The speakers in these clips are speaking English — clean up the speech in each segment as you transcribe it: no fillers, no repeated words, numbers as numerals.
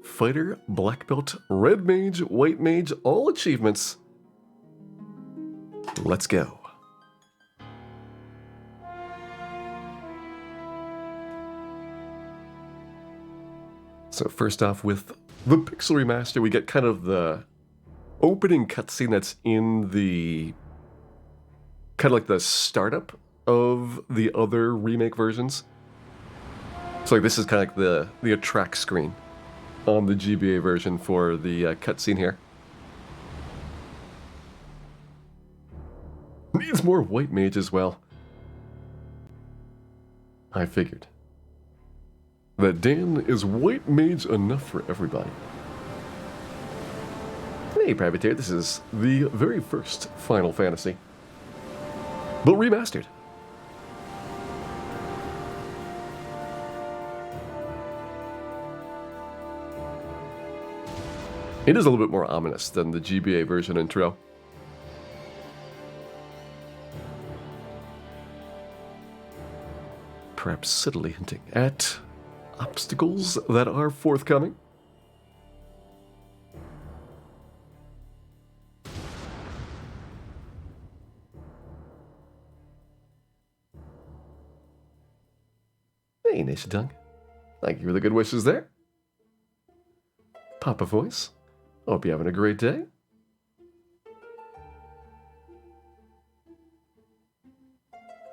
Fighter, Black Belt, Red Mage, White Mage, all achievements. Let's go. So first off, with the Pixel Remaster, we get kind of the opening cutscene that's in the kind of like the startup of the other remake versions. So like this is kind of like the attract screen on the GBA version for the cutscene here. Needs more White Mage as well. I figured that Dan is White Mage enough for everybody. Hey Privateer, this is the very first Final Fantasy, but remastered. It is a little bit more ominous than the GBA version intro. Perhaps subtly hinting at obstacles that are forthcoming. Hey, Nishidung. Thank you for the good wishes there. Papa Voice. Hope you're having a great day.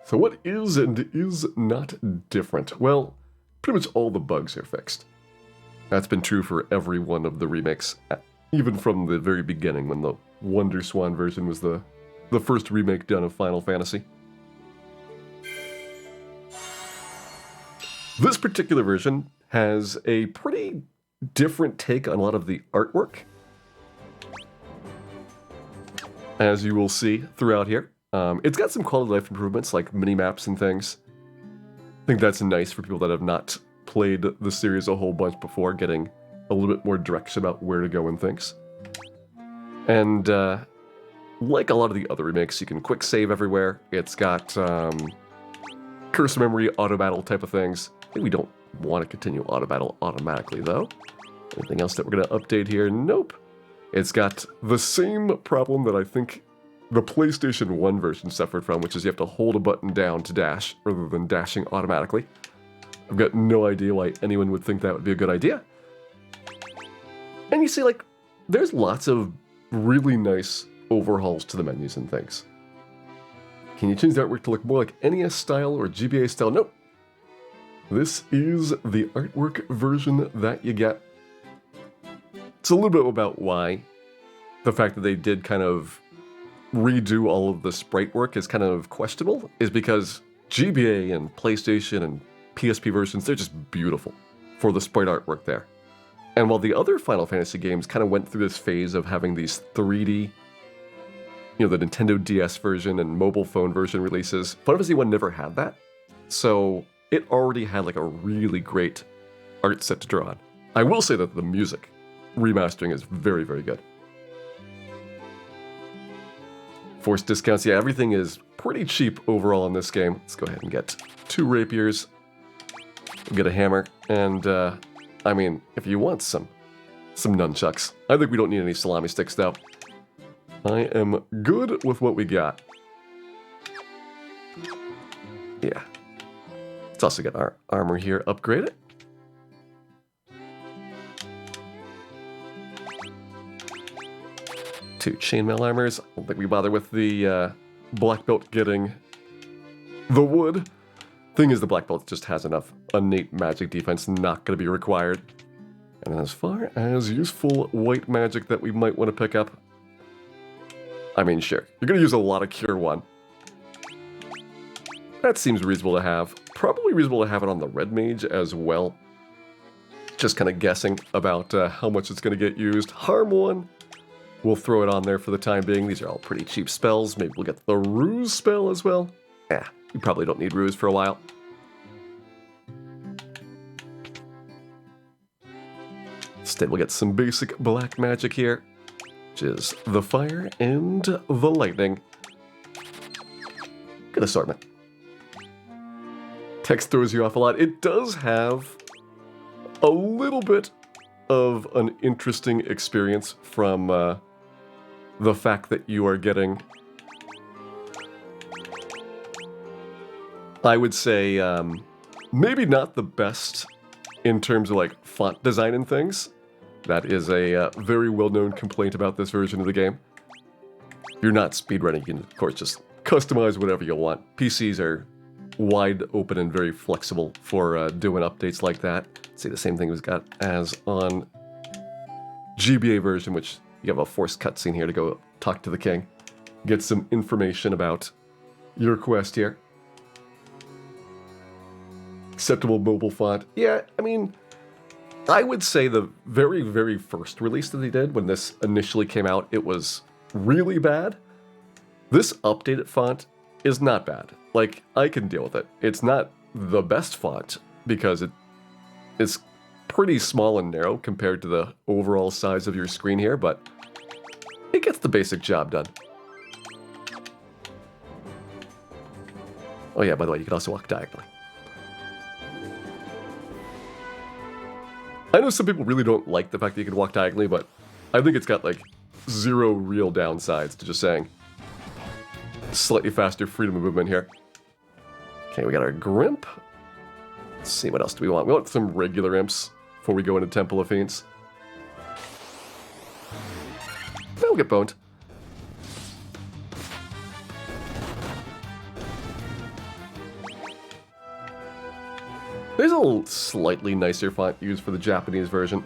So what is and is not different? Well, pretty much all the bugs are fixed. That's been true for every one of the remakes, even from the very beginning when the Wonder Swan version was the first remake done of Final Fantasy. This particular version has a pretty different take on a lot of the artwork, as you will see throughout here. It's got some quality of life improvements like mini-maps and things. I think that's nice for people that have not played the series a whole bunch before, getting a little bit more direction about where to go and things. And like a lot of the other remakes, you can quick save everywhere. It's got curse memory, auto battle type of things. I think we don't want to continue auto battle automatically though. Anything else that we're going to update here? Nope. It's got the same problem that I think the PlayStation 1 version suffered from, which is you have to hold a button down to dash rather than dashing automatically. I've got no idea why anyone would think that would be a good idea. And you see, like, there's lots of really nice overhauls to the menus and things. Can you change the artwork to look more like NES style or GBA style? Nope. This is the artwork version that you get. It's a little bit about why the fact that they did kind of redo all of the sprite work is kind of questionable, is because GBA and PlayStation and PSP versions, they're just beautiful for the sprite artwork there. And while the other Final Fantasy games kind of went through this phase of having these 3D, you know, the Nintendo DS version and mobile phone version releases, Final Fantasy 1 never had that. So it already had like a really great art set to draw on. I will say that the music remastering is very, very good. Force discounts, yeah, everything is pretty cheap overall in this game. Let's go ahead and get 2 rapiers, get a hammer, and I mean, if you want some nunchucks. I think we don't need any salami sticks though. I am good with what we got. Yeah. Let's also get our armor here upgraded. Two chainmail armors. I don't think we bother with the black belt getting the wood. Thing is, the black belt just has enough innate magic defense, not going to be required. And as far as useful white magic that we might want to pick up, I mean, sure, you're going to use a lot of Cure 1. That seems reasonable to have. Probably reasonable to have it on the Red Mage as well. Just kind of guessing about how much it's going to get used. Harm 1. We'll throw it on there for the time being. These are all pretty cheap spells. Maybe we'll get the Ruse spell as well. Yeah, you probably don't need Ruse for a while. Instead, we'll get some basic black magic here, which is the fire and the lightning. Good assortment. Text throws you off a lot. It does have a little bit of an interesting experience from the fact that you are getting, I would say, maybe not the best in terms of like font design and things. That is a very well-known complaint about this version of the game. If you're not speedrunning, you can of course just customize whatever you want. PCs are wide open and very flexible for doing updates like that. See, the same thing was got as on GBA version, which you have a forced cutscene here to go talk to the king, get some information about your quest here. Acceptable mobile font. Yeah, I mean, I would say the very, very first release that they did, when this initially came out, it was really bad. This updated font is not bad. Like, I can deal with it. It's not the best font, because it's pretty small and narrow compared to the overall size of your screen here, but it gets the basic job done. Oh yeah, by the way, you can also walk diagonally. I know some people really don't like the fact that you can walk diagonally, but I think it's got like zero real downsides to just saying slightly faster freedom of movement here. Okay, we got our Grimp. Let's see, what else do we want? We want some regular imps before we go into Temple of Fiends. We'll get boned. There's a slightly nicer font used for the Japanese version.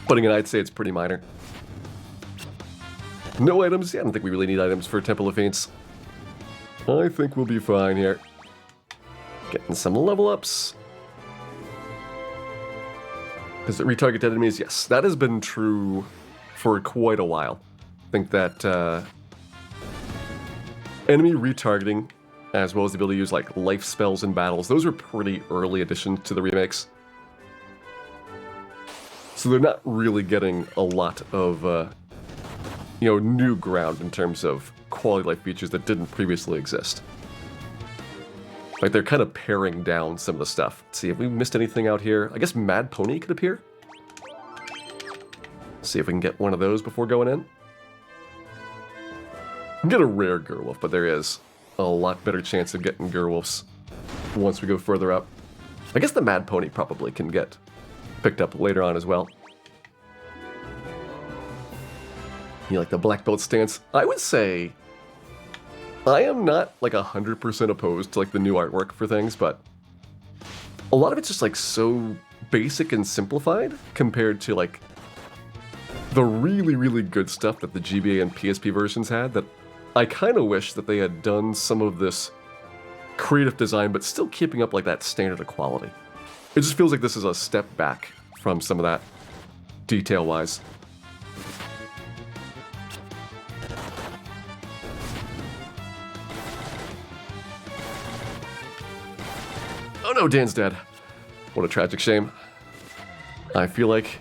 But again, I'd say it's pretty minor. No items? Yeah, I don't think we really need items for Temple of Fiends. I think we'll be fine here. Getting some level ups. Does it retarget enemies? Yes, that has been true for quite a while. I think that enemy retargeting, as well as the ability to use like life spells in battles, those are pretty early additions to the remakes. So they're not really getting a lot of new ground in terms of quality life features that didn't previously exist. Like, they're kind of paring down some of the stuff. Let's see, have we missed anything out here? I guess Mad Pony could appear. See if we can get one of those before going in. We can get a rare Gerwolf, but there is a lot better chance of getting Gerwolfs once we go further up. I guess the Mad Pony probably can get picked up later on as well. You like the black belt stance? I would say I am not like 100% opposed to like the new artwork for things, but a lot of it's just like so basic and simplified compared to like the really, really good stuff that the GBA and PSP versions had, that I kind of wish that they had done some of this creative design, but still keeping up like that standard of quality. It just feels like this is a step back from some of that detail-wise. Oh no, Dan's dead. What a tragic shame. I feel like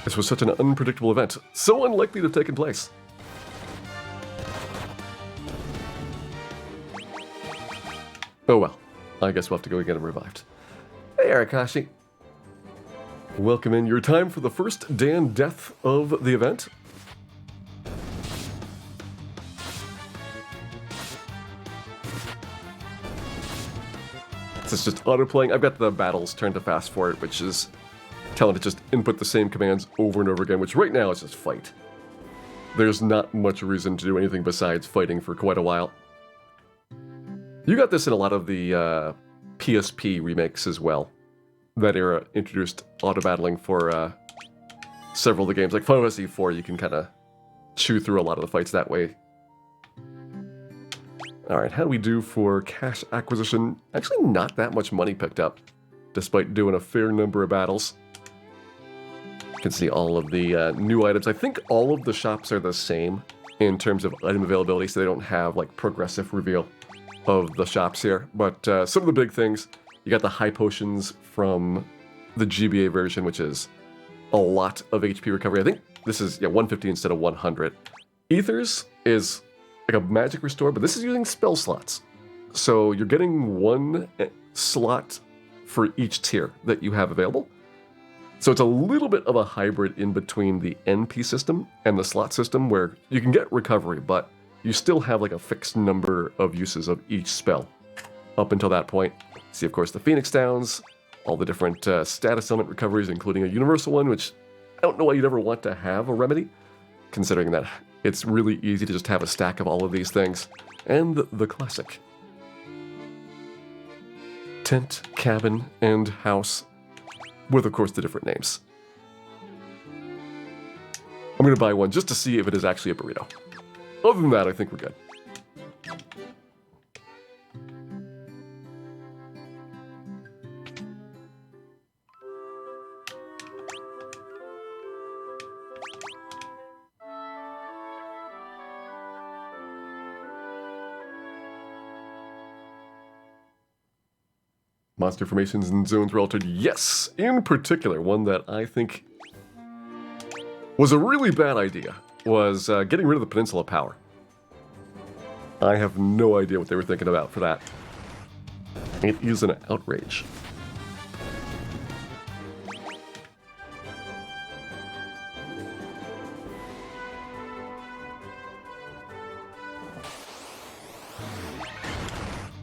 this was such an unpredictable event. So unlikely to have taken place. Oh well. I guess we'll have to go get him revived. Hey, Arakashi. Welcome in. Your time for the first Dan death of the event. It's just auto-playing. I've got the battles turned to fast forward, which is telling it to just input the same commands over and over again, which right now is just fight. There's not much reason to do anything besides fighting for quite a while. You got this in a lot of the PSP remakes as well. That era introduced auto-battling for several of the games. Like Final Fantasy IV, you can kind of chew through a lot of the fights that way. Alright, how do we do for cash acquisition? Actually, not that much money picked up, despite doing a fair number of battles. You can see all of the new items. I think all of the shops are the same in terms of item availability, so they don't have like progressive reveal of the shops here. But some of the big things, you got the high potions from the GBA version, which is a lot of HP recovery. I think this is 150 instead of 100. Ethers is like a magic restore, but this is using spell slots. So you're getting one slot for each tier that you have available. So it's a little bit of a hybrid in between the NP system and the slot system where you can get recovery, but you still have like a fixed number of uses of each spell up until that point. See, of course, the Phoenix Downs, all the different status element recoveries, including a universal one, which I don't know why you'd ever want to have a remedy, considering that it's really easy to just have a stack of all of these things. And the classic tent, cabin, and house, with, of course, the different names. I'm going to buy one just to see if it is actually a burrito. Other than that, I think we're good. Monster formations and zones were altered. Yes, in particular, one that I think was a really bad idea was getting rid of the Peninsula Power. I have no idea what they were thinking about for that. It is an outrage.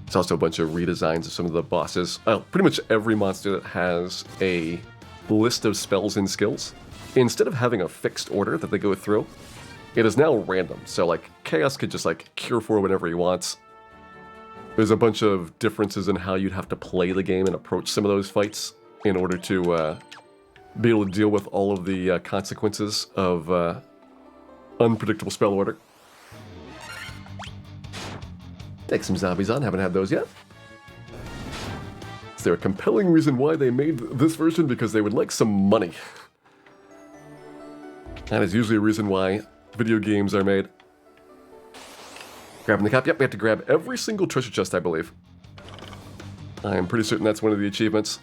There's also a bunch of redesigns of some of the bosses. Pretty much every monster that has a list of spells and skills, instead of having a fixed order that they go through, it is now random. So like Chaos could just like cure for whatever he wants. There's a bunch of differences in how you'd have to play the game and approach some of those fights in order to be able to deal with all of the consequences of unpredictable spell order. Take some zombies on, haven't had those yet. Is there a compelling reason why they made this version? Because they would like some money. That is usually a reason why video games are made. Grabbing the cup, yep, we have to grab every single treasure chest, I believe. I am pretty certain that's one of the achievements.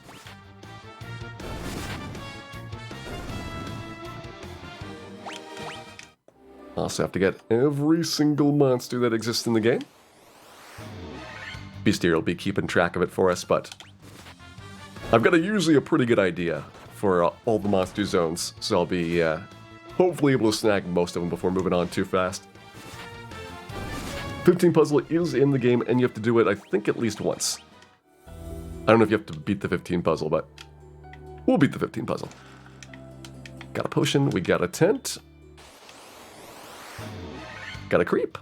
Also have to get every single monster that exists in the game. Beastier will be keeping track of it for us, but I've got usually a pretty good idea for all the monster zones, so I'll be hopefully able to snag most of them before moving on too fast. 15 puzzle is in the game, and you have to do it, I think, at least once. I don't know if you have to beat the 15 puzzle, but we'll beat the 15 puzzle. Got a potion, we got a tent. Got a creep.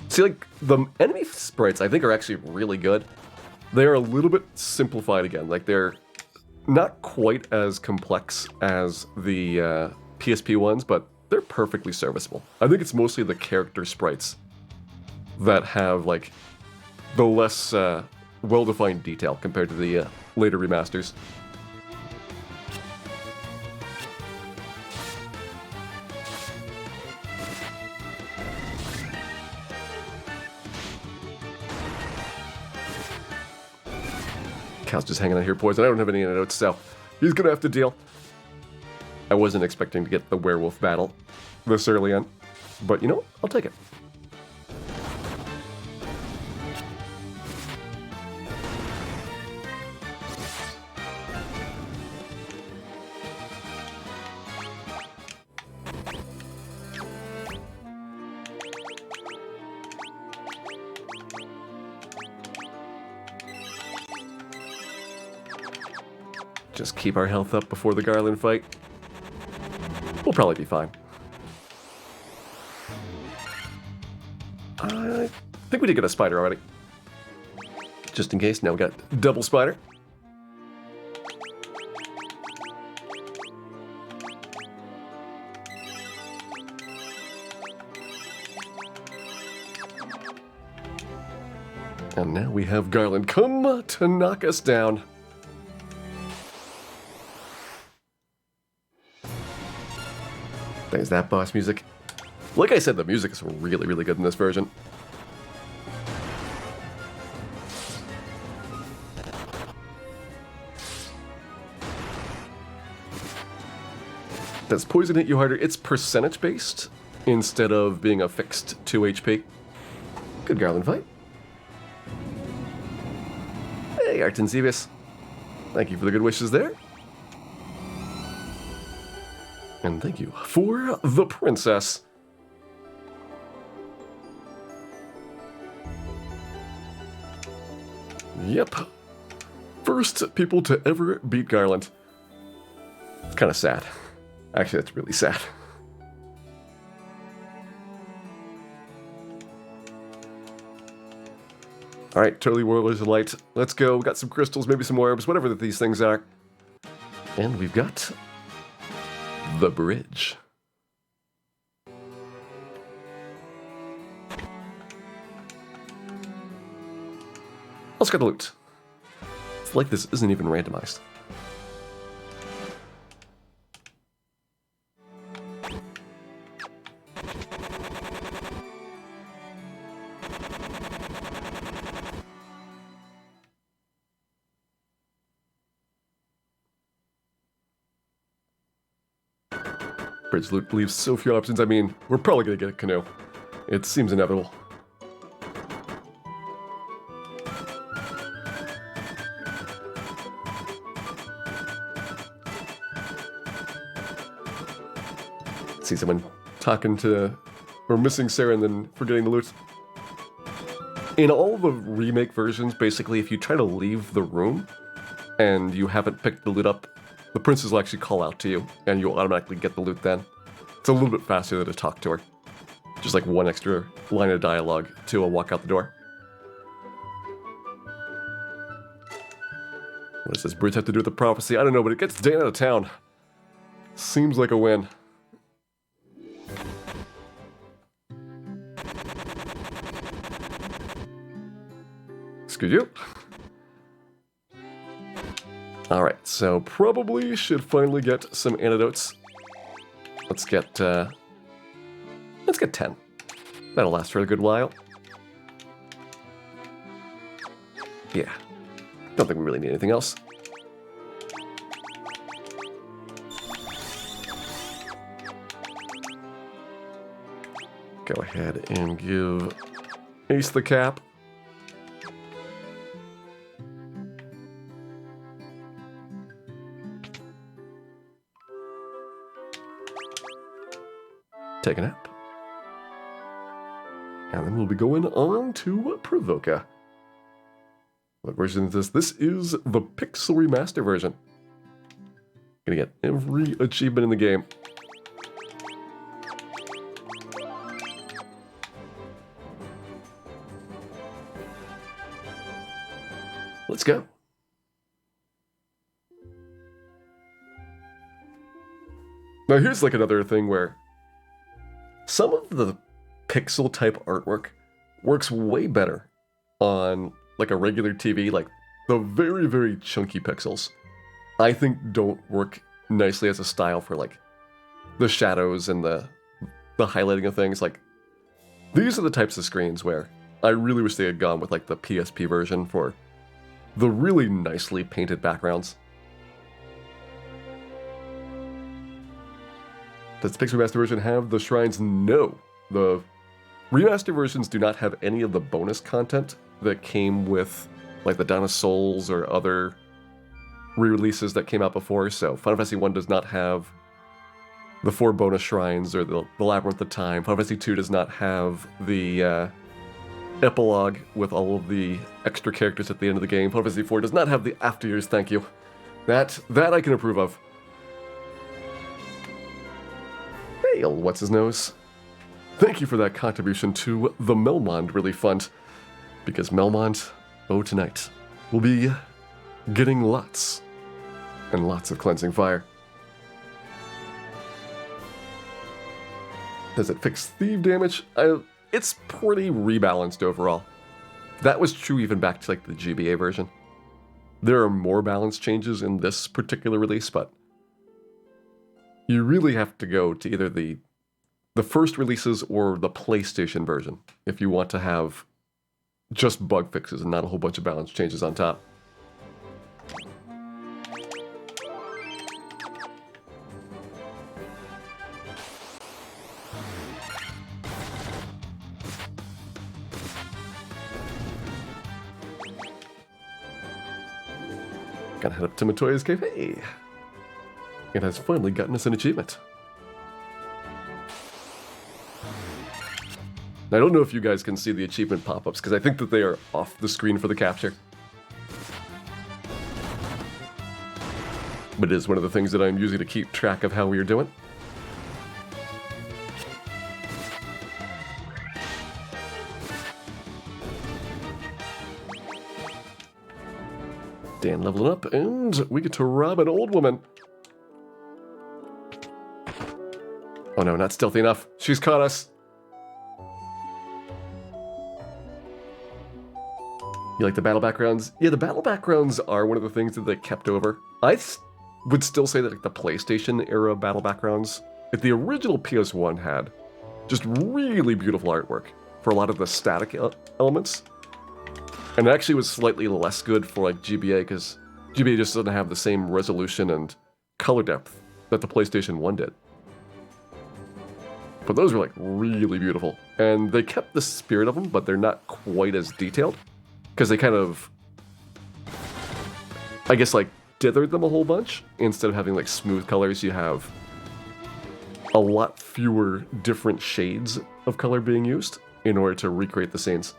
See, like, the enemy sprites, I think, are actually really good. They're a little bit simplified again. Like, they're not quite as complex as the PSP ones, but they're perfectly serviceable. I think it's mostly the character sprites that have, like, the less well-defined detail compared to the later remasters. Cal's just hanging out here, poison. I don't have any antidotes, so he's gonna have to deal. I wasn't expecting to get the werewolf battle this early on, but you know what? I'll take it. Just keep our health up before the Garland fight. We'll probably be fine. I think we did get a spider already. Just in case, now we got double spider. And now we have Garland come to knock us down. There's that boss music. Like I said, the music is really, really good in this version. Does poison hit you harder? It's percentage based instead of being a fixed 2 HP. Good Garland fight. Hey, Artenzivius. Thank you for the good wishes there. And thank you for the princess. Yep. First people to ever beat Garland. It's kind of sad. Actually, that's really sad. Alright, totally Warriors of Light. Let's go. We got some crystals, maybe some orbs, whatever these things are. And we've got the bridge. Let's get the loot. It's like this isn't even randomized. Bridge loot leaves so few options. I mean, we're probably gonna get a canoe. It seems inevitable. See someone talking to, or missing Sarah and then forgetting the loot. In all the remake versions, basically, if you try to leave the room and you haven't picked the loot up, the princess will actually call out to you, and you'll automatically get the loot then. It's a little bit faster than to talk to her. Just like one extra line of dialogue to walk out the door. What does this bridge have to do with the prophecy? I don't know, but it gets Dan out of town. Seems like a win. Excuse you. Alright, so probably should finally get some antidotes. Let's get 10. That'll last for a good while. Yeah. Don't think we really need anything else. Go ahead and give Ace the cap. Take a nap. And then we'll be going on to Provoca. What version is this? This is the Pixel Remaster version. Gonna get every achievement in the game. Let's go. Now here's like another thing where some of the pixel type artwork works way better on like a regular TV. Like the very, very chunky pixels, I think don't work nicely as a style for like the shadows and the highlighting of things. Like these are the types of screens where I really wish they had gone with like the PSP version for the really nicely painted backgrounds. Does the Pixel Remaster version have the shrines? No. The remaster versions do not have any of the bonus content that came with like the Dawn of Souls or other re-releases that came out before. So Final Fantasy 1 does not have the 4 bonus shrines or the Labyrinth of Time. Final Fantasy 2 does not have the epilogue with all of the extra characters at the end of the game. Final Fantasy 4 does not have the after years, thank you. That I can approve of. Hey, old what's-his-nose. Thank you for that contribution to the Melmond Relief Fund. Because Melmond, tonight, will be getting lots and lots of cleansing fire. Does it fix thief damage? It's pretty rebalanced overall. That was true even back to like the GBA version. There are more balance changes in this particular release, but you really have to go to either the first releases or the PlayStation version if you want to have just bug fixes and not a whole bunch of balance changes on top. Gotta head up to Matoya's Cave. Hey! It has finally gotten us an achievement. I don't know if you guys can see the achievement pop-ups, because I think that they are off the screen for the capture. But it is one of the things that I'm using to keep track of how we are doing. Dan leveling up, and we get to rob an old woman. Oh no, not stealthy enough. She's caught us. You like the battle backgrounds? Yeah, the battle backgrounds are one of the things that they kept over. I would still say that like the PlayStation era battle backgrounds, if the original PS1 had just really beautiful artwork for a lot of the static elements. And it actually was slightly less good for like GBA, because GBA just doesn't have the same resolution and color depth that the PlayStation 1 did. But those were like really beautiful. And they kept the spirit of them, but they're not quite as detailed. Because they kind of, I guess, like dithered them a whole bunch. Instead of having like smooth colors, you have a lot fewer different shades of color being used in order to recreate the scenes.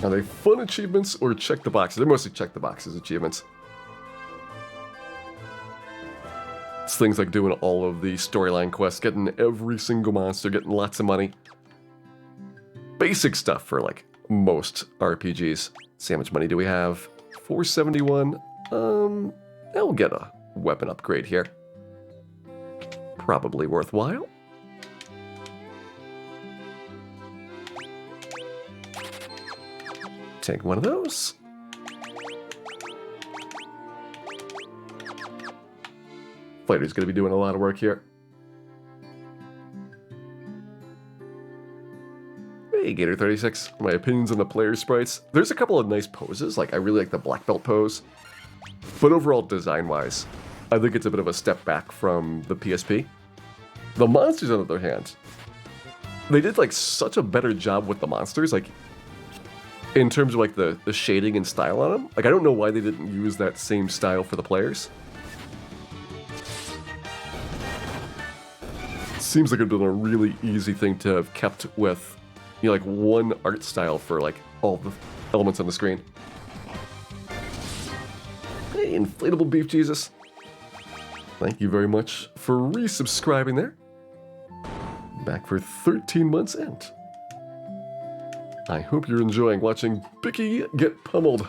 Are they fun achievements or check the boxes? They're mostly check the boxes achievements. It's things like doing all of the storyline quests, getting every single monster, getting lots of money. Basic stuff for like most RPGs. See how much money do we have? 471. I'll get a weapon upgrade here. Probably worthwhile. Take one of those. Fighter's going to be doing a lot of work here. Hey, Gator 36. My opinions on the player sprites. There's a couple of nice poses. Like, I really like the black belt pose. But overall, design-wise, I think it's a bit of a step back from the PSP. The monsters, on the other hand, they did, like, such a better job with the monsters. Like, in terms of like the shading and style on them. Like, I don't know why they didn't use that same style for the players. Seems like it would have been a really easy thing to have kept with, you know, like one art style for like all the elements on the screen. Hey, inflatable beef Jesus. Thank you very much for resubscribing there. Back for 13 months in. I hope you're enjoying watching Bicky get pummeled.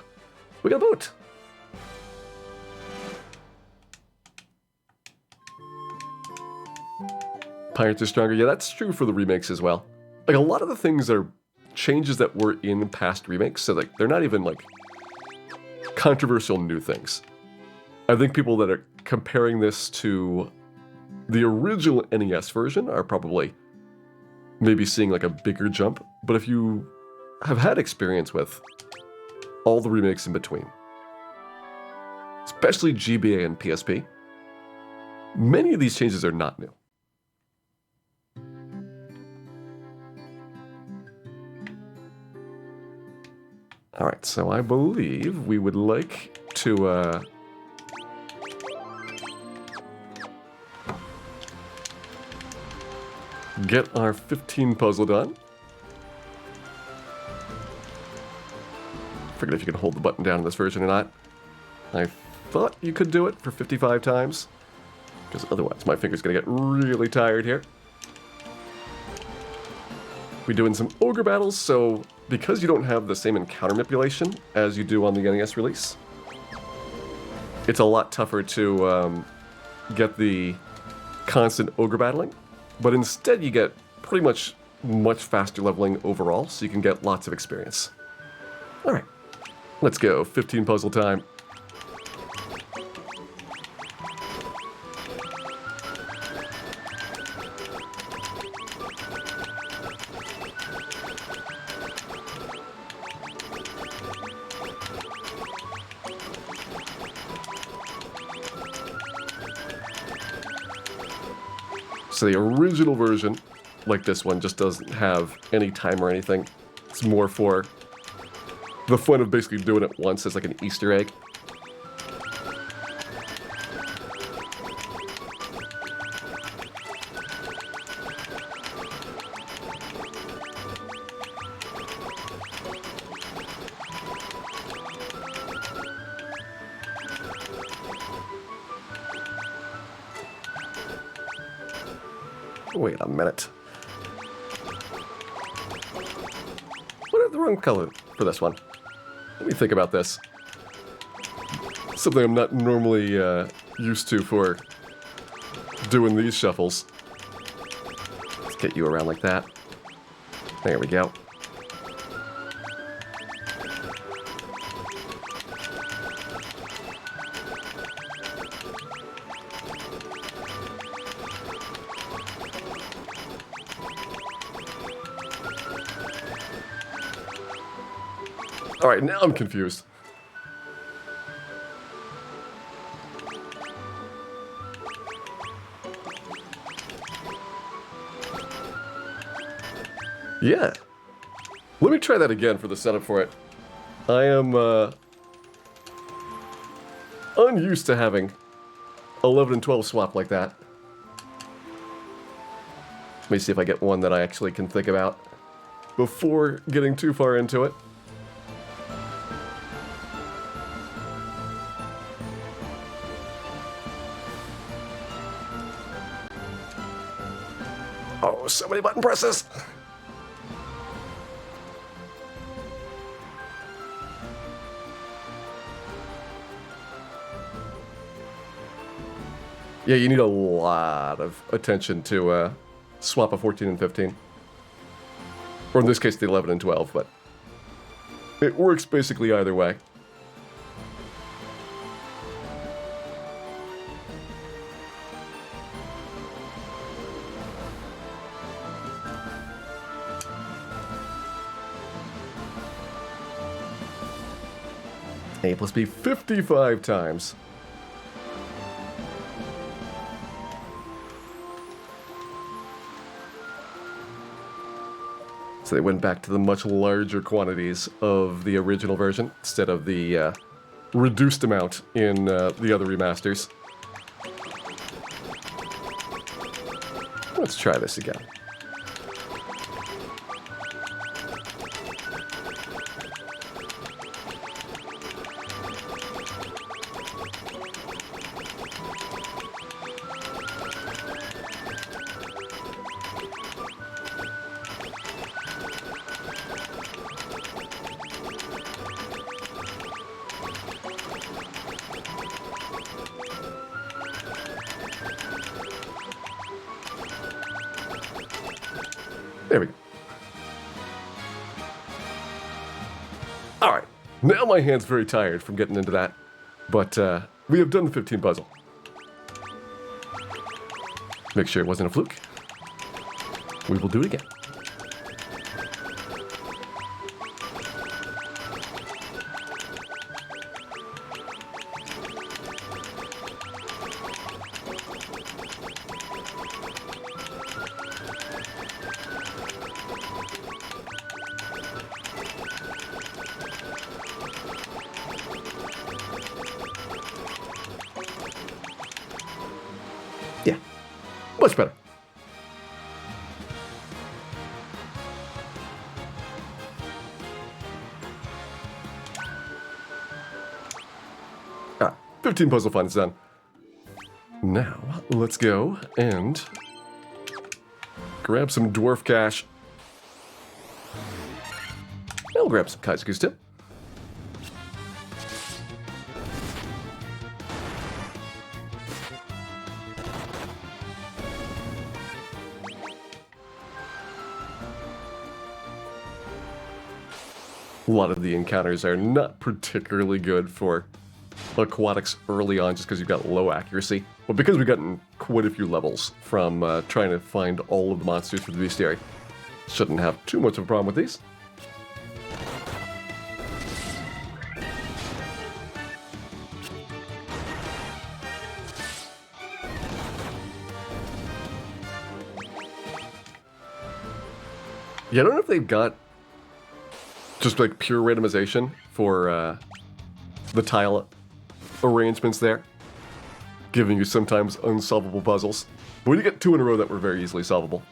We got a boat. Pirates are stronger. Yeah, that's true for the remakes as well. Like, a lot of the things are changes that were in past remakes, so like they're not even like controversial new things. I think people that are comparing this to the original NES version are probably maybe seeing like a bigger jump, but if you have had experience with all the remakes in between, especially GBA and PSP, many of these changes are not new. Alright, so I believe we would like to get our 15 puzzle done. Forget if you could hold the button down in this version or not. I thought you could do it for 55 times, because otherwise my finger's gonna get really tired here. We're doing some ogre battles, so because you don't have the same encounter manipulation as you do on the NES release, it's a lot tougher to get the constant ogre battling, but instead you get pretty much faster leveling overall, so you can get lots of experience. Alright. Let's go, 15 puzzle time. So the original version like this one just doesn't have any time or anything. It's more for the fun of basically doing it once as like an Easter egg. Wait a minute. What are the wrong color for this one? Let me think about this. Something I'm not normally used to for doing these shuffles. Let's get you around like that. There we go. All right, now I'm confused. Yeah. Let me try that again for the setup for it. I am unused to having 11 and 12 swap like that. Let me see if I get one that I actually can think about before getting too far into it. Oh, so many button presses! Yeah, you need a lot of attention to swap a 14 and 15. Or in this case, the 11 and 12, but it works basically either way. A plus B 55 times. So they went back to the much larger quantities of the original version instead of the reduced amount in the other remasters. Let's try this again. There we go. Alright, now my hand's very tired from getting into that, but we have done the 15 puzzle. Make sure it wasn't a fluke. We will do it again. Yeah, much better. Ah, 15 puzzle fun is done. Now, let's go and grab some dwarf cash. I'll grab some Kaizuku's tip. A lot of the encounters are not particularly good for aquatics early on just because you've got low accuracy. But because we've gotten quite a few levels from trying to find all of the monsters for the bestiary, shouldn't have too much of a problem with these. Yeah, I don't know if they've got just like pure randomization for the tile arrangements there, giving you sometimes unsolvable puzzles. But when you get 2 in a row that were very easily solvable.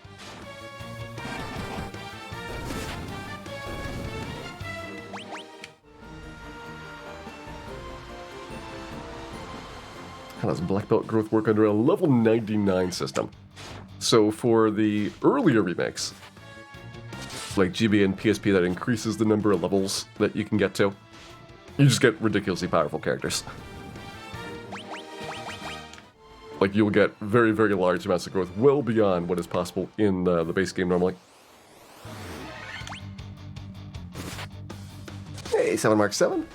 How does black belt growth work under a level 99 system? So for the earlier remakes, like GB and PSP, that increases the number of levels that you can get to. You just get ridiculously powerful characters. Like, you'll get very, very large amounts of growth, well beyond what is possible in the base game normally. Hey, 7Mark7.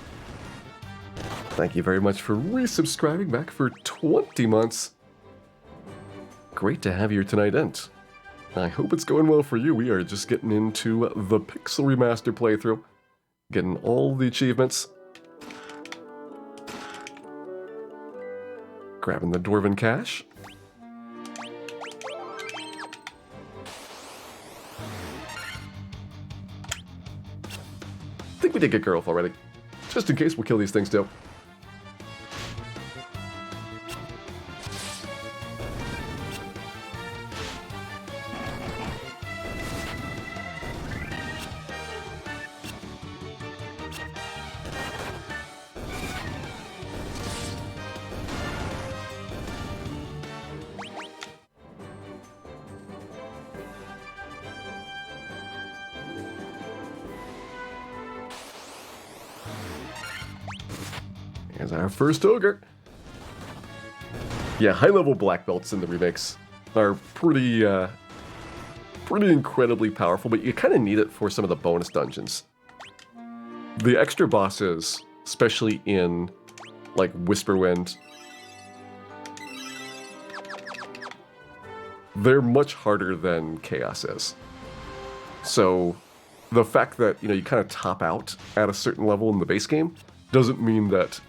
Thank you very much for resubscribing back for 20 months. Great to have you here tonight, Ent. I hope it's going well for you. We are just getting into the Pixel Remaster playthrough, getting all the achievements, grabbing the Dwarven Cash. I think we did get Girl already. Just in case, we'll kill these things too. Here's our first ogre. Yeah, high-level black belts in the remakes are pretty incredibly powerful, but you kind of need it for some of the bonus dungeons. The extra bosses, especially in, like, Whisperwind, they're much harder than Chaos is. So, the fact that, you kind of top out at a certain level in the base game doesn't mean that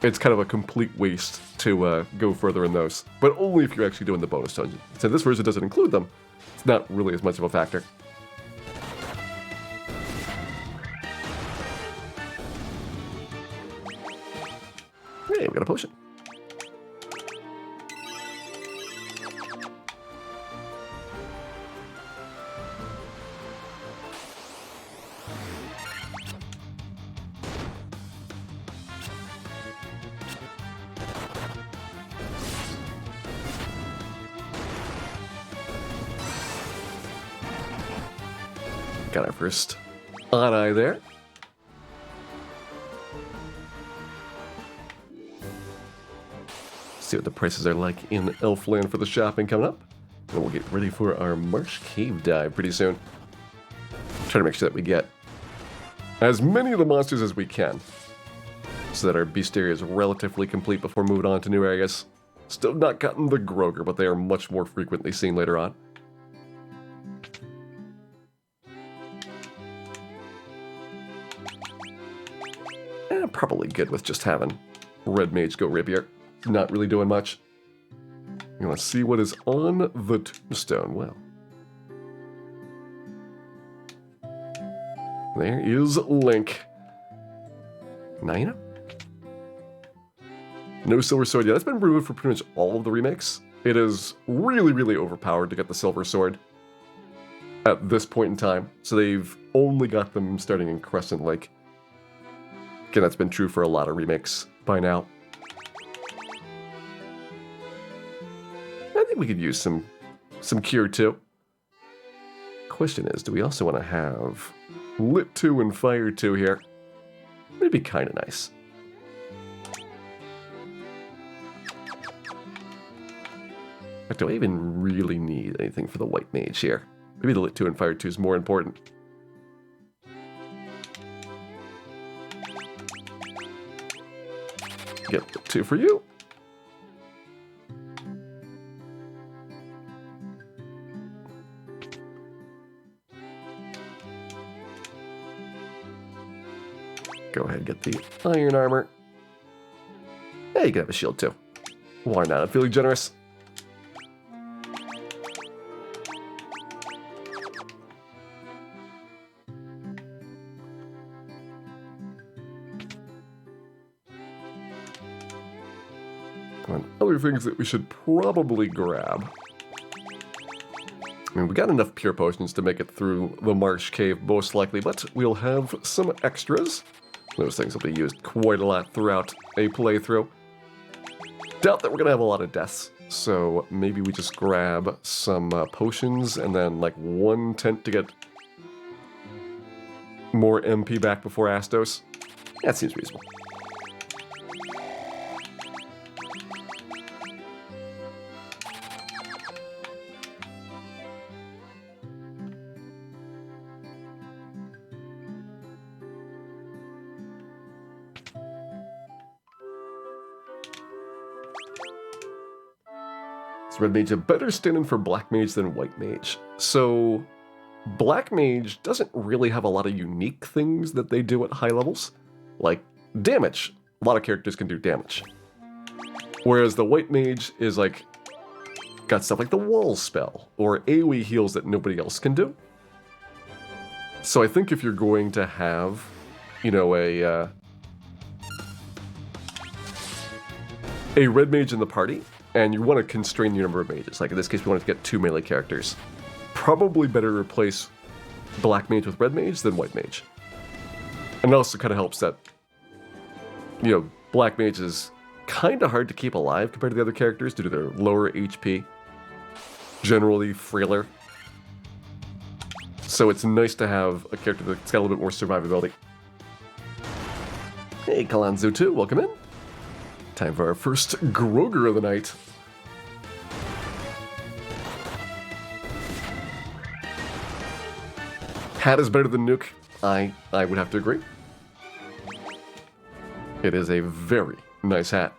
it's kind of a complete waste to go further in those, but only if you're actually doing the bonus dungeon. So this version doesn't include them. It's not really as much of a factor. Hey, we got a potion. Got our first odd eye there. See what the prices are like in Elfland for the shopping coming up. And we'll get ready for our Marsh Cave dive pretty soon. Try to make sure that we get as many of the monsters as we can, so that our bestiary is relatively complete before moving on to new areas. Still not gotten the Groger, but they are much more frequently seen later on. Probably good with just having Red Mage go rapier. Not really doing much. Let's see what is on the tombstone. Well, there is Link. Naina? No silver sword yet. That's been removed for pretty much all of the remakes. It is really, really overpowered to get the silver sword at this point in time. So they've only got them starting in Crescent Lake. Again, that's been true for a lot of remakes by now. I think we could use some Cure too. Question is, do we also want to have Lit 2 and Fire 2 here? It'd be kind of nice. But do I even really need anything for the White Mage here? Maybe the Lit 2 and Fire 2 is more important. Get 2 for you. Go ahead and get the iron armor. Yeah, you can have a shield too. Why not? I'm feeling generous. on other things that we should probably grab. I mean, we got enough pure potions to make it through the marsh cave, most likely, but we'll have some extras. Those things will be used quite a lot throughout a playthrough. Doubt that we're gonna have a lot of deaths, so maybe we just grab some potions and then like one tent to get more MP back before Astos. That seems reasonable. Red Mage a better stand-in for Black Mage than White Mage. So, Black Mage doesn't really have a lot of unique things that they do at high levels. Like, damage. A lot of characters can do damage. Whereas the White Mage is like, got stuff like the Wall spell, or AoE heals that nobody else can do. So I think if you're going to have, you know, a Red Mage in the party, and you want to constrain your number of mages, like in this case we wanted to get 2 melee characters, probably better replace Black Mage with Red Mage than White Mage. And it also kind of helps that, you know, Black Mage is kind of hard to keep alive compared to the other characters due to their lower HP, generally frailer. So it's nice to have a character that's got a little bit more survivability. Hey, Kalanzo 2, welcome in. Time for our first Groger of the night. Hat is better than Nuke. I would have to agree. It is a very nice hat.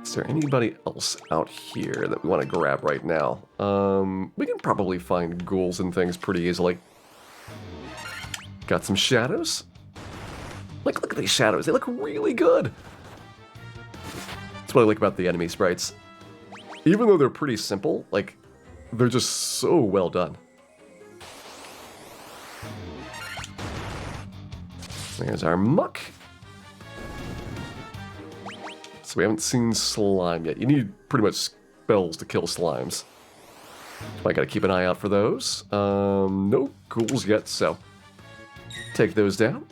Is there anybody else out here that we want to grab right now? We can probably find ghouls and things pretty easily. Got some shadows. Like, look at these shadows. They look really good. That's what I like about the enemy sprites. Even though they're pretty simple, like, they're just so well done. There's our muck. So we haven't seen slime yet. You need pretty much spells to kill slimes. So I gotta keep an eye out for those. No ghouls yet, so take those down.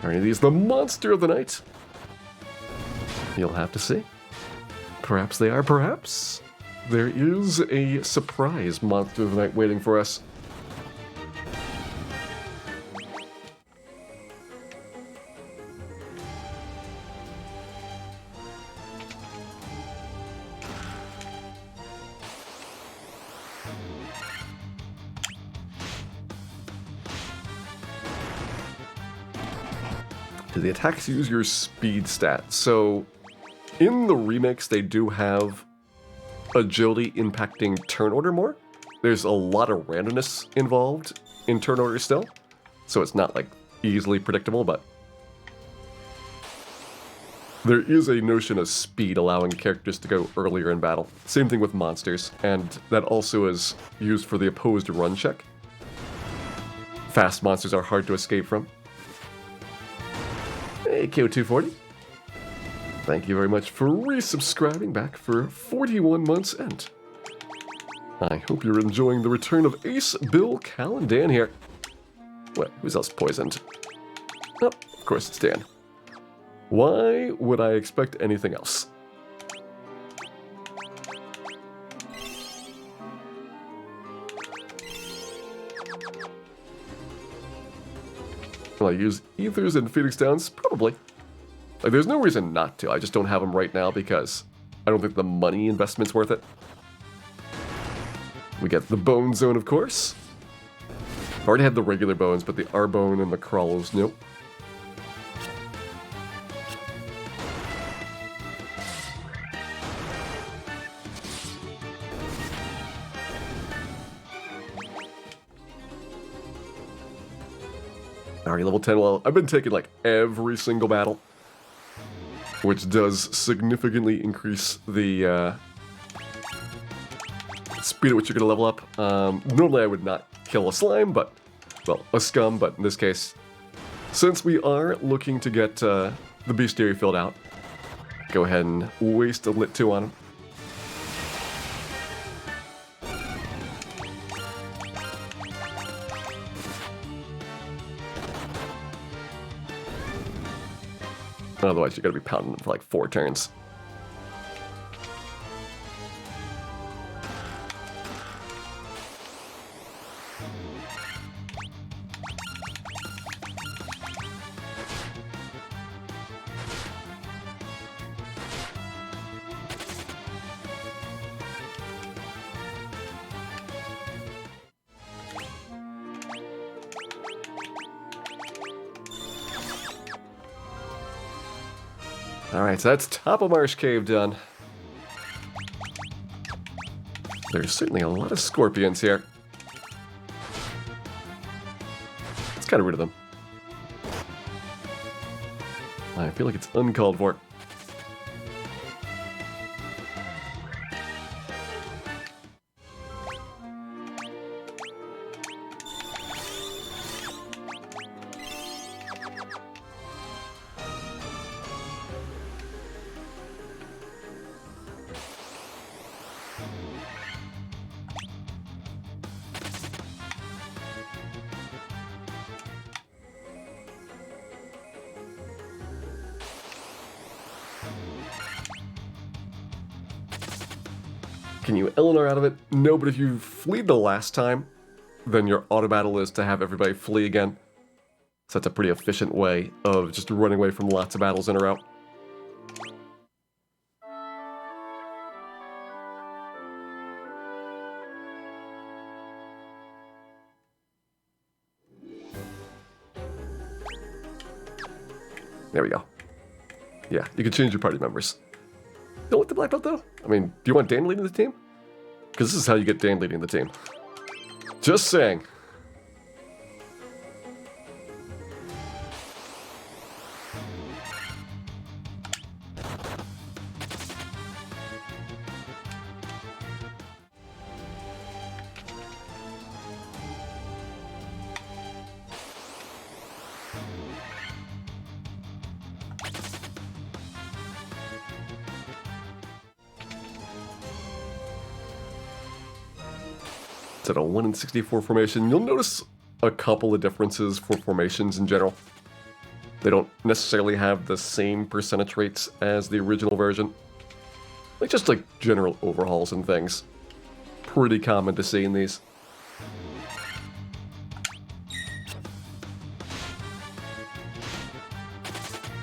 Are any of these the monster of the night? You'll have to see. Perhaps they are, perhaps. There is a surprise monster of the night waiting for us. Do the attacks use your speed stat? So, in the remakes, they do have agility impacting turn order more. There's a lot of randomness involved in turn order still, so it's not like easily predictable, but there is a notion of speed allowing characters to go earlier in battle. Same thing with monsters, and that also is used for the opposed run check. Fast monsters are hard to escape from. Hey, KO240. Thank you very much for resubscribing back for 41 months, and I hope you're enjoying the return of Ace Bill Cal and Dan here. What? Who's else poisoned? Oh, of course it's Dan. Why would I expect anything else? Will I use Ethers and Phoenix Downs? Probably. Like, there's no reason not to. I just don't have them right now because I don't think the money investment's worth it. We get the Bone Zone, of course. I've already had the regular bones, but the Arbone and the Crawlos, nope. Already level 10. Well, I've been taking like every single battle, which does significantly increase the speed at which you're going to level up. Normally I would not kill a slime, but, well, a scum, but in this case, since we are looking to get the bestiary filled out, go ahead and waste a lit 2 on him. Otherwise, you're going to be pounding them for like 4 turns. Alright, so that's top of Marsh Cave done. There's certainly a lot of scorpions here. Let's get rid of them. I feel like it's uncalled for. Can you Eleanor out of it? No, but if you fleed the last time, then your auto battle is to have everybody flee again. So that's a pretty efficient way of just running away from lots of battles in a row. There we go. Yeah, you can change your party members. Don't want the black belt though? I mean, do you want Dan leading the team? Because this is how you get Dan leading the team. Just saying. At a 1 in 64 formation, you'll notice a couple of differences for formations in general. They don't necessarily have the same percentage rates as the original version. Just like general overhauls and things. Pretty common to see in these.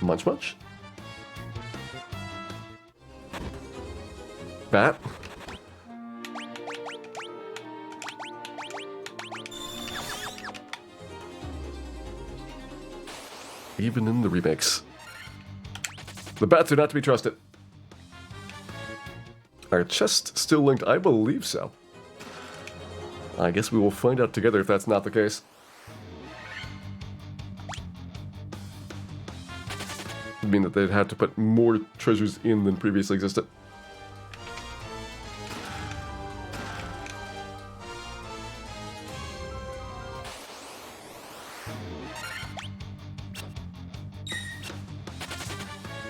Munch Munch. Bat. Even in the remakes. The bats are not to be trusted. Are chests still linked? I believe so. I guess we will find out together if that's not the case. It'd mean that they'd have to put more treasures in than previously existed.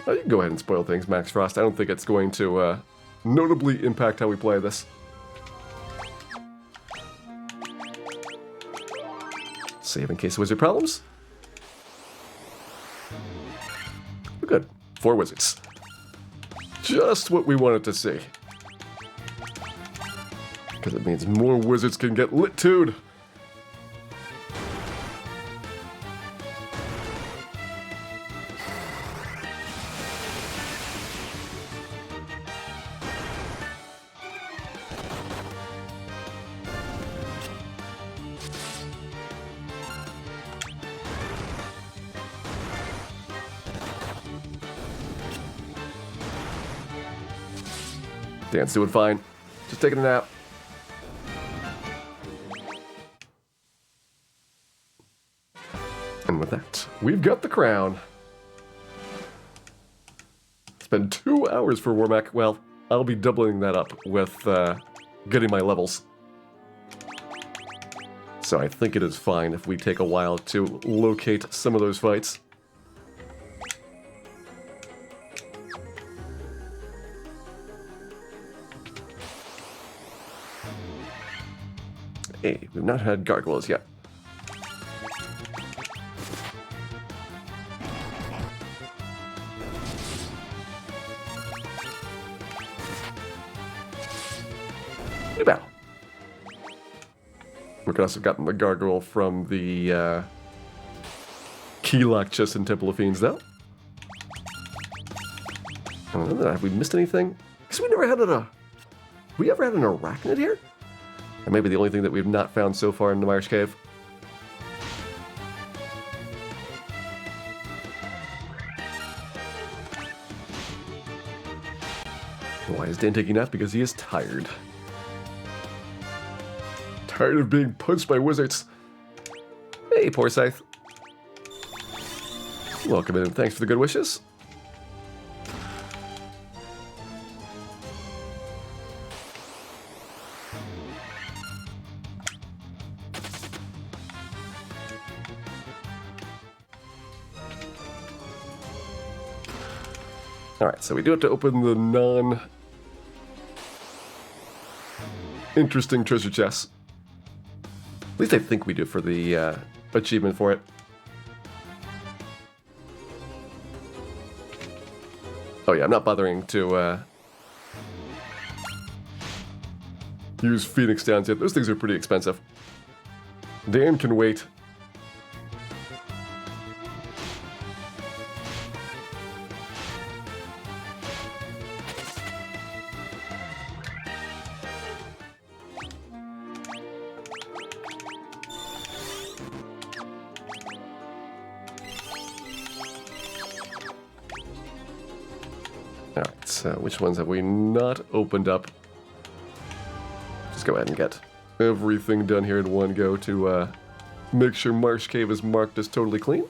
Oh, you can go ahead and spoil things, Max Frost. I don't think it's going to notably impact how we play this. Save in case of wizard problems. We're good. 4 wizards. Just what we wanted to see. Because it means more wizards can get lit-toed. Dan's doing fine. Just taking a nap. And with that, we've got the crown. It's been 2 hours for Warmac. Well, I'll be doubling that up with getting my levels. So I think it is fine if we take a while to locate some of those fights. Hey, we've not had gargoyles yet. New battle. We could also have gotten the gargoyle from the key lock chest in Temple of Fiends, though. Have we missed anything? Because we never had we ever had an arachnid here? Or maybe the only thing that we've not found so far in the Marsh Cave. Why is Dan taking a nap? Because he is tired. Tired of being punched by wizards. Hey, poor Scythe. Welcome in and thanks for the good wishes. Alright, so we do have to open the non-interesting treasure chests. At least I think we do for the achievement for it. Oh yeah, I'm not bothering to use Phoenix Downs yet. Those things are pretty expensive. Dan can wait. Alright, so which ones have we not opened up? Just go ahead and get everything done here in one go to make sure Marsh Cave is marked as totally clean.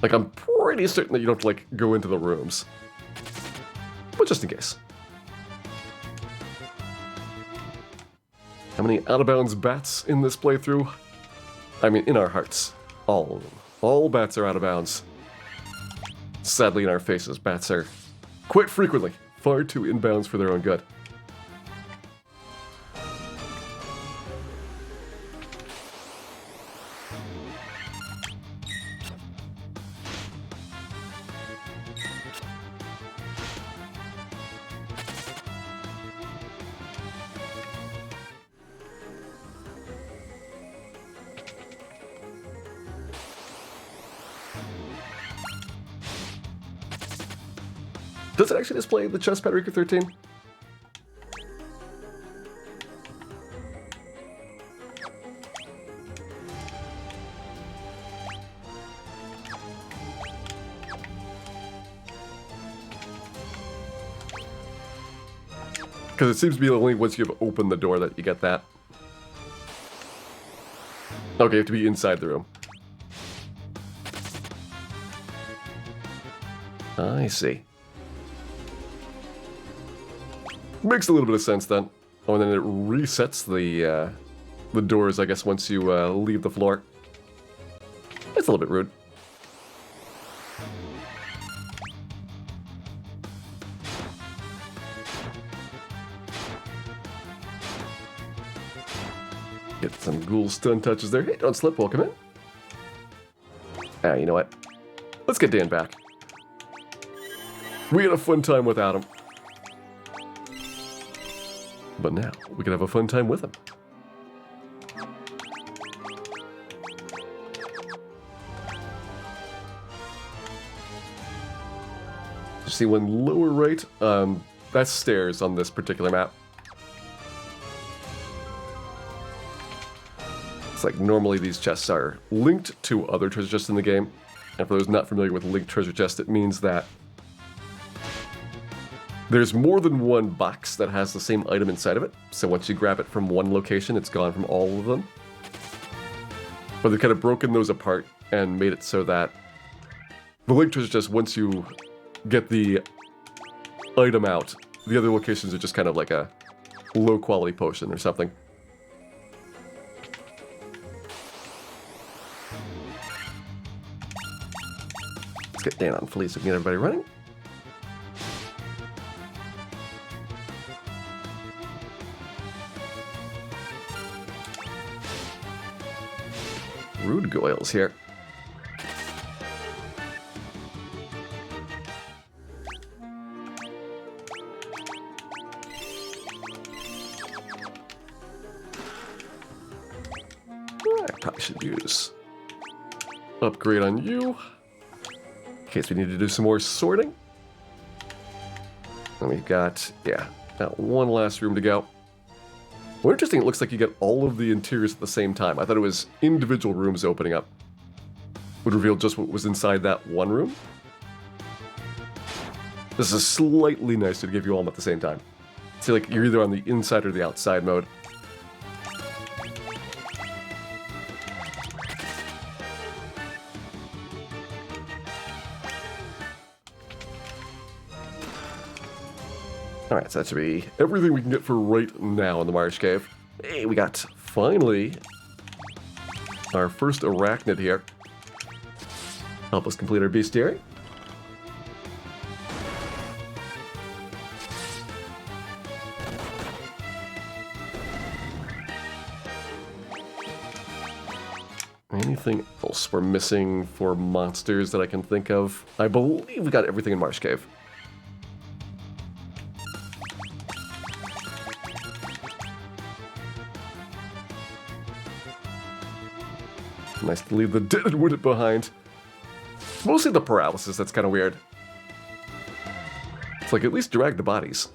Like, I'm pretty certain that you don't have to, like, go into the rooms. But just in case. How many out-of-bounds bats in this playthrough? I mean, in our hearts. All of them. All bats are out of bounds. Sadly, in our faces, bats are quite frequently far too inbounds for their own good. Does it actually display the chest Patrick 13? Because it seems to be only once you have opened the door that you get that. Okay, you have to be inside the room. I see. Makes a little bit of sense then. Oh, and then it resets the doors, I guess, once you leave the floor. That's a little bit rude. Get some ghoul stun touches there. Hey, don't slip, welcome in. Ah, you know what? Let's get Dan back. We had a fun time without him. But now, we can have a fun time with him. You see one lower right? That's stairs on this particular map. It's like normally these chests are linked to other treasure chests in the game. And for those not familiar with linked treasure chests, it means that there's more than one box that has the same item inside of it, so once you grab it from one location, it's gone from all of them. But they've kind of broken those apart and made it so that the linked treasure chest, once you get the item out, The other locations are just kind of like a low-quality potion or something. Let's get Dan on fleas so we can get everybody running. Rude Goyles here. I probably should use upgrade on you in case we need to do some more sorting. And we've got, yeah, got one last room to go. Well, interesting, it looks like you get all of the interiors at the same time. I thought it was individual rooms opening up would reveal just what was inside that one room. This is slightly nicer to give you all them at the same time. See, like, you're either on the inside or the outside mode. Alright, so that should be everything we can get for right now in the Marsh Cave. Hey, we got, finally, our first arachnid here. Help us complete our bestiary. Anything else we're missing for monsters that I can think of? I believe we got everything in Marsh Cave. Nice to leave the dead and wounded behind. Mostly the paralysis, that's kind of weird. It's like, at least drag the bodies.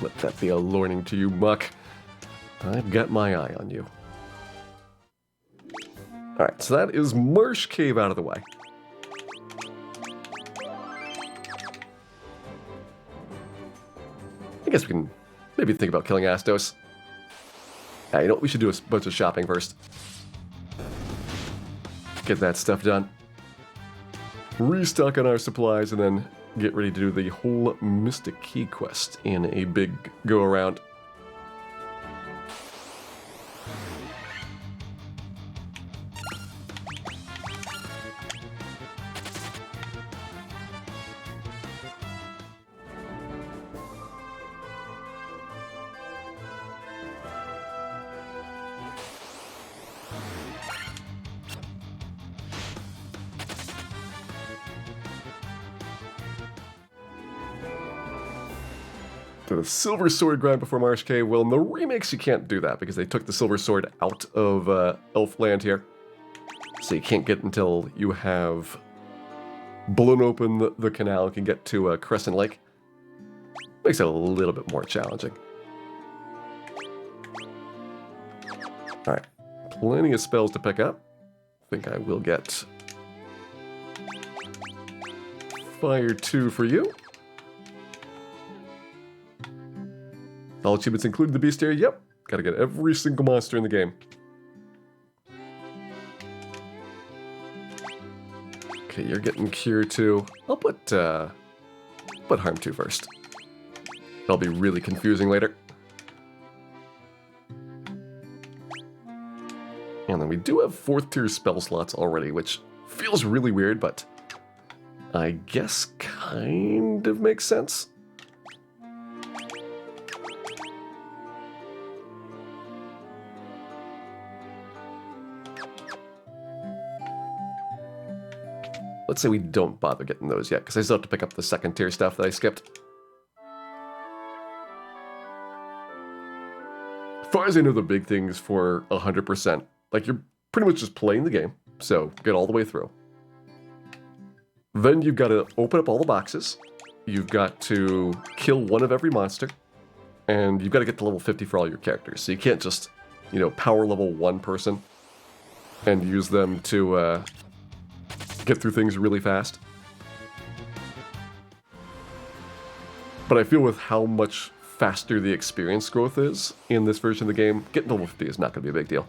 Let that be a warning to you, Muck. I've got my eye on you. Alright, so that is Marsh Cave out of the way. I guess we can maybe think about killing Astos. Yeah, you know what? We should do a bunch of shopping first. Get that stuff done. Restock on our supplies, and then get ready to do the whole Mystic Key quest in a big go-around. To the Silver Sword grind before Marsh Cave. Well, in the remakes, you can't do that because they took the Silver Sword out of Elfland here. So you can't get until you have blown open the canal and can get to Crescent Lake. Makes it a little bit more challenging. Alright, plenty of spells to pick up. I think I will get Fire 2 for you. All achievements including the bestiary. Yep, gotta get every single monster in the game. Okay, you're getting Cure 2. I'll put Harm 2 first. That'll be really confusing later. And then we do have 4th tier spell slots already, which feels really weird, but I guess kind of makes sense. Let's say we don't bother getting those yet, because I still have to pick up the 2nd tier stuff that I skipped. As far as I know, the big things for 100%, like, you're pretty much just playing the game, so get all the way through. Then you've got to open up all the boxes. You've got to kill one of every monster. And you've got to get to level 50 for all your characters. So you can't just, you know, power level one person and use them to get through things really fast. But I feel with how much faster the experience growth is in this version of the game, getting to level 50 is not going to be a big deal.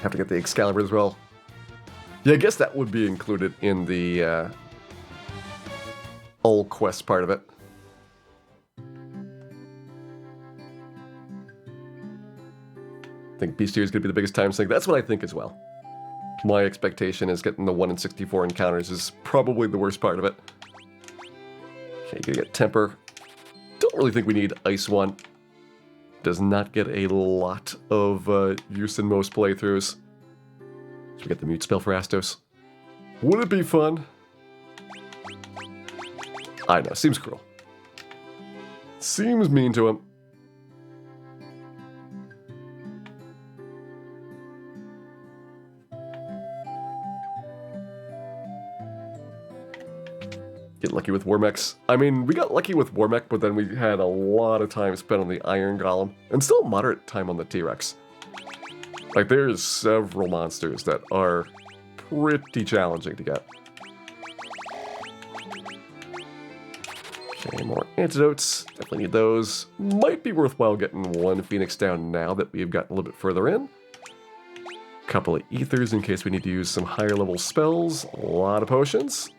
Have to get the Excalibur as well. Yeah, I guess that would be included in the all quest part of it. I think Beast Tier is going to be the biggest time sink. That's what I think as well. My expectation is getting the 1 in 64 encounters is probably the worst part of it. Okay, you get Temper. Don't really think we need Ice One. Does not get a lot of use in most playthroughs. So we get the Mute spell for Astos. Would it be fun? I know, seems cruel. Seems mean to him. Get lucky with Warmechs. I mean, we got lucky with Warmech, but then we had a lot of time spent on the Iron Golem, and still moderate time on the T-Rex. Like, there's several monsters that are pretty challenging to get. Okay, more antidotes. Definitely need those. Might be worthwhile getting one Phoenix down now that we've gotten a little bit further in. Couple of ethers in case we need to use some higher level spells. A lot of potions.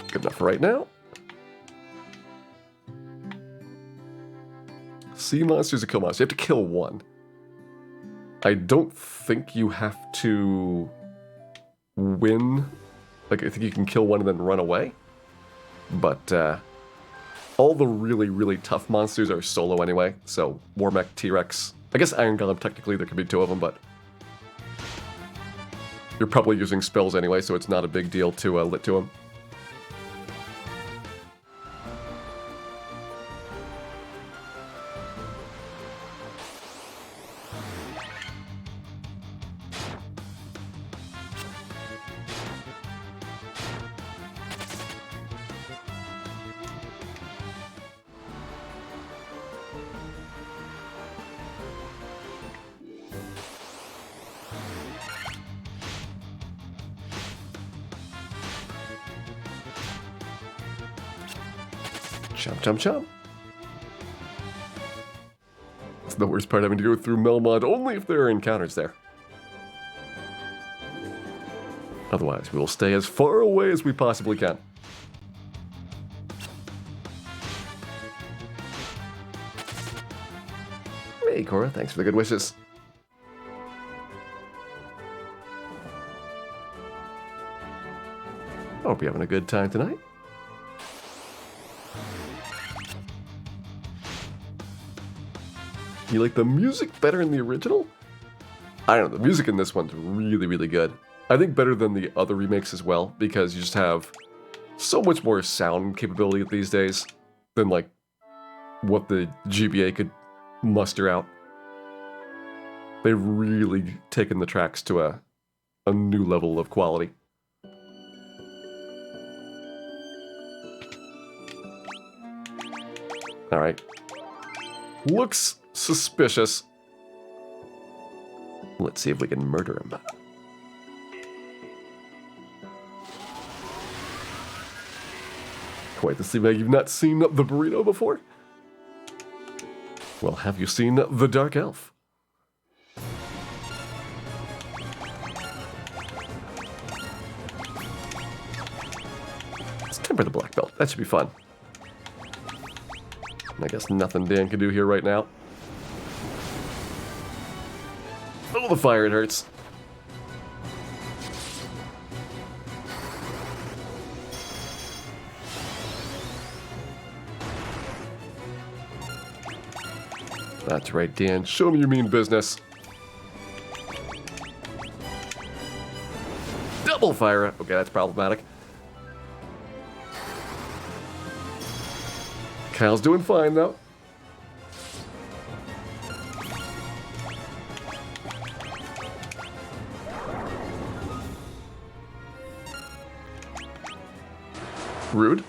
Good enough for right now. Sea monsters or kill monsters. You have to kill one. I don't think you have to win. Like, I think you can kill one and then run away. But all the really, really tough monsters are solo anyway. So Warmech, T-Rex. I guess Iron Golem, technically there could be two of them, but you're probably using spells anyway, so it's not a big deal to lit to them. Chomp, chomp, chomp. That's the worst part, having to go through Melmond only if there are encounters there. Otherwise, we will stay as far away as we possibly can. Hey, Cora, thanks for the good wishes. Hope you're having a good time tonight. You like the music better in the original? I don't know, the music in this one's really, really good. I think better than the other remakes as well, because you just have so much more sound capability these days than, like, what the GBA could muster out. They've really taken the tracks to a new level of quality. Alright. Looks suspicious. Let's see if we can murder him. Quite the scene. You've not seen the burrito before? Well, have you seen the Dark Elf? Let's temper the black belt. That should be fun. I guess nothing Dan can do here right now. Oh, the fire, it hurts. That's right, Dan. Show me your mean business. Double fire. Okay, that's problematic. Kyle's doing fine, though. Rude.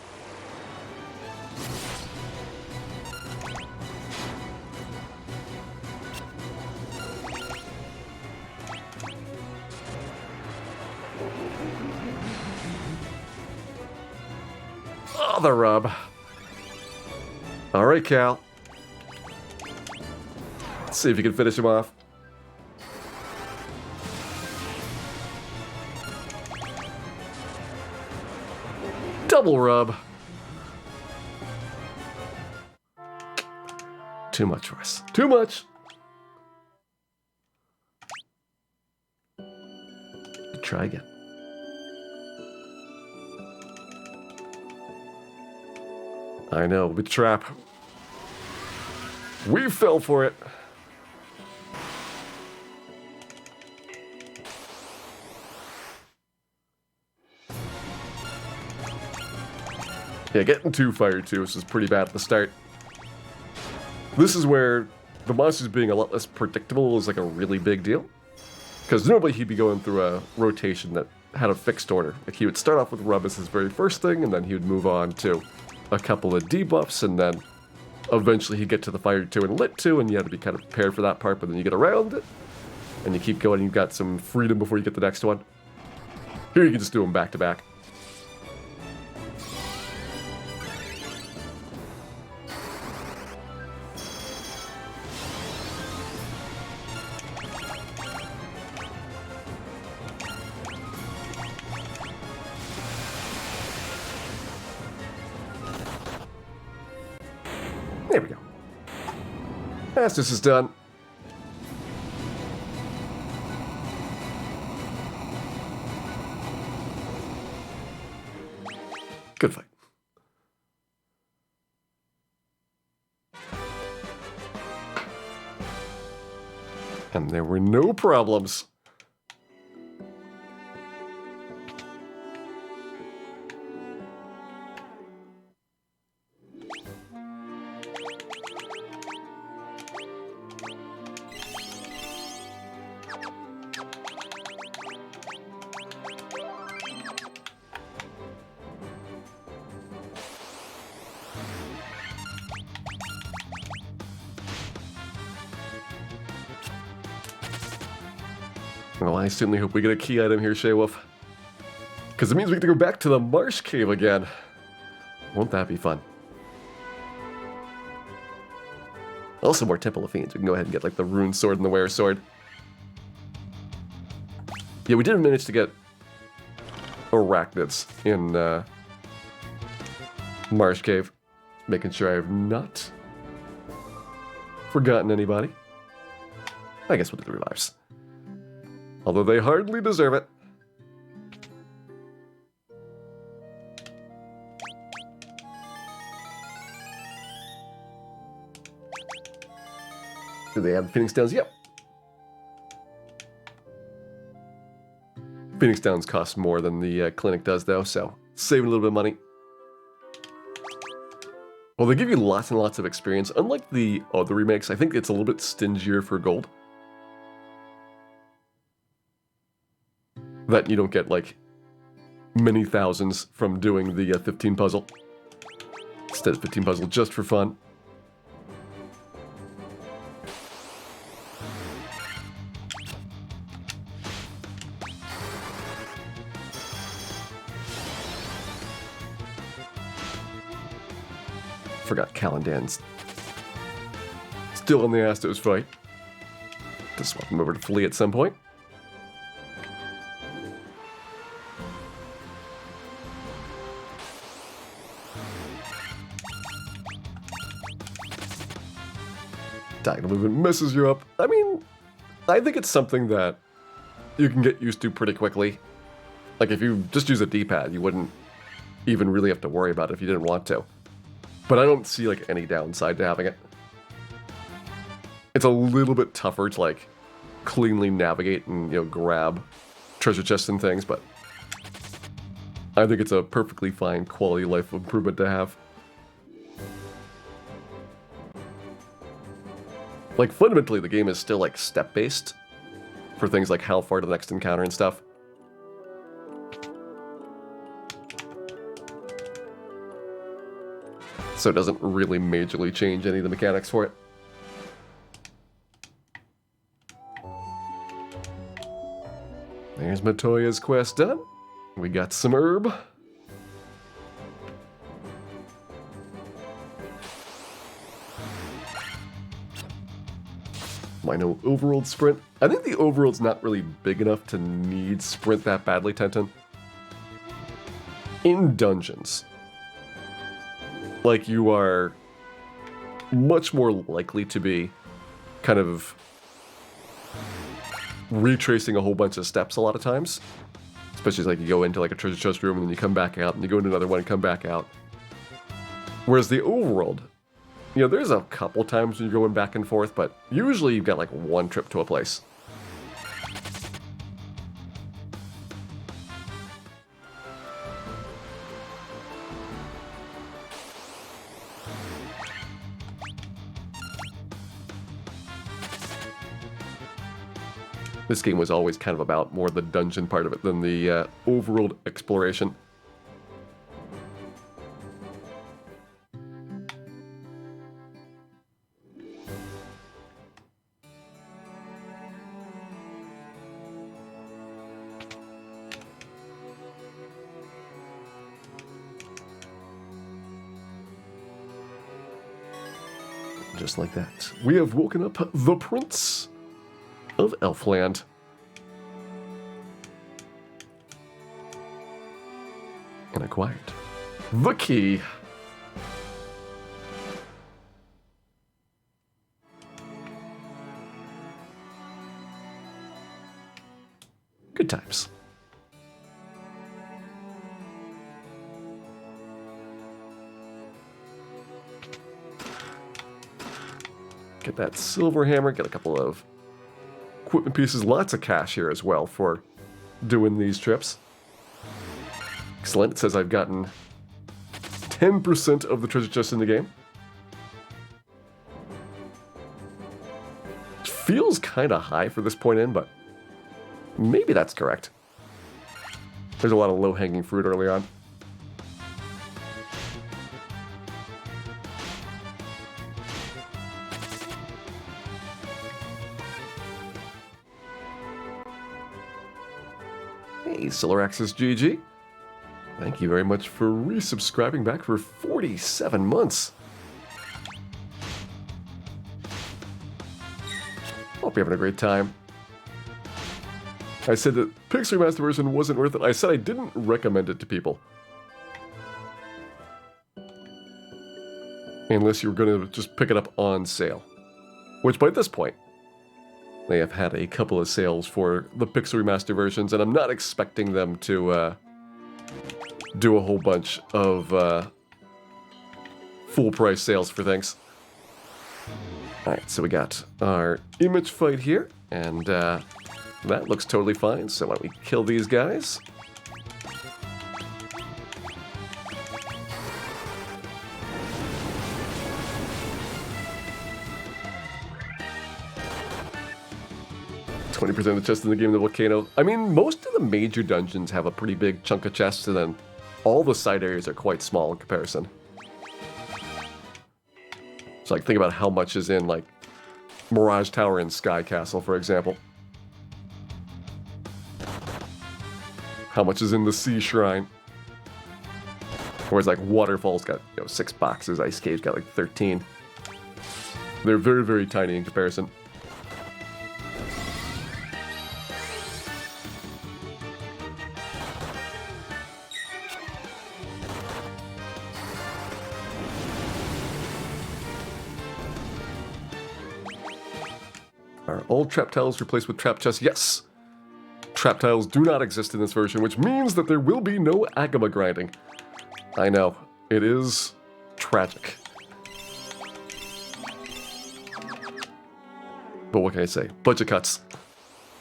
Oh, the rub. All right, Cal. Let's see if you can finish him off. Double rub. Too much for us. Too much. Try again. I know, the trap. We fell for it. Yeah, getting 2 fire too, which is pretty bad at the start. This is where the monsters being a lot less predictable is like a really big deal. Because normally he'd be going through a rotation that had a fixed order. Like he would start off with rub as his very first thing, and then he would move on to a couple of debuffs, and then eventually he'd get to the fire 2 and lit 2, and you had to be kind of prepared for that part, but then you get around it, and you keep going, and you've got some freedom before you get the next one. Here you can just do them back to back. There we go. Estus is done. Good fight. And there were no problems. Well, I certainly hope we get a key item here, Shaywolf. Because it means we get to go back to the Marsh Cave again. Won't that be fun? Also more Temple of Fiends. We can go ahead and get like the Rune Sword and the Were Sword. Yeah, we did manage to get arachnids in Marsh Cave. Making sure I have not forgotten anybody. I guess we'll do the revives. Although they hardly deserve it. Do they have Phoenix Downs? Yep. Phoenix Downs cost more than the clinic does, though, so saving a little bit of money. Well, they give you lots and lots of experience. Unlike the other remakes, I think it's a little bit stingier for gold. That you don't get, like, many thousands from doing the 15 puzzle. Instead of 15 puzzle just for fun. Forgot Calendan's still in the Astos fight. Just swap him over to Flea at some point. Diagonal movement messes you up. I mean, I think it's something that you can get used to pretty quickly. Like, if you just use a D-pad, you wouldn't even really have to worry about it if you didn't want to. But I don't see, like, any downside to having it. It's a little bit tougher to like cleanly navigate and, you know, grab treasure chests and things, but I think it's a perfectly fine quality of life improvement to have. Like, fundamentally, the game is still, like, step-based for things like how far to the next encounter and stuff. So it doesn't really majorly change any of the mechanics for it. There's Matoya's quest done. We got some herb. I know overworld sprint. I think the overworld's not really big enough to need sprint that badly, Tenton. In dungeons, like, you are much more likely to be kind of retracing a whole bunch of steps a lot of times. Especially like you go into like a treasure chest room and then you come back out and you go into another one and come back out. Whereas the overworld, you know, there's a couple times when you're going back and forth, but usually you've got like one trip to a place. This game was always kind of about more the dungeon part of it than the overworld exploration. Just like that, we have woken up the Prince of Elfland. And acquired the key. Good times. Get that silver hammer, get a couple of equipment pieces, lots of cash here as well for doing these trips. Excellent. It says I've gotten 10% of the treasure chest in the game. It feels kind of high for this point in, but maybe that's correct. There's a lot of low-hanging fruit early on. Hey, Solaraxis GG. Thank you very much for resubscribing back for 47 months. Hope you're having a great time. I said that Pixel Remaster version wasn't worth it. I said I didn't recommend it to people. Unless you were going to just pick it up on sale. Which by this point, they have had a couple of sales for the Pixel Remaster versions, and I'm not expecting them to do a whole bunch of full price sales for things. Alright, so we got our image fight here, and that looks totally fine, so why don't we kill these guys? %of the chests in the game in the volcano. I mean, most of the major dungeons have a pretty big chunk of chests, and then all the side areas are quite small in comparison. So, like, think about how much is in, like, Mirage Tower and Sky Castle, for example. How much is in the Sea Shrine. Whereas, like, Waterfall's got, 6 boxes, Ice Cave's got, like, 13. They're very, very tiny in comparison. Are all trap tiles replaced with trap chests? Yes! Trap tiles do not exist in this version, which means that there will be no Agama grinding. I know. It is tragic. But what can I say? Budget cuts.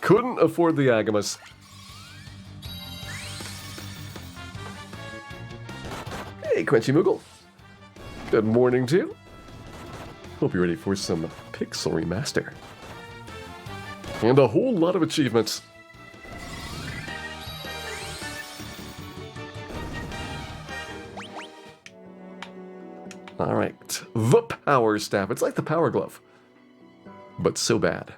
Couldn't afford the Agamas. Hey, Quenchy Moogle. Good morning to you. Hope you're ready for some Pixel Remaster. And a whole lot of achievements. Alright, the Power Staff. It's like the Power Glove, but so bad.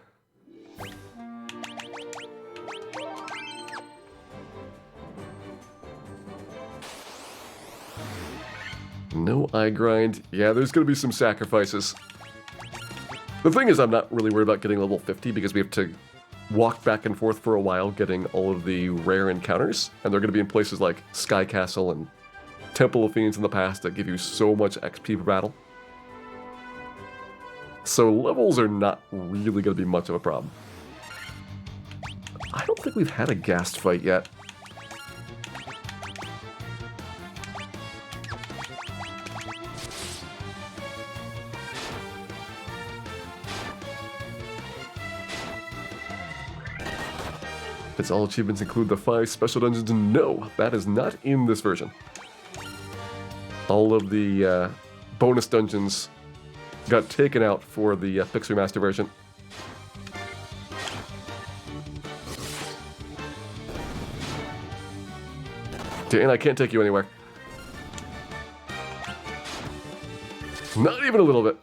No eye grind. Yeah, there's going to be some sacrifices. The thing is, I'm not really worried about getting level 50 because we have to walk back and forth for a while getting all of the rare encounters, and they're going to be in places like Sky Castle and Temple of Fiends in the past that give you so much XP per battle. So levels are not really going to be much of a problem. I don't think we've had a Ghast fight yet. Its all achievements include the 5 special dungeons. No, that is not in this version. All of the bonus dungeons got taken out for the Pixel Remaster version. Dan, I can't take you anywhere. Not even a little bit.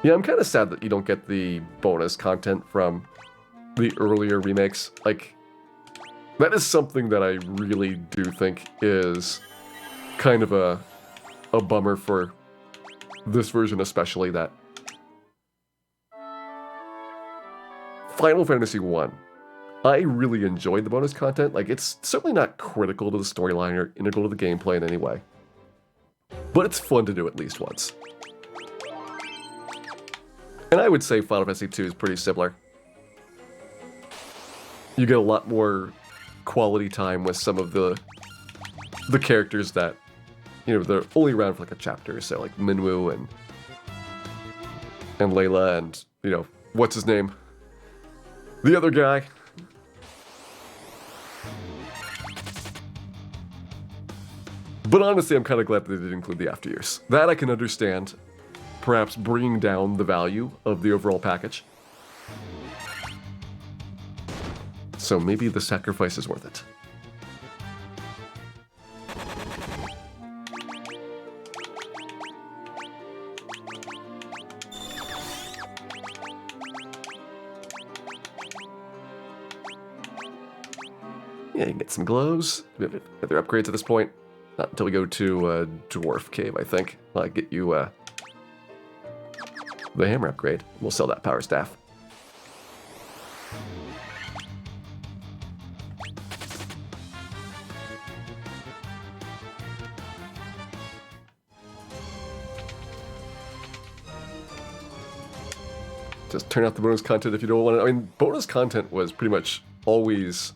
Yeah, I'm kind of sad that you don't get the bonus content from the earlier remakes. Like, that is something that I really do think is kind of a bummer for this version especially, that Final Fantasy 1, I really enjoyed the bonus content. Like, it's certainly not critical to the storyline or integral to the gameplay in any way, but it's fun to do at least once. And I would say Final Fantasy 2 is pretty similar. You get a lot more quality time with some of the characters that, you know, they're only around for like a chapter or so, like Minwu and Layla and, you know, what's his name? The other guy. But honestly, I'm kind of glad that they did include the after years. That I can understand. Perhaps bringing down the value of the overall package. So maybe the sacrifice is worth it. Yeah, you can get some gloves. We have other upgrades at this point. Not until we go to Dwarf Cave, I think. I'll get you the hammer upgrade. We'll sell that Power Staff. Just turn out the bonus content if you don't want it. I mean, bonus content was pretty much always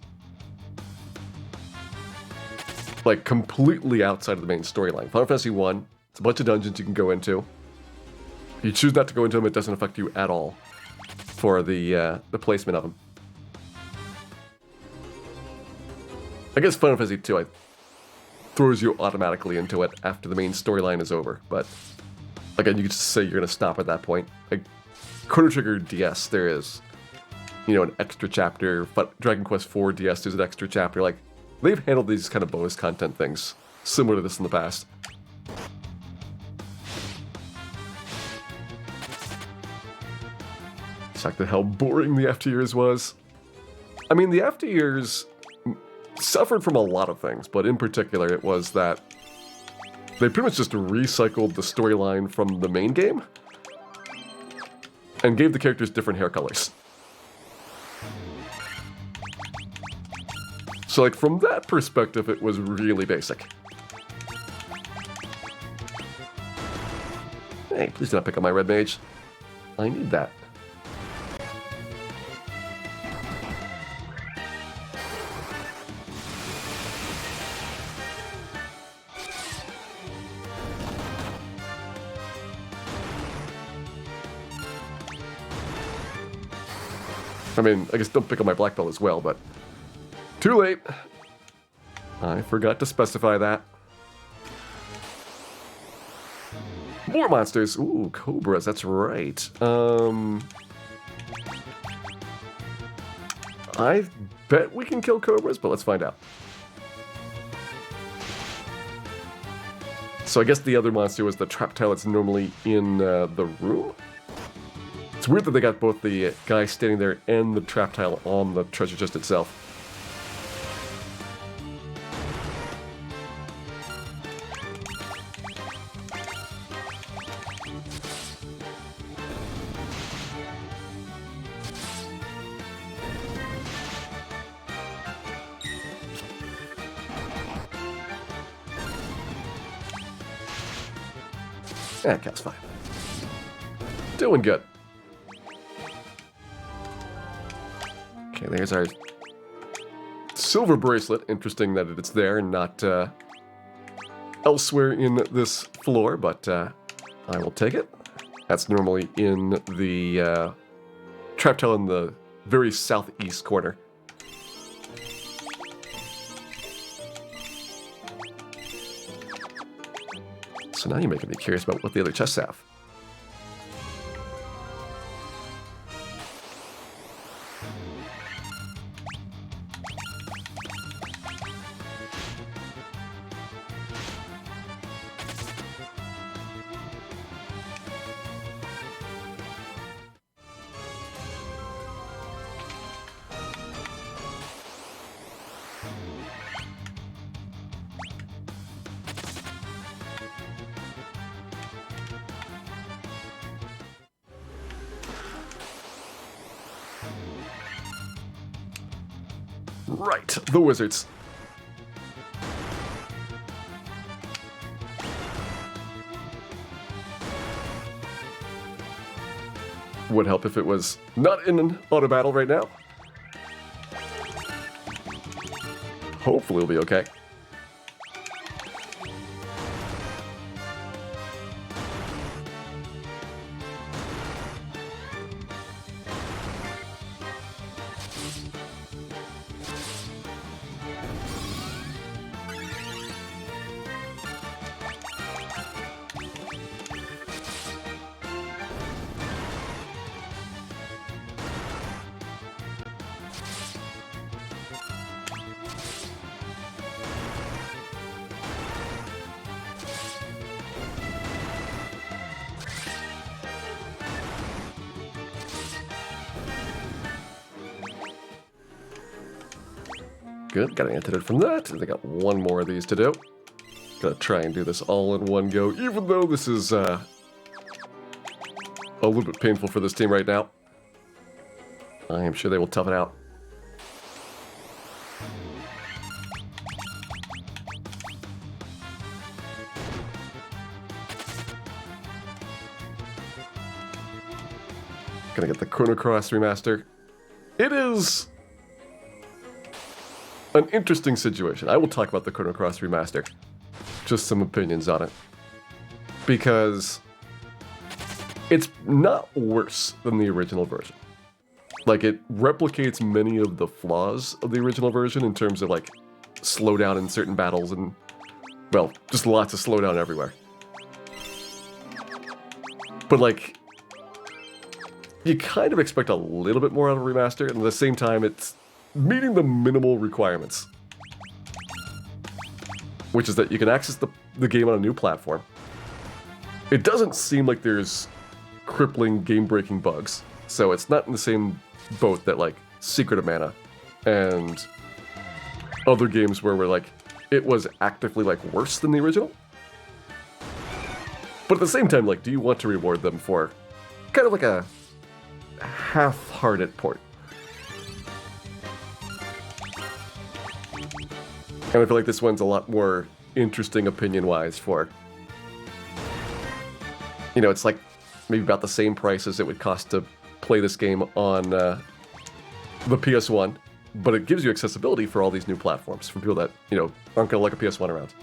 like completely outside of the main storyline. Final Fantasy 1, it's a bunch of dungeons you can go into. If you choose not to go into them, it doesn't affect you at all for the placement of them. I guess Final Fantasy 2 throws you automatically into it after the main storyline is over, but again, you could just say you're going to stop at that point. Like Chrono Trigger DS, there is, you know, an extra chapter. But Dragon Quest IV DS, there's an extra chapter. Like, they've handled these kind of bonus content things similar to this in the past. Shocked at how boring the after years was. I mean, the after years suffered from a lot of things, but in particular, it was that they pretty much just recycled the storyline from the main game and gave the characters different hair colors. So, like, from that perspective, it was really basic. Hey, please do not pick up my red mage. I need that. I mean, I guess don't pick up my black belt as well, but too late. I forgot to specify that. More monsters. Ooh, cobras, that's right. I bet we can kill cobras, but let's find out. So I guess the other monster was the trap tile that's normally in the room? It's weird that they got both the guy standing there and the trap tile on the treasure chest itself. Yeah, cat's fine. Doing good. Okay, there's our silver bracelet. Interesting that it's there and not elsewhere in this floor, but I will take it. That's normally in the trap tile in the very southeast corner. So now you're making me curious about what the other chests have. Right, the wizards. Would help if it was not in an auto battle right now. Hopefully it'll be okay. Good, got an antidote from that. I got one more of these to do. Gotta try and do this all in one go, even though this is a little bit painful for this team right now. I am sure they will tough it out. Gonna get the Chrono Cross Remaster. It is an interesting situation. I will talk about the Chrono Cross Remaster. Just some opinions on it. Because it's not worse than the original version. Like, it replicates many of the flaws of the original version in terms of, like, slowdown in certain battles and, well, just lots of slowdown everywhere. But, like, you kind of expect a little bit more out of a remaster, and at the same time, it's meeting the minimal requirements. Which is that you can access the game on a new platform. It doesn't seem like there's crippling game-breaking bugs, so it's not in the same boat that, like, Secret of Mana and other games where we're like, it was actively, like, worse than the original. But at the same time, like, do you want to reward them for kind of like a half-hearted port? And I feel like this one's a lot more interesting opinion-wise for, you know, it's like maybe about the same price as it would cost to play this game on the PS1, but it gives you accessibility for all these new platforms for people that, you know, aren't going to like a PS1 around.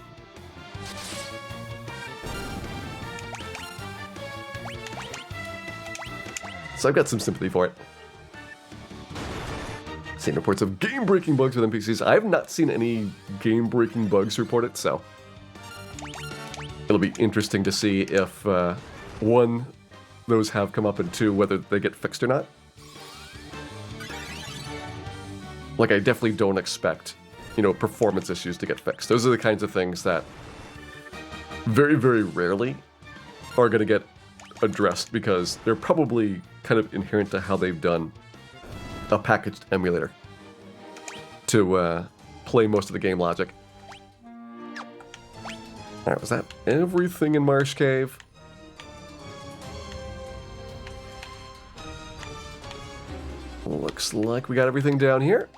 So I've got some sympathy for it. Seen reports of game-breaking bugs with NPCs. I have not seen any game-breaking bugs reported, so it'll be interesting to see if, one, those have come up, and two, whether they get fixed or not. Like, I definitely don't expect, performance issues to get fixed. Those are the kinds of things that very, very rarely are going to get addressed because they're probably kind of inherent to how they've done a packaged emulator to play most of the game logic. Alright, was that everything in Marsh Cave? Looks like we got everything down here.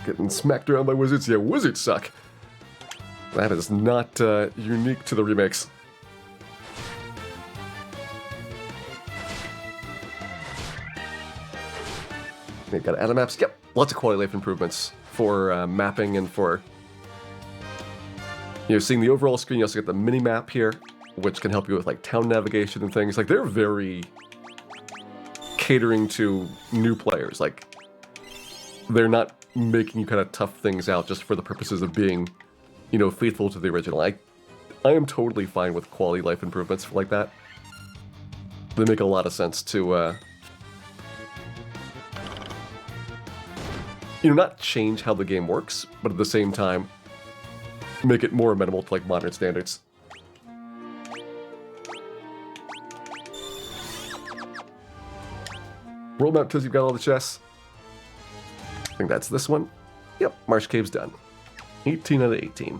Getting smacked around by wizards? Yeah, wizards suck. That is not unique to the remakes. They've got add maps. Yep, lots of quality of life improvements for mapping and for seeing the overall screen. You also get the mini map here, which can help you with like town navigation and things. Like they're very catering to new players. Like they're not making you kind of tough things out just for the purposes of being, faithful to the original. I am totally fine with quality life improvements like that. They make a lot of sense to, not change how the game works, but at the same time, make it more amenable to like modern standards. World map tells you've got all the chests. I think that's this one. Yep, Marsh Cave's done. 18 out of 18.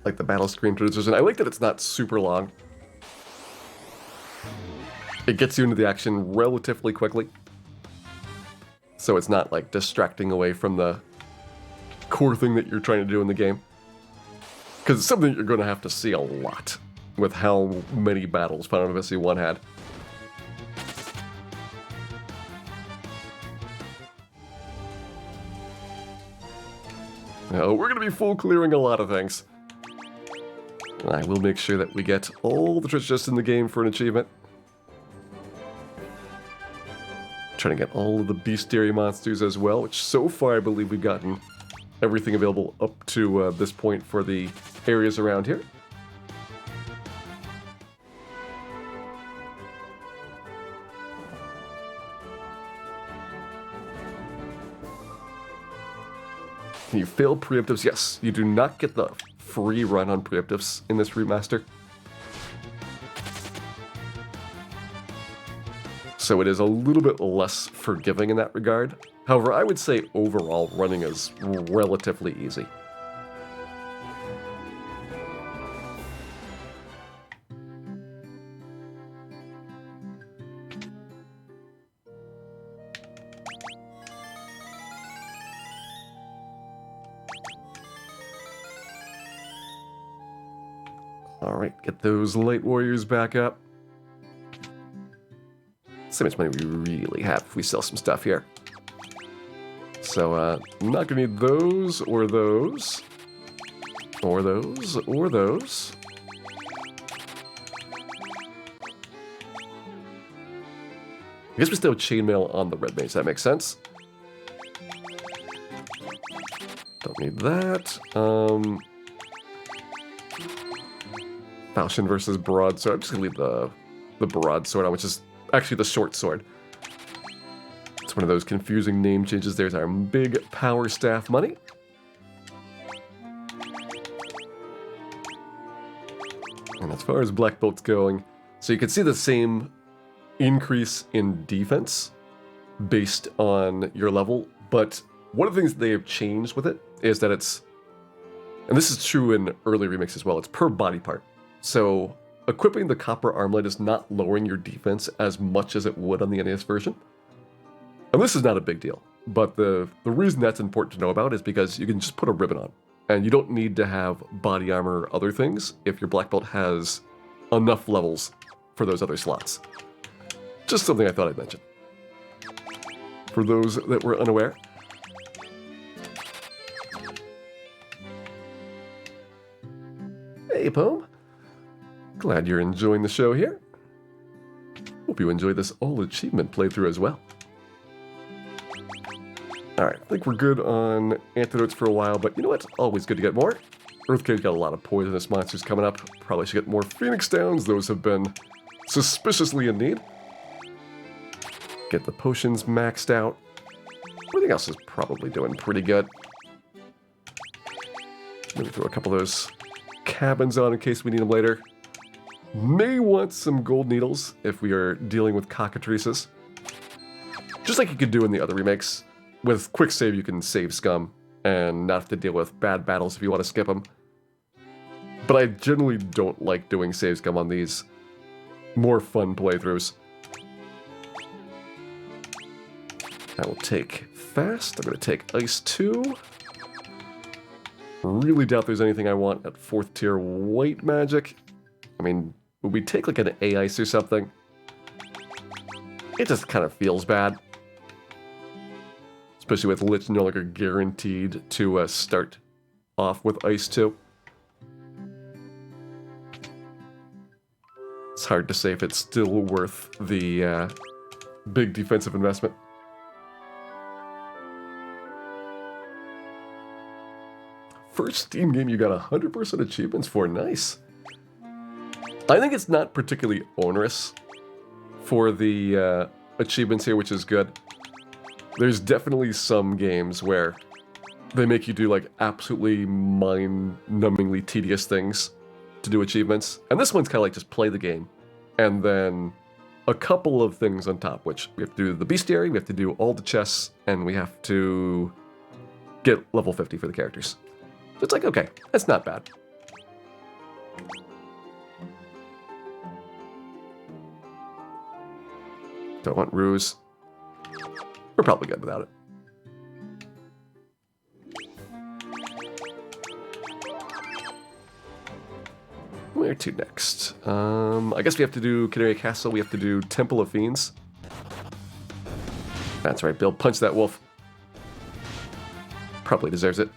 Like the battle screen transition. I like that it's not super long. It gets you into the action relatively quickly. So it's not like distracting away from the core thing that you're trying to do in the game. Because it's something you're going to have to see a lot with how many battles Final Fantasy 1 had. Now, we're going to be full clearing a lot of things. I will make sure that we get all the treasure chests in the game for an achievement. Trying to get all of the bestiary monsters as well, which so far I believe we've gotten everything available up to this point for the areas around here. Can you fail preemptives? Yes, you do not get the free run on preemptives in this remaster. So it is a little bit less forgiving in that regard. However, I would say overall running is relatively easy. Alright, get those light warriors back up. See how much money we really have if we sell some stuff here. So, I'm not gonna need those, or those. Or those, or those. I guess we still have chainmail on the red mage, that makes sense. Don't need that. Falchion versus broadsword. I'm just gonna leave the broadsword on, which is actually the short sword. It's one of those confusing name changes. There's our big power staff money. And as far as black bolt's going, so you can see the same increase in defense based on your level, but one of the things they have changed with it is that it's, and this is true in early remakes as well, it's per body part. So equipping the copper armlet is not lowering your defense as much as it would on the NES version. And this is not a big deal, but the reason that's important to know about is because you can just put a ribbon on, and you don't need to have body armor or other things if your black belt has enough levels for those other slots. Just something I thought I'd mention. For those that were unaware. Hey, Poem. Glad you're enjoying the show here. Hope you enjoy this all achievement playthrough as well. Alright, I think we're good on antidotes for a while, but you know what? Always good to get more. Earthcave's got a lot of poisonous monsters coming up. Probably should get more Phoenix Downs. Those have been suspiciously in need. Get the potions maxed out. Everything else is probably doing pretty good. Maybe throw a couple of those cabins on in case we need them later. May want some gold needles if we are dealing with cockatrices. Just like you could do in the other remakes. With quick save, you can save scum and not have to deal with bad battles if you want to skip them. But I generally don't like doing save scum on these more fun playthroughs. I will take fast. I'm going to take ice 2. Really doubt there's anything I want at 4th tier white magic. I mean, would we take like an A-ice or something? It just kind of feels bad. Especially with Lich no longer guaranteed to start off with ice 2. It's hard to say if it's still worth the big defensive investment. First Steam game you got 100% achievements for. Nice. I think it's not particularly onerous for the achievements here, which is good. There's definitely some games where they make you do like absolutely mind-numbingly tedious things to do achievements. And this one's kind of like just play the game. And then a couple of things on top, which we have to do the bestiary, we have to do all the chests, and we have to get level 50 for the characters. So it's like, okay, that's not bad. Don't want ruse. We're probably good without it. Where to next? I guess we have to do Canary Castle. We have to do Temple of Fiends. That's right, Bill. Punch that wolf. Probably deserves it.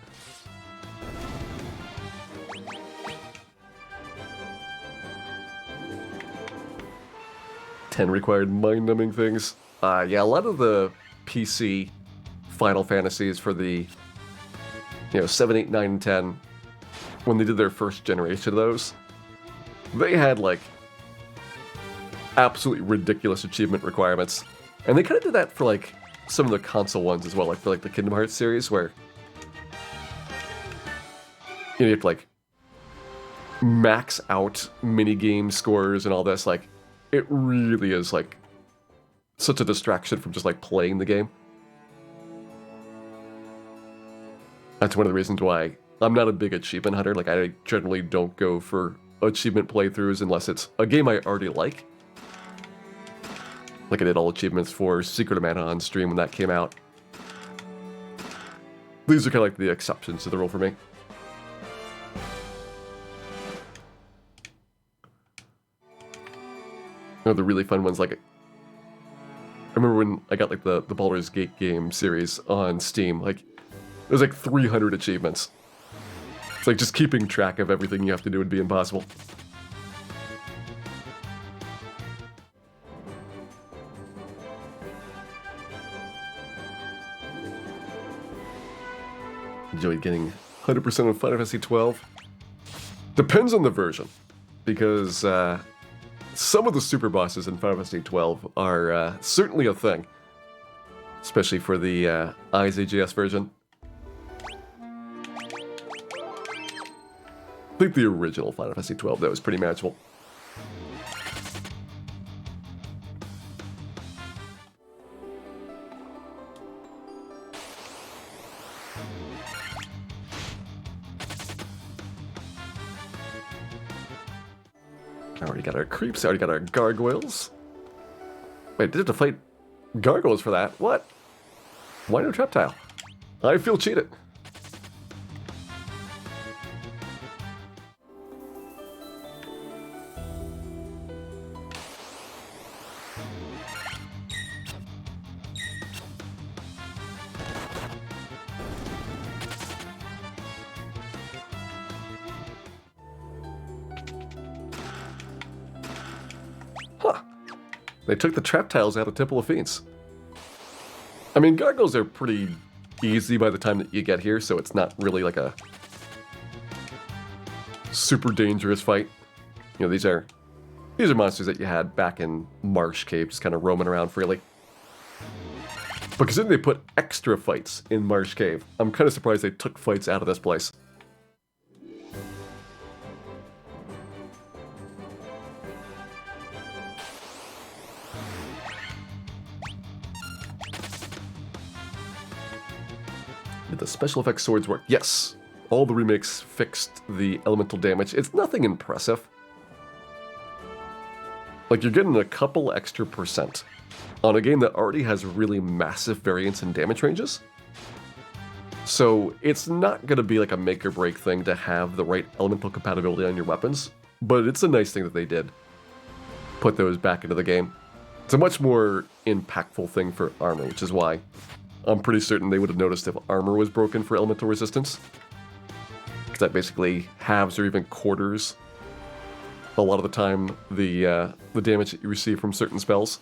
Required mind-numbing things. Yeah, a lot of the PC Final Fantasies for the 7, 8, 9, and 10, when they did their first generation of those, they had like absolutely ridiculous achievement requirements. And they kind of did that for like some of the console ones as well, like for like the Kingdom Hearts series, where you have to like max out minigame scores and all this. Like, it really is like such a distraction from just like playing the game. That's one of the reasons why I'm not a big achievement hunter. Like, I generally don't go for achievement playthroughs unless it's a game I already like. Like I did all achievements for Secret of Mana on stream when that came out. These are kind of like the exceptions to the rule for me. The really fun ones, like, I remember when I got like the Baldur's Gate game series on Steam, like, there's like 300 achievements. It's like just keeping track of everything you have to do would be impossible. Enjoyed getting 100% on Final Fantasy 12. Depends on the version, because some of the super bosses in Final Fantasy 12 are certainly a thing, especially for the IZGS version. I think the original Final Fantasy 12, that was pretty manageable. Already got our creeps, already got our gargoyles. Wait, did have to fight gargoyles for that? What? Why no trap tile? I feel cheated. Huh. They took the trap tiles out of Temple of Fiends. I mean, gargoyles are pretty easy by the time that you get here, so it's not really like a super dangerous fight. You know, these are monsters that you had back in Marsh Cave, just kind of roaming around freely. But considering they put extra fights in Marsh Cave, I'm kind of surprised they took fights out of this place. Did the special effects swords work? Yes. All the remakes fixed the elemental damage. It's nothing impressive. Like, you're getting a couple extra % on a game that already has really massive variance in damage ranges. So it's not going to be like a make or break thing to have the right elemental compatibility on your weapons, but it's a nice thing that they did put those back into the game. It's a much more impactful thing for armor, which is why I'm pretty certain they would have noticed if armor was broken for elemental resistance. Because that basically halves or even quarters a lot of the time the damage that you receive from certain spells.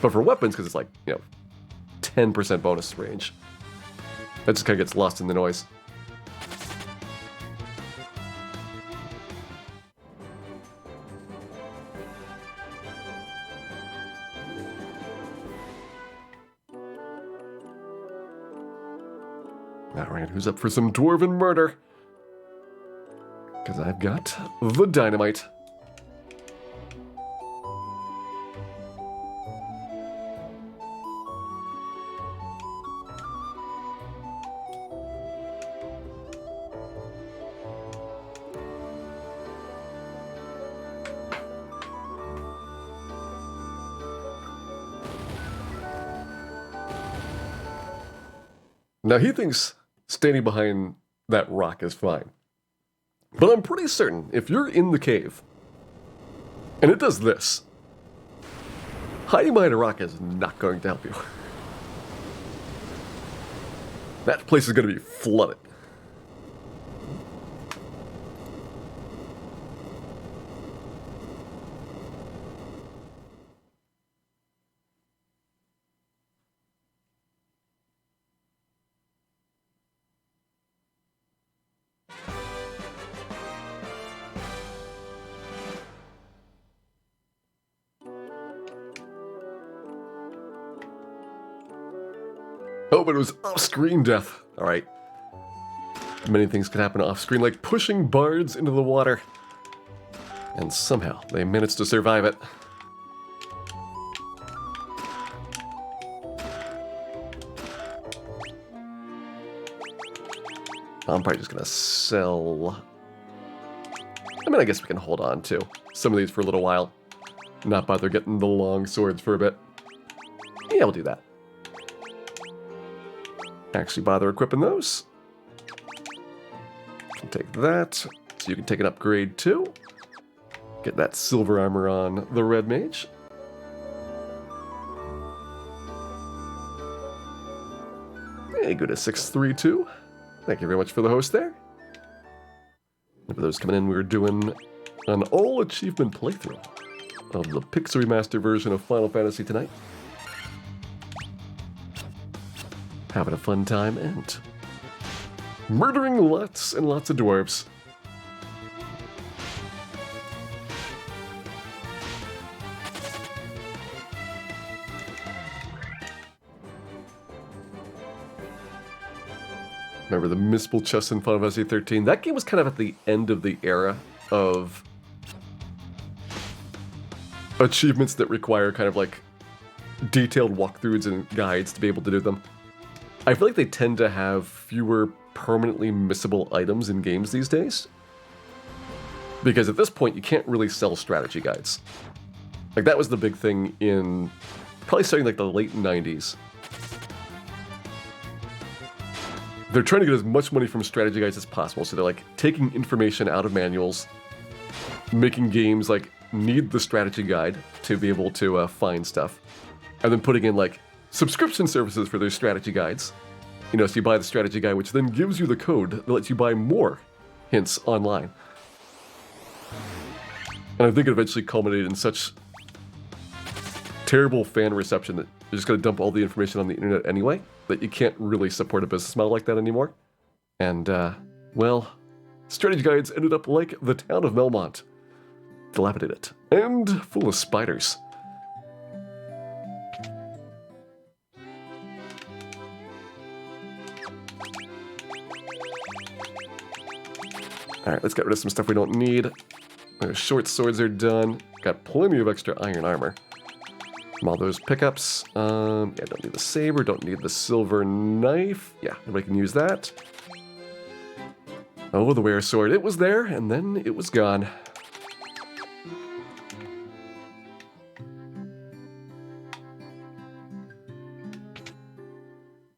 But for weapons, because it's like, 10% bonus range, that just kind of gets lost in the noise. Alright, who's up for some dwarven murder? Because I've got the dynamite. Now he thinks standing behind that rock is fine. But I'm pretty certain if you're in the cave and it does this, hiding behind a rock is not going to help you. That place is going to be flooded. Oh, but it was off-screen death. Alright. Many things could happen off-screen, like pushing bards into the water. And somehow, they managed to survive it. I'm probably just gonna sell... I mean, I guess we can hold on to some of these for a little while. Not bother getting the long swords for a bit. Yeah, we'll do that. Actually bother equipping those. Can take that, so you can take an upgrade too. Get that silver armor on the red mage. Hey, go to 632. Thank you very much for the host there. And for those coming in, we're doing an all achievement playthrough of the Pixel Remaster version of Final Fantasy tonight. Having a fun time and murdering lots and lots of dwarves. Remember the Mistful Chest in Final Fantasy 13? That game was kind of at the end of the era of achievements that require kind of like detailed walkthroughs and guides to be able to do them. I feel like they tend to have fewer permanently missable items in games these days. Because at this point, you can't really sell strategy guides. Like, that was the big thing in probably starting like the late 90s. They're trying to get as much money from strategy guides as possible, so they're like taking information out of manuals, making games like need the strategy guide to be able to find stuff, and then putting in like subscription services for their strategy guides. You know, so you buy the strategy guide, which then gives you the code that lets you buy more hints online. And I think it eventually culminated in such terrible fan reception that you're just going to dump all the information on the internet anyway, that you can't really support a business model like that anymore. And, well, strategy guides ended up like the town of Melmont. Dilapidated and full of spiders. Alright, let's get rid of some stuff we don't need. Our short swords are done. Got plenty of extra iron armor. From all those pickups. Yeah, don't need the saber, don't need the silver knife. Yeah, nobody can use that. Oh, the wear sword. It was there, and then it was gone.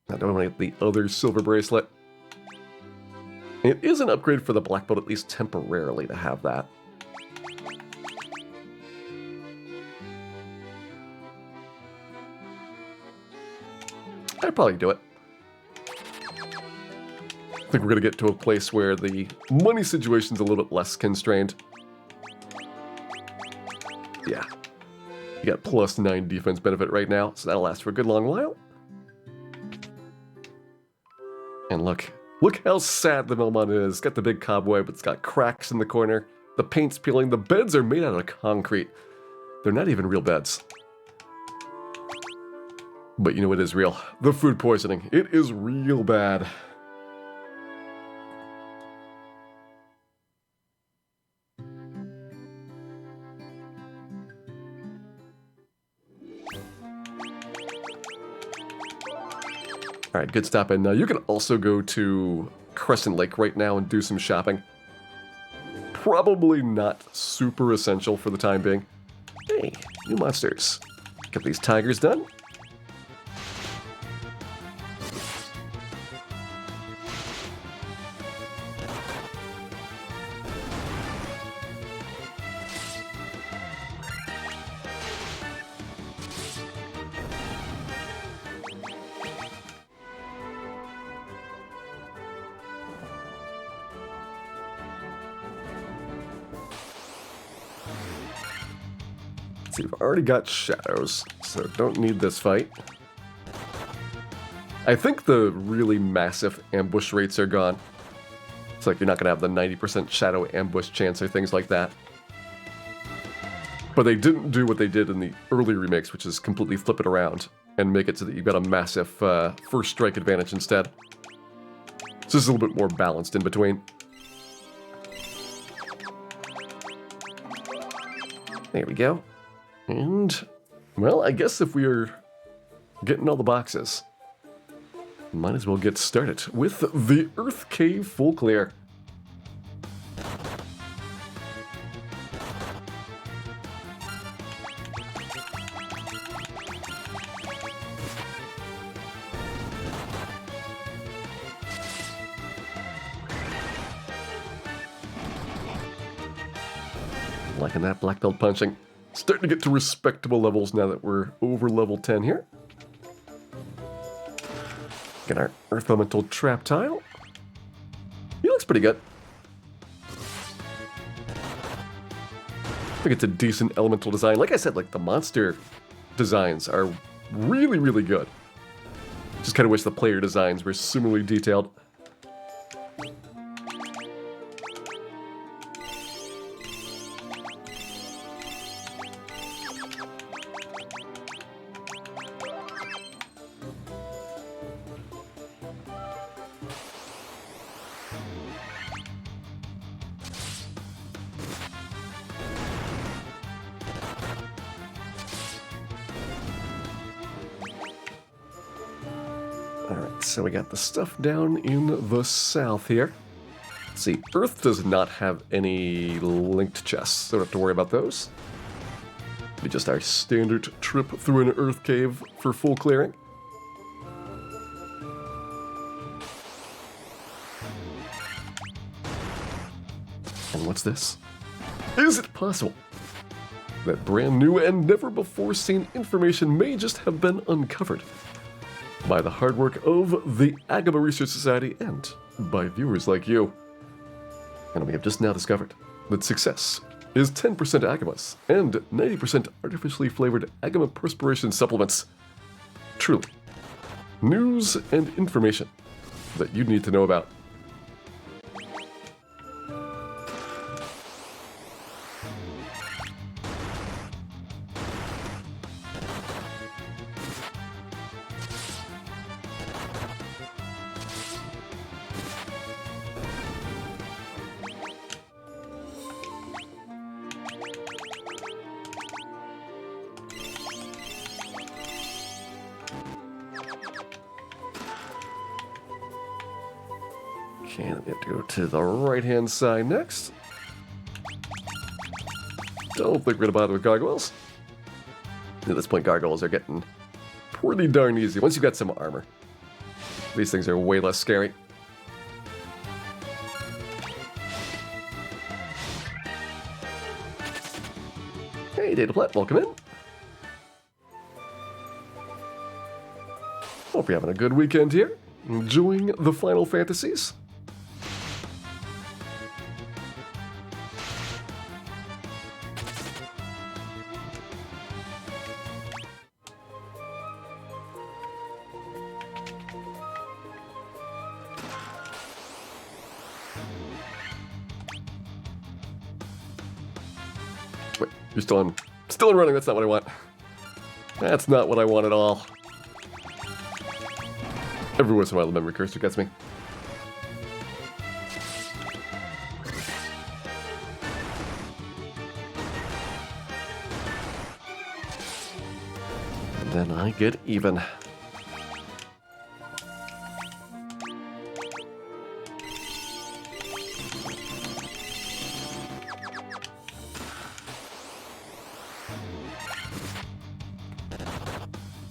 I don't want to get the other silver bracelet. It is an upgrade for the black belt, at least temporarily, to have that. I'd probably do it. I think we're going to get to a place where the money situation's a little bit less constrained. Yeah. You got +9 defense benefit right now, so that'll last for a good long while. And look how sad the Melmont is. Got the big cobweb, it's got cracks in the corner. The paint's peeling, the beds are made out of concrete. They're not even real beds. But you know what is real? The food poisoning. It is real bad. Alright, good stop. And you can also go to Crescent Lake right now and do some shopping. Probably not super essential for the time being. Hey, new monsters. Get these tigers done. See, we've already got shadows, so don't need this fight. I think the really massive ambush rates are gone. It's like you're not going to have the 90% shadow ambush chance or things like that. But they didn't do what they did in the early remakes, which is completely flip it around and make it so that you've got a massive first strike advantage instead. So this is a little bit more balanced in between. There we go. And, well, I guess if we are getting all the boxes, might as well get started with the Earth Cave full clear. Liking that black belt punching. Starting to get to respectable levels now that we're over level 10 here. Get our Earth Elemental Trap Tile. He looks pretty good. I think it's a decent elemental design. Like I said, like the monster designs are really, really good. Just kind of wish the player designs were similarly detailed. Alright, so we got the stuff down in the south here. Let's see, Earth does not have any linked chests, so don't have to worry about those. It'll be just our standard trip through an Earth cave for full clearing. And what's this? Is it possible that brand new and never before seen information may just have been uncovered by the hard work of the Agama Research Society and by viewers like you? And we have just now discovered that success is 10% Agamas and 90% artificially flavored Agama perspiration supplements. Truly, news and information that you need to know about. Okay, we have to go to the right-hand side next. Don't think we're gonna bother with gargoyles. At this point, gargoyles are getting pretty darn easy. Once you've got some armor, these things are way less scary. Hey, Data Plat, welcome in. Hope you're having a good weekend here. Enjoying the Final Fantasies. Wait, you're still in running. That's not what I want. That's not what I want at all. Every once in a while, the memory cursor gets me. And then I get even.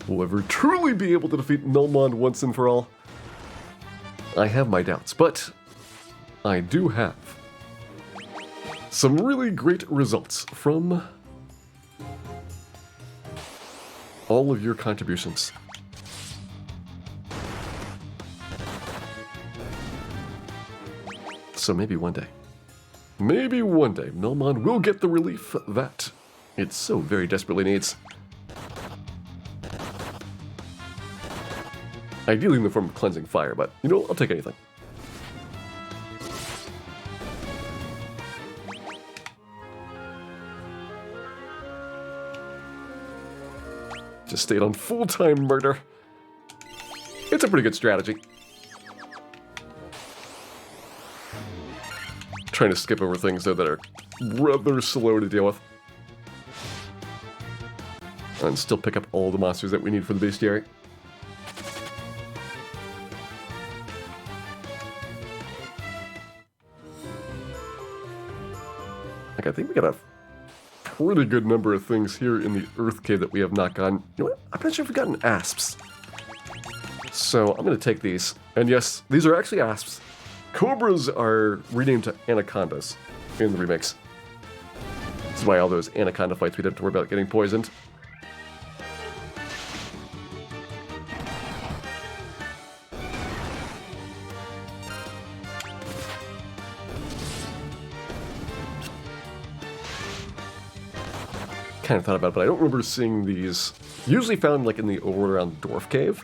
Will ever truly be able to defeat Nullmond once and for all? I have my doubts, but I do have some really great results from all of your contributions. So maybe one day, Nullmond will get the relief that it so very desperately needs. Ideally in the form of cleansing fire, but, you know, I'll take anything. Just stayed on full-time murder. It's a pretty good strategy. Trying to skip over things, though, that are rather slow to deal with. And still pick up all the monsters that we need for the bestiary. I think we got a pretty good number of things here in the Earth Cave that we have not gotten. You know what? I'm not sure if we've gotten asps. So I'm going to take these. And yes, these are actually asps. Cobras are renamed to anacondas in the remakes. This is why all those anaconda fights we didn't have to worry about getting poisoned. Kind of thought about it, but I don't remember seeing these. Usually found like in the over around Dwarf Cave.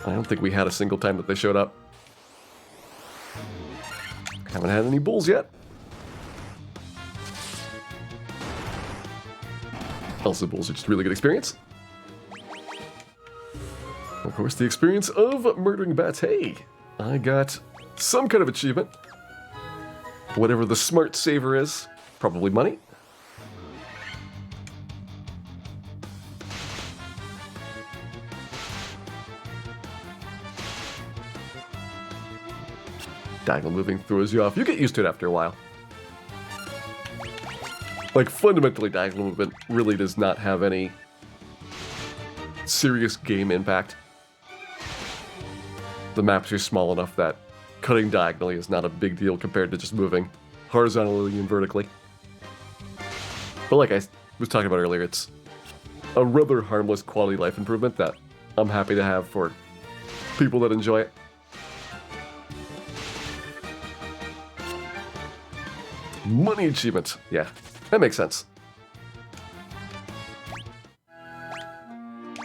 I don't think we had a single time that they showed up. Haven't had any bulls yet. Also, bulls are just really good experience. Of course, the experience of murdering bats. Hey, I got some kind of achievement. Whatever the smart saver is, probably money. Diagonal moving throws you off. You get used to it after a while. Like, fundamentally, diagonal movement really does not have any serious game impact. The maps are small enough that cutting diagonally is not a big deal compared to just moving horizontally and vertically. But like I was talking about earlier, it's a rather harmless quality of life improvement that I'm happy to have for people that enjoy it. Money achievement. Yeah, that makes sense.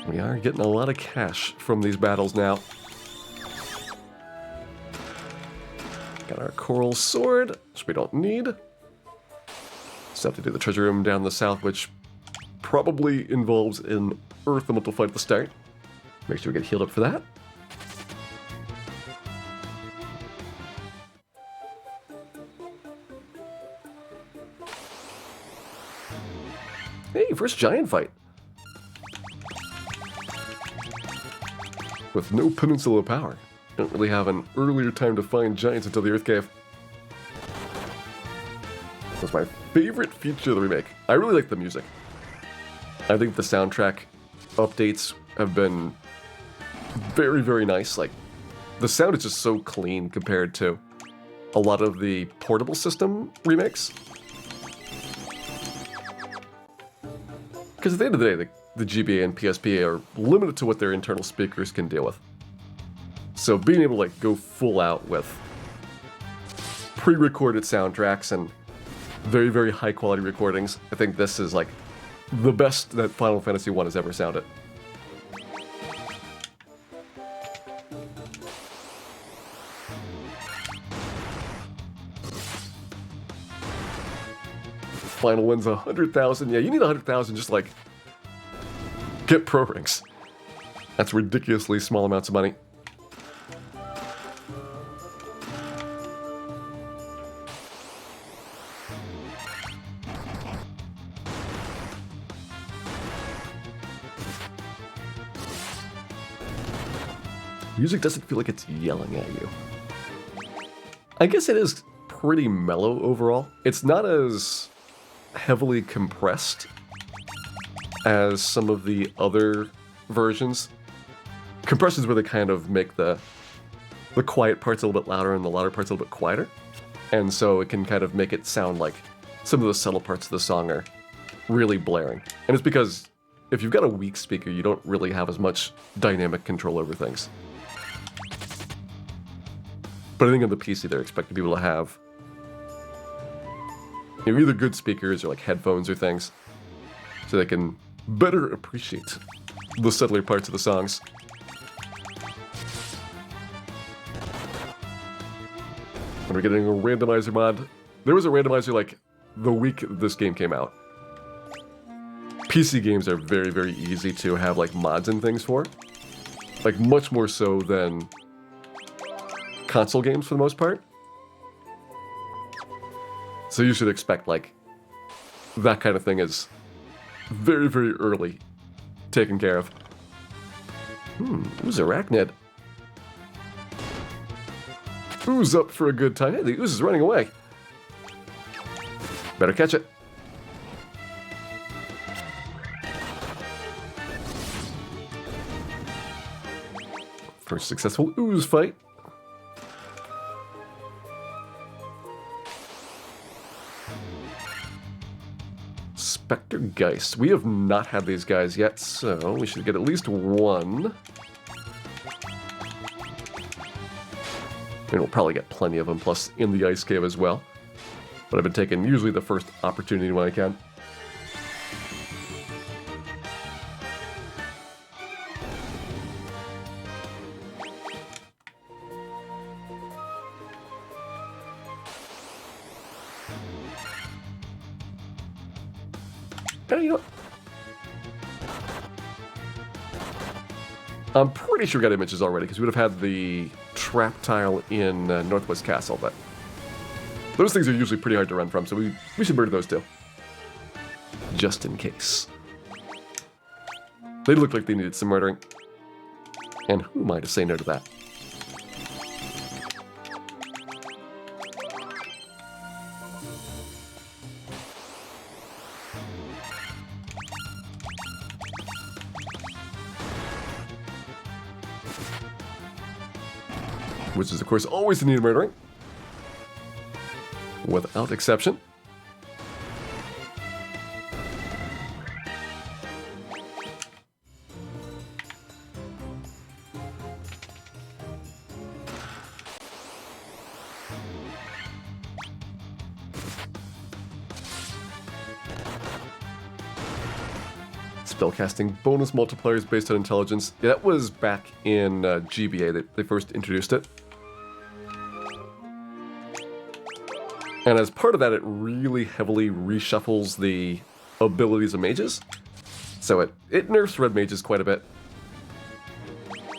We are getting a lot of cash from these battles now. Got our coral sword, which we don't need. Still have to do the treasure room down the south, which probably involves an earth elemental fight at the start. Make sure we get healed up for that. Hey, first giant fight. With no peninsula power. Don't really have an earlier time to find giants until the Earth Cave. That's my favorite feature of the remake. I really like the music. I think the soundtrack updates have been very, very nice. Like, the sound is just so clean compared to a lot of the portable system remakes. Because at the end of the day, the GBA and PSP are limited to what their internal speakers can deal with. So being able to like go full out with pre-recorded soundtracks and very, very high quality recordings, I think this is like the best that Final Fantasy 1 has ever sounded. Final wins 100,000. Yeah, you need 100,000 just like get pro rings. That's ridiculously small amounts of money. Music doesn't feel like it's yelling at you. I guess it is pretty mellow overall. It's not as heavily compressed as some of the other versions. Compression's where they kind of make the quiet parts a little bit louder and the louder parts a little bit quieter. And so it can kind of make it sound like some of the subtle parts of the song are really blaring. And it's because if you've got a weak speaker, you don't really have as much dynamic control over things. But I think on the PC, they're expecting people to have either good speakers or like headphones or things, so they can better appreciate the subtler parts of the songs. And we're getting a randomizer mod. There was a randomizer like the week this game came out. PC games are very, very easy to have like mods and things for. Like much more so than console games for the most part. So you should expect like that kind of thing is very, very early taken care of. Ooze arachnid. Ooze up for a good time. Hey, the ooze is running away. Better catch it. First successful ooze fight. Spectre Geist. We have not had these guys yet, so we should get at least one. And we'll probably get plenty of them, plus in the ice cave as well. But I've been taking usually the first opportunity when I can. You know, I'm pretty sure we got images already, because we would have had the trap tile in Northwest Castle, but those things are usually pretty hard to run from, so we should murder those too. Just in case. They looked like they needed some murdering. And who am I to say no to that? which is, of course, always in need of murdering. Without exception. Spellcasting bonus multipliers based on intelligence. Yeah, that was back in GBA that they first introduced it. And as part of that, it really heavily reshuffles the abilities of mages. So it nerfs red mages quite a bit.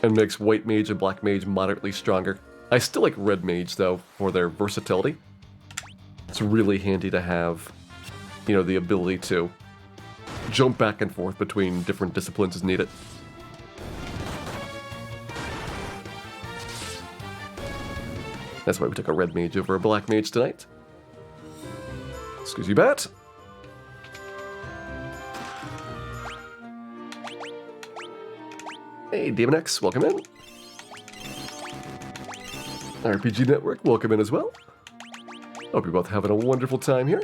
And makes white mage and black mage moderately stronger. I still like red mage, though, for their versatility. It's really handy to have, you know, the ability to jump back and forth between different disciplines as needed. That's why we took a red mage over a black mage tonight. Excuse you, Bat. Hey, Demon X, welcome in. RPG Network, welcome in as well. Hope you're both having a wonderful time here.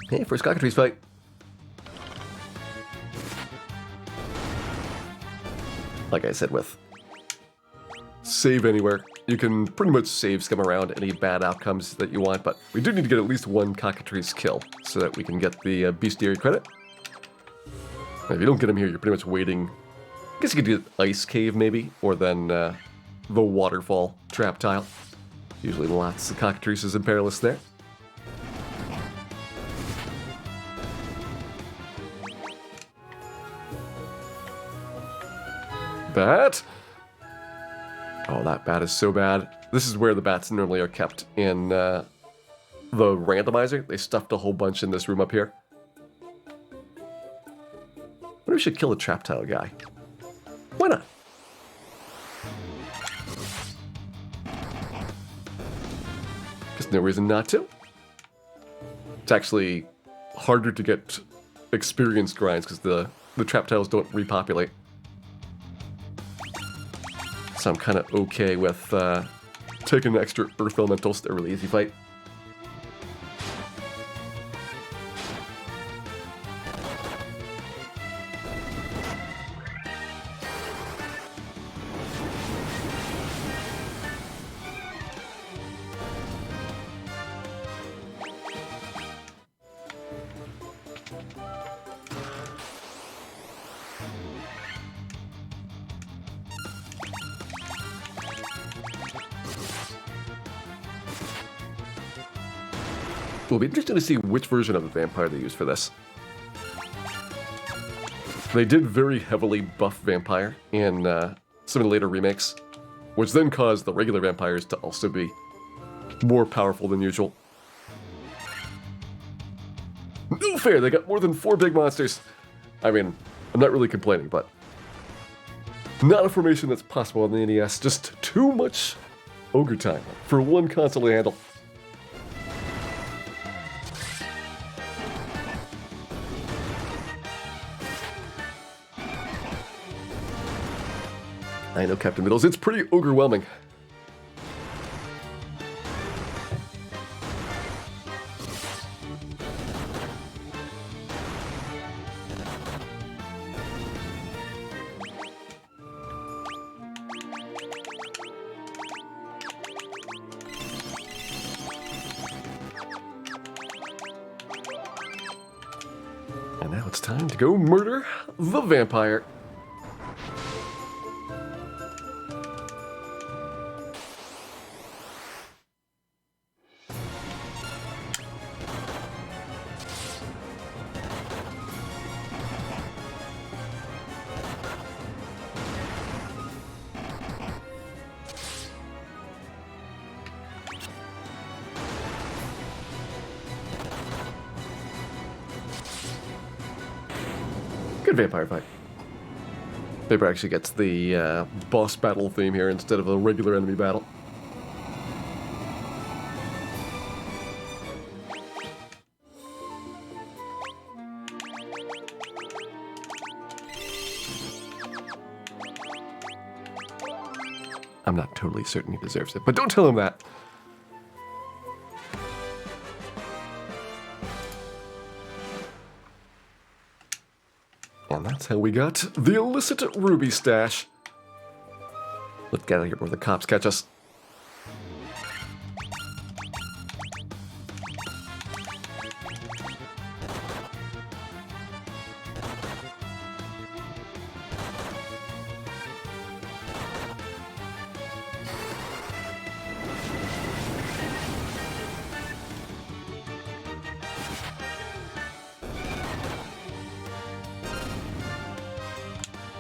Hey, first cockatrice fight. Like I said, with save anywhere, you can pretty much save skim around any bad outcomes that you want, but we do need to get at least one cockatrice kill so that we can get the bestiary credit. And if you don't get him here, you're pretty much waiting. I guess you could get Ice Cave maybe, or then the Waterfall trap tile. Usually lots of cockatrices and perilous there. Bat. Oh, that bat is so bad. This is where the bats normally are kept in the randomizer. They stuffed a whole bunch in this room up here. Maybe we should kill the trap tile guy. Why not? There's no reason not to. It's actually harder to get experienced grinds because the trap tiles don't repopulate. So I'm kind of okay with taking an extra Earth Elementals to a really easy fight. It will be interesting to see which version of the vampire they use for this. They did very heavily buff vampire in some of the later remakes, which then caused the regular vampires to also be more powerful than usual. No fair, they got more than 4 big monsters. I mean, I'm not really complaining, but not a formation that's possible on the NES. Just too much ogre time for one console to handle. I know, Captain Middles, it's pretty overwhelming. And now it's time to go murder the vampire. Good vampire fight. Paper actually gets the boss battle theme here instead of a regular enemy battle. I'm not totally certain he deserves it, but don't tell him that. And that's how we got the illicit ruby stash. Let's get out of here before the cops catch us.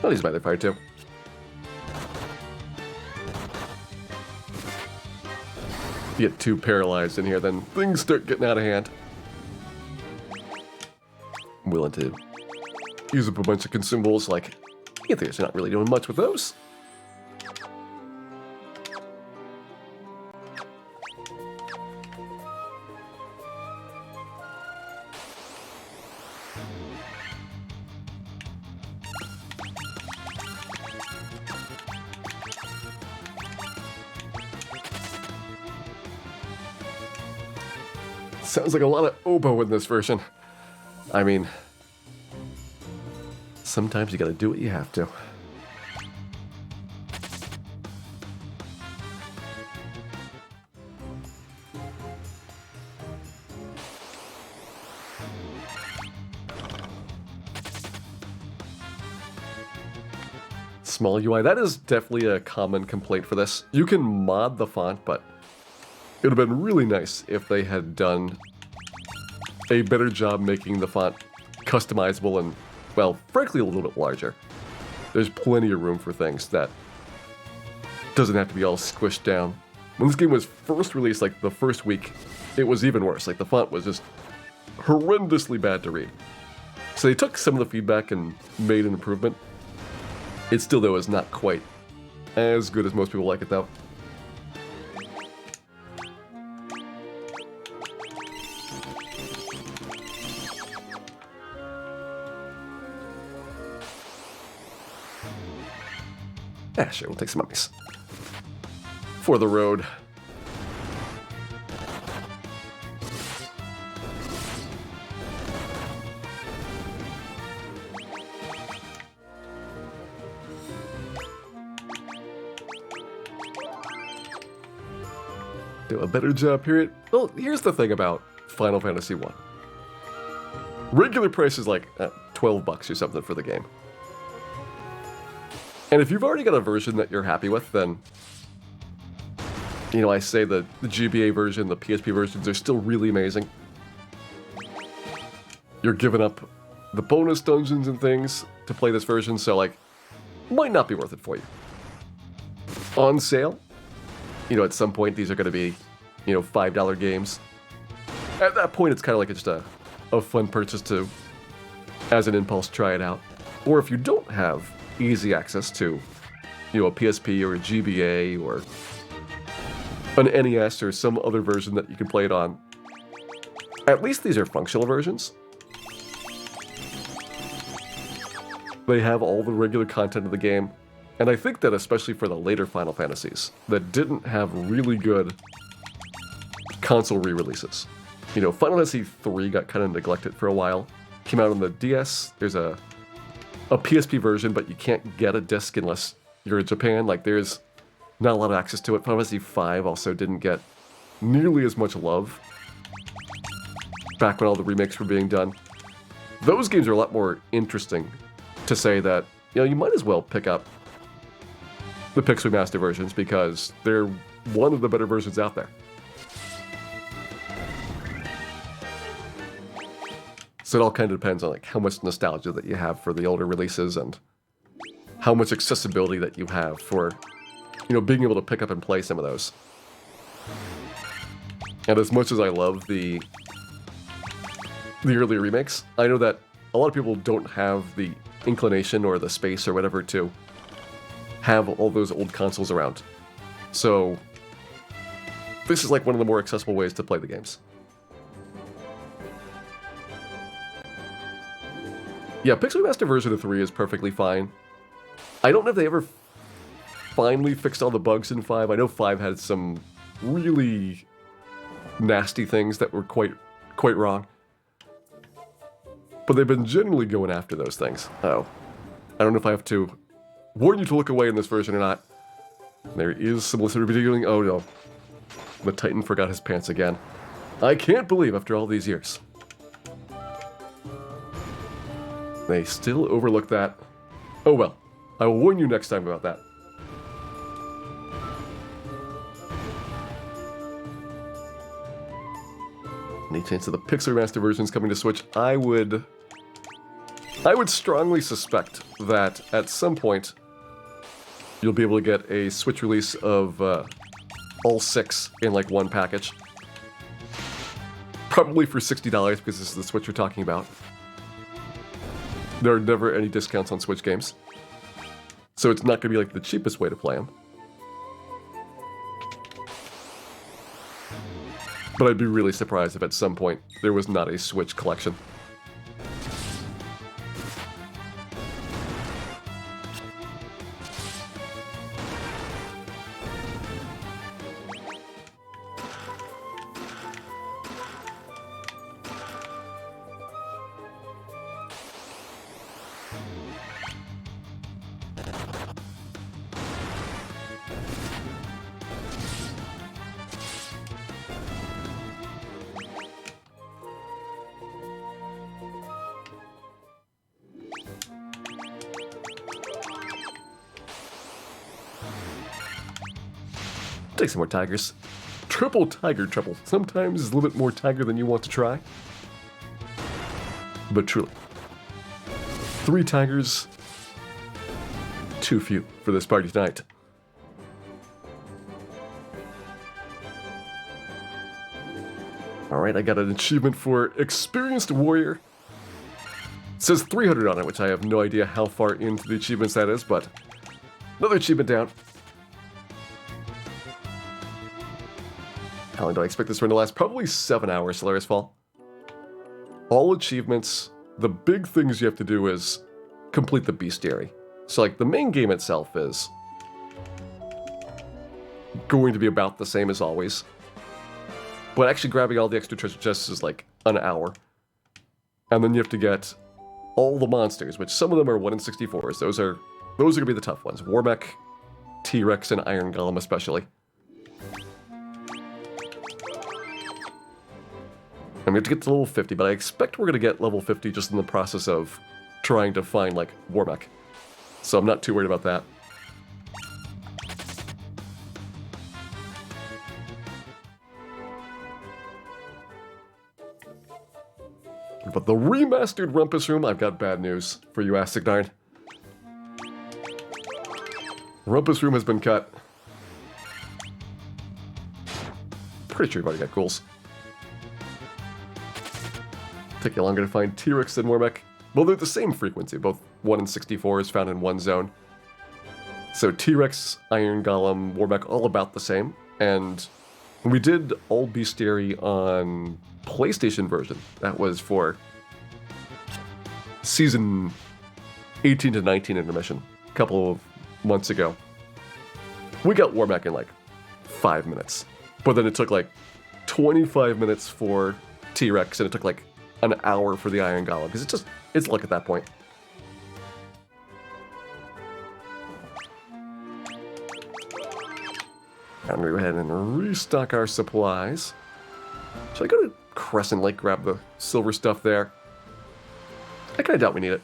Well, he's by their fire too. You get too paralyzed in here, then things start getting out of hand. I'm willing to use up a bunch of consumables, like, you think you're not really doing much with those. Sounds like a lot of oboe in this version. I mean, sometimes you gotta do what you have to. Small UI, that is definitely a common complaint for this. You can mod the font, but it would have been really nice if they had done a better job making the font customizable and, well, frankly, a little bit larger. There's plenty of room for things that doesn't have to be all squished down. When this game was first released, like the first week, it was even worse. Like the font was just horrendously bad to read. So they took some of the feedback and made an improvement. It still, though, is not quite as good as most people like it, though. Yeah, sure, we'll take some mummies. For the road. Do a better job, period. Well, here's the thing about Final Fantasy 1. Regular price is like $12 or something for the game. And if you've already got a version that you're happy with, then, you know, I say the GBA version, the PSP versions are still really amazing. You're giving up the bonus dungeons and things to play this version, so, like, might not be worth it for you. On sale, you know, at some point these are going to be, you know, $5 games. At that point, it's kind of like just a fun purchase to, as an impulse, try it out. Or if you don't have easy access to, you know, a PSP or a GBA or an NES or some other version that you can play it on, at least these are functional versions. They have all the regular content of the game, and I think that especially for the later Final Fantasies that didn't have really good console re-releases. You know, Final Fantasy 3 got kind of neglected for a while. Came out on the DS. There's a PSP version, but you can't get a disc unless you're in Japan. Like, there's not a lot of access to it. Final Fantasy 5 also didn't get nearly as much love back when all the remakes were being done. Those games are a lot more interesting to say that, you know, you might as well pick up the Pixel Remaster versions because they're one of the better versions out there. So it all kind of depends on like how much nostalgia that you have for the older releases and how much accessibility that you have for, you know, being able to pick up and play some of those. And as much as I love the earlier remakes, I know that a lot of people don't have the inclination or the space or whatever to have all those old consoles around. So this is like one of the more accessible ways to play the games. Yeah, Pixel Remaster version of 3 is perfectly fine. I don't know if they ever finally fixed all the bugs in 5. I know 5 had some really nasty things that were quite wrong. But they've been generally going after those things. Oh. I don't know if I have to warn you to look away in this version or not. There is some listener videoing. Oh no. The Titan forgot his pants again. I can't believe after all these years. They still overlook that. Oh well. I will warn you next time about that. Any chance of the Pixel Remaster versions coming to Switch? I would strongly suspect that at some point you'll be able to get a Switch release of all 6 in like one package. Probably for $60 because this is the Switch we're talking about. There are never any discounts on Switch games. So it's not going to be like the cheapest way to play them. But I'd be really surprised if at some point there was not a Switch collection. Take some more tigers. Triple tiger trouble. Sometimes it's a little bit more tiger than you want to try. But truly. 3 tigers. Too few for this party tonight. Alright, I got an achievement for Experienced Warrior. It says 300 on it, which I have no idea how far into the achievements that is, but another achievement down. How long do I expect this run to last? Probably 7 hours, Solaris Fall. All achievements, the big things you have to do is complete the bestiary. So like the main game itself is going to be about the same as always. But actually grabbing all the extra treasure chests is like an hour. And then you have to get all the monsters, which some of them are 1 in 64s. Those are going to be the tough ones. Warmech, T-Rex, and Iron Golem especially. And we have to get to level 50, but I expect we're going to get level 50 just in the process of trying to find, like, Warmech. So I'm not too worried about that. But the remastered Rumpus Room, I've got bad news for you, Astignarn. Rumpus Room has been cut. Pretty sure you've already got ghouls. Take you longer to find T-Rex than Warmech. Well, they're the same frequency, both 1 in 64 is found in one zone. So T-Rex, Iron Golem, Warmech, all about the same. And we did all bestiary on PlayStation version. That was for season 18 to 19 intermission, a couple of months ago. We got Warmech in like 5 minutes. But then it took like 25 minutes for T-Rex, and it took like an hour for the Iron Golem, because it's luck at that point. I'm gonna go ahead and restock our supplies. Should I go to Crescent Lake, grab the silver stuff there? I kinda doubt we need it.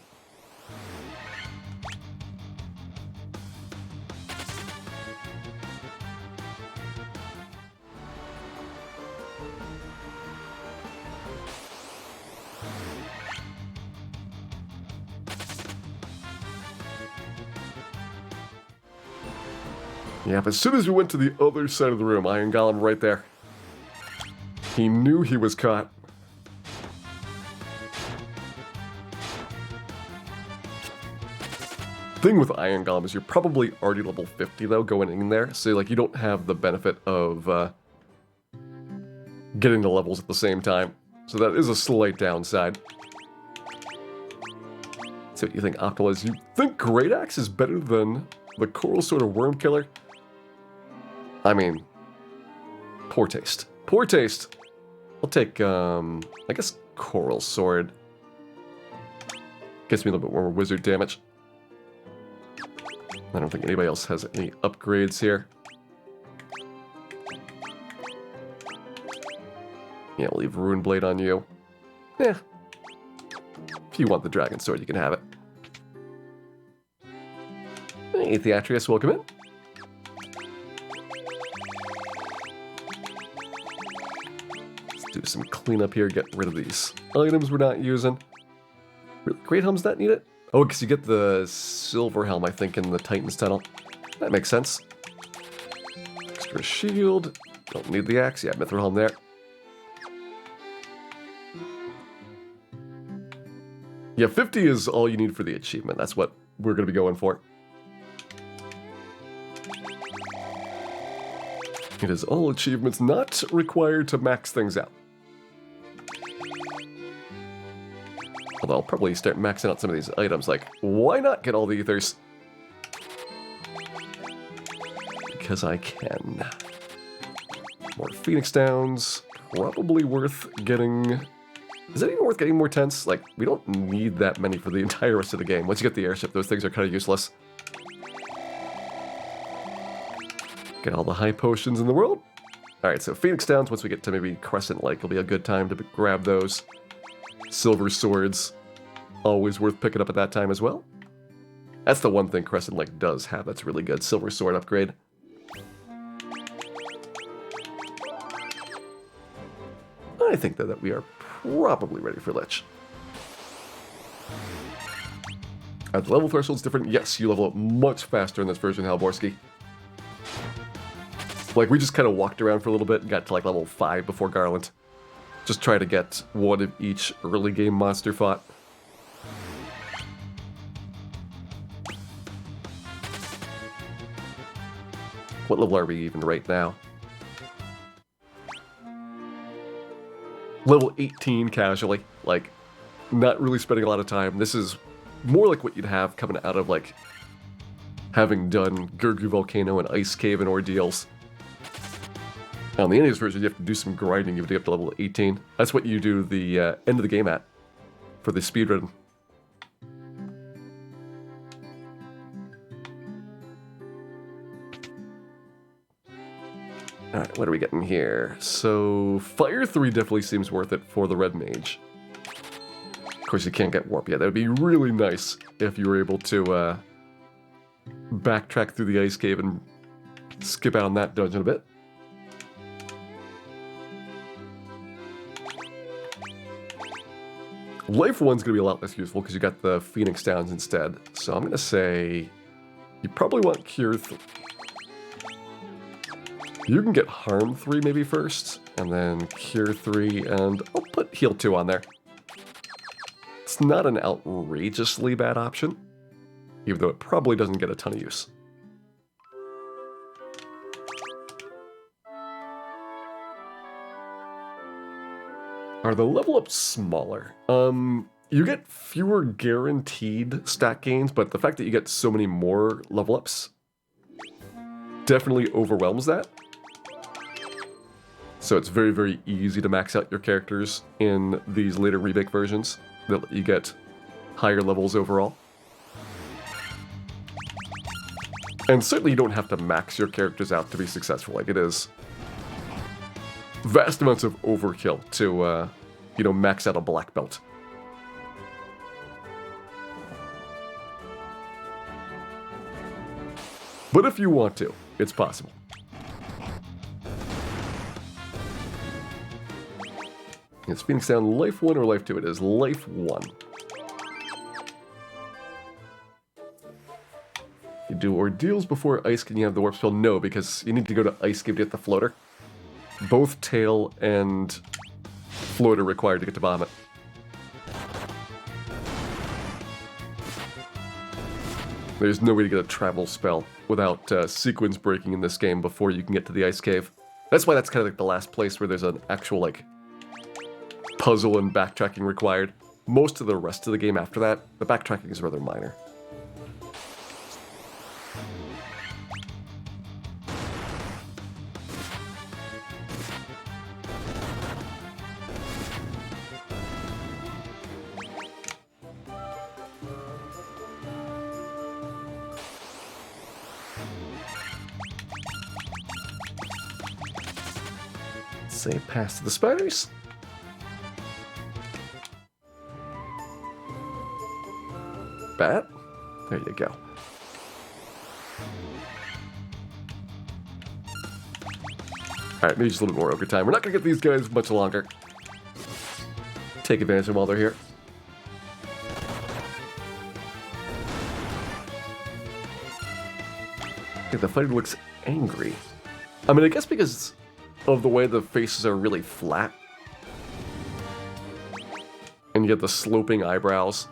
Yeah, but as soon as we went to the other side of the room, Iron Golem right there. He knew he was caught. Thing with Iron Golem is you're probably already level 50 though, going in there, so like you don't have the benefit of getting the levels at the same time. So that is a slight downside. So what you think, Optimus? You think Great Axe is better than The Coral Sword or Worm Killer? I mean, poor taste. Poor taste. I'll take, I guess Coral Sword. Gets me a little bit more wizard damage. I don't think anybody else has any upgrades here. Yeah, we'll leave Rune Blade on you. Yeah. If you want the Dragon Sword, you can have it. Hey, Theatrius, welcome in. Let's do some cleanup here, get rid of these items we're not using. Really? Great Helm's not needed? Oh, because you get the Silver Helm, I think, in the Titan's Tunnel. That makes sense. Extra shield. Don't need the axe. Yeah, Mithril Helm there. Yeah, 50 is all you need for the achievement. That's what we're going to be going for. It is all achievements not required to max things out. Although I'll probably start maxing out some of these items, like, why not get all the ethers? Because I can. More Phoenix Downs, probably worth getting... Is it even worth getting more tents? Like, we don't need that many for the entire rest of the game. Once you get the airship, those things are kind of useless. Get all the high potions in the world. Alright, so Phoenix Downs, once we get to maybe Crescent Lake, will be a good time to grab those. Silver Swords, always worth picking up at that time as well. That's the one thing Crescent Lake does have that's really good. Silver Sword upgrade. I think that we are probably ready for Lich. Are the level thresholds different? Yes, you level up much faster in this version, Halborski. Like, we just kind of walked around for a little bit and got to, like, level 5 before Garland. Just try to get one of each early game monster fought. What level are we even right now? Level 18 casually. Like, not really spending a lot of time. This is more like what you'd have coming out of, like, having done Gurgu Volcano and Ice Cave and Ordeals. On the NES version, you have to do some grinding. You have to get to level 18. That's what you do the end of the game at for the speedrun. Alright, what are we getting here? So, Fire 3 definitely seems worth it for the Red Mage. Of course, you can't get Warp yet. That would be really nice if you were able to backtrack through the Ice Cave and skip out on that dungeon a bit. Life 1's going to be a lot less useful because you got the Phoenix Downs instead. So I'm going to say you probably want Cure 3. You can get Harm 3 maybe first, and then Cure 3, and I'll put Heal 2 on there. It's not an outrageously bad option, even though it probably doesn't get a ton of use. Are the level ups smaller? You get fewer guaranteed stat gains, but the fact that you get so many more level ups definitely overwhelms that. So it's very, very easy to max out your characters in these later remake versions that let you get higher levels overall. And certainly you don't have to max your characters out to be successful. Like, it is vast amounts of overkill to, you know, max out a black belt. But if you want to, it's possible. Is Phoenix Down Life 1 or Life 2? It is Life 1. You do Ordeals before Ice, can you have the Warp Spell? No, because you need to go to Ice Cave to get the Floater. Both Tail and Floater required to get to Bahamut. There's no way to get a travel spell without sequence breaking in this game before you can get to the Ice Cave. That's why that's kind of like the last place where there's an actual, like, puzzle and backtracking required. Most of the rest of the game after that, the backtracking is rather minor. Say pass to the spiders. Bat. There you go. Alright, maybe just a little bit more ogre time. We're not going to get these guys much longer. Take advantage of them while they're here. Okay, the fighter looks angry. I mean, I guess because of the way the faces are really flat. And you get the sloping eyebrows.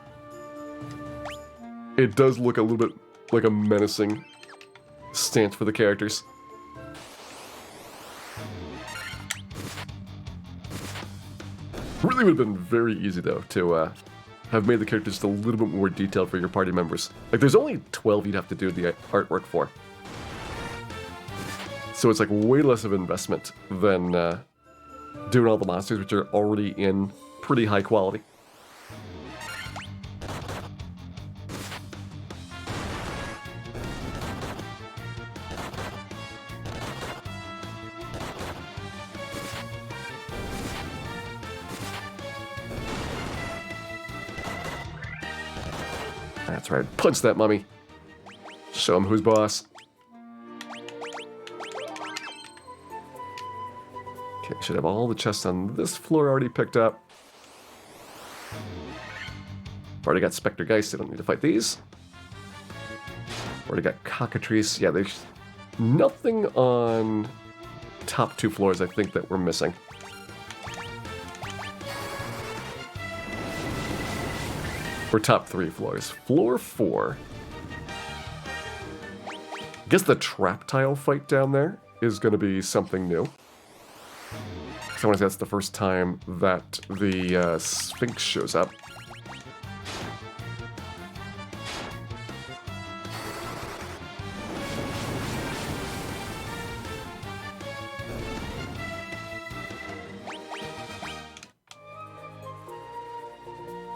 It does look a little bit like a menacing stance for the characters. Really would have been very easy, though, to have made the characters just a little bit more detailed for your party members. Like, there's only 12 you'd have to do the artwork for. So it's like way less of an investment than doing all the monsters, which are already in pretty high quality. That's right, punch that mummy. Show him who's boss. Okay, should have all the chests on this floor already picked up. Already got Spectre Geist, I don't need to fight these. Already got Cockatrice. Yeah, there's nothing on top 2 floors, I think, that we're missing. Or top 3 floors. Floor 4. I guess the trap tile fight down there is going to be something new. So I want to say that's the first time that the Sphinx shows up.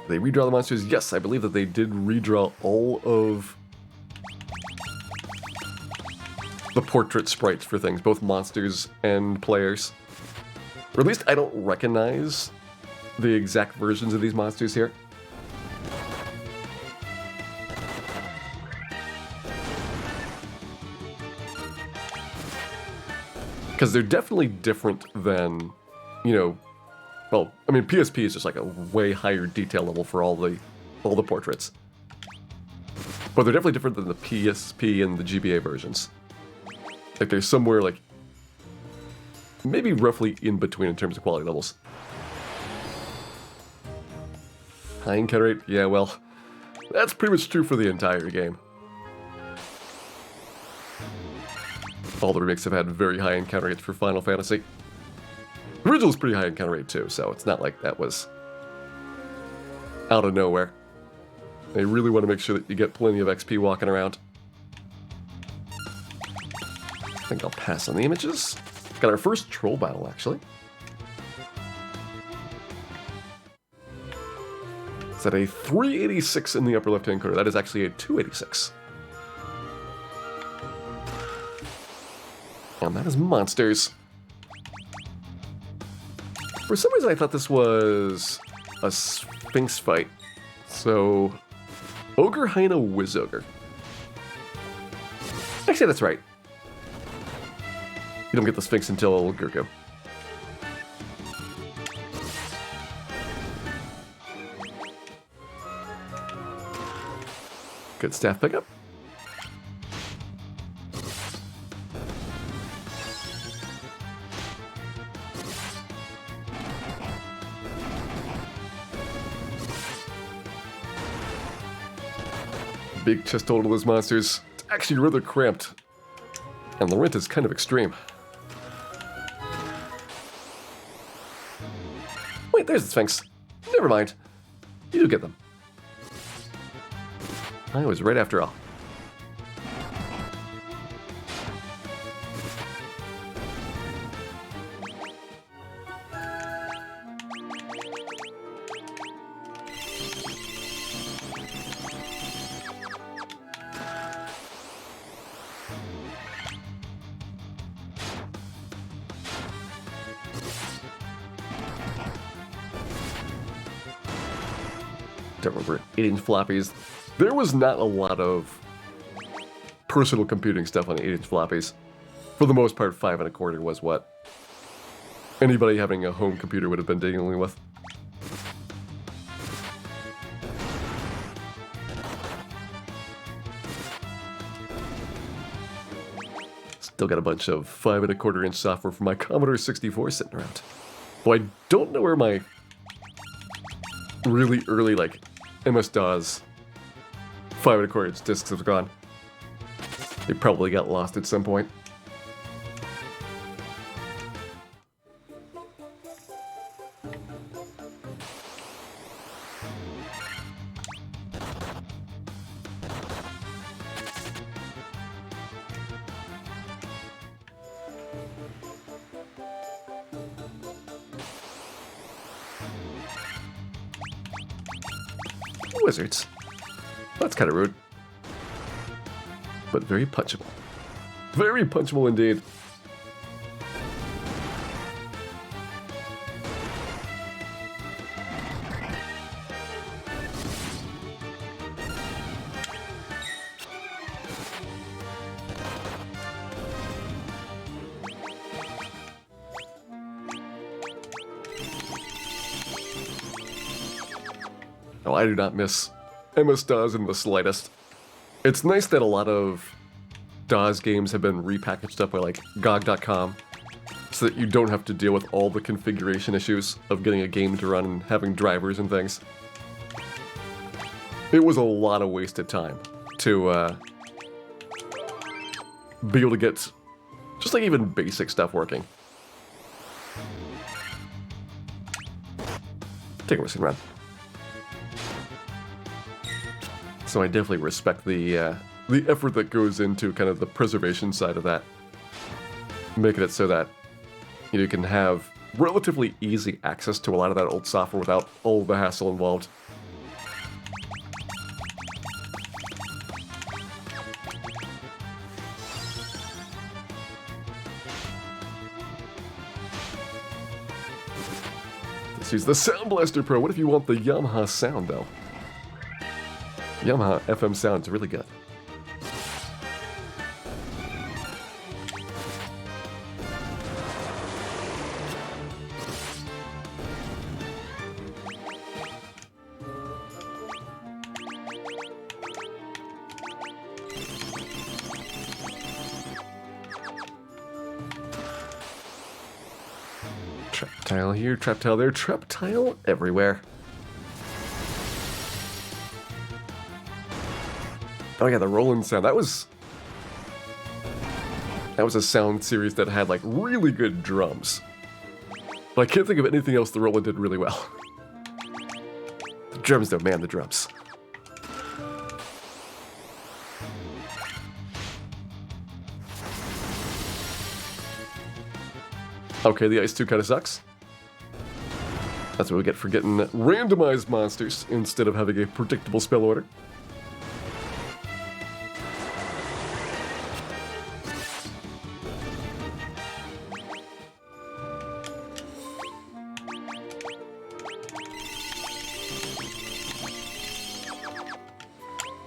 They redraw the monsters? Yes, I believe that they did redraw all of the portrait sprites for things, both monsters and players. Or at least I don't recognize the exact versions of these monsters here. Because they're definitely different than, you know, well, I mean, PSP is just like a way higher detail level for all the portraits. But they're definitely different than the PSP and the GBA versions. Like, they're somewhere, like, maybe roughly in between in terms of quality levels. High encounter rate? Yeah, well, that's pretty much true for the entire game. All the remakes have had very high encounter rates for Final Fantasy. The original's pretty high encounter rate too, so it's not like that was out of nowhere. They really want to make sure that you get plenty of XP walking around. I think I'll pass on the images. Got our first troll battle, actually. Is that a 386 in the upper left-hand corner? That is actually a 286. And that is monsters. For some reason, I thought this was a Sphinx fight. So, Ogre, Hyena, Wizogre. Actually, that's right. You don't get the Sphinx until Gurgo. Good staff pickup. Big chest hold of those monsters. It's actually rather cramped. And the rent is kind of extreme. Wait, there's the Sphinx. Never mind. You do get them. I was right after all. Don't remember. 8-inch floppies. There was not a lot of personal computing stuff on 8-inch floppies. For the most part, 5 1/4 was what anybody having a home computer would have been dealing with. Still got a bunch of 5 1/4-inch software from my Commodore 64 sitting around. Though I don't know where my really early, like, MS-DOS 5 1/4-inch discs have gone. They probably got lost at some point. Wizards. That's kind of rude. But very punchable. Very punchable indeed. Oh, I do not miss MS-DOS in the slightest. It's nice that a lot of DOS games have been repackaged up by like GOG.com so that you don't have to deal with all the configuration issues of getting a game to run and having drivers and things. It was a lot of wasted time to be able to get just like even basic stuff working. Take a risk and run. So I definitely respect the effort that goes into kind of the preservation side of that. Making it so that you can have relatively easy access to a lot of that old software without all the hassle involved. Let's use the Sound Blaster Pro. What if you want the Yamaha sound, though? Yamaha FM sound's really good. Trap tile here, trap tile there, trap tile everywhere. Oh yeah, the Roland sound. That was a sound series that had like really good drums. But I can't think of anything else the Roland did really well. The drums though, man, the drums. Okay, the Ice 2 kind of sucks. That's what we get for getting randomized monsters instead of having a predictable spell order.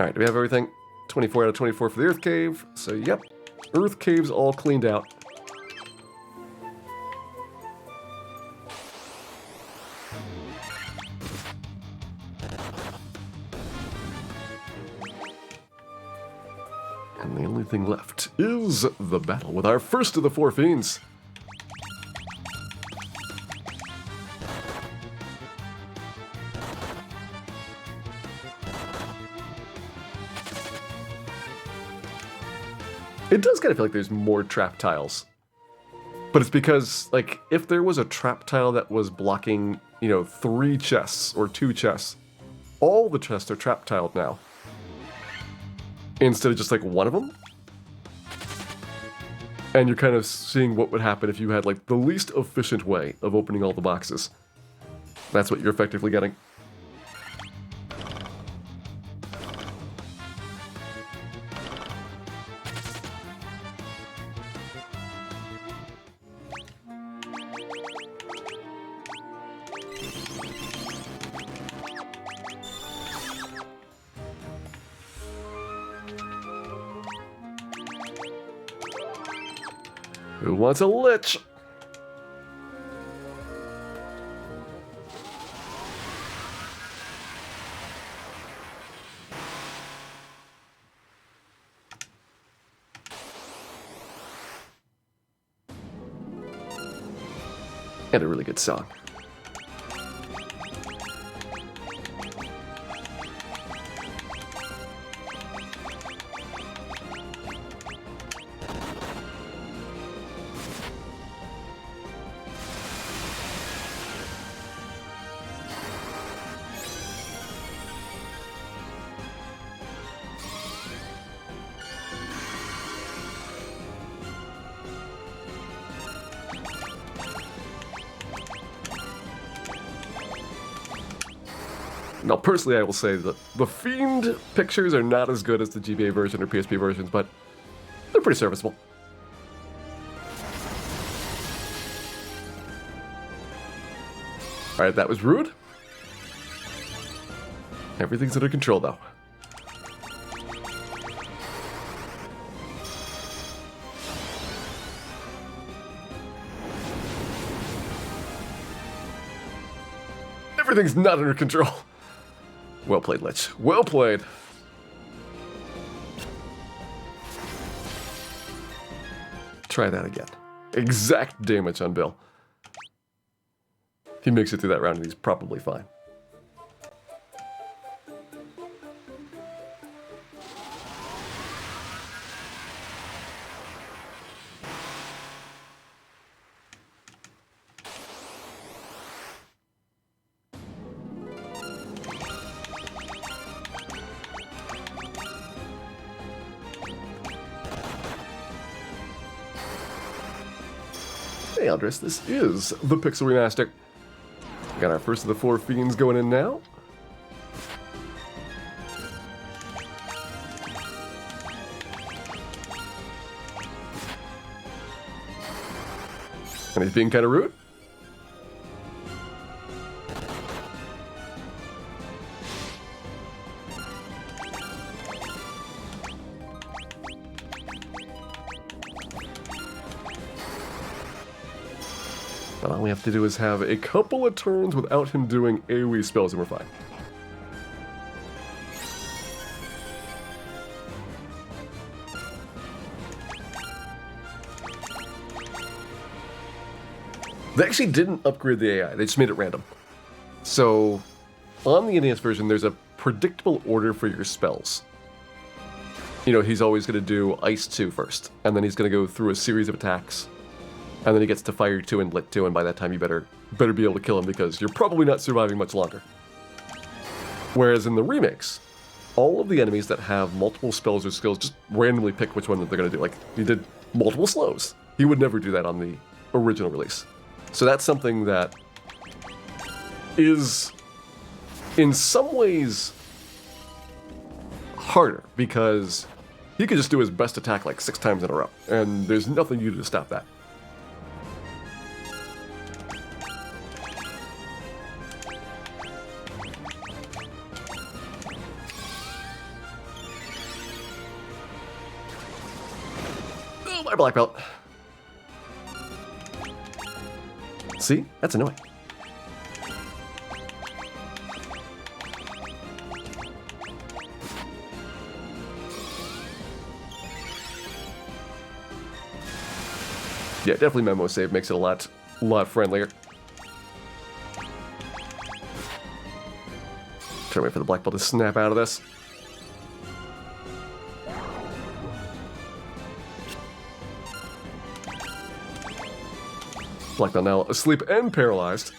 Alright, do we have everything? 24 out of 24 for the Earth Cave. So, yep. Earth Cave's all cleaned out. And the only thing left is the battle with our first of the 4 fiends. It does kind of feel like there's more trap tiles. But it's because, like, if there was a trap tile that was blocking, 3 chests or 2 chests, all the chests are trap tiled now. Instead of just, like, one of them. And you're kind of seeing what would happen if you had, like, the least efficient way of opening all the boxes. That's what you're effectively getting. Who wants a lich? And a really good song. Now, personally, I will say that the Fiend pictures are not as good as the GBA version or PSP versions, but they're pretty serviceable. Alright, that was rude. Everything's under control, though. Everything's not under control. Well played, Lich. Well played. Try that again. Exact damage on Bill. If he makes it through that round, he's probably fine. Hey Andres, this is the Pixel Remaster. Got our first of the 4 Fiends going in now. And he's being kind of rude. But all we have to do is have a couple of turns without him doing AoE spells and we're fine. They actually didn't upgrade the AI, they just made it random. So, on the NES version, there's a predictable order for your spells. You know, he's always going to do Ice 2 first, and then he's going to go through a series of attacks. And then he gets to Fire 2 and Lit 2, and by that time you better be able to kill him because you're probably not surviving much longer. Whereas in the remakes, all of the enemies that have multiple spells or skills just randomly pick which one that they're going to do. Like, he did multiple slows. He would never do that on the original release. So that's something that is, in some ways, harder because he could just do his best attack like 6 times in a row, and there's nothing you do to stop that. My black belt. See? That's annoying. Yeah, definitely memo save makes it a lot friendlier. Try to wait for the black belt to snap out of this. Black belt now asleep and paralyzed.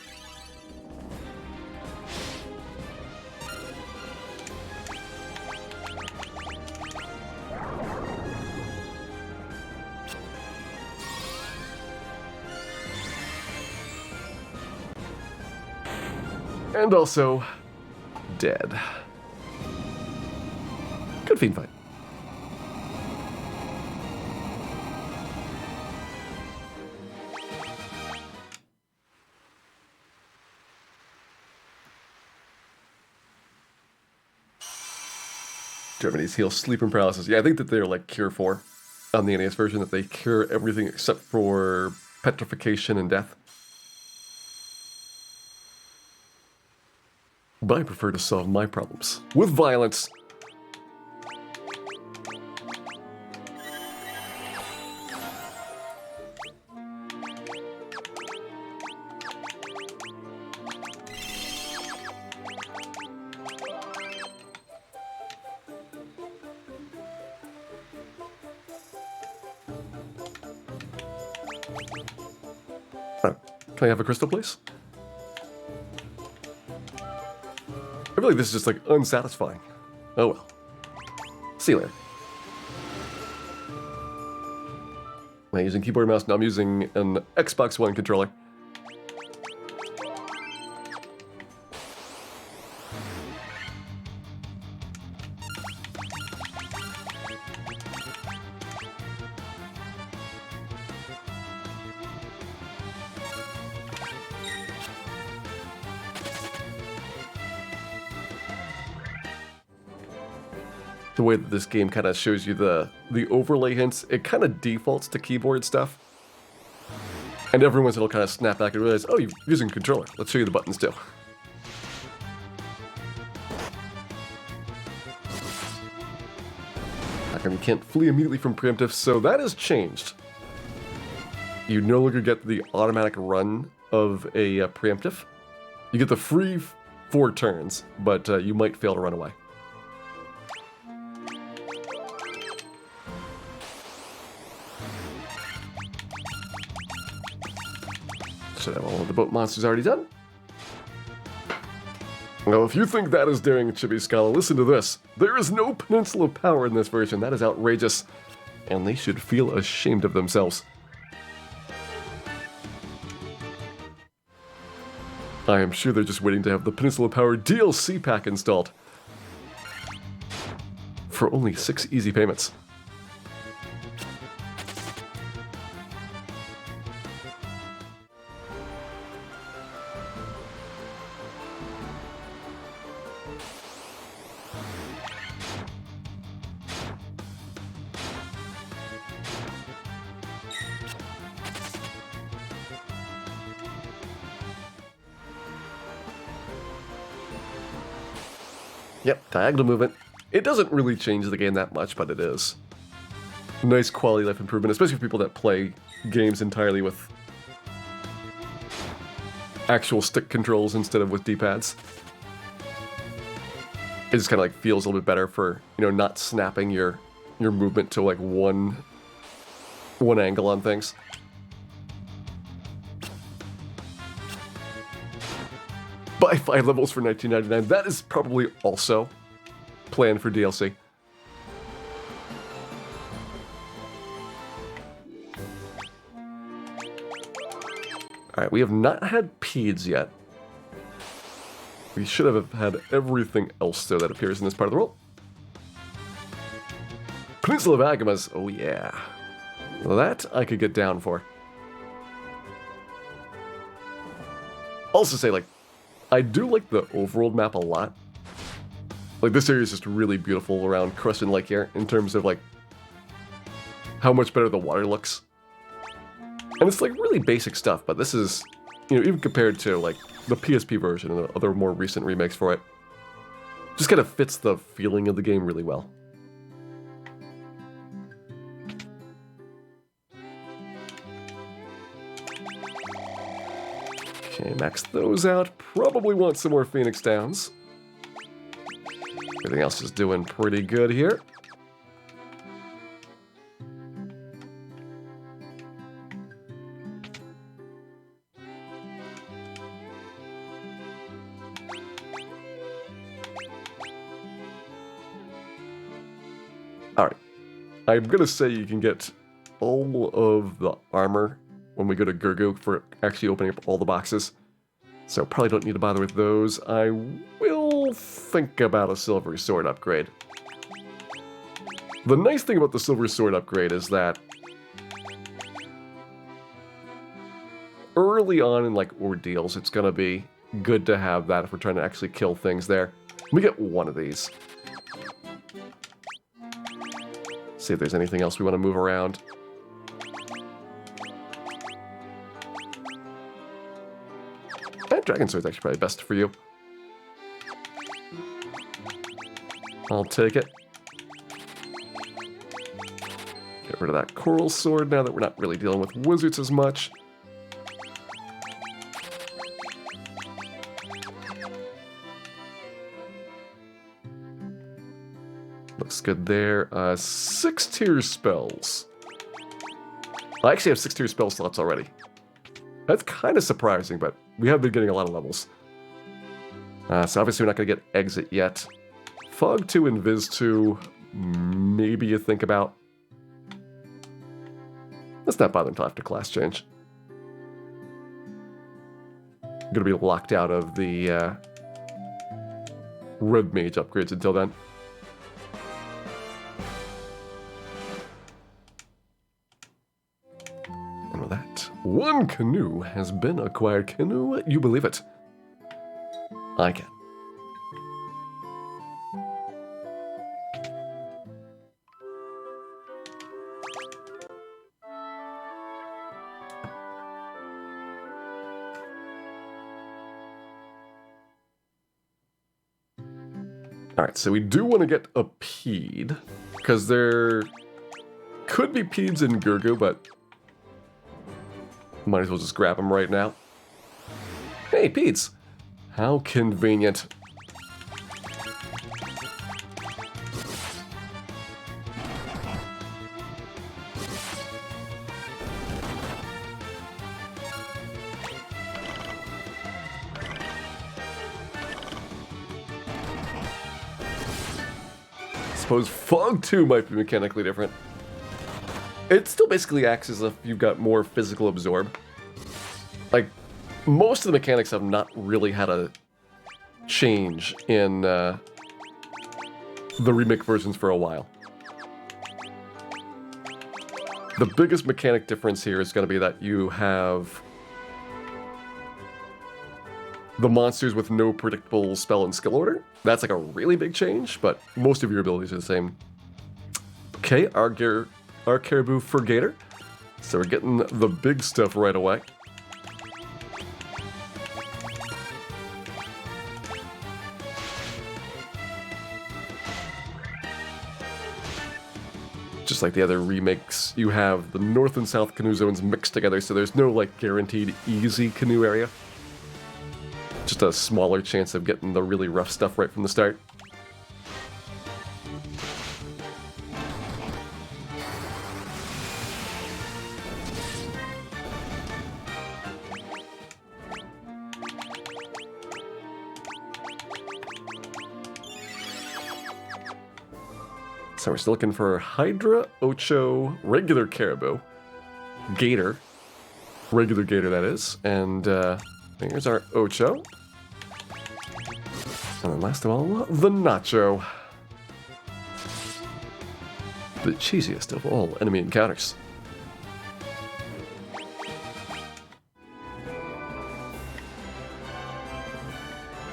And also dead. Good fiend fight. Germany's heal sleep and paralysis. Yeah, I think that they're like Cure 4. on the NES version that they cure everything except for petrification and death. But I prefer to solve my problems with violence. Can I have a crystal, please? I feel like this is just, like, unsatisfying. Oh well. See you later. Am I using keyboard and mouse? No, I'm using an Xbox One controller. The way that this game kind of shows you the overlay hints, it kind of defaults to keyboard stuff. And every once it'll kind of snap back and realize, oh, you're using a controller. Let's show you the buttons too. You can't flee immediately from preemptive, so that has changed. You no longer get the automatic run of a preemptive. You get the free 4 turns, but you might fail to run away. Should have all of the boat monsters already done. Well, if you think that is daring, Chibi Scholar, listen to this. There is no Peninsula power in this version. That is outrageous. And they should feel ashamed of themselves. I am sure they're just waiting to have the Peninsula Power DLC pack installed. For only 6 easy payments. Yep, diagonal movement. It doesn't really change the game that much, but it is. Nice quality life improvement, especially for people that play games entirely with actual stick controls instead of with D-pads. It just kind of like feels a little bit better for, you know, not snapping your movement to like one angle on things. Buy 5 levels for $19.99. That is probably also planned for DLC. Alright, we have not had Peds yet. We should have had everything else, though, that appears in this part of the world. Peninsula of Agamas. Oh, yeah. Well, that I could get down for. Also say, like, I do like the overworld map a lot. Like, this area is just really beautiful around Crescent Lake here, in terms of, like, how much better the water looks. And it's, like, really basic stuff, but this is, you know, even compared to, like, the PSP version and the other more recent remakes for it, just kind of fits the feeling of the game really well. Okay, max those out. Probably want some more Phoenix Downs. Everything else is doing pretty good here. Alright. I'm gonna say you can get all of the armor when we go to Gurgu for actually opening up all the boxes. So probably don't need to bother with those. I will think about a Silver Sword upgrade. The nice thing about the Silver Sword upgrade is that early on in like ordeals, it's gonna be good to have that if we're trying to actually kill things there. We get one of these. See if there's anything else we want to move around. Dragon Sword's actually probably best for you. I'll take it. Get rid of that Coral Sword now that we're not really dealing with wizards as much. Looks good there. 6-tier spells. I actually have 6-tier spell slots already. That's kind of surprising, but we have been getting a lot of levels. So obviously we're not going to get Exit yet. Fog 2 and Viz 2, maybe you think about. Let's not bother until after class change. I'm going to be locked out of the Red Mage upgrades until then. And with that, 1 canoe has been acquired. Can you believe it? I can. Alright, so we do want to get a Pede, because there could be Peds in Gurgu, but might as well just grab them right now. Hey, Peds! How convenient. Suppose Fog 2 might be mechanically different. It still basically acts as if you've got more physical absorb. Like, most of the mechanics have not really had a change in the remake versions for a while. The biggest mechanic difference here is going to be that you have the monsters with no predictable spell and skill order. That's like a really big change, but most of your abilities are the same. Okay, our Caribou Frigator. So we're getting the big stuff right away. Just like the other remakes, you have the North and South canoe zones mixed together, so there's no like guaranteed easy canoe area. Just a smaller chance of getting the really rough stuff right from the start. So we're still looking for Hydra, Ocho, regular Caribou, Gator, regular Gator that is, and here's our Ocho. And then last of all, the Nacho. The cheesiest of all enemy encounters.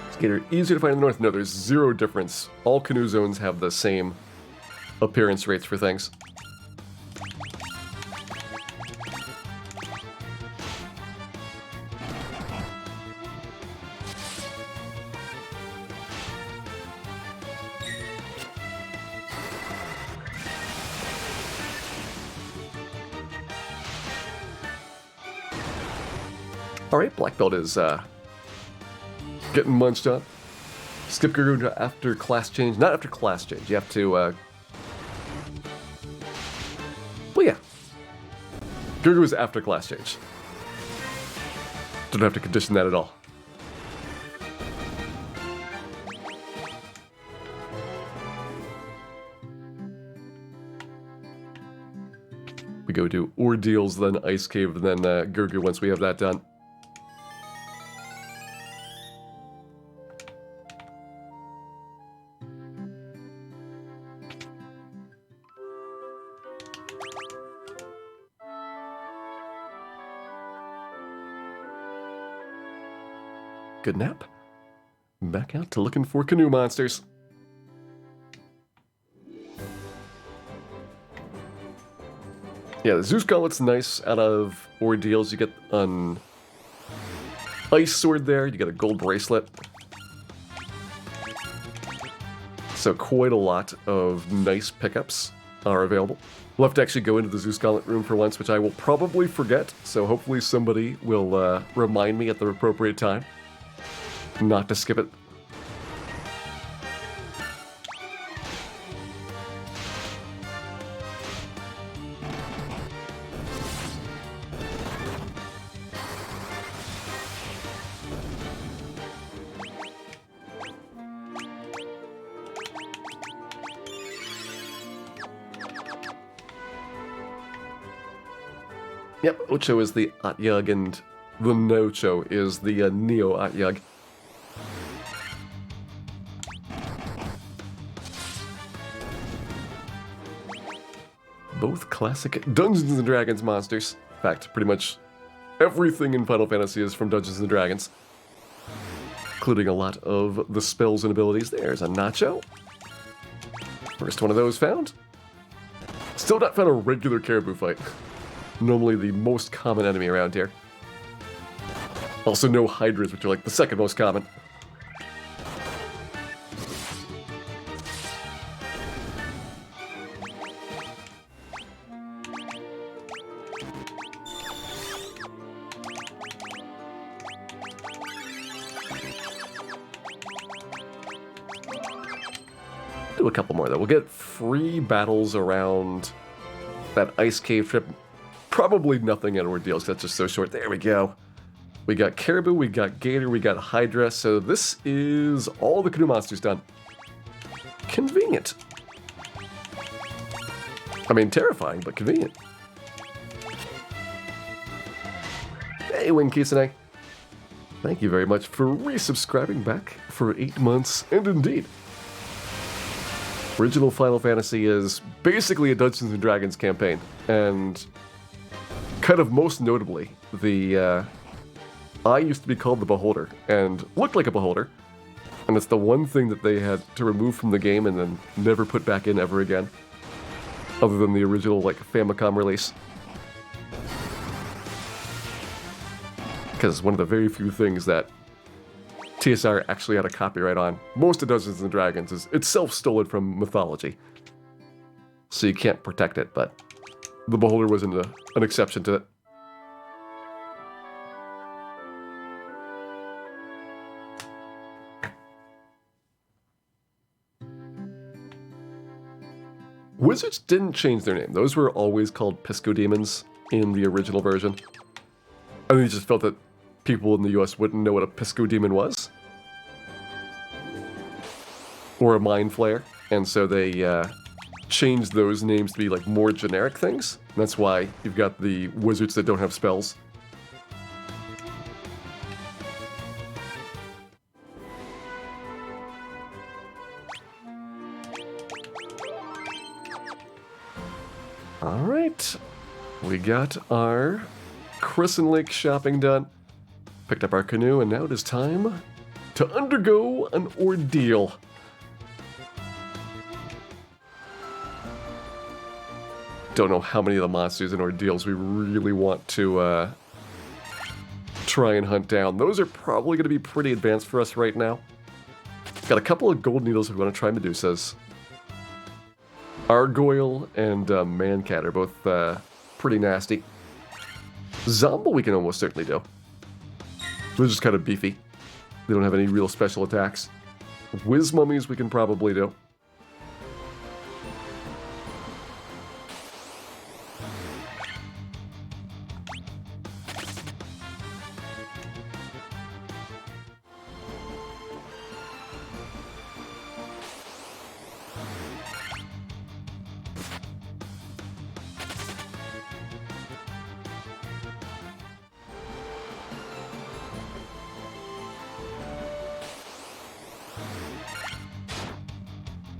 Is Gator easier to find in the north? No, there's zero difference. All canoe zones have the same appearance rates for things. Alright, Black Belt is getting munched on. Skip Gurgu after class change. Not after class change. You have to well, yeah. Gurgu is after class change. Don't have to condition that at all. We go to Ordeals, then Ice Cave, and then Gurgu once we have that done. Good nap. Back out to looking for canoe monsters. Yeah, the Zeus Gauntlet's nice out of ordeals. You get an ice sword there, you get a gold bracelet. So quite a lot of nice pickups are available. We'll have to actually go into the Zeus Gauntlet room for once, which I will probably forget, so hopefully somebody will remind me at the appropriate time not to skip it. Yep, Ocho is the Atyug, and the Nocho is the Neo Atyug. Both classic Dungeons & Dragons monsters. In fact, pretty much everything in Final Fantasy is from Dungeons & Dragons, including a lot of the spells and abilities. There's a Nacho. First one of those found. Still not found a regular Caribou fight. Normally the most common enemy around here. Also no Hydras, which are like the second most common. Do a couple more though. We'll get free battles around that ice cave trip. Probably nothing at ordeals, that's just so short. There we go. We got Caribou, we got Gator, we got Hydra, so this is all the canoe monsters done. Convenient. I mean, terrifying, but convenient. Hey, Wing Kisane. Thank you very much for resubscribing back for 8 months, and indeed. Original Final Fantasy is basically a Dungeons & Dragons campaign, and kind of most notably, the eye used to be called the Beholder, and looked like a beholder, and it's the one thing that they had to remove from the game and then never put back in ever again, other than the original, like, Famicom release. Because one of the very few things that TSR actually had a copyright on, most of Dungeons & Dragons, is itself stolen from mythology. So you can't protect it, but the Beholder wasn't an exception to it. Wizards didn't change their name. Those were always called Pisco Demons in the original version. I think they just felt that people in the US wouldn't know what a Pisco Demon was. Or a Mind Flayer. And so they changed those names to be like more generic things. And that's why you've got the wizards that don't have spells. Alright, we got our Crescent Lake shopping done. Picked up our canoe, and now it is time to undergo an ordeal. Don't know how many of the monsters and ordeals we really want to try and hunt down. Those are probably going to be pretty advanced for us right now. Got a couple of gold needles if we want to try Medusas. Argoyle and Mancat are both pretty nasty. Zombo we can almost certainly do. They're just kind of beefy. They don't have any real special attacks. Whiz Mummies we can probably do.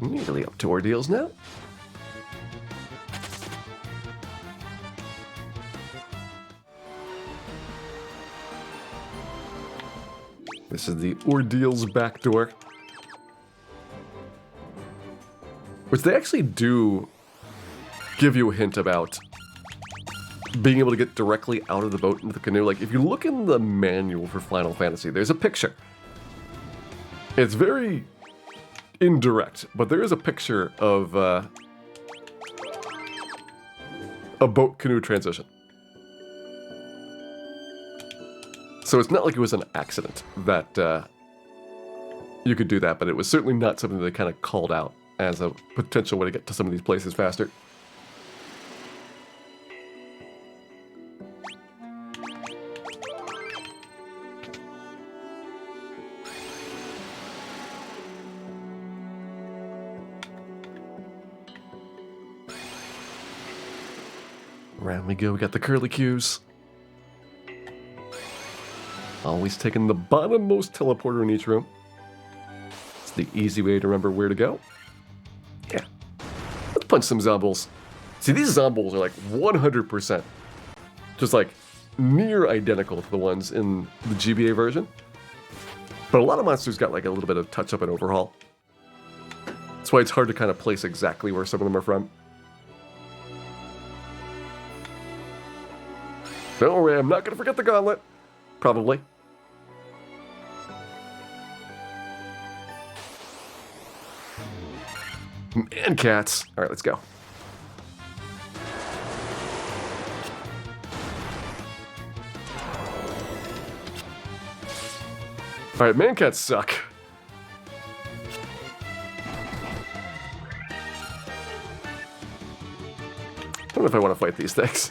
Nearly up to ordeals now. This is the ordeals back door. Which they actually do give you a hint about being able to get directly out of the boat into the canoe. Like, if you look in the manual for Final Fantasy, there's a picture. It's very indirect, but there is a picture of a boat-canoe transition. So it's not like it was an accident that you could do that, but it was certainly not something that they kind of called out as a potential way to get to some of these places faster. Around we go, we got the curlicues. Always taking the bottommost teleporter in each room. It's the easy way to remember where to go. Yeah. Let's punch some zombies. See, these zombies are like 100%. Just like near identical to the ones in the GBA version. But a lot of monsters got like a little bit of touch up and overhaul. That's why it's hard to kind of place exactly where some of them are from. Don't worry, I'm not going to forget the gauntlet. Probably. Man, cats. All right, let's go. All right, man, cats suck. I don't know if I want to fight these things.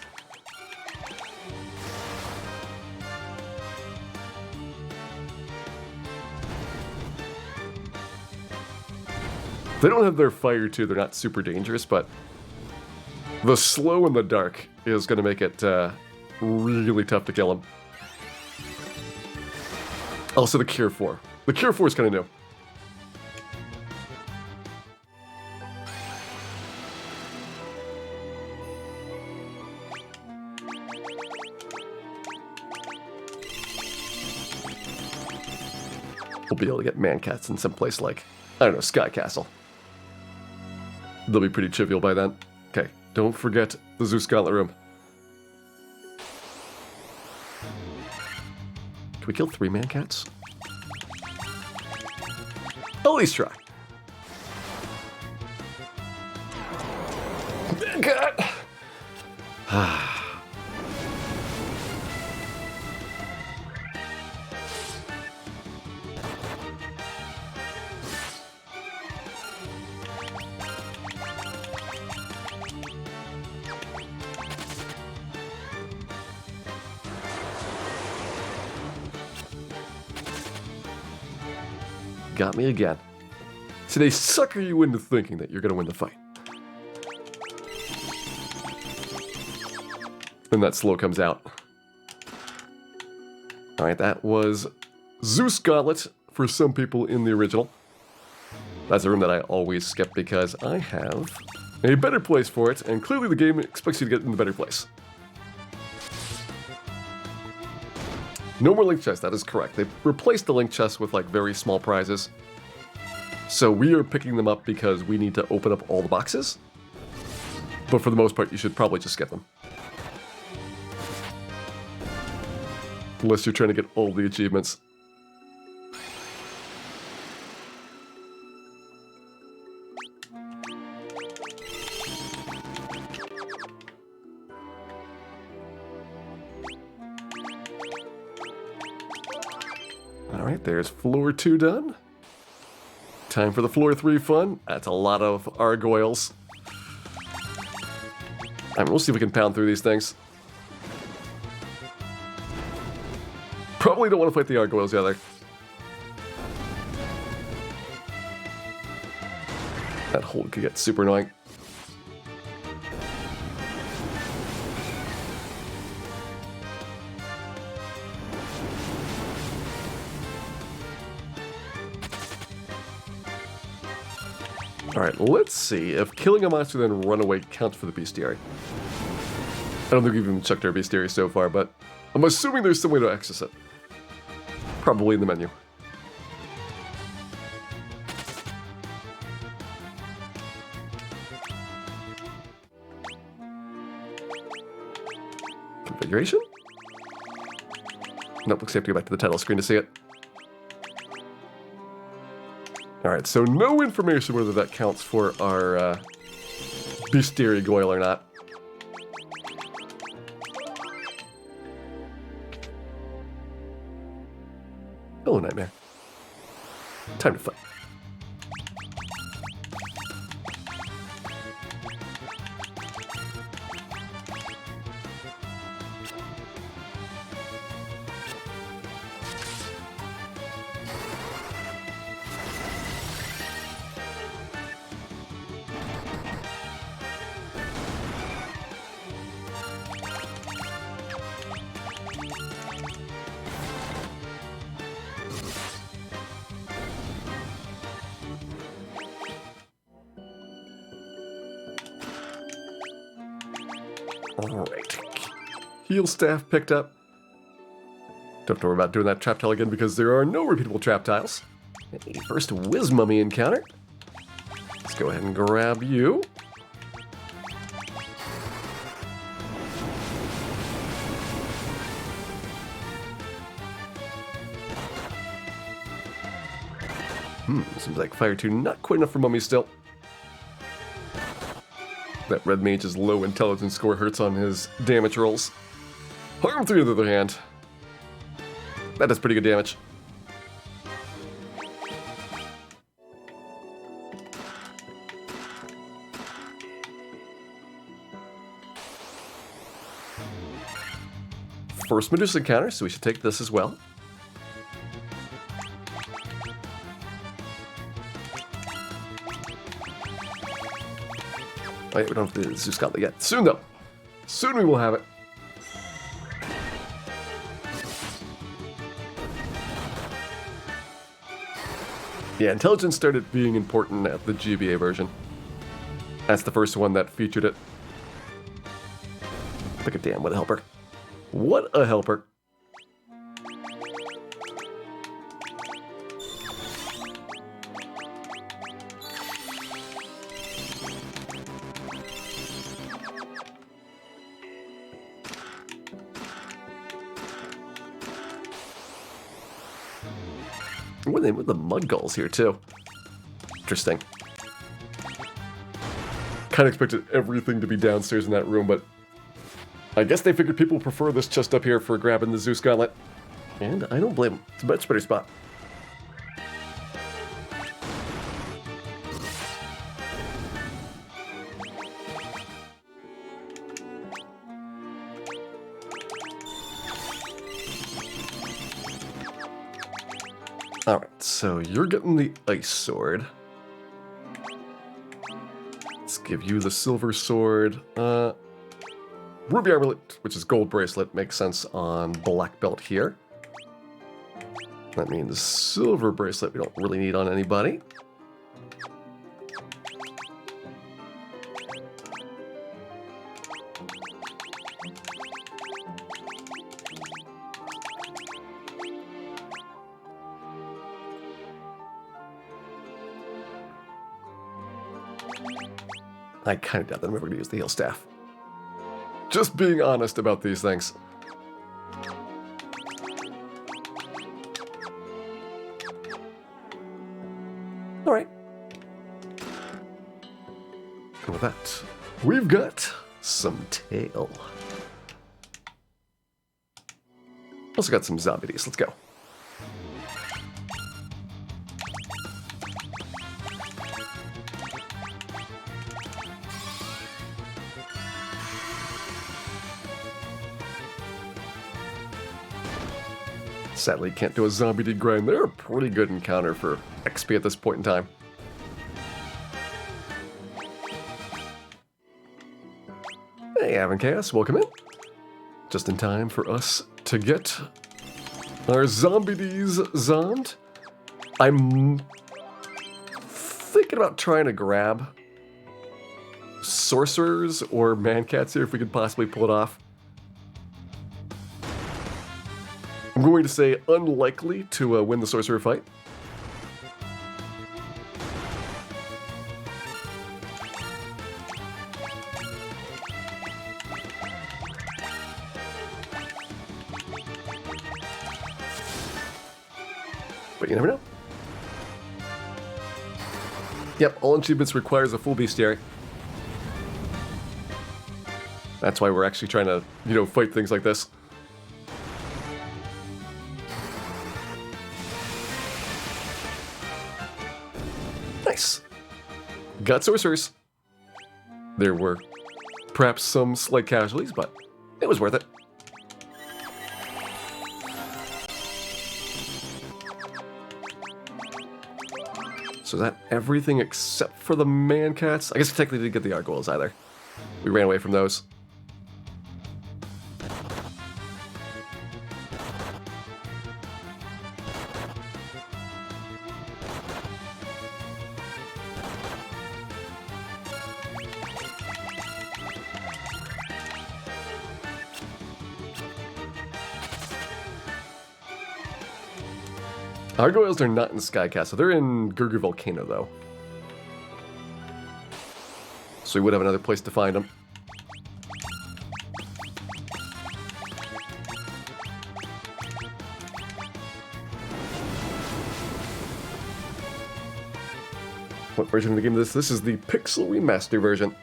They don't have their fire too, they're not super dangerous, but the slow in the dark is going to make it really tough to kill them. Also the Cure 4. The Cure 4 is kind of new. We'll be able to get man-cats in some place like, I don't know, Sky Castle. They'll be pretty trivial by then. Okay, don't forget the Zeus Gauntlet room. Can we kill 3 man-cats? At least try. Man-cat! Got me again. So they sucker you into thinking that you're going to win the fight. And that slow comes out. Alright, that was Zeus Gauntlet for some people in the original. That's a room that I always skip because I have a better place for it, and clearly the game expects you to get in the better place. No more link chests, that is correct. They replaced the link chests with like very small prizes. So we are picking them up because we need to open up all the boxes. But for the most part, you should probably just skip them. Unless you're trying to get all the achievements. Alright, there's floor 2 done. Time for the floor 3 fun. That's a lot of gargoyles. Alright, we'll see if we can pound through these things. Probably don't want to fight the gargoyles either. That hold could get super annoying. Alright, let's see if killing a monster then run away counts for the bestiary. I don't think we've even checked our bestiary so far, but I'm assuming there's some way to access it. Probably in the menu. Configuration? Nope, looks like I have to go back to the title screen to see it. Alright, so no information whether that counts for our Bestiary Goyle or not. Hello, Nightmare. Time to fight. Alright. Heal staff picked up. Don't have to worry about doing that trap tile again because there are no repeatable trap tiles. A first Whiz Mummy encounter. Let's go ahead and grab you. Seems like Fire 2 not quite enough for Mummy still. That Red Mage's low intelligence score hurts on his damage rolls. Harm 3 on the other hand. That does pretty good damage. First Medusa encounter, so we should take this as well. Oh, yeah, we don't have the Zeus Gauntlet yet. Soon, though. Soon we will have it. Yeah, intelligence started being important at the GBA version. That's the first one that featured it. Look at damn, what a helper. What a helper. What are they with the mud gulls here, too? Interesting. Kind of expected everything to be downstairs in that room, but I guess they figured people prefer this chest up here for grabbing the Zeus Gauntlet. And I don't blame them. It's a much better spot. Alright, so you're getting the Ice Sword. Let's give you the Silver Sword. Ruby Armlet, which is Gold Bracelet, makes sense on Black Belt here. That means Silver Bracelet we don't really need on anybody. I kind of doubt that I'm ever going to use the heal staff. Just being honest about these things. Alright. And with that, we've got some tail. Also got some zombies. Let's go. Sadly, can't do a zombie degrind. They're a pretty good encounter for XP at this point in time. Hey, Avon Chaos, welcome in. Just in time for us to get our zombies zombed. I'm thinking about trying to grab sorcerers or mancats here if we could possibly pull it off. I'm going to say unlikely to win the sorcerer fight. But you never know. Yep, all achievements requires a full bestiary. That's why we're actually trying to, fight things like this. Nice. Got sorcerers. There were perhaps some slight casualties, but it was worth it. So is that everything except for the man cats? I guess technically didn't get the gargoyles either. We ran away from those. Gargoyles are not in Sky Castle. They're in Gurgur Volcano, though. So we would have another place to find them. What version of the game is this? This is the Pixel Remaster version.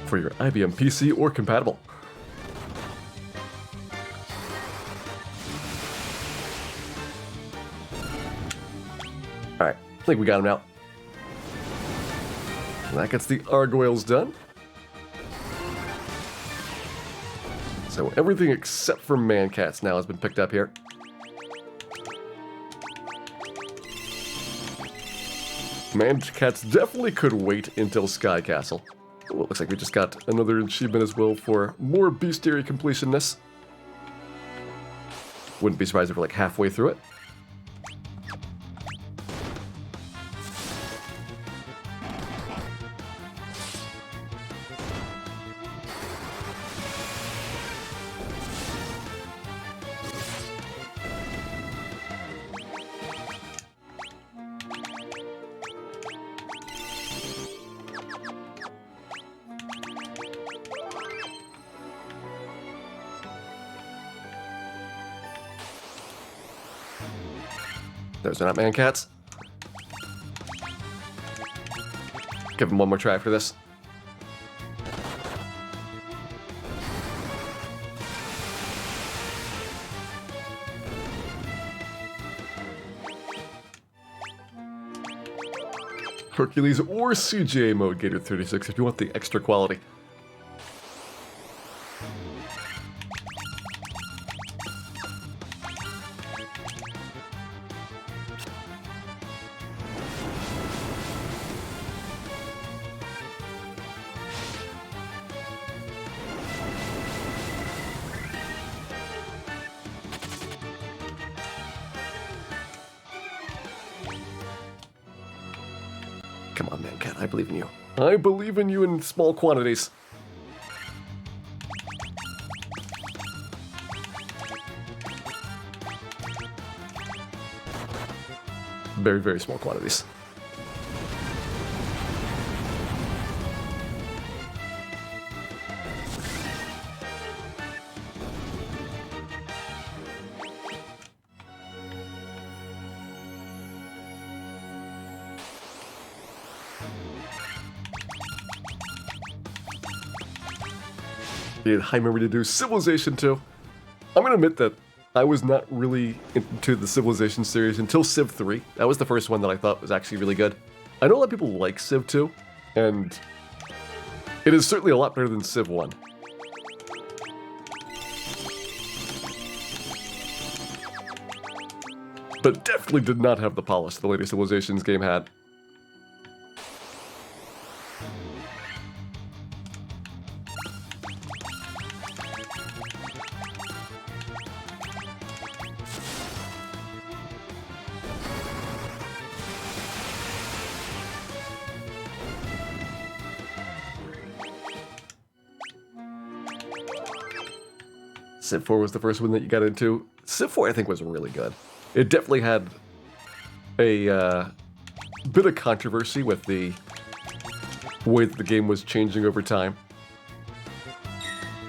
For your IBM PC or compatible. Alright, I think we got him now. And that gets the gargoyles done. So everything except for man-cats now has been picked up here. Man-cats definitely could wait until Sky Castle. Well, it looks like we just got another achievement as well for more bestiary completionness. Wouldn't be surprised if we're like halfway through it. Those are not man cats. Give them one more try for this. Hercules or CGA mode Gator 36 if you want the extra quality. Come on, man cat, I believe in you. I believe in you in small quantities. Very, very small quantities. I remember to do Civilization 2. I'm going to admit that I was not really into the Civilization series until Civ 3. That was the first one that I thought was actually really good. I know a lot of people like Civ 2, and it is certainly a lot better than Civ 1. But definitely did not have the polish the later Civilizations game had. Civ 4 was the first one that you got into. Civ 4, I think, was really good. It definitely had a bit of controversy with the way that the game was changing over time.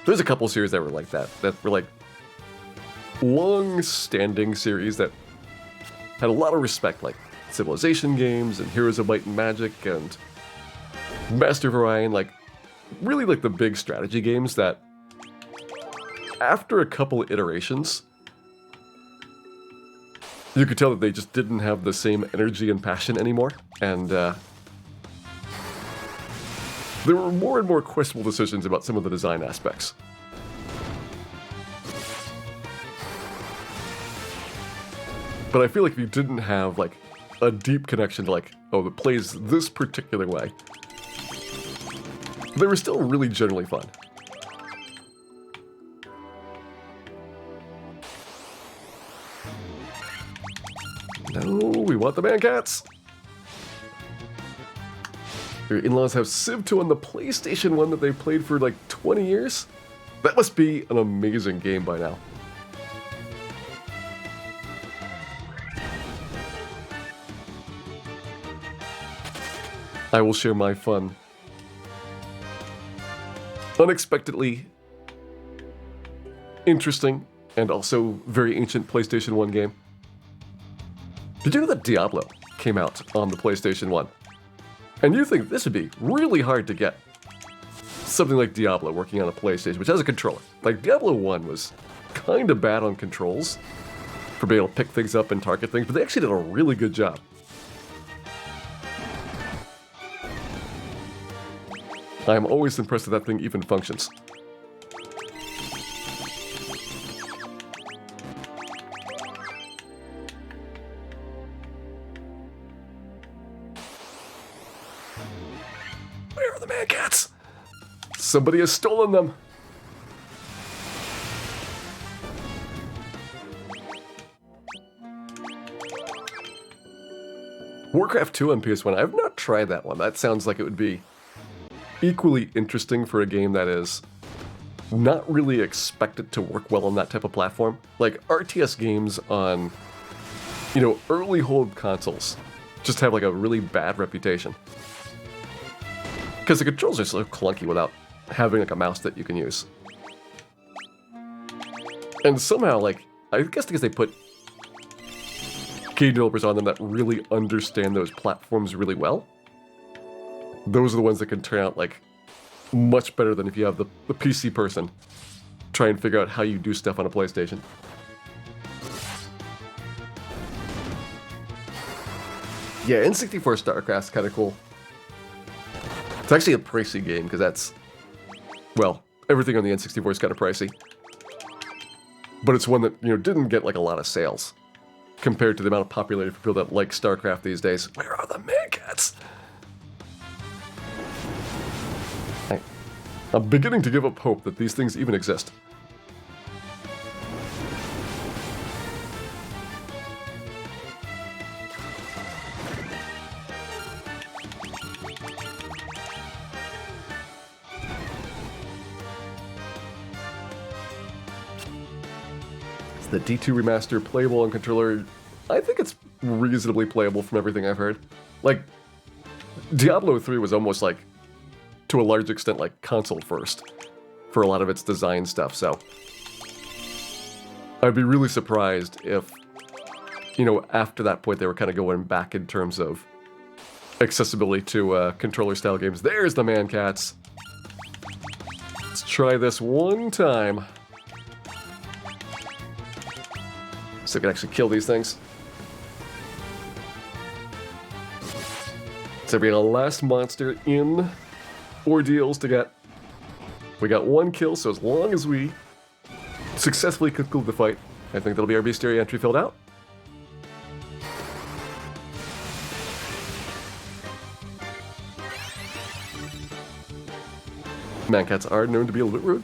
There's a couple series that were like that were like long-standing series that had a lot of respect, like Civilization games and Heroes of Might and Magic and Master of Orion, like really like the big strategy games that after a couple iterations, you could tell that they just didn't have the same energy and passion anymore, and there were more and more questionable decisions about some of the design aspects. But I feel like if you didn't have like a deep connection to like, oh, it plays this particular way, they were still really generally fun. No, we want the man cats. Your in-laws have Civ 2 on the PlayStation 1 that they've played for like 20 years? That must be an amazing game by now. I will share my fun. Unexpectedly interesting and also very ancient PlayStation 1 game. Did you know that Diablo came out on the PlayStation 1? And you think this would be really hard to get something like Diablo working on a PlayStation, which has a controller. Like, Diablo 1 was kind of bad on controls for being able to pick things up and target things, but they actually did a really good job. I'm always impressed that that thing even functions. Where are the man cats? Somebody has stolen them. Warcraft 2 on PS1. I've not tried that one. That sounds like it would be equally interesting for a game that is not really expected to work well on that type of platform. Like, RTS games on, you know, early hold consoles just have like a really bad reputation. Because the controls are so clunky without having like a mouse that you can use. And somehow, like, I guess because they put game developers on them that really understand those platforms really well, those are the ones that can turn out like much better than if you have the PC person try and figure out how you do stuff on a PlayStation. Yeah, N64 StarCraft's kind of cool. It's actually a pricey game because that's, well, everything on the N64 is kind of pricey. But it's one that, you know, didn't get like a lot of sales compared to the amount of popularity for people that like StarCraft these days. Where are the man cats? I'm beginning to give up hope that these things even exist. Is the D2 Remaster playable on controller? I think it's reasonably playable from everything I've heard. Like, Diablo 3 was almost like, to a large extent, like console first for a lot of its design stuff, so I'd be really surprised if, you know, after that point they were kind of going back in terms of accessibility to controller style games. There's the man cats. Let's try this one time. So I can actually kill these things. So we got a last monster in ordeals to get. We got one kill, so as long as we successfully conclude the fight, I think that'll be our bestiary entry filled out. Mancats are known to be a little bit rude.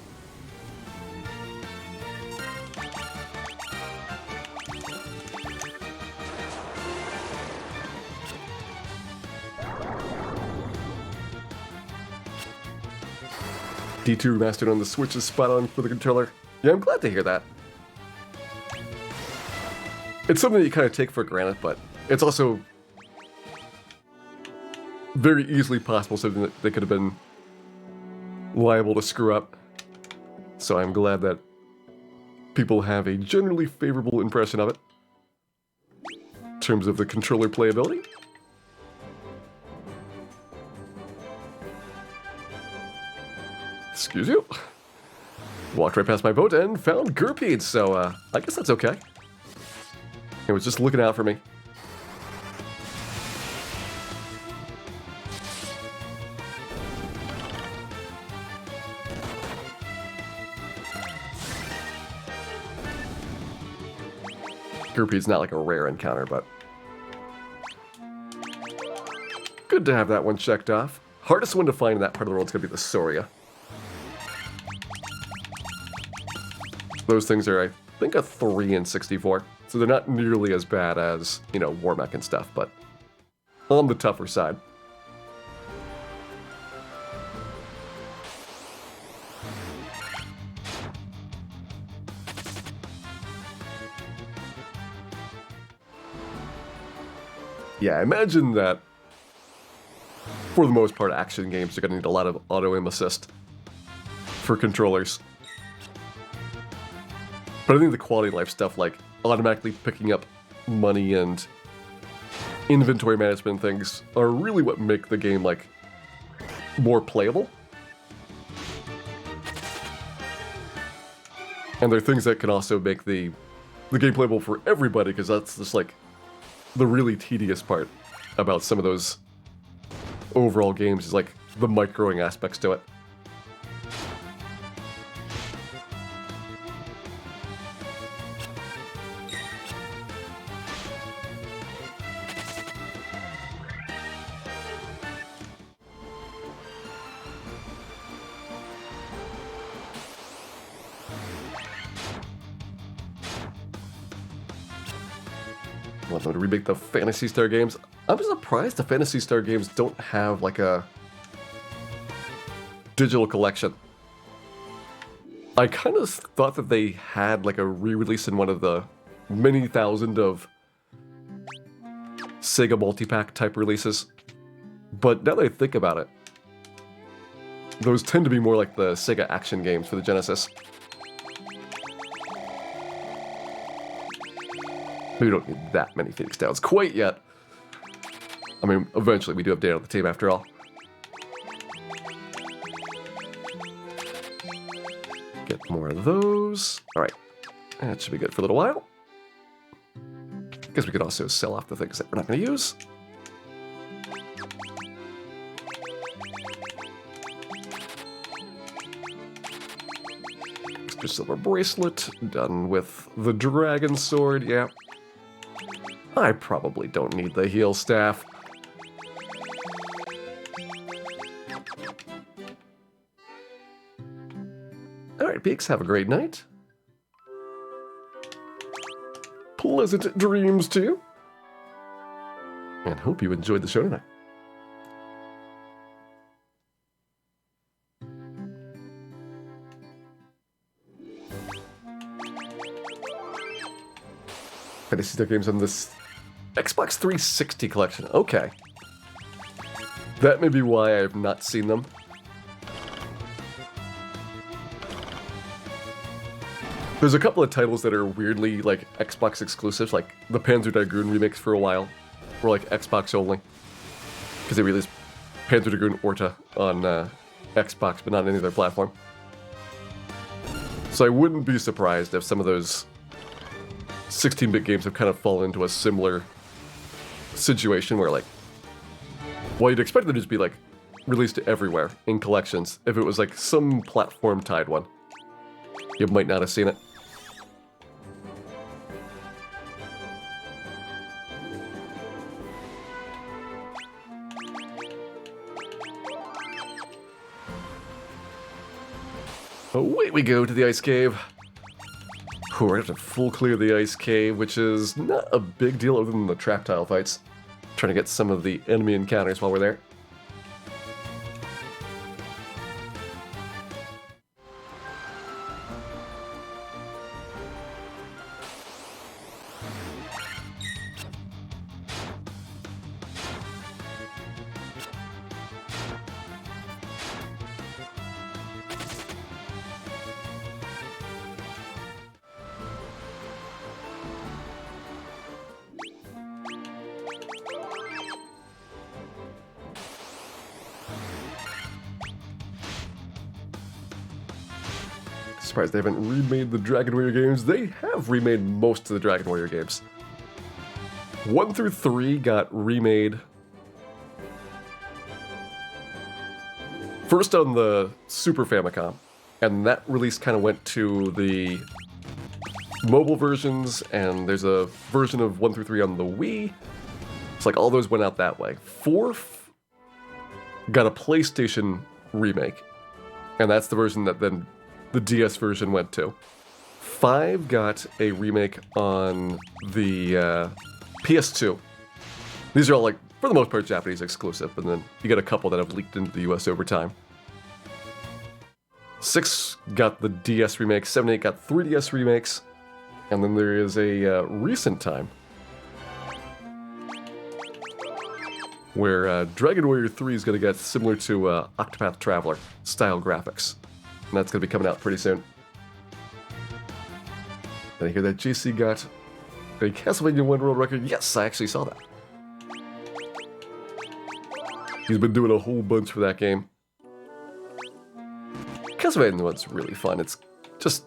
D2 Remastered on the Switch is spot on for the controller. Yeah, I'm glad to hear that. It's something that you kind of take for granted, but it's also very easily possible something that they could have been liable to screw up. So I'm glad that people have a generally favorable impression of it in terms of the controller playability. Excuse you. Walked right past my boat and found Gurpeed, so I guess that's okay. It was just looking out for me. Gurpeed's not like a rare encounter, but good to have that one checked off. Hardest one to find in that part of the world is going to be the Soria. Those things are, I think, a 3 in 64, so they're not nearly as bad as, you know, Warmech and stuff, but on the tougher side. Yeah, I imagine that, for the most part, action games are going to need a lot of auto-aim assist for controllers. But I think the quality of life stuff, like automatically picking up money and inventory management things, are really what make the game, like, more playable. And they're things that can also make the game playable for everybody, because that's just, like, the really tedious part about some of those overall games is, like, the microing aspects to it. Want them to remake the Phantasy Star games. I'm just surprised the Phantasy Star games don't have like a digital collection. I kind of thought that they had like a re-release in one of the many thousand of Sega multi-pack type releases. But now that I think about it, those tend to be more like the Sega action games for the Genesis. We don't need that many Phoenix Downs quite yet. I mean, eventually we do have data on the team after all. Get more of those. Alright. That should be good for a little while. Guess we could also sell off the things that we're not going to use. Extra silver bracelet. Done with the dragon sword, yeah. I probably don't need the heal staff. Alright, Peaks, have a great night. Pleasant dreams to you. And hope you enjoyed the show tonight. Fantasy Star games on this Xbox 360 collection. Okay. That may be why I have not seen them. There's a couple of titles that are weirdly, like, Xbox exclusives, like the Panzer Dragoon remix for a while, were like Xbox only. Because they released Panzer Dragoon Orta on Xbox, but not any other platform. So I wouldn't be surprised if some of those 16-bit games have kind of fallen into a similar situation where, like, well, you'd expect them to just be, like, released everywhere in collections. If it was, like, some platform-tied one, you might not have seen it. Away we go to the ice cave. We're going to have to full clear the ice cave, which is not a big deal other than the trap tile fights. Trying to get some of the enemy encounters while we're there. surprised they haven't remade the Dragon Warrior games. They have remade most of the Dragon Warrior games. 1 through 3 got remade. First on the Super Famicom, and that release kind of went to the mobile versions, and there's a version of 1 through 3 on the Wii. It's like all those went out that way. 4 got a PlayStation remake, and that's the version that then the DS version went to. 5 got a remake on the PS2. These are all, like, for the most part, Japanese exclusive, and then you get a couple that have leaked into the US over time. 6 got the DS remake, 7 and 8 got 3DS remakes, and then there is a recent time where Dragon Warrior 3 is going to get similar to Octopath Traveler style graphics, and that's going to be coming out pretty soon. And I hear that JC got a Castlevania 1 world record. Yes, I actually saw that. He's been doing a whole bunch for that game. Castlevania 1's really fun. It's just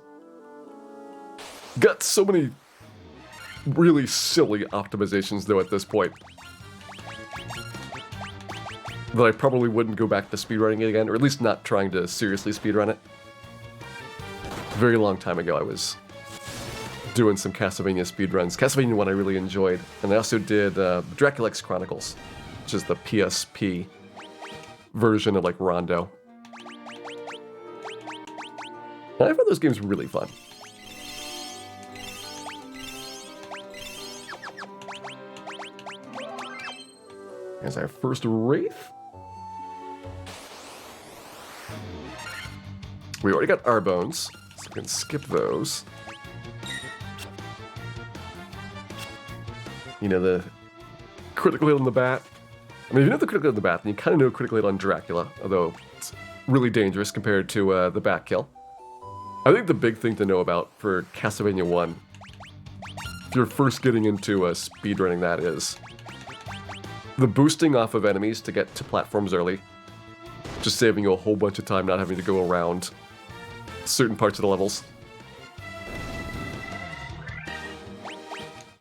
got so many really silly optimizations, though, at this point, that I probably wouldn't go back to speedrunning it again, or at least not trying to seriously speedrun it. A very long time ago, I was doing some Castlevania speedruns. Castlevania 1 I really enjoyed, and I also did Dracula X Chronicles, which is the PSP version of, like, Rondo. And I found those games really fun. Here's our first Wraith. We already got our bones, so we can skip those. You know, the critical hit on the bat. I mean, if you know the critical hit on the bat, then you kind of know critical hit on Dracula, although it's really dangerous compared to the bat kill. I think the big thing to know about for Castlevania 1, if you're first getting into speedrunning, that is the boosting off of enemies to get to platforms early, just saving you a whole bunch of time not having to go around certain parts of the levels.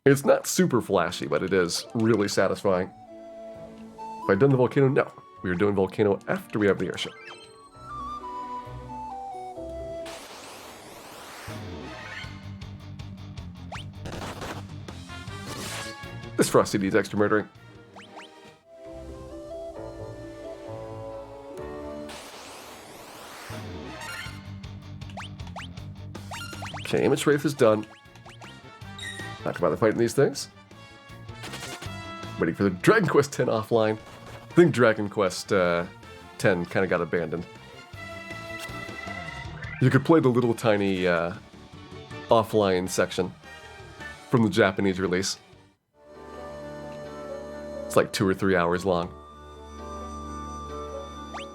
It's not super flashy, but it is really satisfying. Have I done the volcano? No. We are doing volcano after we have the airship. This Frosty needs extra murdering. Okay, Image Wraith is done. Not to bother fighting these things. Waiting for the Dragon Quest X offline. I think Dragon Quest X kind of got abandoned. You could play the little tiny offline section from the Japanese release. It's like 2 or 3 hours long.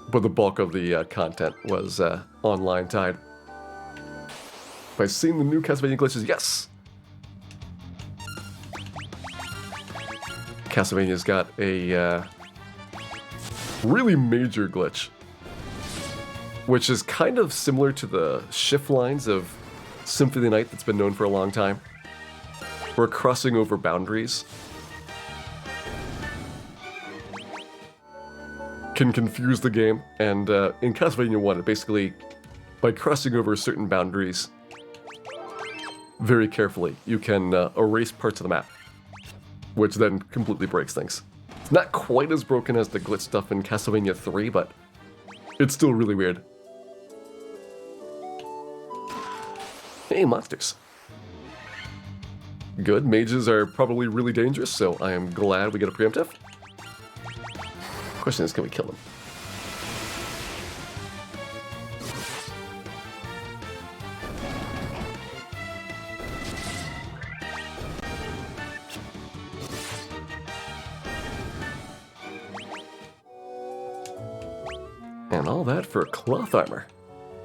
But the bulk of the content was online tied. Have I seen the new Castlevania glitches? Yes! Castlevania's got a really major glitch, which is kind of similar to the shift lines of Symphony of the Night that's been known for a long time. We're crossing over boundaries. Can confuse the game, and in Castlevania 1, it basically, by crossing over certain boundaries very carefully, you can erase parts of the map, which then completely breaks things. It's not quite as broken as the glitch stuff in Castlevania 3, but it's still really weird. Hey, monsters. Good, mages are probably really dangerous, so I am glad we get a preemptive. Question is, can we kill them? And all that for cloth armor.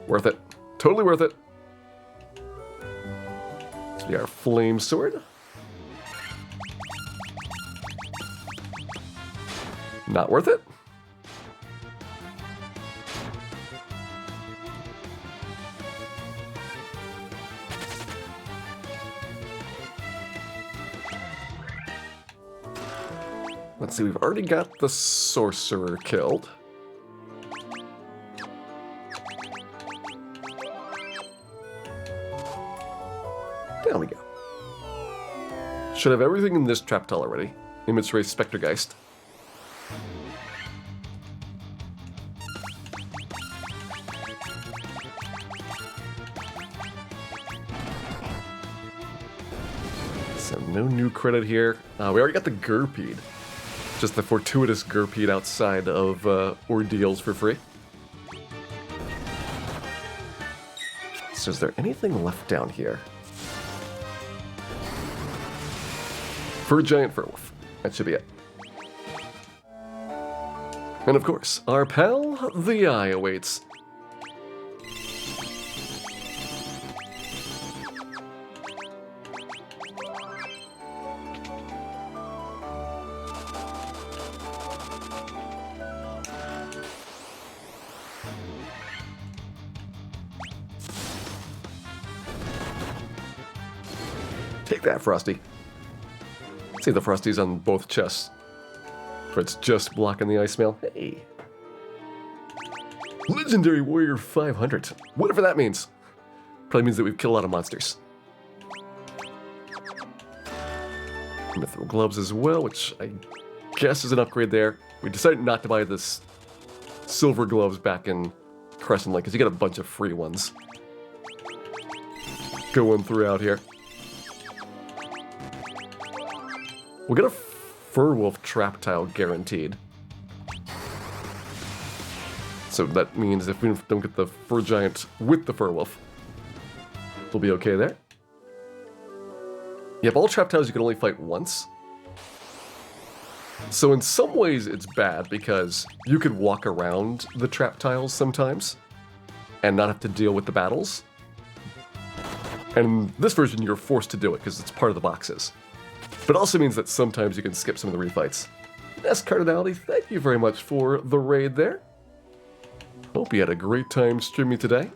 Worth it. Totally worth it. So we got our flame sword. Not worth it. Let's see, we've already got the sorcerer killed. There we go. Should have everything in this trap tile already. Image Ray Spectergeist. So no new credit here. We already got the Gurpede. Just the fortuitous Gurpede outside of Ordeals for free. So is there anything left down here? Fur Giant Furwolf. That should be it. And of course, our pal, the Eye, awaits. Take that, Frosty. See the Frosties on both chests. But it's just blocking the ice mail. Hey. Legendary Warrior 500. Whatever that means. Probably means that we've killed a lot of monsters. Mithril gloves as well, which I guess is an upgrade there. We decided not to buy this silver gloves back in Crescent Lake because you get a bunch of free ones. Going throughout here. We'll get a Furwolf trap tile guaranteed. So that means if we don't get the Fur Giant with the Furwolf, we'll be okay there. You have all trap tiles you can only fight once. So in some ways it's bad because you could walk around the trap tiles sometimes and not have to deal with the battles. And this version you're forced to do it because it's part of the boxes. But it also means that sometimes you can skip some of the refights. S Cardinality, thank you very much for the raid there. Hope you had a great time streaming today.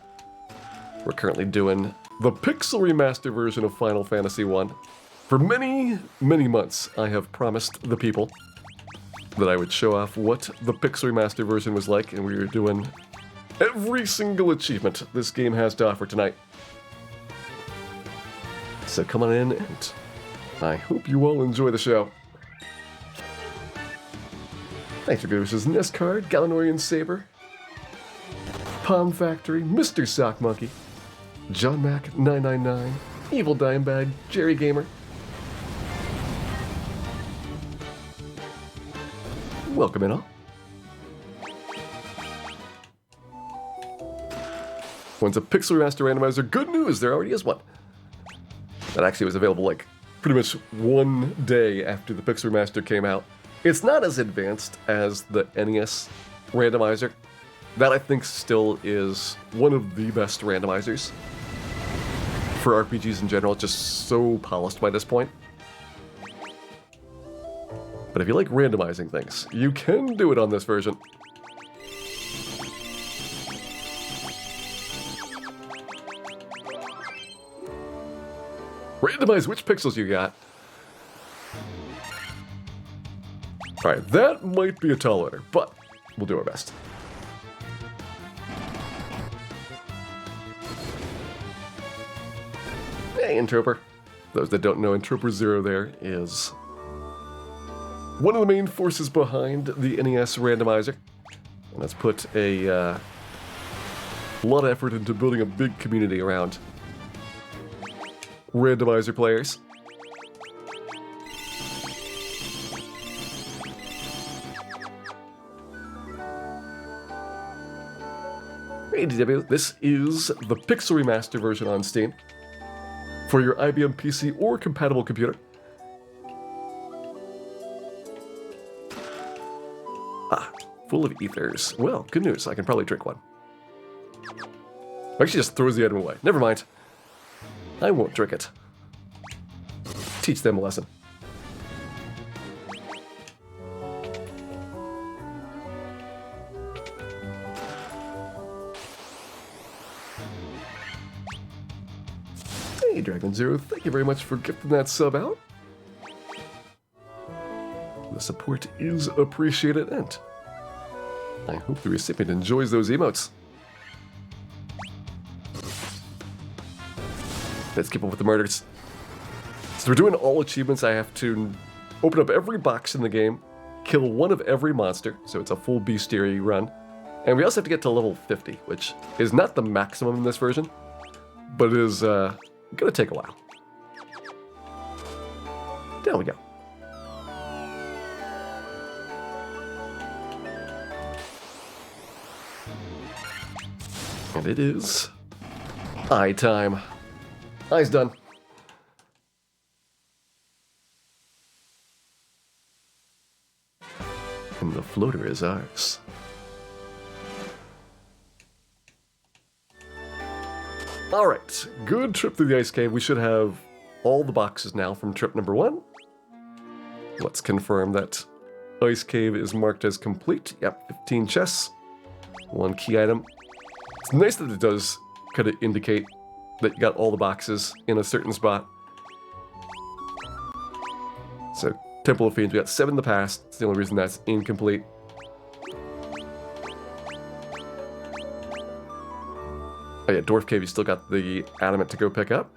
We're currently doing the Pixel Remaster version of Final Fantasy I. For many, many months, I have promised the people that I would show off what the Pixel Remaster version was like, and we are doing every single achievement this game has to offer tonight. So come on in, and I hope you all enjoy the show. Thanks for good wishes, Nest Card, Galanorian Saber, Palm Factory, Mr. Sock Monkey, John Mac 999, Evil Dimebag, Jerry Gamer. Welcome in all. One's a Pixel Remaster randomizer. Good news, there already is one. That actually was available like pretty much one day after the Pixel Remaster came out. It's not as advanced as the NES randomizer. That I think still is one of the best randomizers for RPGs in general. It's just so polished by this point. But if you like randomizing things, you can do it on this version. Randomize which pixels you got. Alright, that might be a tall order, but we'll do our best. Hey, Interloper. Those that don't know, Interloper Zero there is one of the main forces behind the NES randomizer. And has put a lot of effort into building a big community around randomizer players. Hey DW, this is the Pixel Remaster version on Steam for your IBM PC or compatible computer. Ah, full of ethers. Well, good news, I can probably drink one. Actually just throws the item away. Never mind. I won't drink it. Teach them a lesson. Hey, Dragon Zero, thank you very much for gifting that sub out. The support is appreciated, and I hope the recipient enjoys those emotes. Let's keep up with the murders. So we're doing all achievements. I have to open up every box in the game, kill one of every monster, so it's a full bestiary run. And we also have to get to level 50, which is not the maximum in this version, but it is gonna take a while. There we go. And it is eye time. Eye's done. And the floater is ours. Alright, good trip through the ice cave. We should have all the boxes now from trip number 1. Let's confirm that ice cave is marked as complete. Yep, 15 chests, 1 key item. It's nice that it does kind of indicate that you got all the boxes in a certain spot. So, Temple of Fiends, we got 7 in the past. It's the only reason that's incomplete. Oh yeah, Dwarf Cave, you still got the adamant to go pick up.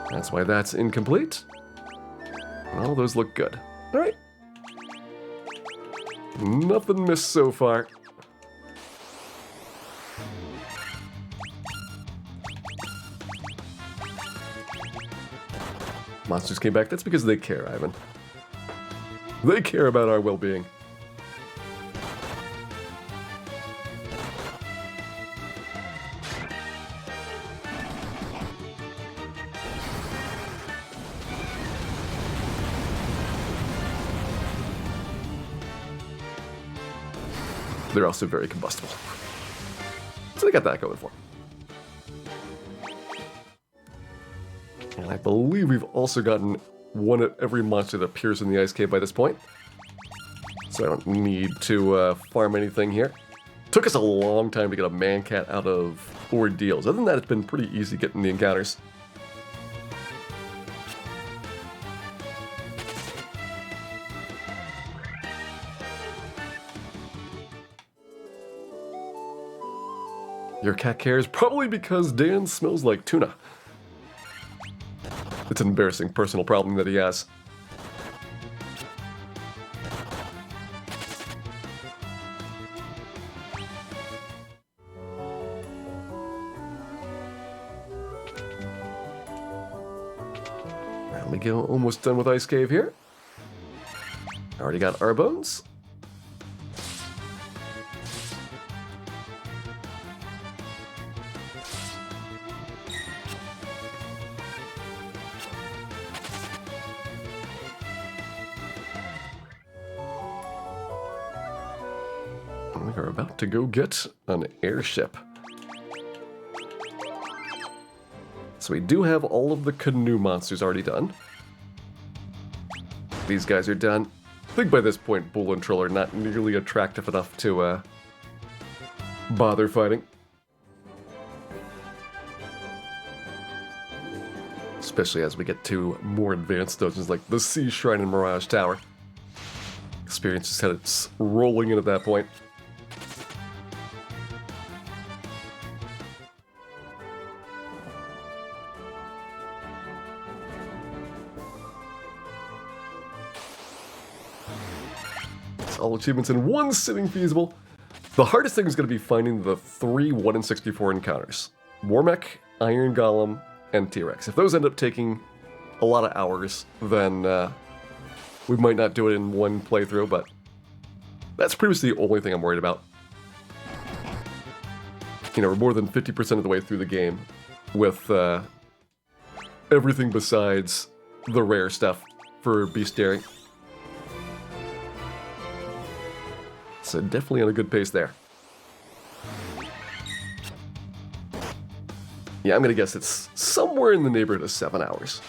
That's why that's incomplete. All those look good. Alright. Nothing missed so far. Monsters came back. That's because they care, Ivan. They care about our well-being. They're also very combustible. So they got that going for them. And I believe we've also gotten one of every monster that appears in the ice cave by this point. So I don't need to farm anything here. Took us a long time to get a man-cat out of ordeals. Other than that, it's been pretty easy getting the encounters. Your cat cares probably because Dan smells like tuna. It's an embarrassing personal problem that he has. There we go, almost done with Ice Cave here. Already got our bones. We are about to go get an airship. So we do have all of the canoe monsters already done. These guys are done. I think by this point, Bull and Troll are not nearly attractive enough to bother fighting. Especially as we get to more advanced dungeons like the Sea Shrine and Mirage Tower. Experience just had its rolling in at that point. All achievements in one sitting feasible. The hardest thing is going to be finding the 3 1 in 64 encounters. Warmech, Iron Golem, and T-Rex. If those end up taking a lot of hours, then we might not do it in one playthrough, but that's pretty much the only thing I'm worried about. You know, we're more than 50% of the way through the game with everything besides the rare stuff for bestiary. So definitely on a good pace there. Yeah, I'm gonna guess it's somewhere in the neighborhood of 7 hours.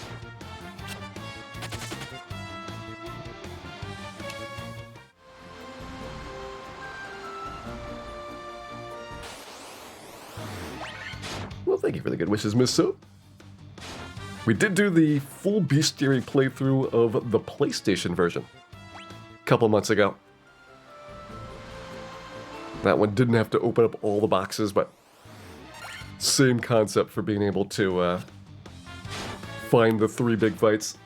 Well, thank you for the good wishes, Miss Soap. We did do the full bestiary playthrough of the PlayStation version. couple months ago. That one didn't have to open up all the boxes, but same concept for being able to find the 3 big fights.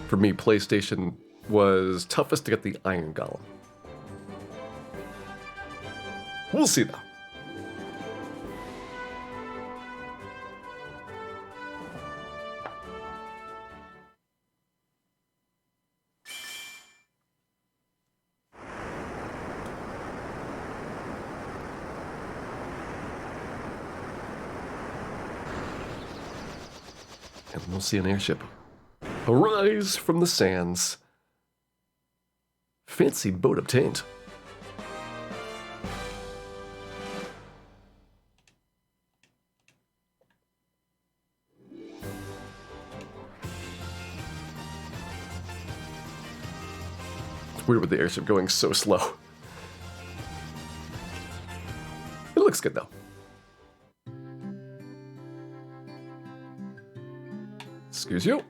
For me, PlayStation was toughest to get the Iron Golem. We'll see though. And we'll see an airship arise from the sands. Fancy boat obtained. It's weird with the airship going so slow. It looks good though. Excuse you.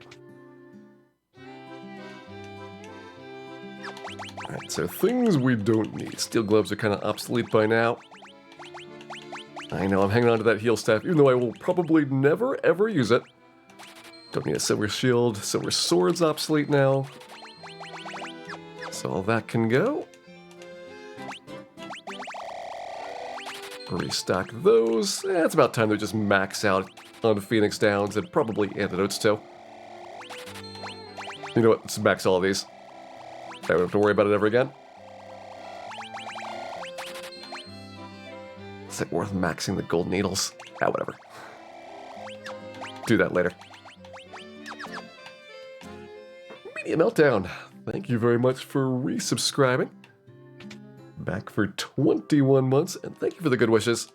Alright, so things we don't need. Steel gloves are kind of obsolete by now. I know I'm hanging on to that heal staff, even though I will probably never ever use it. Don't need a silver shield. Silver sword's obsolete now. So all that can go. Restock those. It's about time to just max out on Phoenix Downs and probably antidotes too. You know what? Let's max all of these. I don't have to worry about it ever again. Is it worth maxing the gold needles? Ah, whatever. Do that later. Media Meltdown. Thank you very much for resubscribing. Back for 21 months, and thank you for the good wishes.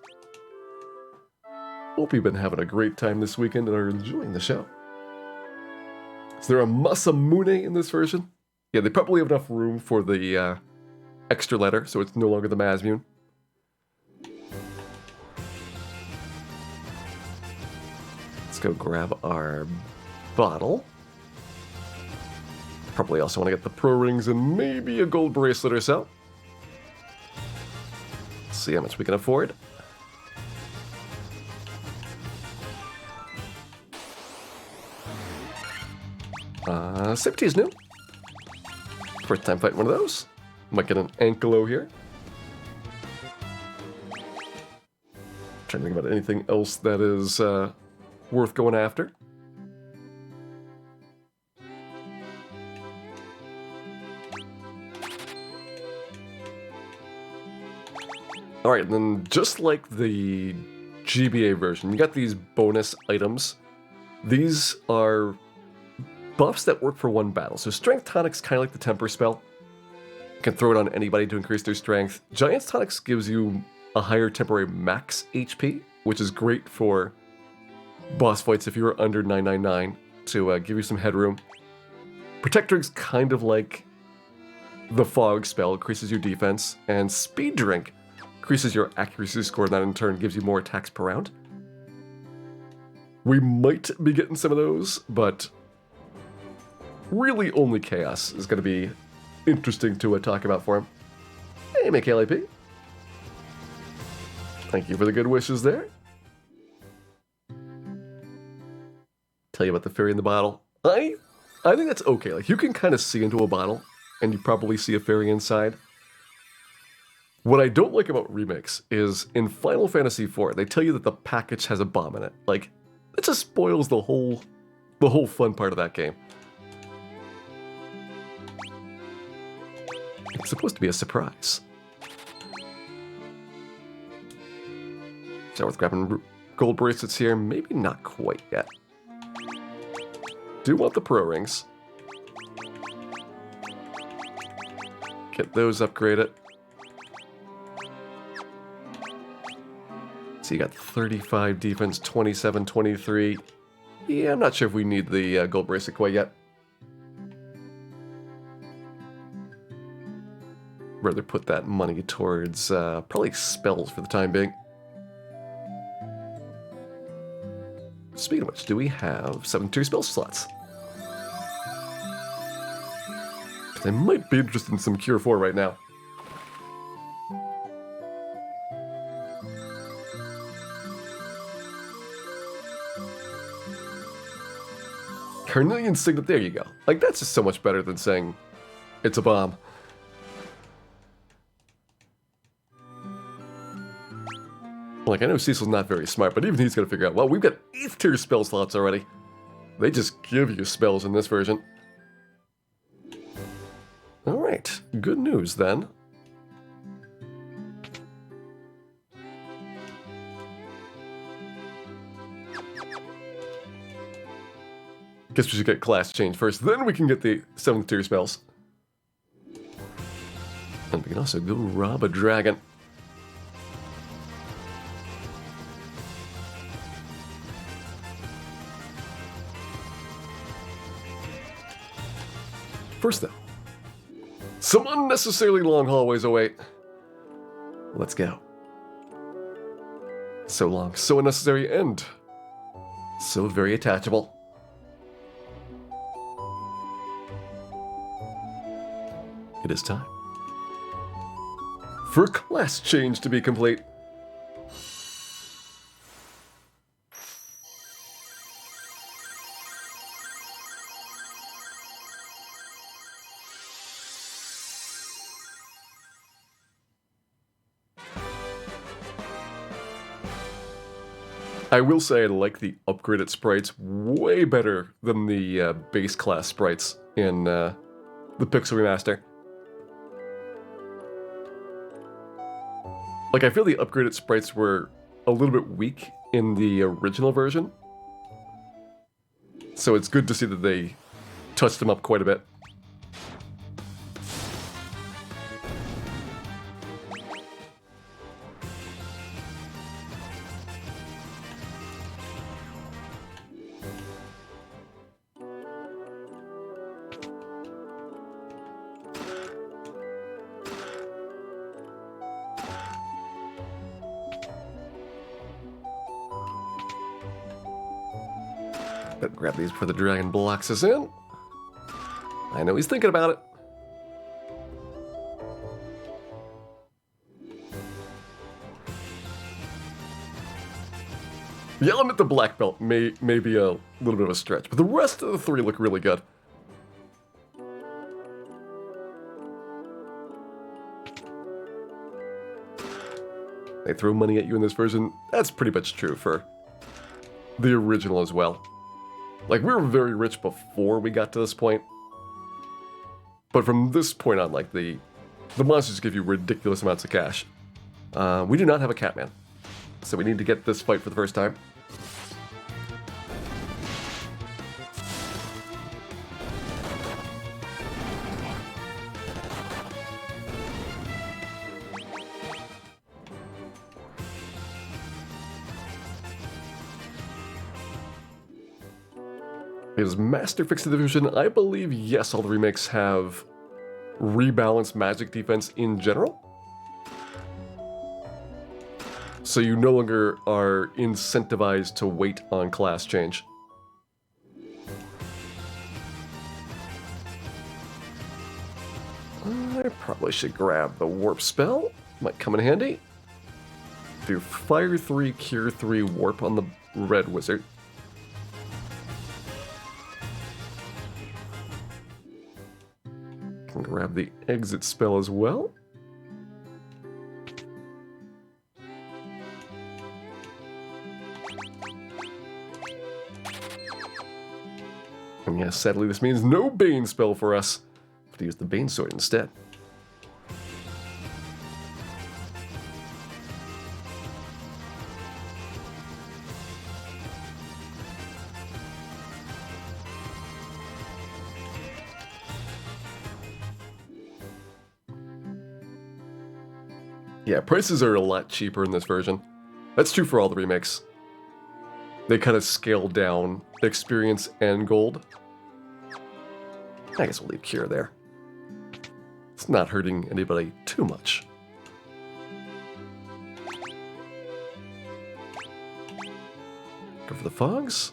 Hope you've been having a great time this weekend and are enjoying the show. Is there a Masamune in this version? Yeah, they probably have enough room for the extra letter, so it's no longer the Mazmune. Let's go grab our bottle. Probably also want to get the pro rings and maybe a gold bracelet or so. See how much we can afford. Safety is new. First time fighting one of those. Might get an Ankylo here. Trying to think about anything else that is worth going after. Alright, and then just like the GBA version, you got these bonus items. These are buffs that work for one battle. So Strength Tonic's kind of like the Temper spell. You can throw it on anybody to increase their strength. Giant's Tonics gives you a higher temporary max HP, which is great for boss fights if you're under 999 to give you some headroom. Protect Drink's kind of like the Fog spell, increases your defense. And Speed Drink increases your accuracy score, and that in turn gives you more attacks per round. We might be getting some of those, but really only Chaos is going to be interesting to talk about for him. Hey, MKLAP. Thank you for the good wishes there. Tell you about the fairy in the bottle. I think that's okay. Like, you can kind of see into a bottle, and you probably see a fairy inside. What I don't like about remakes is in Final Fantasy IV, they tell you that the package has a bomb in it. Like, it just spoils the whole fun part of that game. It's supposed to be a surprise. Is that worth grabbing gold bracelets here? Maybe not quite yet. Do want the pro rings. Get those upgraded. So you got 35 defense, 27, 23. Yeah, I'm not sure if we need the gold bracelet quite yet. Rather put that money towards probably spells for the time being. Speaking of which, do we have 7 tier spell slots? I might be interested in some Cure 4 right now. Carnelian Signet, there you go. Like, that's just so much better than saying it's a bomb. Like, I know Cecil's not very smart, but even he's gonna figure out, well, we've got 8th tier spell slots already. They just give you spells in this version. Alright, good news then. Guess we should get class change first, then we can get the 7th tier spells. And we can also go rob a dragon. First though, some unnecessarily long hallways await. Let's go. So long, so unnecessary, and so very attachable. It is time for class change to be complete. I will say I like the upgraded sprites way better than the base class sprites in the Pixel Remaster. Like, I feel the upgraded sprites were a little bit weak in the original version. So it's good to see that they touched them up quite a bit. Better grab these before the dragon blocks us in. I know he's thinking about it. The element of black belt may be a little bit of a stretch, but the rest of the 3 look really good. They throw money at you in this version. That's pretty much true for the original as well. Like, we were very rich before we got to this point. But from this point on, like, the monsters give you ridiculous amounts of cash. We do not have a Catman, so we need to get this fight for the first time. Is Master fixing the division? I believe, yes, all the remakes have rebalanced magic defense in general. So you no longer are incentivized to wait on class change. I probably should grab the warp spell. Might come in handy. Do Fire 3, Cure 3, warp on the red wizard. Grab the exit spell as well. And yes, sadly this means no Bane spell for us. Have to use the Bane sword instead. Yeah, prices are a lot cheaper in this version. That's true for all the remakes. They kind of scale down experience and gold. I guess we'll leave Cure there. It's not hurting anybody too much. Go for the fogs.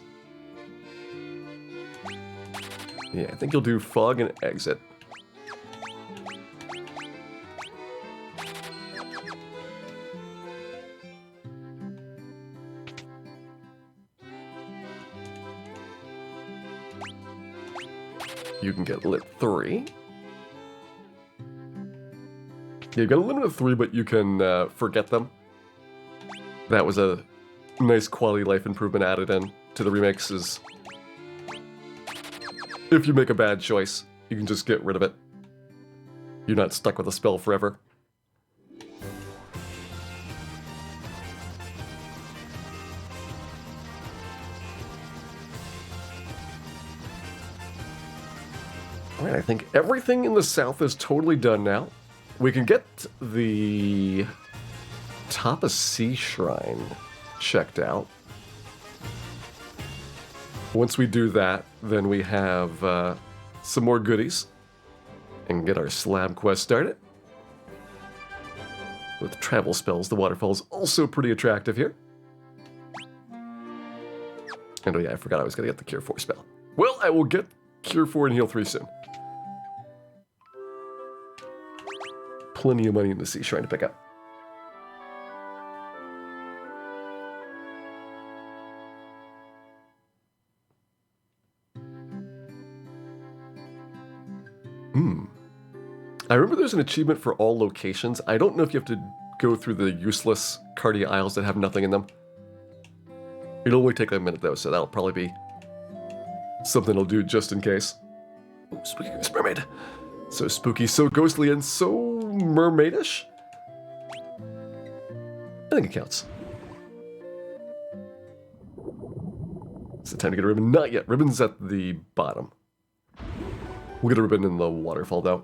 Yeah, I think you'll do fog and exit. you can get lit 3. Yeah, you've got a limit of 3, but you can forget them. That was a nice quality life improvement added in to the remakes. Is if you make a bad choice, you can just get rid of it. You're not stuck with a spell forever. Alright, I think everything in the south is totally done now. We can get the Tapa Sea Shrine checked out. Once we do that, then we have some more goodies and get our slab quest started. With travel spells, the waterfall is also pretty attractive here. And oh yeah, I forgot I was going to get the Cure 4 spell. Well, I will get Cure 4 and Heal 3 soon. Plenty of money in the Sea Shrine to pick up. I remember there's an achievement for all locations. I don't know if you have to go through the useless Cardia Isles that have nothing in them. It'll only take a minute though, so that'll probably be something I'll do just in case. Oh, spooky Ghost Mermaid. So spooky, so ghostly, and so mermaidish. I think it counts. It's the time to get a ribbon. Not yet. Ribbon's at the bottom. We'll get a ribbon in the waterfall though.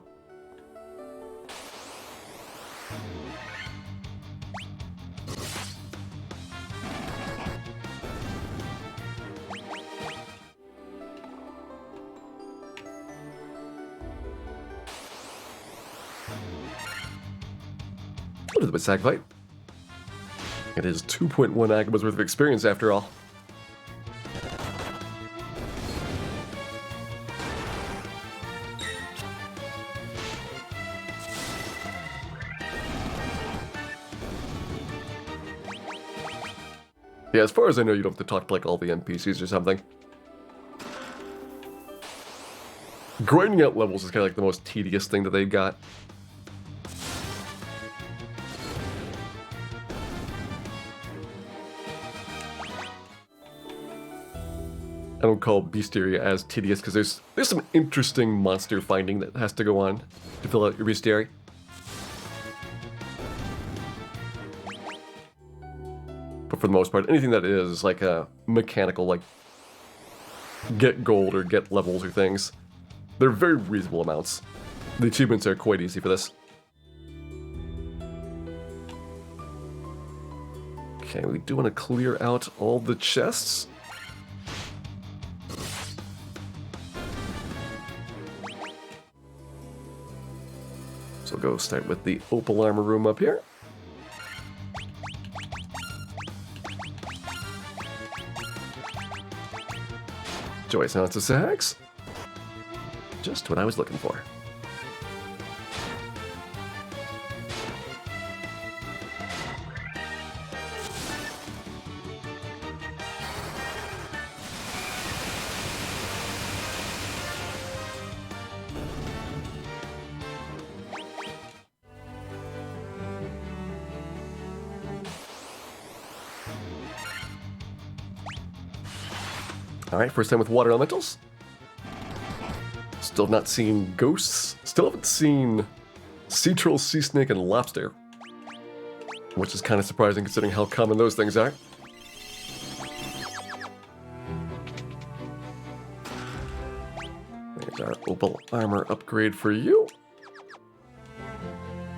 What is the Sag fight? It is 2.1 Agamas worth of experience after all. Yeah, as far as I know, you don't have to talk to like all the NPCs or something. Grinding out levels is kind of like the most tedious thing that they've got. I don't call Bestiaria as tedious because there's some interesting monster finding that has to go on to fill out your Bestiary. But for the most part, anything that is like a mechanical, like get gold or get levels or things, they're very reasonable amounts. The achievements are quite easy for this. Okay, we do want to clear out all the chests. So we'll go start with the Opal Armor room up here. Joy Silence of Sags. Just what I was looking for. Alright, first time with water elementals. Still have not seen ghosts. Still haven't seen sea troll, sea snake, and lobster. Which is kind of surprising considering how common those things are. There's our Opal Armor upgrade for you.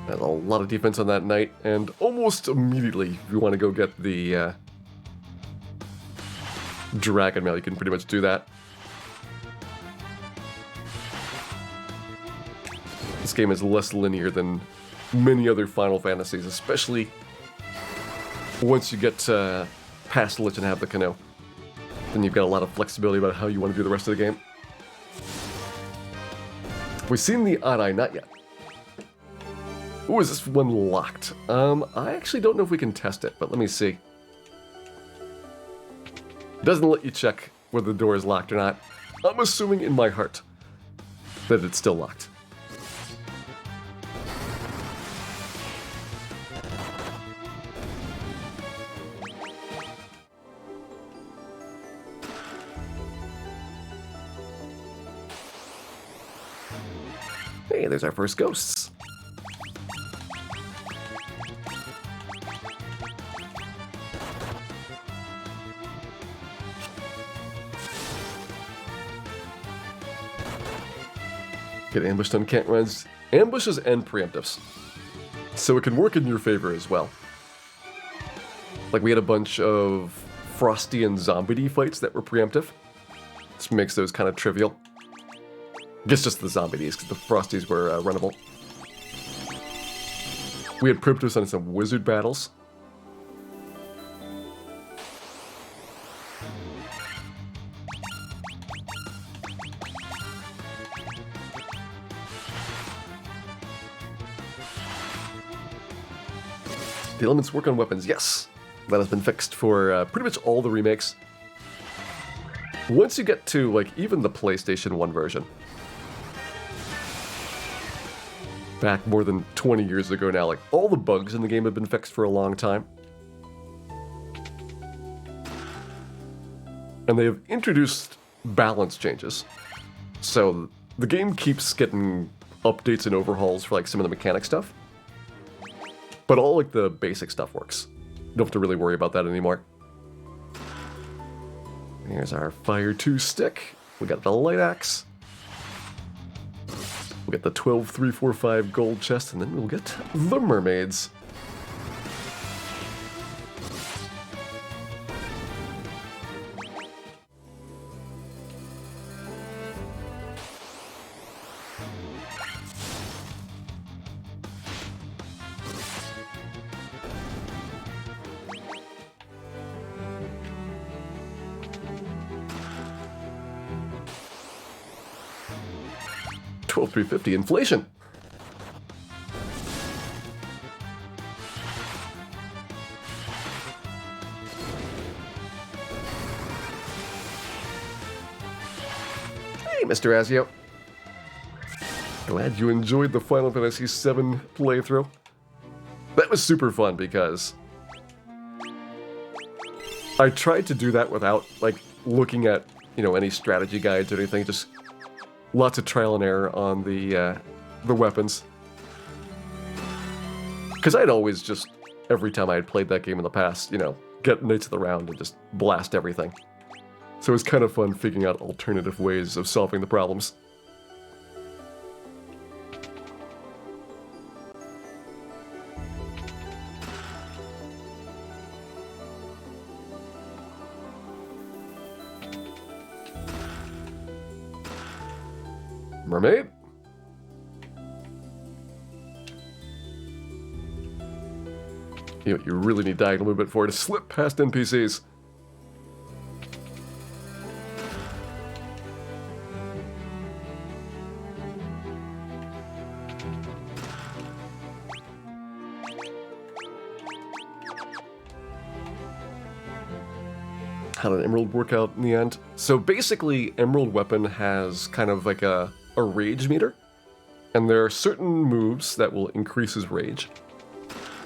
There's a lot of defense on that knight, and almost immediately, if you want to go get the Dragon Mail, you can pretty much do that. This game is less linear than many other Final Fantasies, especially once you get past Lich and have the canoe. Then you've got a lot of flexibility about how you want to do the rest of the game. We've seen the Odd Eye, not yet. Ooh, is this one locked? I actually don't know if we can test it, but let me see. It doesn't let you check whether the door is locked or not. I'm assuming in my heart that it's still locked. Hey, there's our first ghosts. Get ambushed on can't runs, ambushes and preemptives. So it can work in your favor as well. Like we had a bunch of Frosty and Zombie fights that were preemptive. This makes those kind of trivial. I guess just the Zombies, because the Frosties were runnable. We had preemptives on some wizard battles. The elements work on weapons, yes. That has been fixed for pretty much all the remakes. Once you get to, like, even the PlayStation 1 version. Back more than 20 years ago now, like, all the bugs in the game have been fixed for a long time. And they have introduced balance changes. So the game keeps getting updates and overhauls for, like, some of the mechanic stuff. But all, like, the basic stuff works. You don't have to really worry about that anymore. Here's our Fire 2 stick. We got the light axe. We'll get the 12,345 gold chest, and then we'll get the mermaids. $12,350 inflation. Hey, Mr. Azio. Glad you enjoyed the Final Fantasy VII playthrough. That was super fun because I tried to do that without, like, looking at, you know, any strategy guides or anything. Just lots of trial and error on the weapons. Because I'd always just, every time I had played that game in the past, you know, get Knights of the Round and just blast everything. So it was kind of fun figuring out alternative ways of solving the problems. Mermaid? You really need diagonal movement for it to slip past NPCs. How did Emerald work out in the end? So basically, Emerald Weapon has kind of like a rage meter, and there are certain moves that will increase his rage,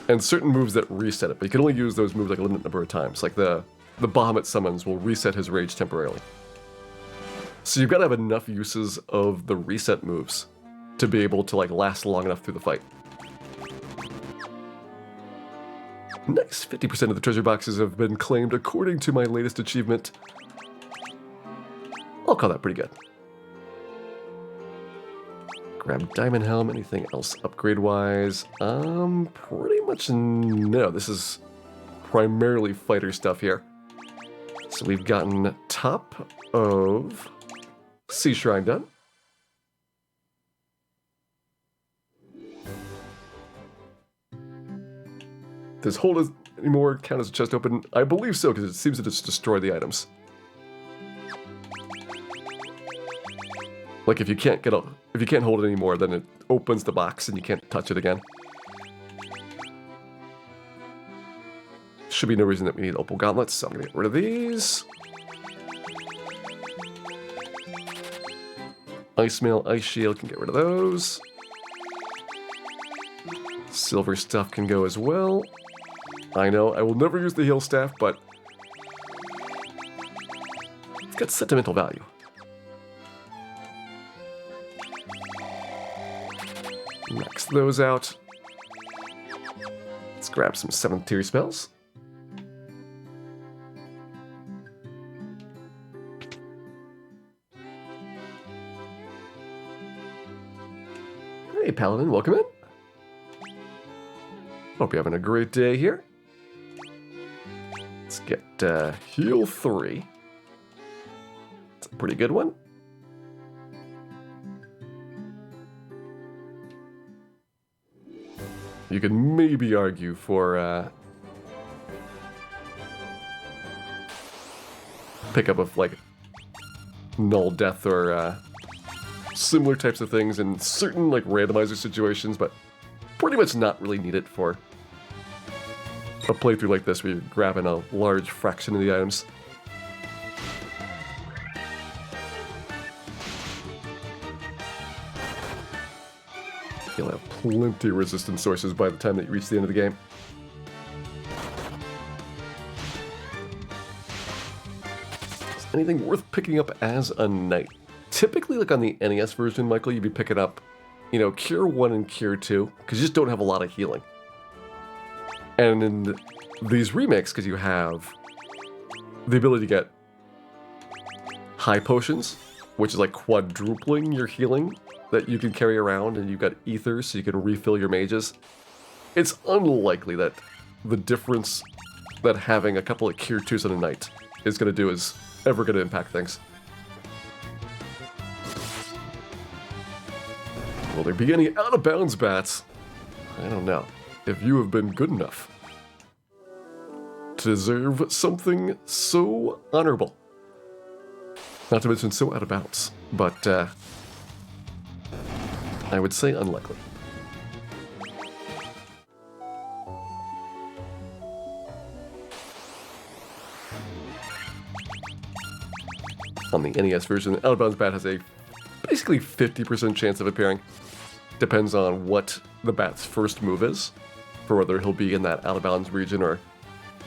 and certain moves that reset it, but you can only use those moves like a limited number of times. Like the Bahamut summons will reset his rage temporarily. So you've got to have enough uses of the reset moves to be able to, like, last long enough through the fight. Nice, 50% of the treasure boxes have been claimed according to my latest achievement. I'll call that pretty good. Grab Diamond Helm, anything else upgrade-wise? Pretty much no. This is primarily fighter stuff here. So we've gotten top of Sea Shrine done. Does hold anymore count as a chest open? I believe so, because it seems to just destroy the items. Like if you can't hold it anymore, then it opens the box and you can't touch it again. Should be no reason that we need opal gauntlets, so I'm gonna get rid of these. Ice Mail, Ice Shield can get rid of those. Silver stuff can go as well. I know, I will never use the heal staff, but it's got sentimental value. Max those out. Let's grab some 7th tier spells. Hey, Paladin, welcome in. Hope you're having a great day here. Let's get heal 3. It's a pretty good one. You can maybe argue for pickup of like null death or similar types of things in certain like randomizer situations, but pretty much not really need it for a playthrough like this where you're grabbing a large fraction of the items. You'll have plenty of resistance sources by the time that you reach the end of the game. Is anything worth picking up as a knight? Typically, like on the NES version, Michael, you'd be picking up, you know, Cure 1 and Cure 2, because you just don't have a lot of healing. And in these remakes, because you have the ability to get high potions, which is like quadrupling your healing that you can carry around, and you've got ether so you can refill your mages. It's unlikely that the difference that having a couple of Cure 2s on a knight is going to do is ever going to impact things. Will there be any out-of-bounds bats? I don't know. If you have been good enough to deserve something so honorable. Not to mention so out of bounds, but I would say unlikely. On the NES version, Out of Bounds Bat has a basically 50% chance of appearing. Depends on what the bat's first move is, for whether he'll be in that Out of Bounds region or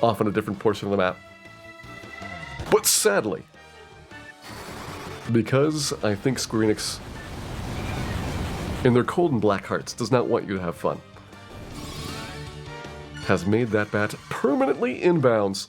off on a different portion of the map. But sadly, because I think Square Enix, in their cold and black hearts, does not want you to have fun, has made that bat permanently inbounds.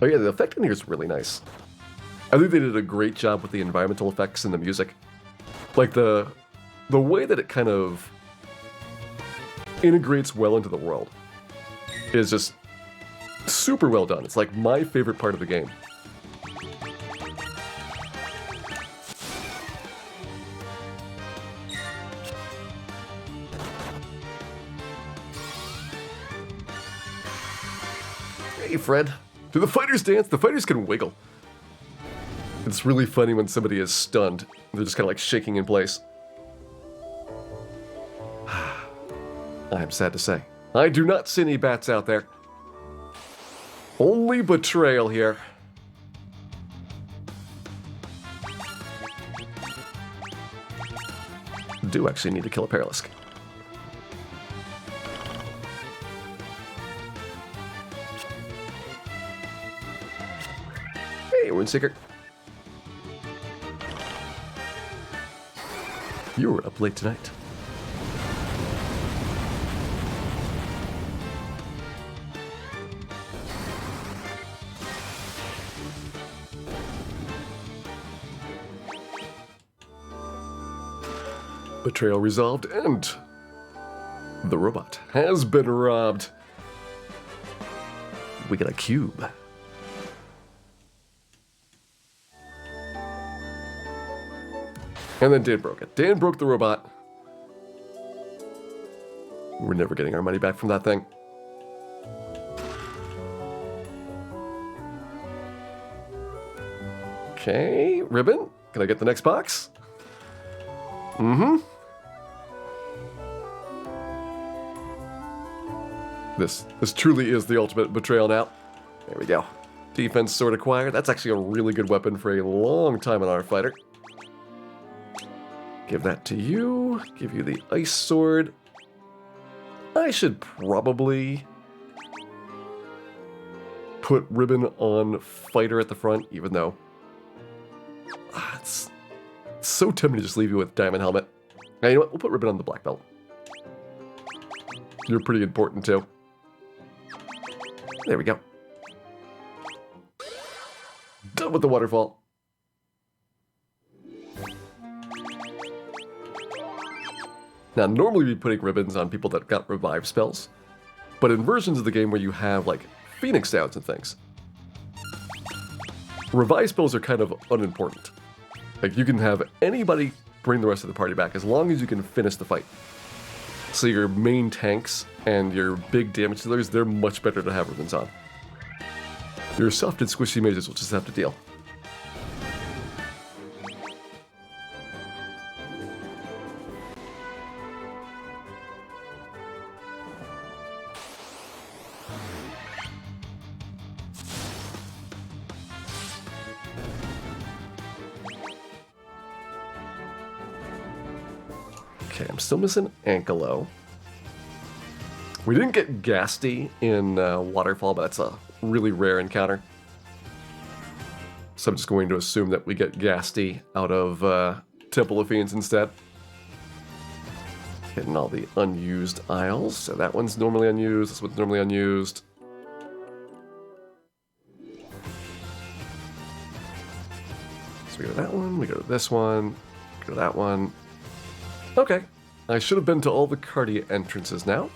Oh yeah, the effect in here is really nice. I think they did a great job with the environmental effects and the music. Like the way that it kind of integrates well into the world is just super well done. It's like my favorite part of the game. Hey Fred. Do the fighters dance? The fighters can wiggle. It's really funny when somebody is stunned. They're just kind of like shaking in place. I'm sad to say, I do not see any bats out there. Only betrayal here. Do actually need to kill a Paralisk. Hey, Runeseeker. You were up late tonight. Betrayal resolved, and the robot has been robbed. We got a cube. And then Dan broke it. Dan broke the robot. We're never getting our money back from that thing. Okay, ribbon. Can I get the next box? Mm-hmm. This truly is the ultimate betrayal now. There we go. Defense sword acquired. That's actually a really good weapon for a long time on our fighter. Give that to you. Give you the ice sword. I should probably put ribbon on fighter at the front, even though it's so tempting to just leave you with diamond helmet. Now, you know what? We'll put ribbon on the black belt. You're pretty important, too. There we go. Done with the waterfall. Now, normally we'd be putting ribbons on people that got revive spells, but in versions of the game where you have, like, Phoenix Downs and things, revive spells are kind of unimportant. Like, you can have anybody bring the rest of the party back as long as you can finish the fight. So your main tanks and your big damage dealers, they're much better to have ribbons on. Your soft and squishy mages will just have to deal. Okay, I'm still missing Ankelo. We didn't get Gasty in Waterfall, but that's a really rare encounter. So I'm just going to assume that we get Gasty out of Temple of Fiends instead. Hitting all the unused aisles. So that one's normally unused, this one's normally unused. So we go to that one, we go to this one, go to that one. Okay, I should have been to all the Cardia entrances now.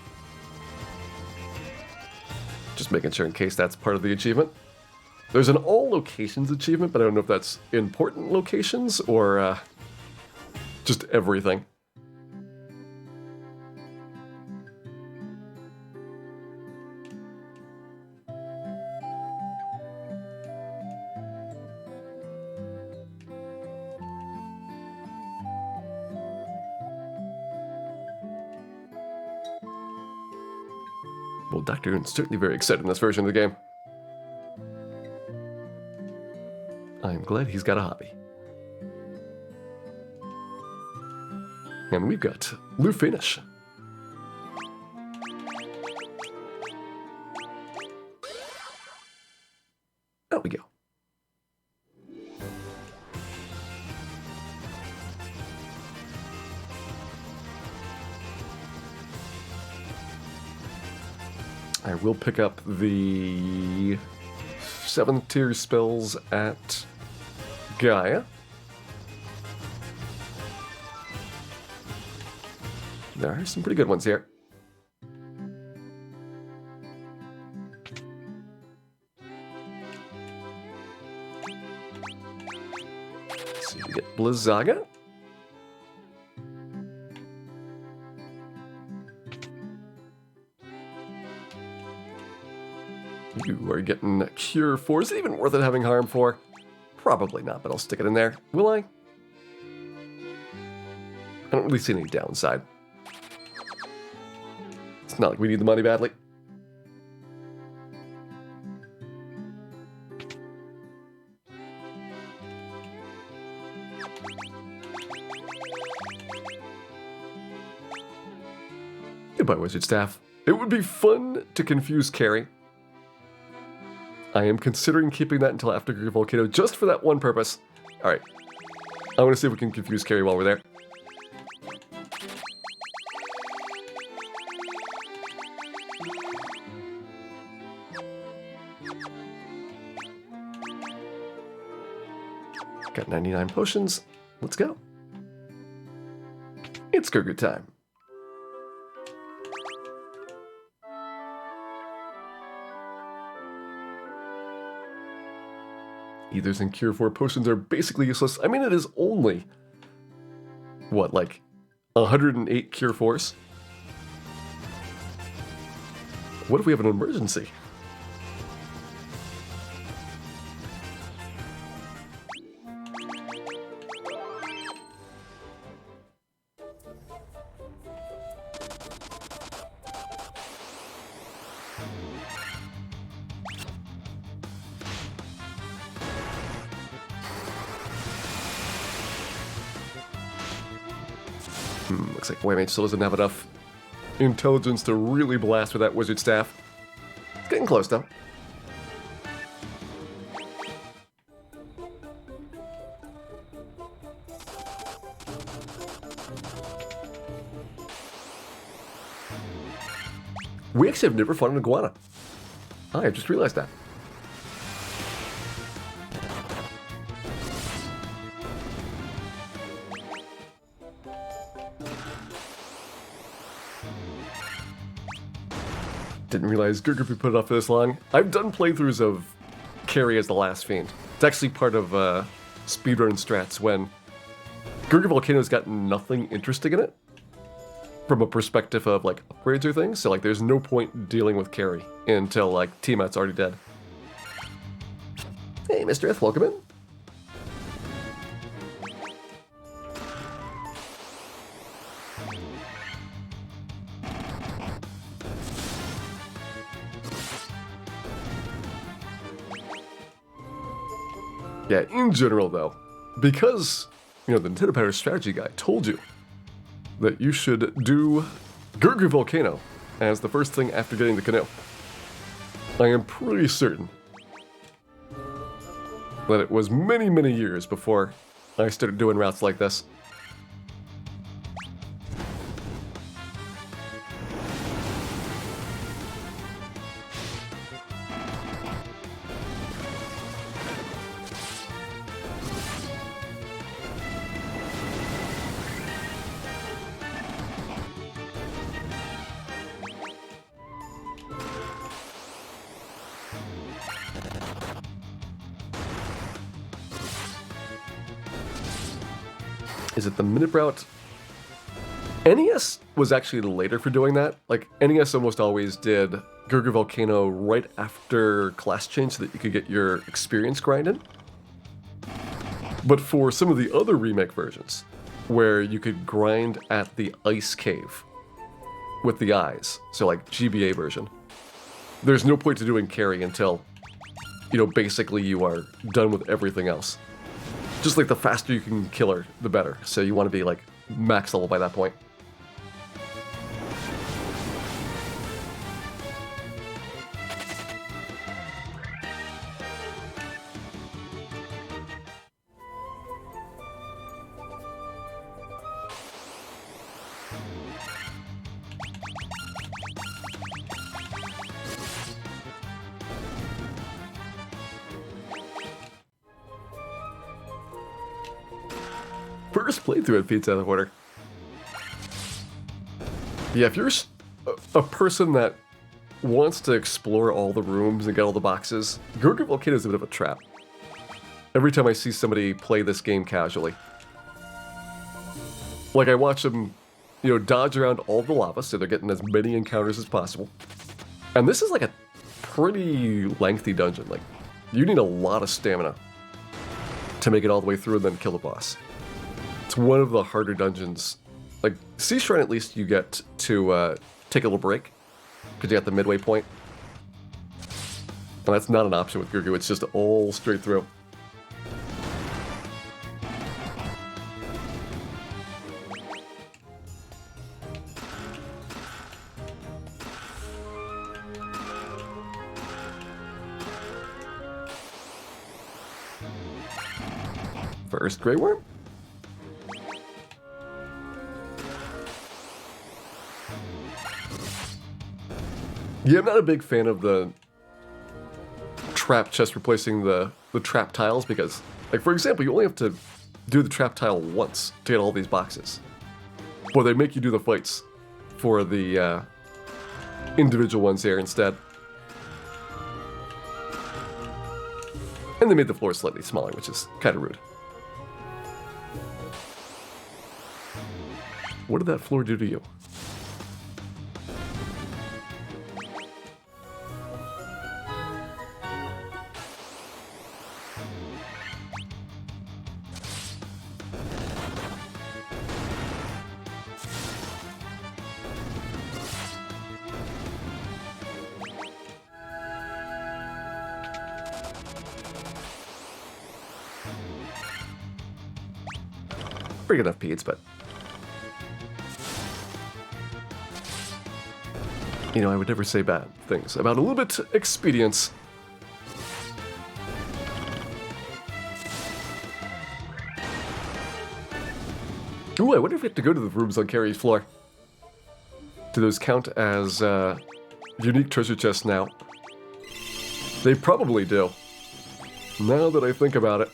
Just making sure in case that's part of the achievement. There's an all locations achievement, but I don't know if that's important locations or just everything. Well, Dr. Goon's certainly very excited in this version of the game. I'm glad he's got a hobby. And we've got Lou Finish. There we go. I will pick up the 7th tier spells at Gaia. There are some pretty good ones here. So you get Blizzaga. You are getting Cure 4. Is it even worth it having Harm 4? Probably not, but I'll stick it in there. Will I? I don't really see any downside. It's not like we need the money badly. Goodbye, Wizard Staff. It would be fun to confuse Carrie. I am considering keeping that until after Great Volcano, just for that one purpose. Alright. I want to see if we can confuse Carrie while we're there. Got 99 potions. Let's go. It's Gurgu time. Ethers and Cure 4 potions are basically useless. I mean, it is only what, like 108 cure force? What if we have an emergency? Looks like Waymage still doesn't have enough intelligence to really blast with that wizard staff. It's getting close, though. We actually have never fought an iguana. I just realized that. Didn't realize Gurgurpy put it off for this long. I've done playthroughs of Carry as the Last Fiend. It's actually part of speedrun strats when Gurgur Volcano's got nothing interesting in it from a perspective of like upgrades or things. So like there's no point dealing with Carry until like Tiamat's already dead. Hey, Mr. Ith, welcome in. Yeah, in general though, because, you know, the Nintendo Power Strategy Guide told you that you should do Gurgur Volcano as the first thing after getting the canoe. I am pretty certain that it was many, many years before I started doing routes like this. Is it the minute route? NES was actually later for doing that. Like, NES almost always did Gurgur Volcano right after class change so that you could get your experience grinding. But for some of the other remake versions, where you could grind at the ice cave with the eyes, so like GBA version, there's no point to doing Carry until, you know, basically you are done with everything else. Just like the faster you can kill her, the better. So you want to be like max level by that point. First playthrough at Pizza out of order. Yeah, if you're a person that wants to explore all the rooms and get all the boxes, Gurgur Volcano is a bit of a trap. Every time I see somebody play this game casually, like I watch them, you know, dodge around all the lava, so they're getting as many encounters as possible. And this is like a pretty lengthy dungeon. Like, you need a lot of stamina to make it all the way through and then kill the boss. It's one of the harder dungeons. Like, Sea Shrine, at least you get to take a little break, because you got the midway point. And that's not an option with Gurgur, it's just all straight through. First Grey Worm? Yeah, I'm not a big fan of the trap chest replacing the trap tiles because, like, for example, you only have to do the trap tile once to get all these boxes. But they make you do the fights for the individual ones here instead. And they made the floor slightly smaller, which is kind of rude. What did that floor do to you? Pretty good enough Peds, but... You know, I would never say bad things about a little bit expedience. Ooh, I wonder if we have to go to the rooms on Carrie's floor. Do those count as unique treasure chests now? They probably do. Now that I think about it.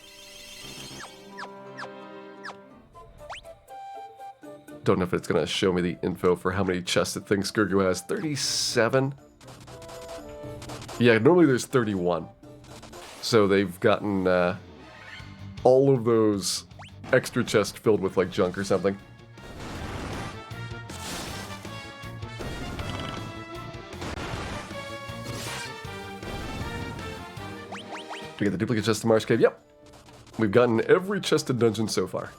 Don't know if it's going to show me the info for how many chests it thinks Gurgu has. 37? Yeah, normally there's 31. So they've gotten all of those extra chests filled with like junk or something. Do we get the duplicate chest in Marsh Cave? Yep. We've gotten every chest in dungeon so far.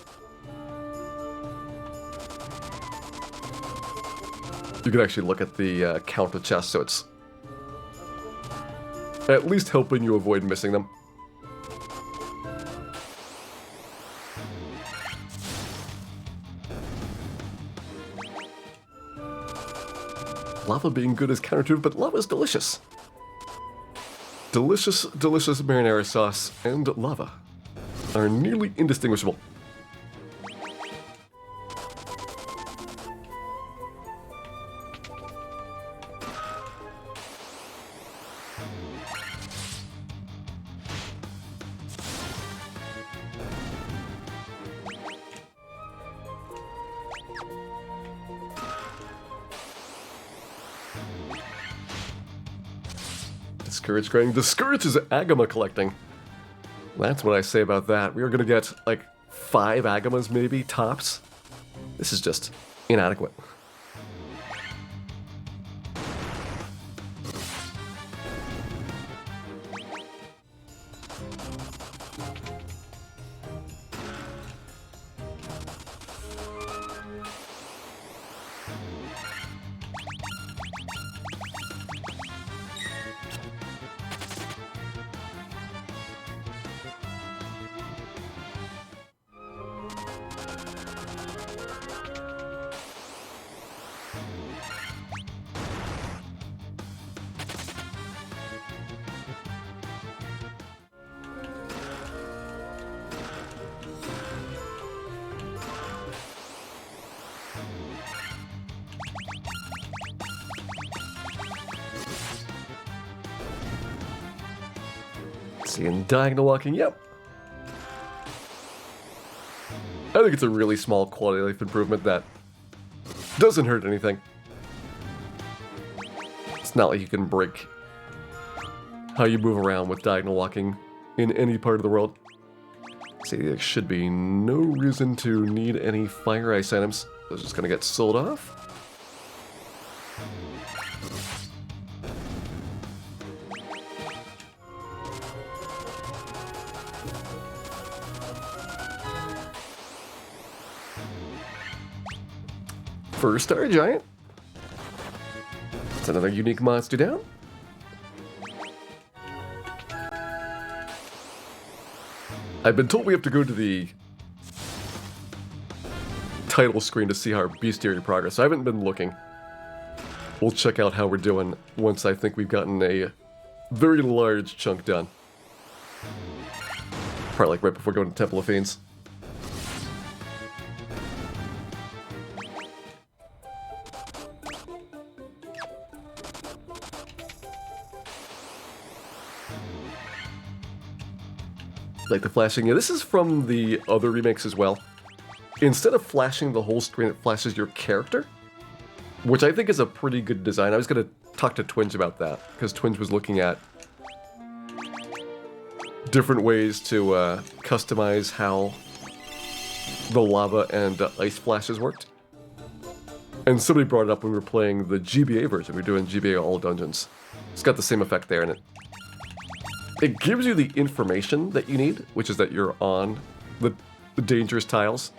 You can actually look at the count of chests, so it's at least helping you avoid missing them. Lava being good is counterintuitive, but lava is delicious. Delicious, delicious marinara sauce and lava are nearly indistinguishable. Discourage grinding. Discourage is agama collecting. That's what I say about that. We are going to get like 5 agamas maybe, tops. This is just inadequate. And diagonal walking, yep. I think it's a really small quality of life improvement that doesn't hurt anything. It's not like you can break how you move around with diagonal walking in any part of the world. See, there should be no reason to need any fire ice items. Those are just gonna get sold off. First star giant. It's another unique monster down. I've been told we have to go to the title screen to see our bestiary progress. I haven't been looking. We'll check out how we're doing once I think we've gotten a very large chunk done. Probably like right before going to Temple of Fiends. Like the flashing, yeah, this is from the other remakes as well. Instead of flashing the whole screen, it flashes your character, which I think is a pretty good design. I was going to talk to Twinge about that, because Twinge was looking at different ways to customize how the lava and ice flashes worked. And somebody brought it up when we were playing the GBA version. We were doing GBA All Dungeons. It's got the same effect there, and it gives you the information that you need, which is that you're on the dangerous tiles.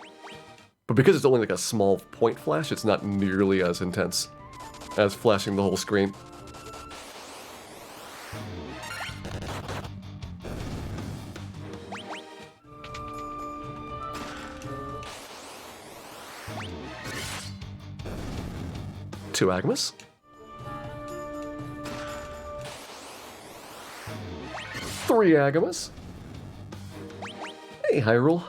But because it's only like a small point flash, it's not nearly as intense as flashing the whole screen. Two Agamas. Three Agamas. Hey, Hyrule.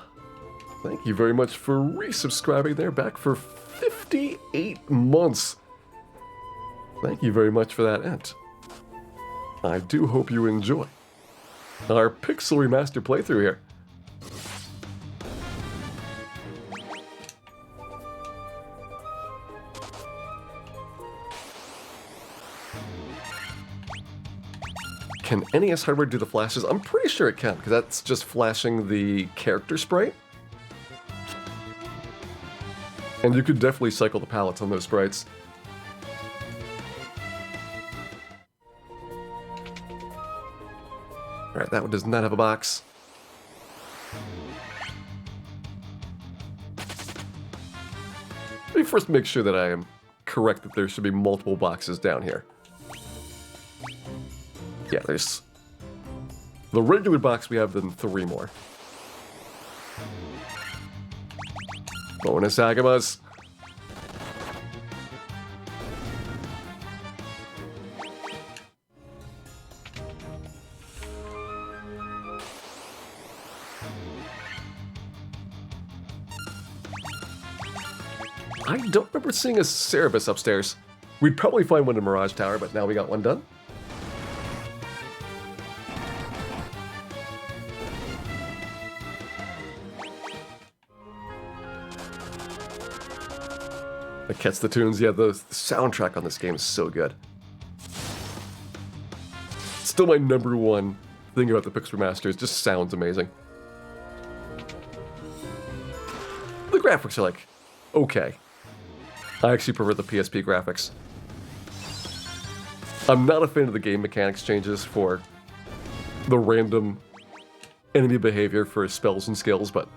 Thank you very much for resubscribing there, back for 58 months. Thank you very much for that, and I do hope you enjoy our Pixel Remaster playthrough here. Can NES hardware do the flashes? I'm pretty sure it can, because that's just flashing the character sprite. And you could definitely cycle the palettes on those sprites. Alright, that one does not have a box. Let me first make sure that I am correct that there should be multiple boxes down here. Yeah, there's the regular box we have, then 3 more. Bonus Agamas. I don't remember seeing a Cerebus upstairs. We'd probably find one in Mirage Tower, but now we got one done. The Catch the Tunes, yeah, the soundtrack on this game is so good. Still my #1 thing about the Pixel Remaster, it just sounds amazing. The graphics are like, okay. I actually prefer the PSP graphics. I'm not a fan of the game mechanics changes for the random enemy behavior for spells and skills, but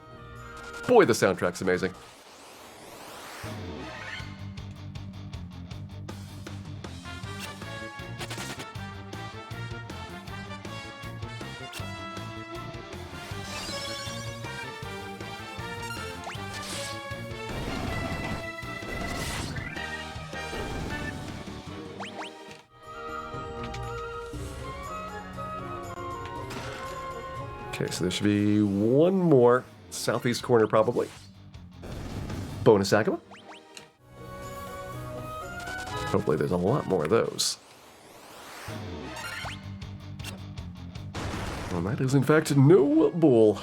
boy, the soundtrack's amazing. Okay, so there should be one more southeast corner, probably. Bonus Agama. Hopefully there's a lot more of those. And that is, in fact, no bull.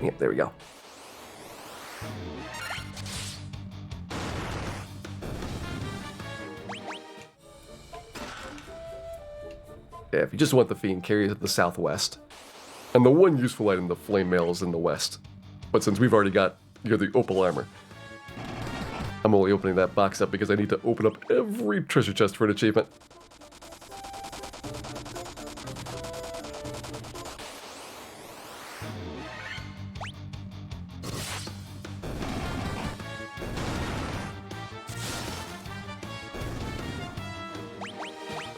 Yep, there we go. Yeah, if you just want the Fiend, carry it to the southwest. And the one useful item, the Flame Mail, is in the west. But since we've already got, the Opal Armor, I'm only opening that box up because I need to open up every treasure chest for an achievement.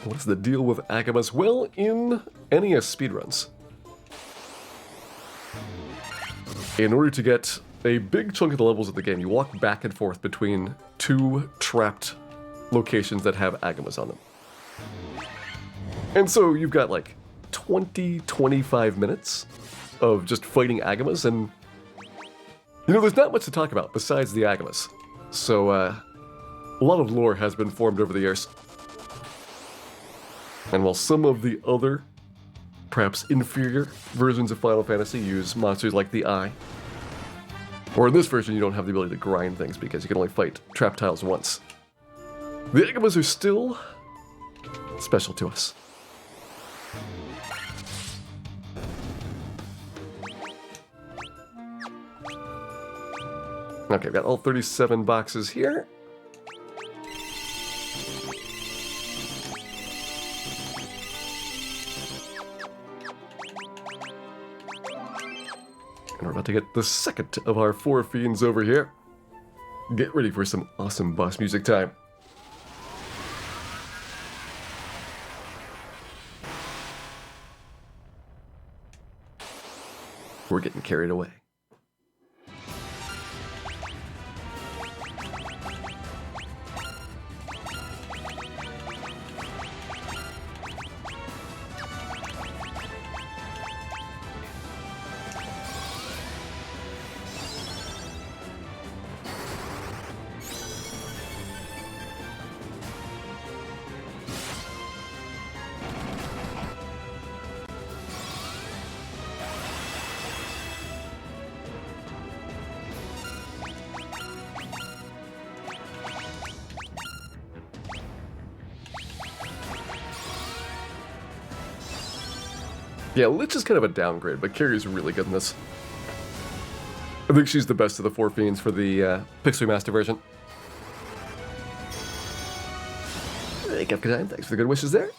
What's the deal with Agamas? Well, in NES speedruns, in order to get a big chunk of the levels of the game, you walk back and forth between 2 trapped locations that have Agamas on them. And so you've got like 20-25 minutes of just fighting Agamas, and there's not much to talk about besides the Agamas. So a lot of lore has been formed over the years. And while some of the other, perhaps inferior versions of Final Fantasy use monsters like the Eye, or in this version you don't have the ability to grind things because you can only fight trap tiles once, the Agamas are still special to us. Okay, I've got all 37 boxes here. And we're about to get the second of our 4 fiends over here. Get ready for some awesome boss music time. We're getting carried away. Yeah, Lich is kind of a downgrade, but Carrie's really good in this. I think she's the best of the 4 fiends for the Pixel Remaster version. Hey, Capcom, thanks for the good wishes there.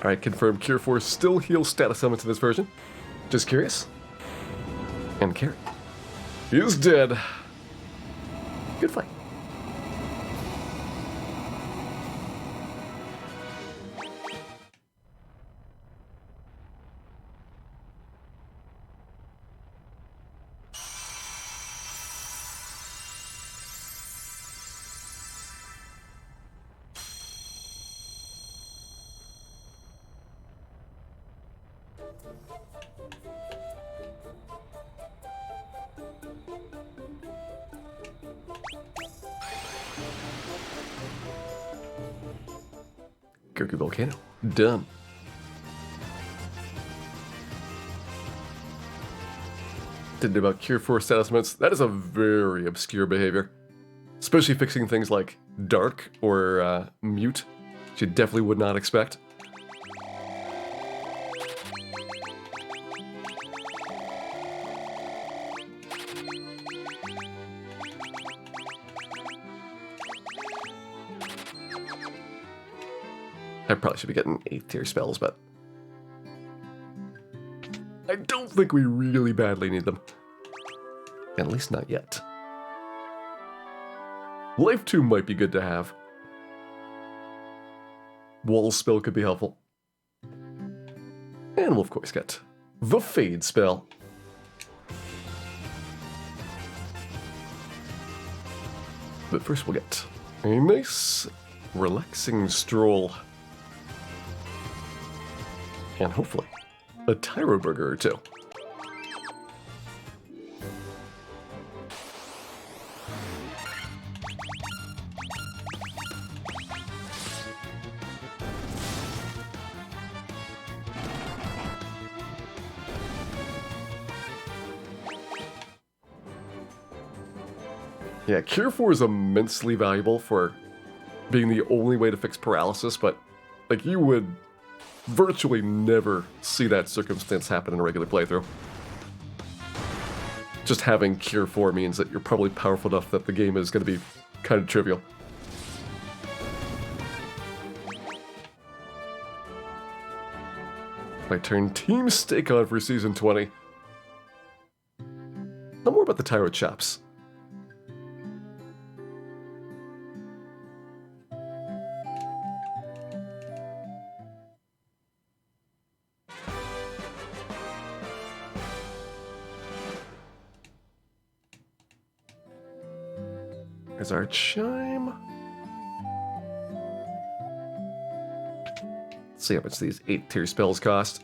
Alright, confirmed Cure Force still heals status elements in this version. Just curious. And Carrie is dead. Good fight. Goku Volcano. Done. Didn't know about Cure Force status elements. That is a very obscure behavior. Especially fixing things like Dark or Mute, which you definitely would not expect. I probably should be getting 8th tier spells, but I don't think we really badly need them. At least not yet. Life 2 might be good to have. Wall spell could be helpful. And we'll of course get the Fade spell. But first we'll get a nice, relaxing stroll. And hopefully, a Tyro Burger or 2. Yeah, Cure 4 is immensely valuable for being the only way to fix paralysis, but like you would virtually never see that circumstance happen in a regular playthrough. Just having Cure 4 means that you're probably powerful enough that the game is going to be kind of trivial. My turn, Team Stake On for Season 20. No more about the Tyro Chops. There's our chime. Let's see how much these 8-tier spells cost.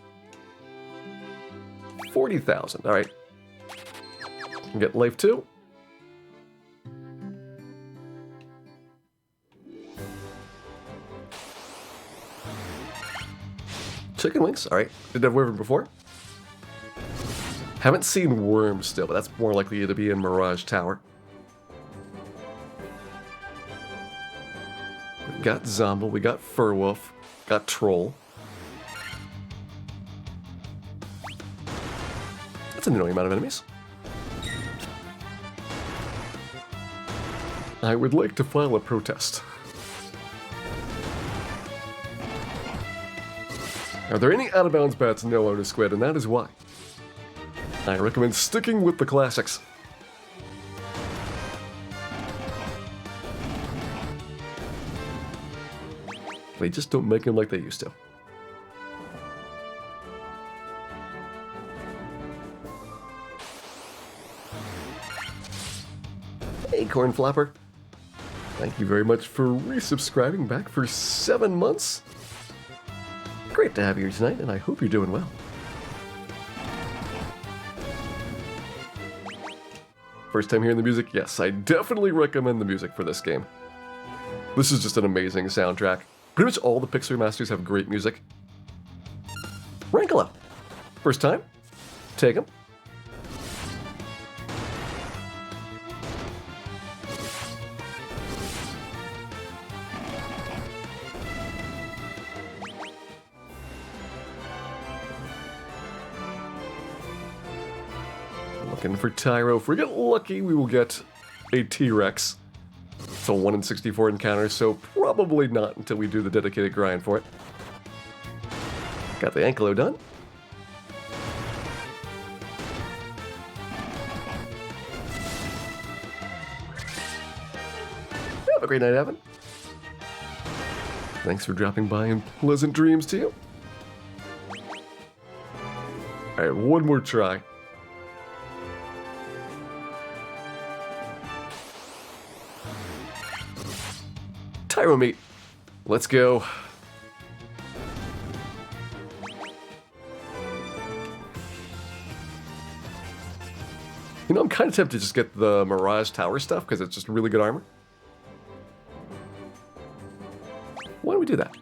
40,000. All right. Get life 2. Chicken wings. All right. Didn't have wyvern before. Haven't seen worms still, but that's more likely to be in Mirage Tower. We got Zombo, we got Furwolf, got Troll. That's an annoying amount of enemies. I would like to file a protest. Are there any out-of-bounds bats? No, Owner Squid, and that is why. I recommend sticking with the classics. They just don't make them like they used to. Hey, Cornflopper. Thank you very much for resubscribing back for 7 months. Great to have you here tonight, and I hope you're doing well. First time hearing the music? Yes, I definitely recommend the music for this game. This is just an amazing soundtrack. Pretty much all the Pixel Remasters have great music. Rankala. First time? Take him. Looking for Tyro. If we get lucky, we will get a T-Rex. It's a 1 in 64 encounter, so probably not until we do the dedicated grind for it. Got the Ankylo done. Have a great night, Evan. Thanks for dropping by and pleasant dreams to you. Alright, one more try. Tyro meat. Let's go. You know, I'm kind of tempted to just get the Mirage Tower stuff because it's just really good armor. Why don't we do that?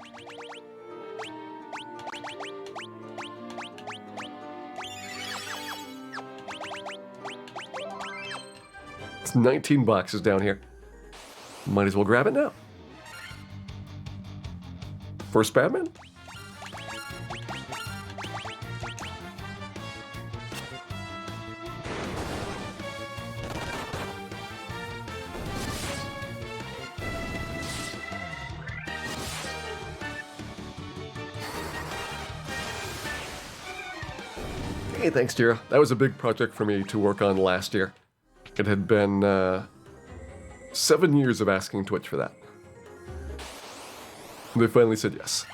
It's 19 boxes down here. Might as well grab it now. First Batman? Hey, thanks, Tira. That was a big project for me to work on last year. It had been 7 years of asking Twitch for that. They finally said yes.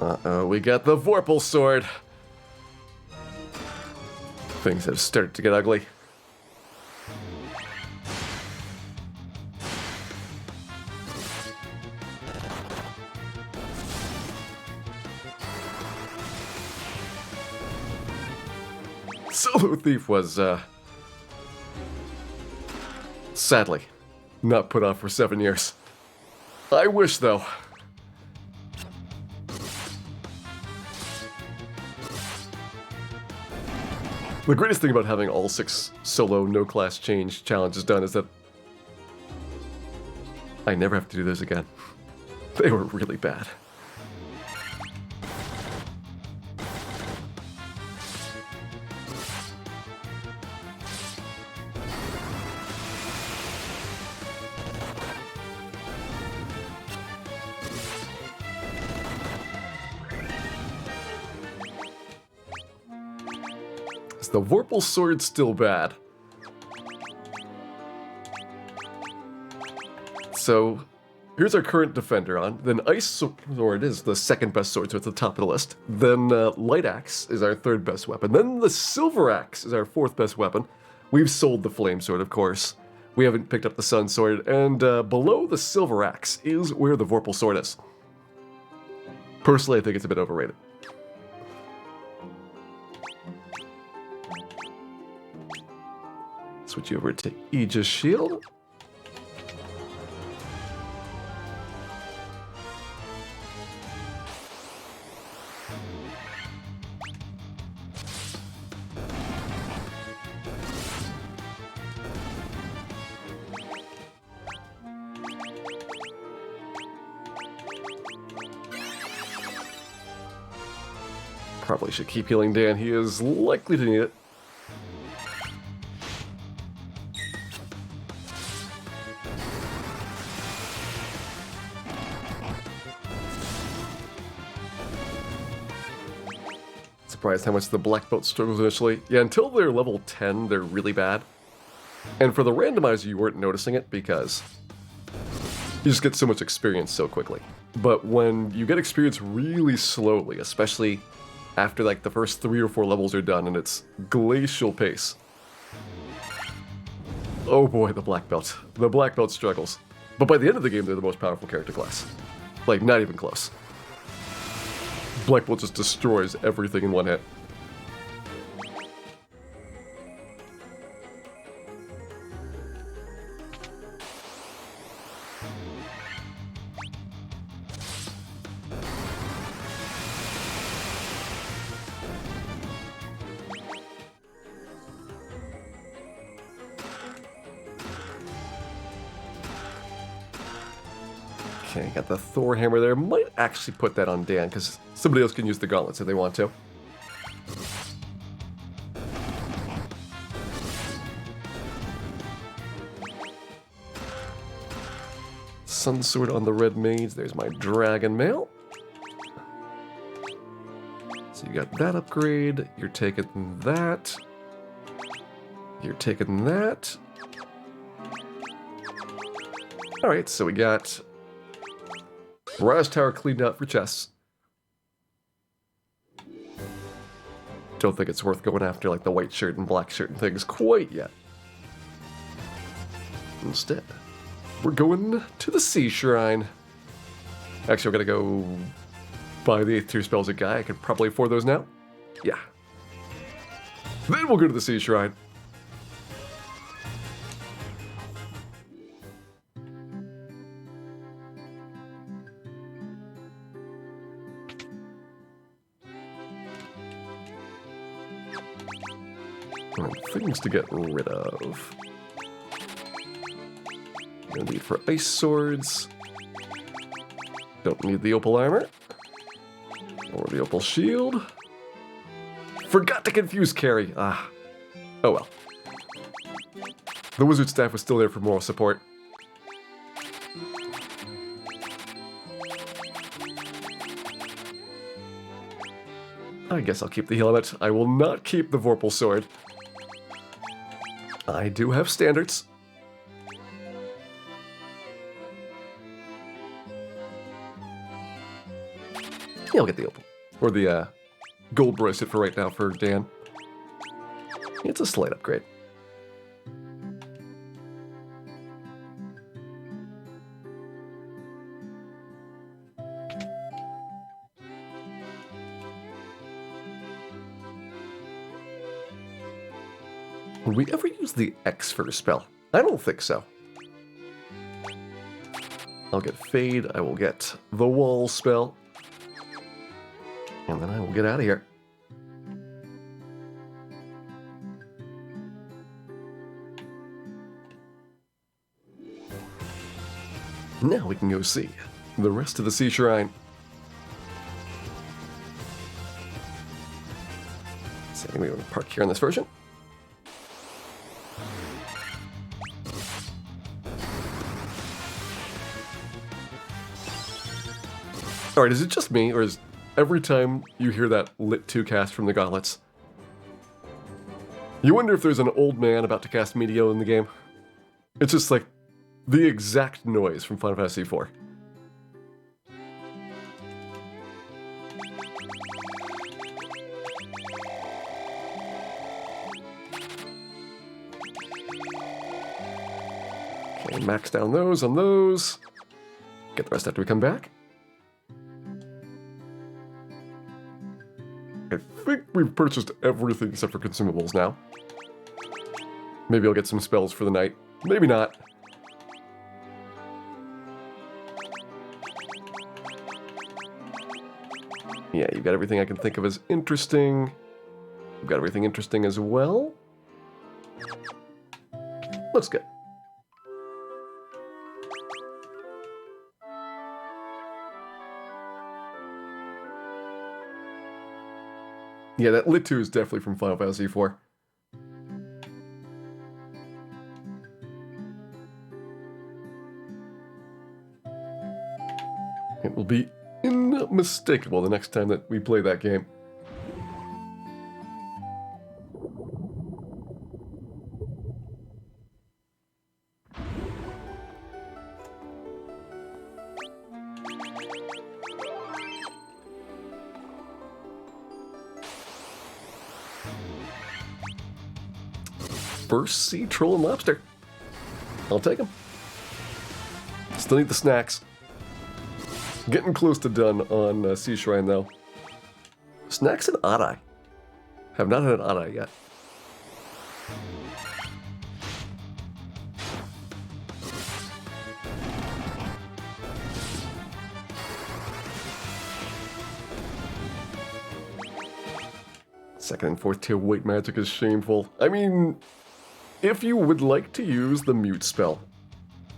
Uh-oh, we got the Vorpal sword. Things have started to get ugly. Solo Thief was, sadly, not put off for 7 years. I wish, though. The greatest thing about having all 6 solo no-class change challenges done is that I never have to do those again. They were really bad. Is the Vorpal Sword still bad? So, here's our current defender on. Then Ice Sword is the second best sword, so it's at the top of the list. Then Light Axe is our third best weapon. Then the Silver Axe is our fourth best weapon. We've sold the Flame Sword, of course. We haven't picked up the Sun Sword. And below the Silver Axe is where the Vorpal Sword is. Personally, I think it's a bit overrated. Switch over to Aegis Shield. Probably should keep healing Dan. He is likely to need it. Surprised how much the Black Belt struggles initially. Yeah, until they're level 10, they're really bad. And for the randomizer, you weren't noticing it because you just get so much experience so quickly. But when you get experience really slowly, especially after like the first 3 or 4 levels are done and it's glacial pace. Oh boy, the Black Belt. The Black Belt struggles. But by the end of the game, they're the most powerful character class. Like, not even close. Black Belt just destroys everything in one hit. Okay, got the Thor hammer there. Might actually put that on Dan, because somebody else can use the gauntlets if they want to. Sun Sword on the Red Mage. There's my Dragon Mail. So you got that upgrade. You're taking that. You're taking that. Alright, so we got Mirage Tower cleaned out for chests. Don't think it's worth going after like the white shirt and black shirt and things quite yet. Instead, we're going to the Sea Shrine. Actually, we're gonna go buy the 8th tier spells a guy. I could probably afford those now. Yeah. Then we'll go to the Sea Shrine. Things to get rid of. No need for ice swords. Don't need the opal armor. Or the opal shield. Forgot to confuse carry. Ah. Oh well. The wizard staff was still there for moral support. I guess I'll keep the helmet. I will not keep the Vorpal sword. I do have standards. Yeah, I'll get the opal. Or the gold bracelet for right now for Dan. It's a slight upgrade. Would we ever use the X for a spell? I don't think so. I'll get Fade, I will get the Wall spell. And then I will get out of here. Now we can go see the rest of the Sea Shrine. So I think we're going to park here on this version. Alright, is it just me, or is every time you hear that Lit 2 cast from the gauntlets, You wonder if there's an old man about to cast Meteor in the game. It's just like the exact noise from Final Fantasy IV. Okay, max down those on those. Get the rest after we come back. I think we've purchased everything except for consumables now. Maybe I'll get some spells for the night. Maybe not. Yeah, you've got everything I can think of as interesting. You've got everything interesting as well. Looks good. Yeah, that Lit 2 is definitely from Final Fantasy IV. It will be unmistakable the next time that we play that game. First sea troll and lobster. I'll take them. Still need the snacks. Getting close to done on Sea Shrine though. Snacks and Odd-Eye. Have not had an Odd-Eye yet. Second and fourth tier white magic is shameful. I mean, if you would like to use the mute spell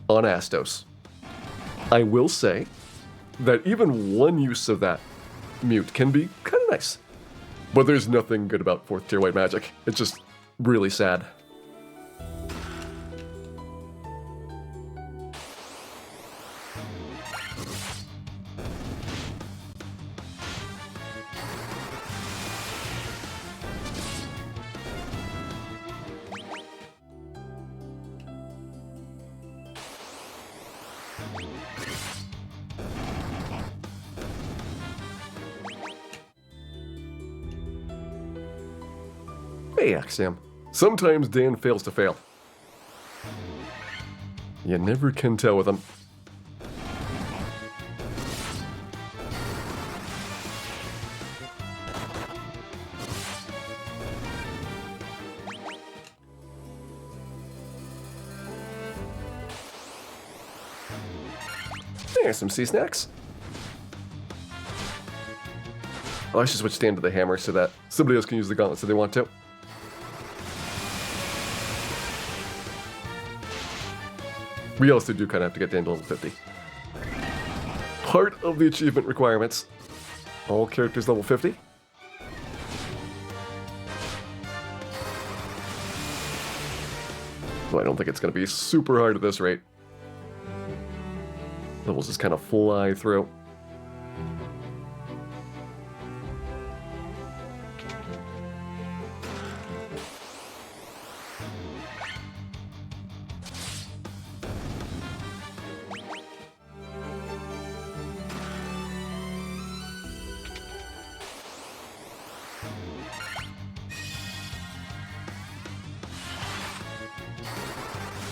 on Astos, I will say that even one use of that mute can be kind of nice. But there's nothing good about 4th tier white magic. It's just really sad. Hey, Axiom. Sometimes Dan fails to fail. You never can tell with him. There's some sea snacks. Oh, I should switch Dan to the hammer so that somebody else can use the gauntlets if they want to. We also do kind of have to get Dan to level 50. Part of the achievement requirements. All characters level 50. Well, I don't think it's going to be super hard at this rate. Levels just kind of fly through.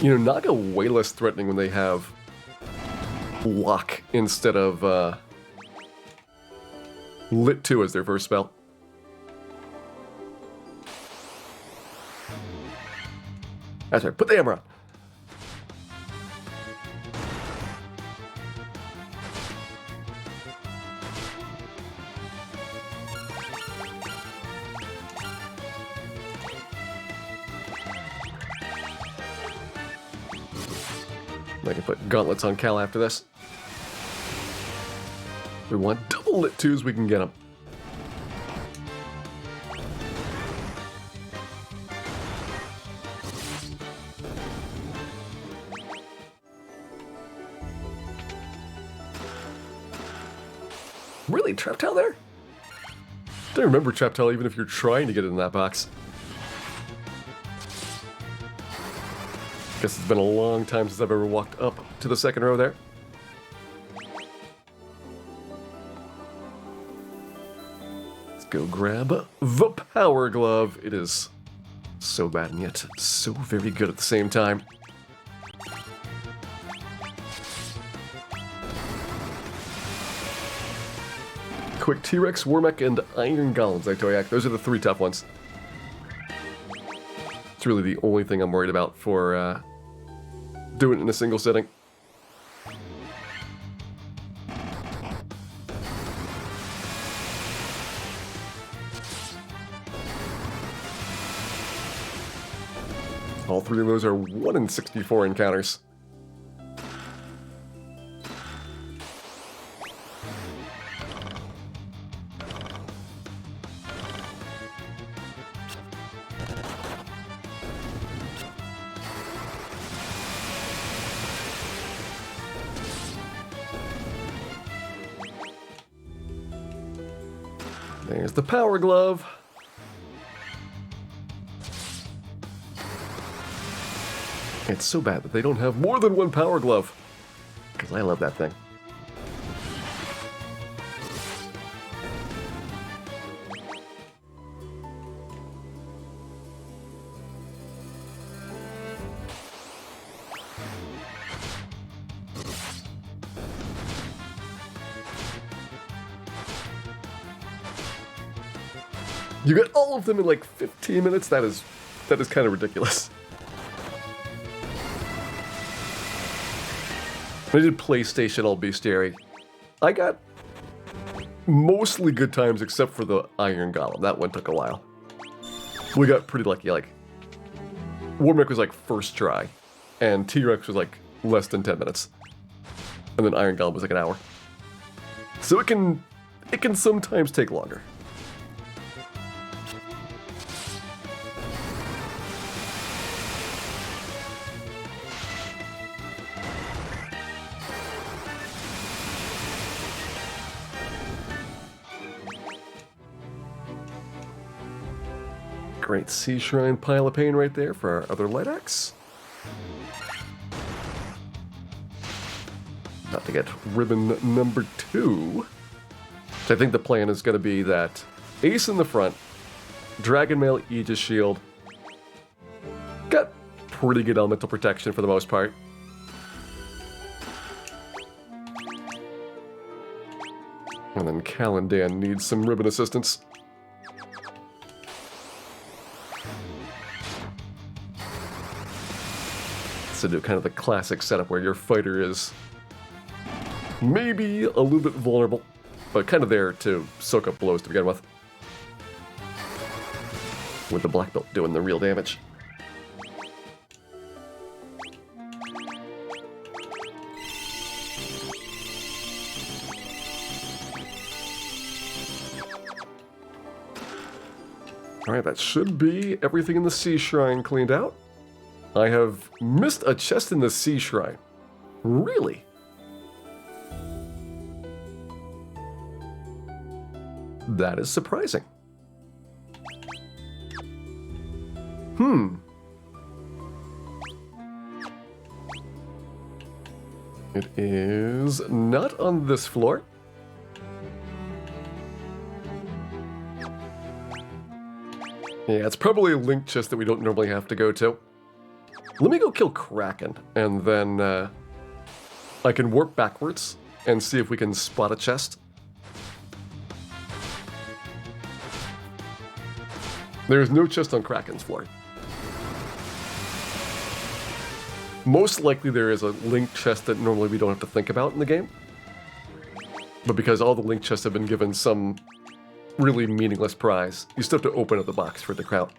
You know, Naga way less threatening when they have Lock instead of Lit 2 as their first spell. That's right, put the hammer on. I can put gauntlets on Cal after this. We want double Lit 2s, we can get them. Really? Trap Towel there? Don't remember Trap Towel even if you're trying to get it in that box. Guess it's been a long time since I've ever walked up to the second row there. Let's go grab the Power Glove. It is so bad and yet so very good at the same time. Quick T-Rex, Warmech, and Iron Golem Zytoyak. Those are the three tough ones. It's really the only thing I'm worried about for doing it in a single sitting. All three of those are 1 in 64 encounters. There's the Power Glove. It's so bad that they don't have more than one Power Glove, because I love that thing. You get all of them in like 15 minutes? That is kind of ridiculous. When I did PlayStation All Bestiary, I got mostly good times except for the Iron Golem. That one took a while. We got pretty lucky, like Warmech was like first try, and T-Rex was like less than 10 minutes. And then Iron Golem was like an hour. So it can sometimes take longer. Great Sea Shrine Pile of Pain right there for our other light axe. About to get ribbon number 2. So I think the plan is going to be that Ace in the front, Dragon Mail, Aegis Shield. Got pretty good elemental protection for the most part. And then Calendan needs some ribbon assistance. To do kind of the classic setup where your fighter is maybe a little bit vulnerable, but kind of there to soak up blows to begin with. With the black belt doing the real damage. Alright, that should be everything in the Sea Shrine cleaned out. I have missed a chest in the Sea Shrine. Really? That is surprising. It is not on this floor. Yeah, it's probably a linked chest that we don't normally have to go to. Let me go kill Kraken, and then I can warp backwards and see if we can spot a chest. There's no chest on Kraken's floor. Most likely there is a linked chest that normally we don't have to think about in the game. But because all the linked chests have been given some really meaningless prize, you still have to open up the box for it to count.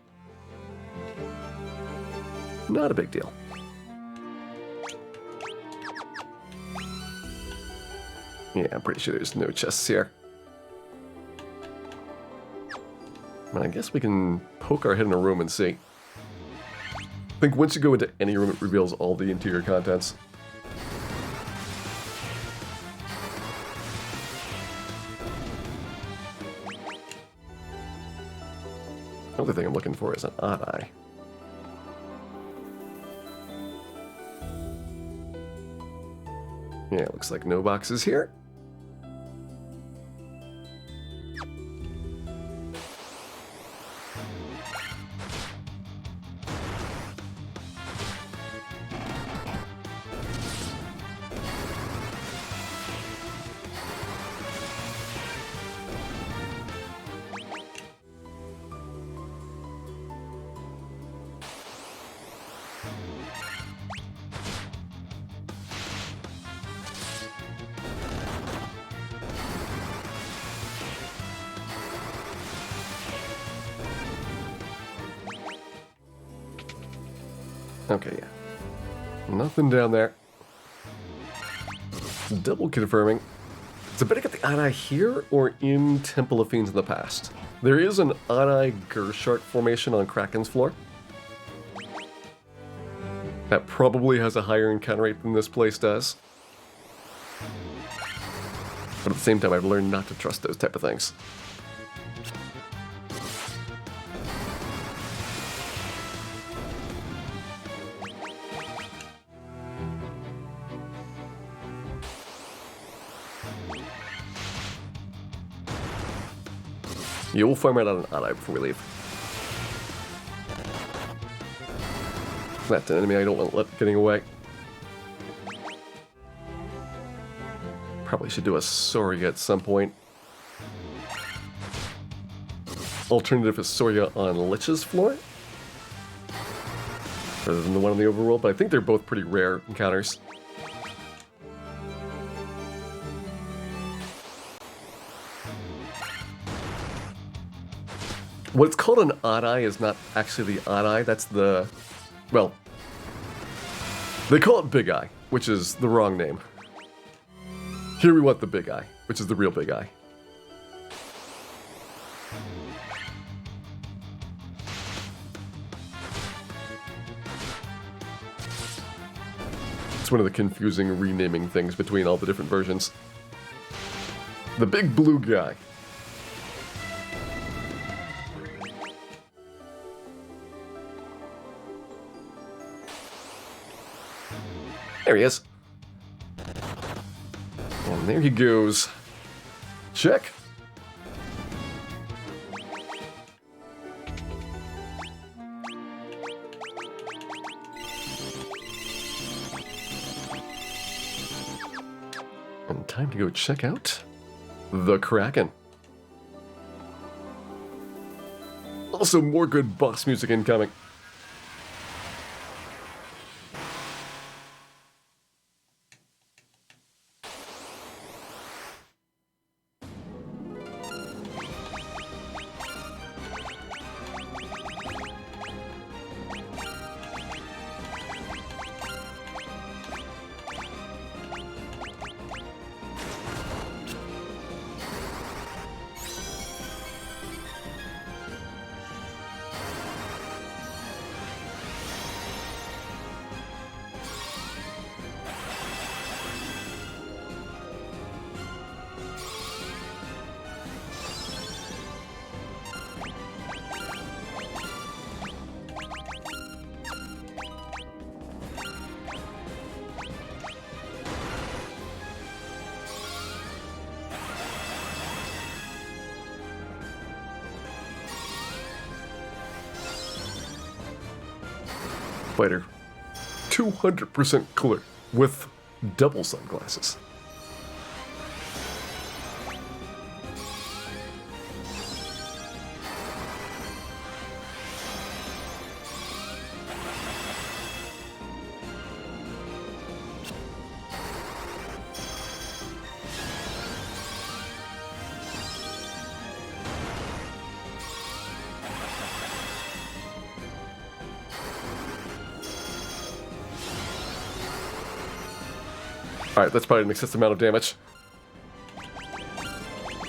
Not a big deal. Yeah, I'm pretty sure there's no chests here. I guess we can poke our head in a room and see. I think once you go into any room, it reveals all the interior contents. Another thing I'm looking for is an odd eye. Yeah, looks like no boxes here. Okay, yeah. Nothing down there. Double confirming. So better get the Odd-Eye here or in Temple of Fiends in the past. There is an Odd-Eye Gershart formation on Kraken's floor. That probably has a higher encounter rate than this place does. But at the same time, I've learned not to trust those type of things. Yeah, we'll farm out on an Odd-Eye before we leave. That's an enemy I don't want to let getting away. Probably should do a Soria at some point. Alternative is Soria on Lich's floor, rather than the one on the overworld, but I think they're both pretty rare encounters. What's called an Odd-Eye is not actually the Odd-Eye, that's the... well, they call it Big Eye, which is the wrong name. Here we want the Big Eye, which is the real Big Eye. It's one of the confusing renaming things between all the different versions. The big blue guy. There he is. And there he goes. Check. And time to go check out the Kraken. Also, more good boss music incoming. Fighter 200% clear with double sunglasses. Alright, that's probably an excessive amount of damage.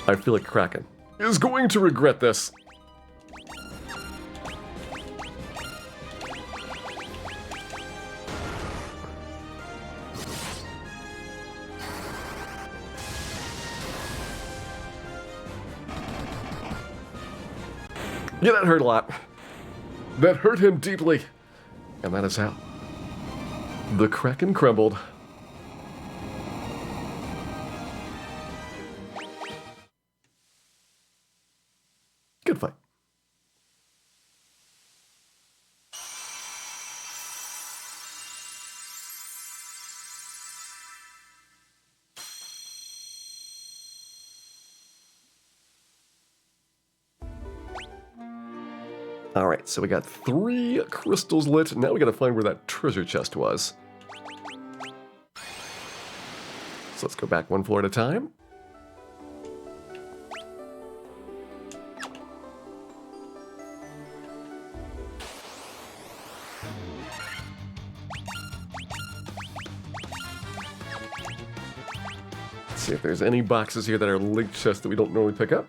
I feel like Kraken is going to regret this. Yeah, that hurt a lot. That hurt him deeply. And that is how the Kraken crumbled. Good fight. Alright, so we got 3 crystals lit. Now we gotta find where that treasure chest was. So let's go back 1 floor at a time. Let's see if there's any boxes here that are linked chests that we don't normally pick up.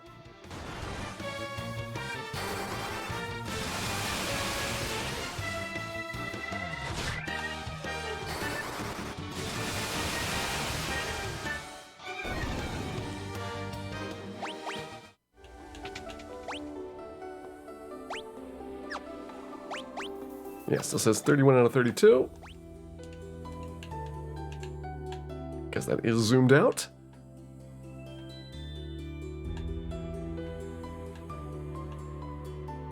Yeah, still says 31 out of 32. Guess that is zoomed out.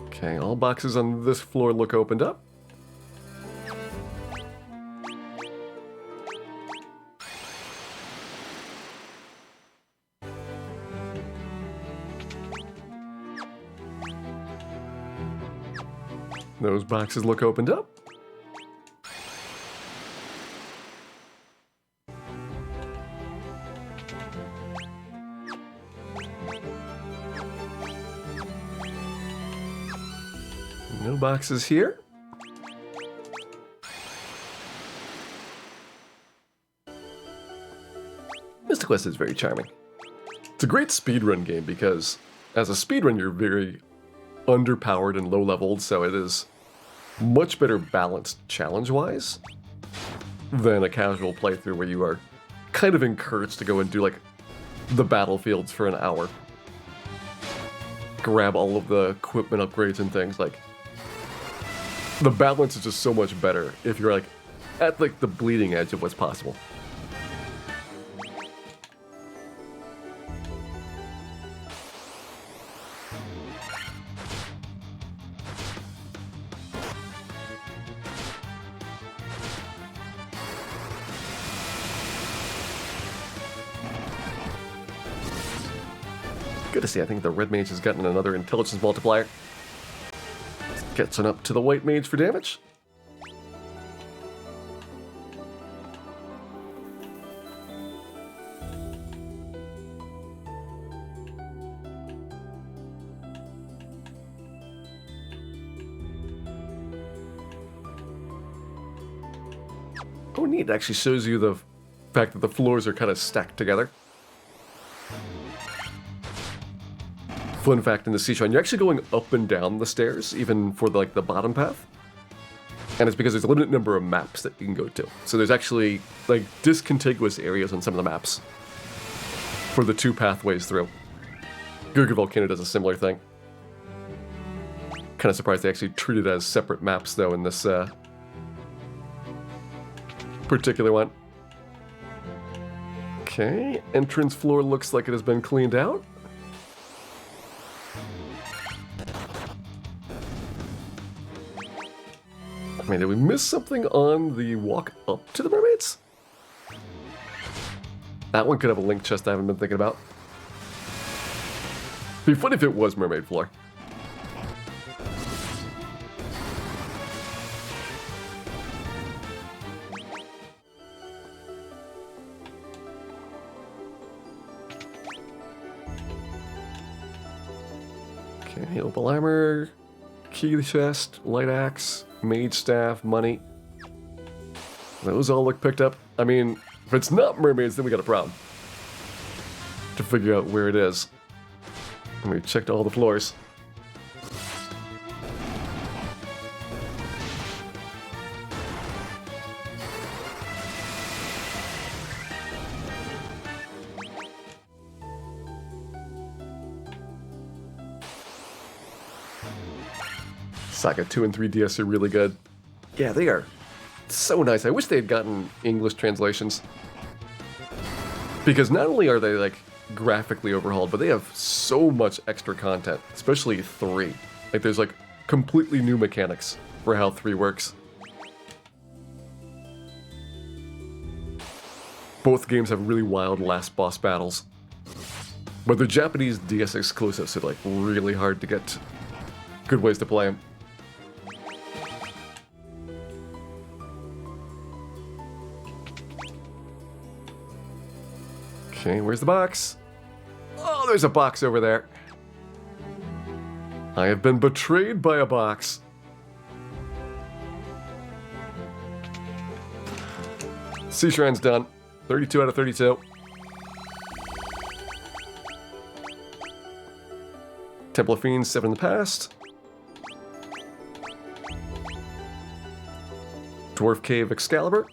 Okay, all boxes on this floor look opened up. Those boxes look opened up. No boxes here. Mystic Quest is very charming. It's a great speedrun game because as a speedrun you're very underpowered and low-leveled, so it is much better balanced challenge-wise than a casual playthrough where you are kind of encouraged to go and do like the battlefields for an hour. Grab all of the equipment upgrades and things. Like, the balance is just so much better if you're like at like the bleeding edge of what's possible. Good to see. I think the red mage has gotten another intelligence multiplier. Gets on up to the white mage for damage. Oh, neat. It actually shows you the fact that the floors are kind of stacked together. Fun fact in the Seashine, you're actually going up and down the stairs, even for the bottom path. And it's because there's a limited number of maps that you can go to. So there's actually like discontiguous areas on some of the maps for the 2 pathways through. Gurgir Volcano does a similar thing. Kind of surprised they actually treat it as separate maps though in this particular one. Okay, entrance floor looks like it has been cleaned out. I mean, did we miss something on the walk up to the mermaids? That one could have a link chest I haven't been thinking about. Be funny if it was mermaid floor. Okay, opal armor, key chest, light axe, mage staff, money. Those all look picked up. I mean, if it's not mermaids, then we got a problem. To figure out where it is. And we checked all the floors. Saga 2 and 3DS are really good. Yeah, they are so nice. I wish they had gotten English translations. Because not only are they like graphically overhauled, but they have so much extra content, especially 3. Like, there's like completely new mechanics for how 3 works. Both games have really wild last boss battles. But they're Japanese DS exclusives, so like really hard to get good ways to play them. Okay, where's the box? Oh, there's a box over there. I have been betrayed by a box. Sea Shrine's done. 32 out of 32. Temple of Fiends, 7 in the past. Dwarf Cave Excalibur.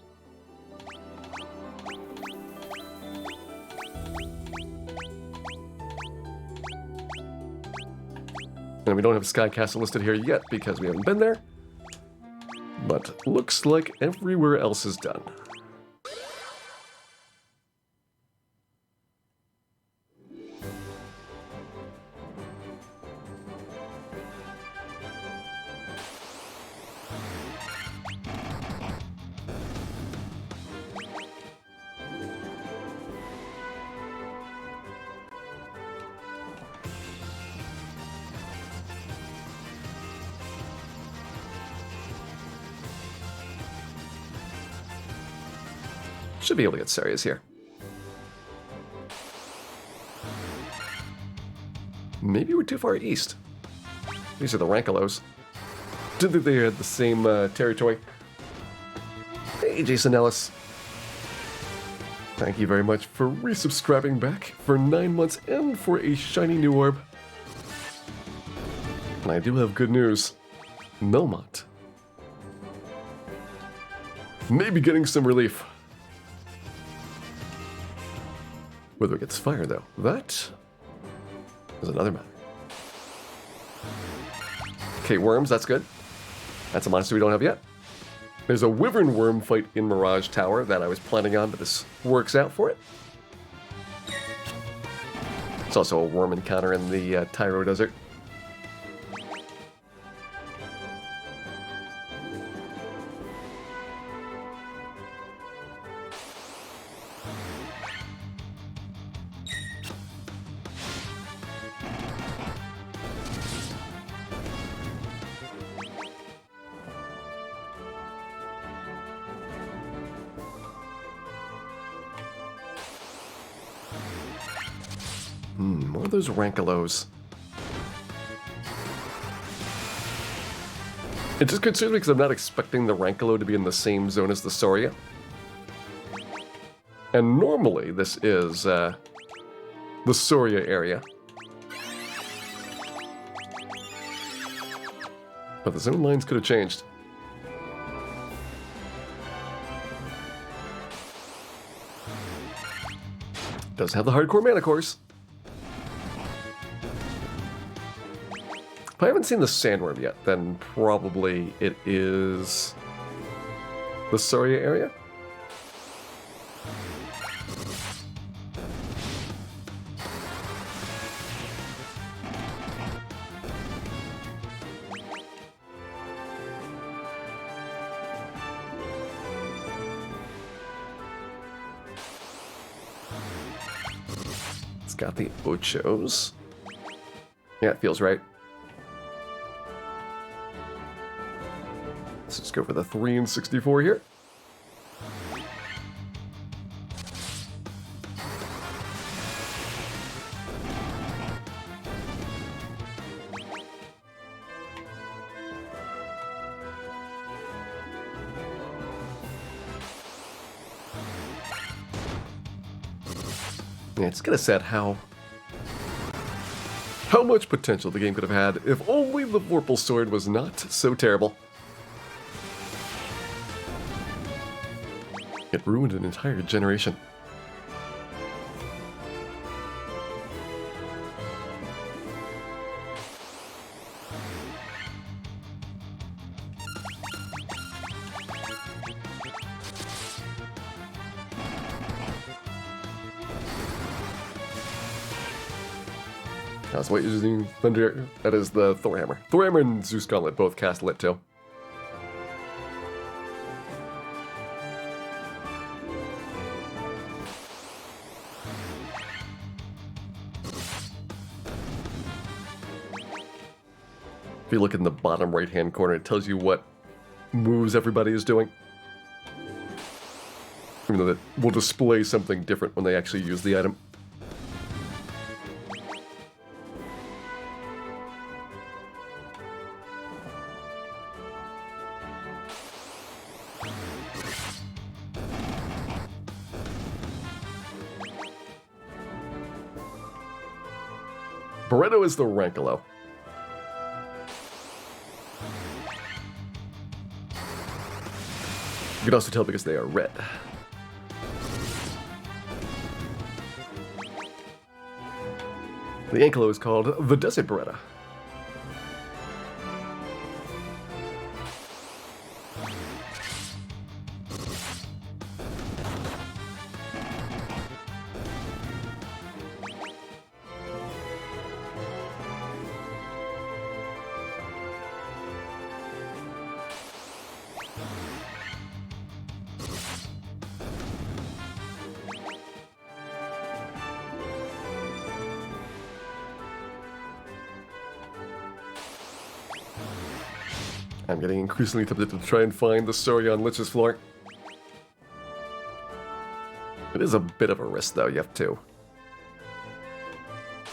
And we don't have Sky Castle listed here yet because we haven't been there. But looks like everywhere else is done. Should be able to get Saria's here. Maybe we're too far east. These are the Rankelos. Didn't think they had the same territory. Hey, Jason Ellis. Thank you very much for resubscribing back for 9 months and for a shiny new orb. And I do have good news. Melmont maybe getting some relief. Whether it gets fire, though, that is another matter. Okay, worms, that's good. That's a monster we don't have yet. There's a wyvern worm fight in Mirage Tower that I was planning on, but this works out for it. There's also a worm encounter in the Tyro Desert. More of those Rankelos. It just concerns me because I'm not expecting the Rankelo to be in the same zone as the Soria. And normally this is the Soria area. But the zone lines could have changed. Does have the hardcore mana course. If I haven't seen the Sandworm yet, then probably it is the Soria area. It's got the Ochos. Yeah, it feels right. Let's just go for the 3 and 64 here. Yeah, it's kind of sad how much potential the game could have had if only the Vorpal Sword was not so terrible. It ruined an entire generation. That's what you're using Thunder. That is the Thor Hammer. Thor Hammer and Zeus Gauntlet both cast Lit too. If you look in the bottom right-hand corner, it tells you what moves everybody is doing. Even though that will display something different when they actually use the item. Barretto is the Rankolo. You can also tell because they are red. The Ankelo is called the Desert Beretta. I'm getting increasingly tempted to try and find the Soria on Lich's floor. It is a bit of a risk, though. You have to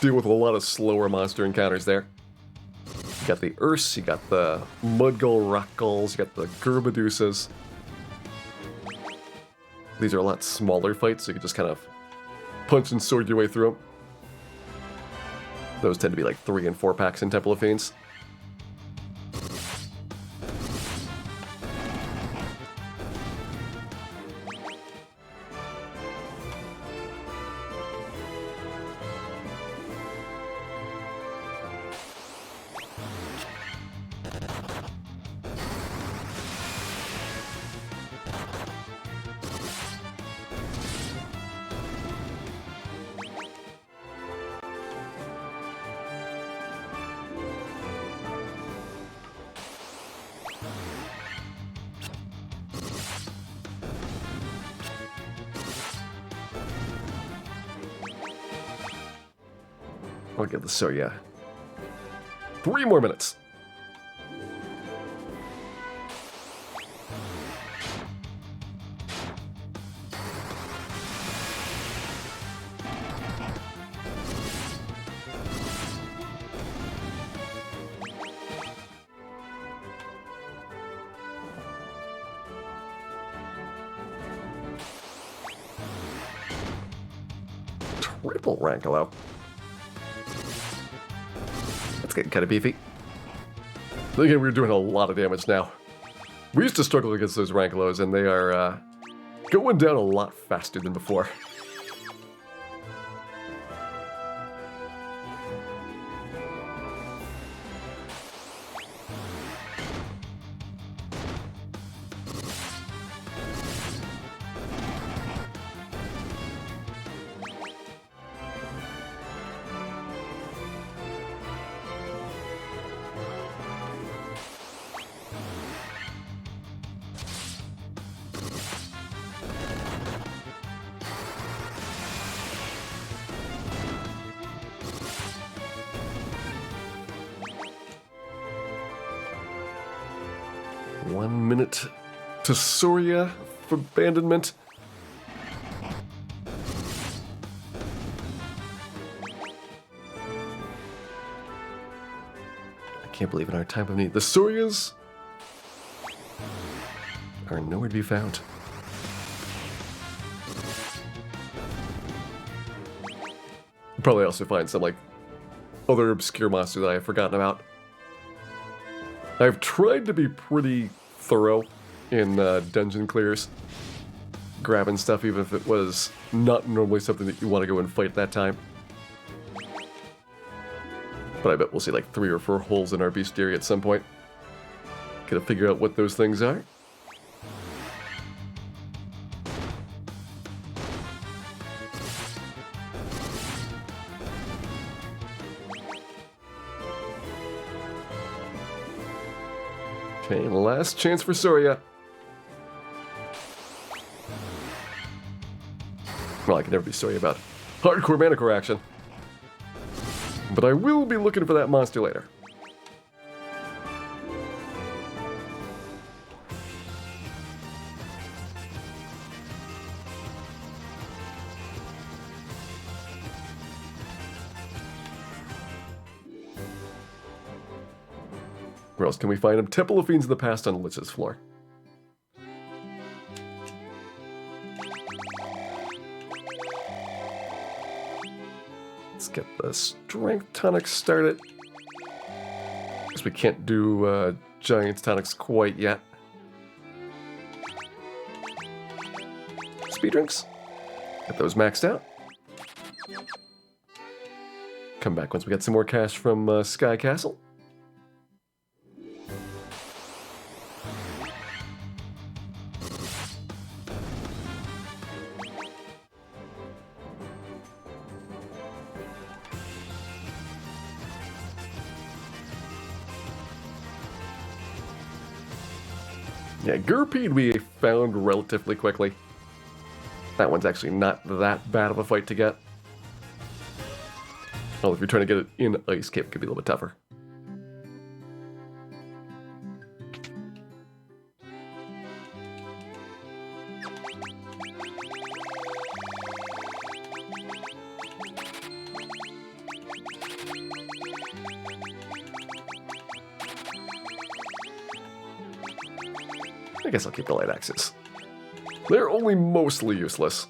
deal with a lot of slower monster encounters there. You got the Urs, you got the Mudgull Rock Gulls, you got the Gerbadusas. These are a lot smaller fights, so you can just kind of punch and sword your way through them. Those tend to be like 3 and 4 packs in Temple of Fiends. I'll give the Soria 3 more minutes. Triple Rankolo. That's getting kind of beefy. Again, we're doing a lot of damage now. We used to struggle against those Rankolos, and they are going down a lot faster than before. One minute to Soria for abandonment. I can't believe in our time of need, the Sorias are nowhere to be found. You'll probably also find some like other obscure monsters that I have forgotten about. I've tried to be pretty thorough in dungeon clears, grabbing stuff even if it was not normally something that you want to go and fight at that time. But I bet we'll see like 3 or 4 holes in our bestiary at some point. Gotta figure out what those things are. Okay, last chance for Surya. Well, I can never be sorry about hardcore Manicore action. But I will be looking for that monster later. Where else can we find him? Temple of Fiends of the Past on Lich's floor. Let's get the strength tonics started. Guess we can't do giant tonics quite yet. Speed drinks. Get those maxed out. Come back once we get some more cash from Sky Castle. Yeah, Gurpeed we found relatively quickly. That one's actually not that bad of a fight to get. Well, if you're trying to get it in Ice Cave, it could be a little bit tougher. I guess I'll keep the light axes. They're only mostly useless.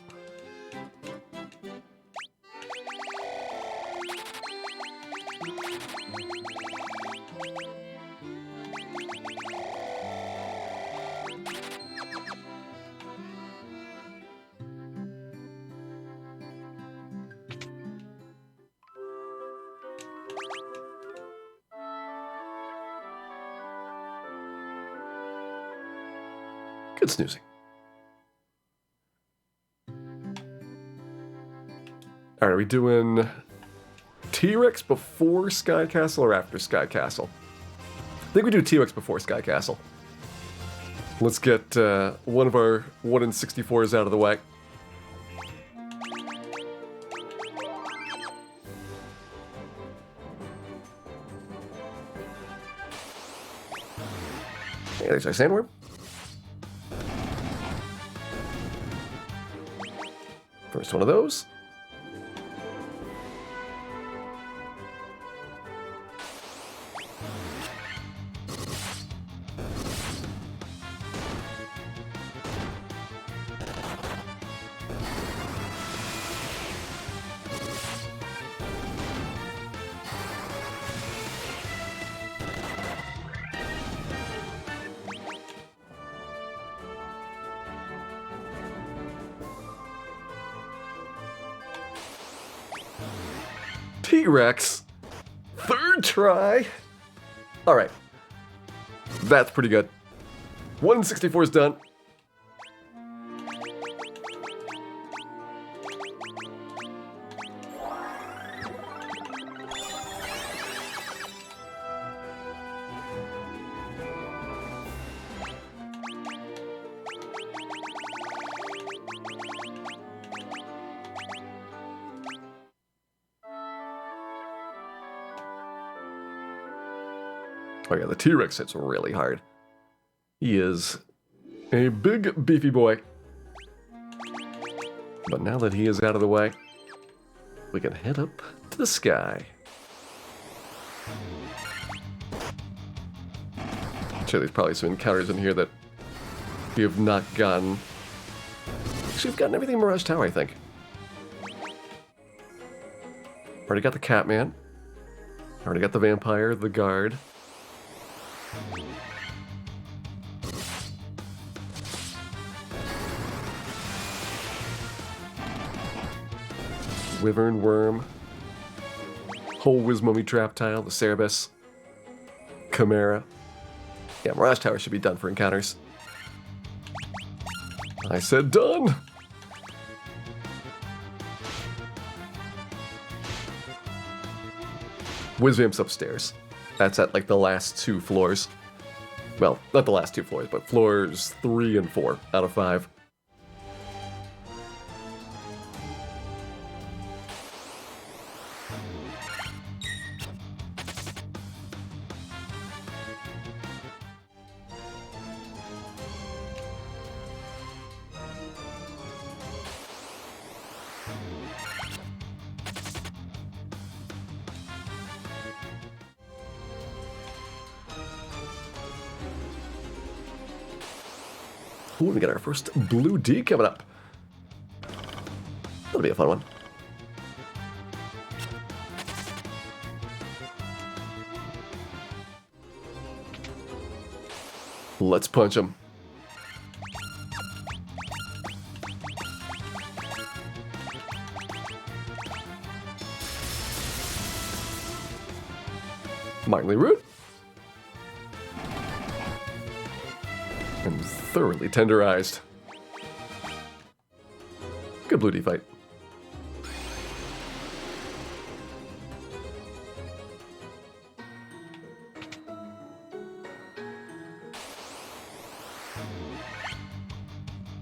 Good snoozing. Alright, are we doing T-Rex before Sky Castle or after Sky Castle? I think we do T-Rex before Sky Castle. Let's get one of our 1 in 64s out of the way. Hey, there's our sandworm. First one of those. T-Rex. Third try. All right. That's pretty good. 1 in 64 is done. Oh yeah, the T-Rex hits really hard. He is a big, beefy boy. But now that he is out of the way, we can head up to the sky. Sure, there's probably some encounters in here that we have not gotten. Actually, we've gotten everything in Mirage Tower, I think. Already got the Catman. Already got the Vampire, the Guard. Wyvern Worm. Whole Wizmummy Trap Tile, the Cerebus. Chimera. Yeah, Mirage Tower should be done for encounters. I said done! Wizvamp's upstairs. That's at like the last 2 floors. Well, not the last two floors, but floors 3 and 4 out of 5. Ooh, we got our first blue D coming up. That'll be a fun one. Let's punch him. Mildly rude. And thoroughly tenderized. Good blue D fight.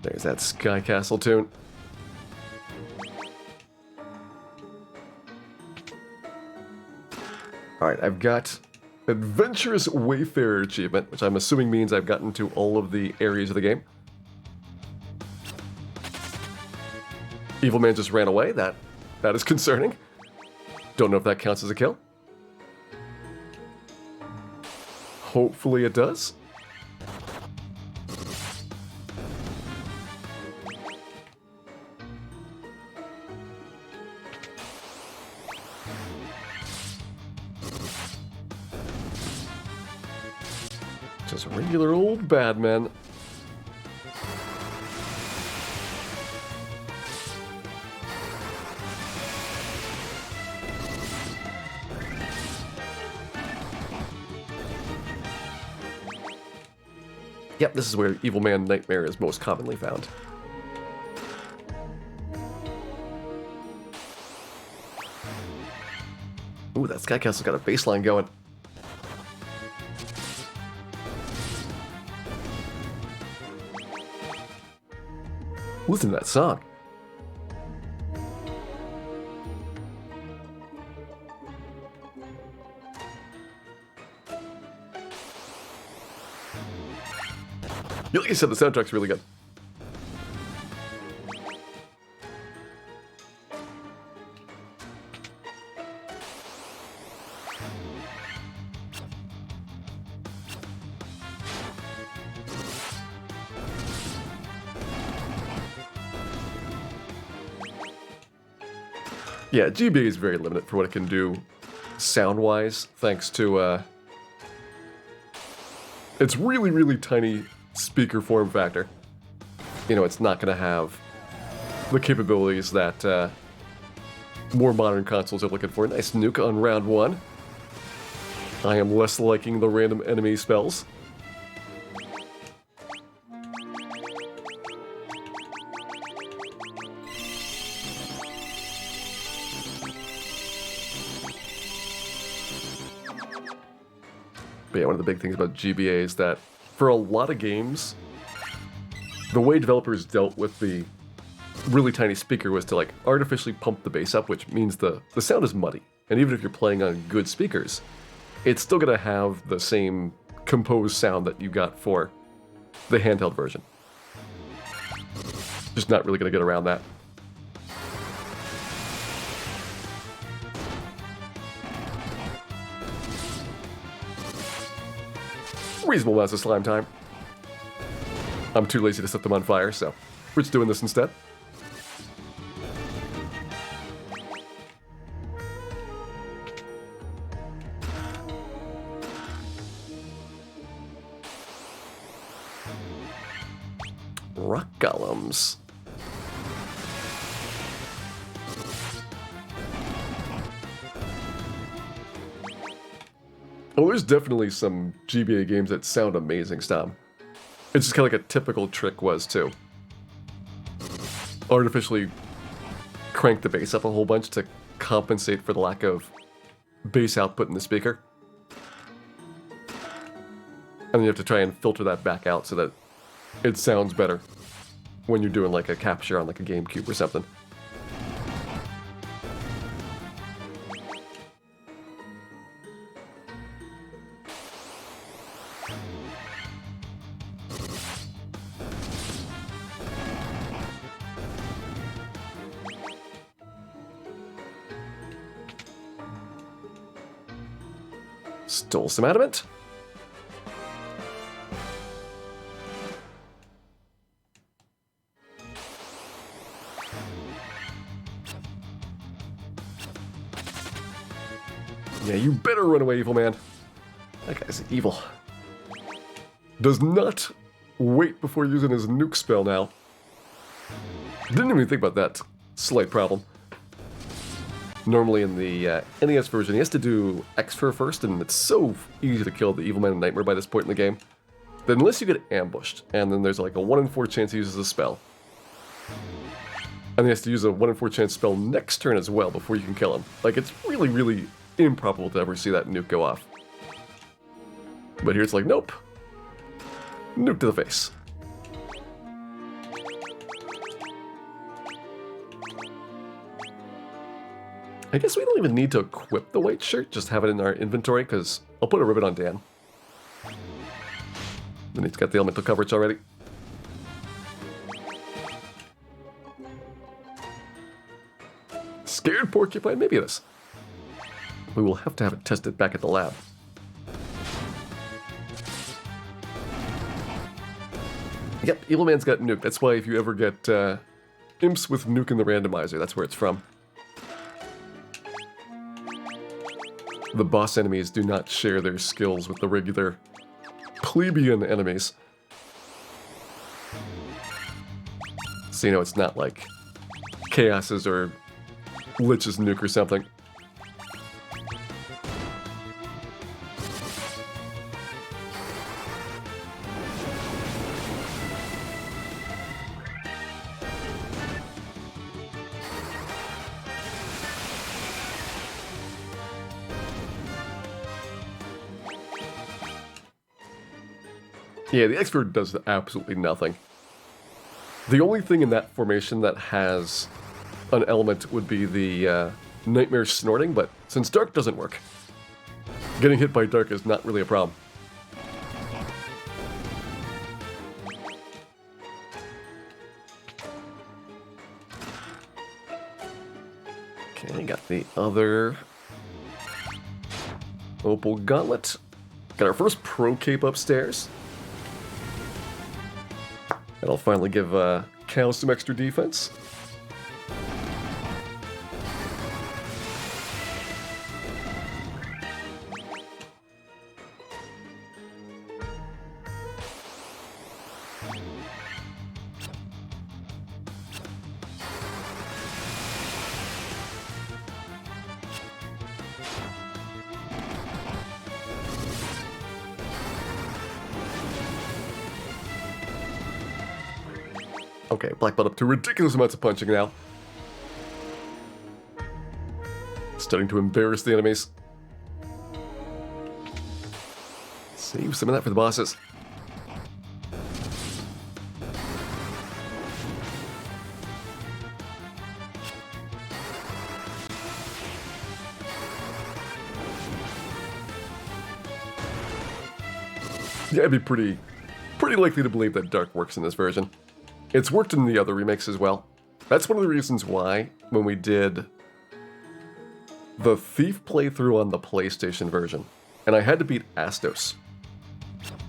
There's that Sky Castle tune. Alright, I've got Adventurous Wayfarer achievement, which I'm assuming means I've gotten to all of the areas of the game. Evil Man just ran away. That is concerning. Don't know if that counts as a kill. Hopefully it does. Just regular old bad men. Yep, this is where Evil Man Nightmare is most commonly found. Ooh, that Sky Castle's got a baseline going. Listen to that song. Like you said, the soundtrack's really good. Yeah, GBA is very limited for what it can do sound-wise, thanks to its really, really tiny speaker form factor. You know, it's not going to have the capabilities that more modern consoles are looking for. Nice nuke on round 1. I am less liking the random enemy spells. But yeah, one of the big things about GBA is that for a lot of games, the way developers dealt with the really tiny speaker was to like artificially pump the bass up, which means the sound is muddy. And even if you're playing on good speakers, it's still going to have the same composed sound that you got for the handheld version. Just not really going to get around that. Reasonable amounts of slime time. I'm too lazy to set them on fire, so we're just doing this instead. Rock golems. Oh, there's definitely some GBA games that sound amazing, Stom. It's just kind of like a typical trick was to artificially crank the bass up a whole bunch to compensate for the lack of bass output in the speaker. And then you have to try and filter that back out so that it sounds better when you're doing like a capture on like a GameCube or something. Stole some adamant. Yeah, you better run away, evil man. That guy's evil. Does not wait before using his nuke spell now. Didn't even think about that slight problem. Normally in the NES version, he has to do extra first, and it's so easy to kill the Evil Man of Nightmare by this point in the game that unless you get ambushed, and then there's like a 1 in 4 chance he uses a spell. And he has to use a 1 in 4 chance spell next turn as well before you can kill him. Like, it's really, really improbable to ever see that nuke go off. But here it's like, nope. Nuke to the face. I guess we don't even need to equip the white shirt, just have it in our inventory, because I'll put a ribbon on Dan. Then he's got the elemental coverage already. Scared porcupine? Maybe it is. We will have to have it tested back at the lab. Yep, Evil Man's got nuke. That's why if you ever get imps with nuke in the randomizer, that's where it's from. The boss enemies do not share their skills with the regular plebeian enemies. So, you know, it's not like Chaos's or Lich's nuke or something. Yeah, the expert does absolutely nothing. The only thing in that formation that has an element would be the nightmare snorting, but since dark doesn't work, getting hit by dark is not really a problem. Okay, got the other opal gauntlet. Got our first pro cape upstairs. That'll finally give Cal some extra defense. Okay, black belt up to ridiculous amounts of punching now. Starting to embarrass the enemies. Save some of that for the bosses. Yeah, I'd be pretty likely to believe that dark works in this version. It's worked in the other remakes as well. That's one of the reasons why, when we did the Thief playthrough on the PlayStation version, and I had to beat Astos,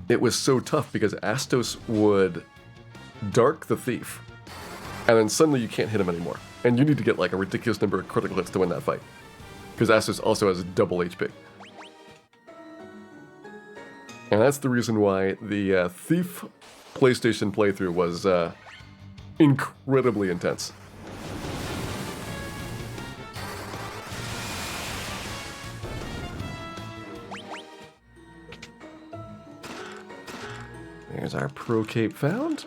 it was so tough because Astos would dark the Thief, and then suddenly you can't hit him anymore. And you need to get like a ridiculous number of critical hits to win that fight, because Astos also has double HP. And that's the reason why the Thief PlayStation playthrough was incredibly intense. There's our pro cape found.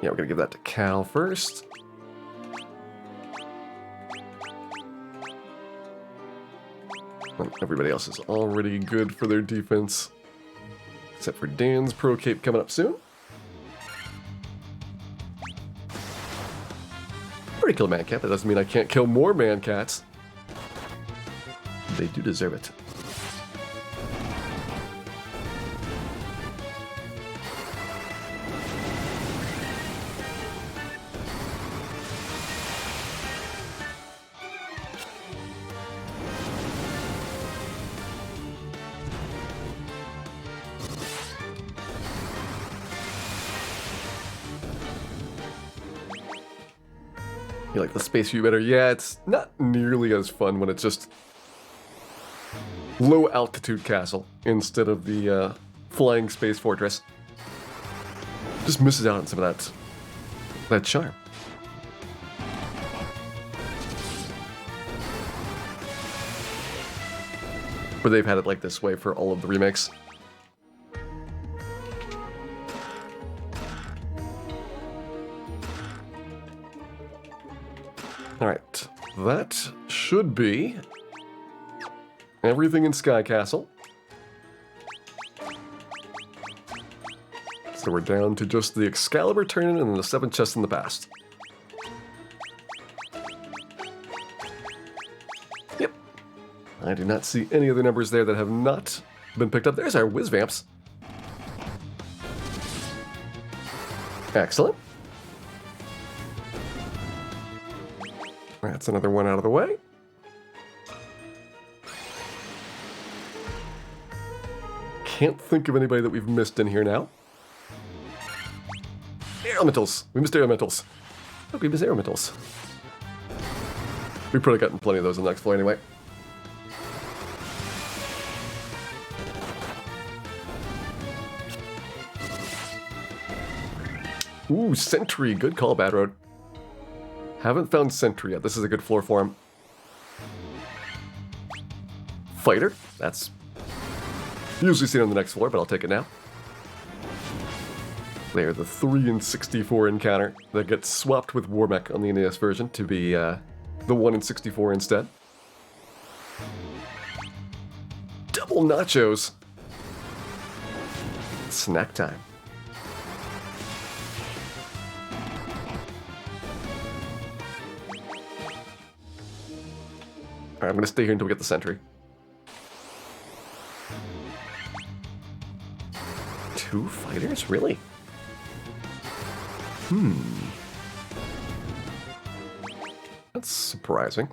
Yeah, we're gonna give that to Cal first. Well, everybody else is already good for their defense. Except for Dan's Pro Cape coming up soon. Already killed Mancat. That doesn't mean I can't kill more Mancats. They do deserve it. You like the space view better? Yeah, it's not nearly as fun when it's just low altitude castle instead of the flying space fortress. Just misses out on some of that charm. But they've had it like this way for all of the remakes. Alright, that should be everything in Sky Castle. So we're down to just the Excalibur turn-in and the 7 chests in the past. Yep. I do not see any other numbers there that have not been picked up. There's our Whiz Vamps. Excellent. That's another one out of the way. Can't think of anybody that we've missed in here now. Air Elementals. We missed Air Elementals. Look, we missed Air Elementals. We've probably gotten plenty of those on the next floor anyway. Ooh, Sentry. Good call, Bad Road. Haven't found Sentry yet. This is a good floor for him. Fighter. That's usually seen on the next floor, but I'll take it now. They're the 3 and 64 encounter that gets swapped with Warmech on the NES version to be the 1 and 64 instead. Double nachos. Snack time. Alright, I'm going to stay here until we get the sentry. 2 fighters? Really? That's surprising.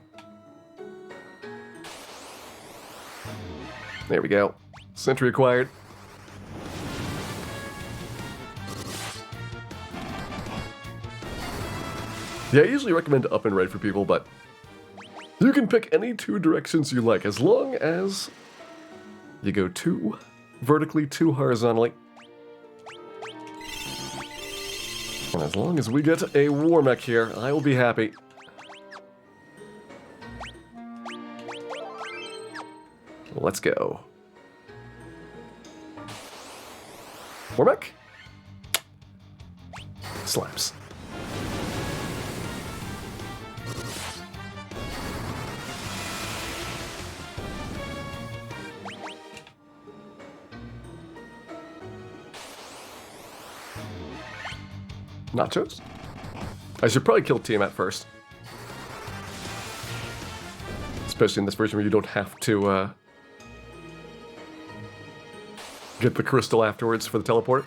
There we go. Sentry acquired. Yeah, I usually recommend up and right for people, but you can pick any 2 directions you like, as long as you go 2 vertically, 2 horizontally. And as long as we get a Warmech here, I will be happy. Let's go. Warmech? Slaps. Nachos? I should probably kill Tiamat first. Especially in this version where you don't have to get the crystal afterwards for the teleport.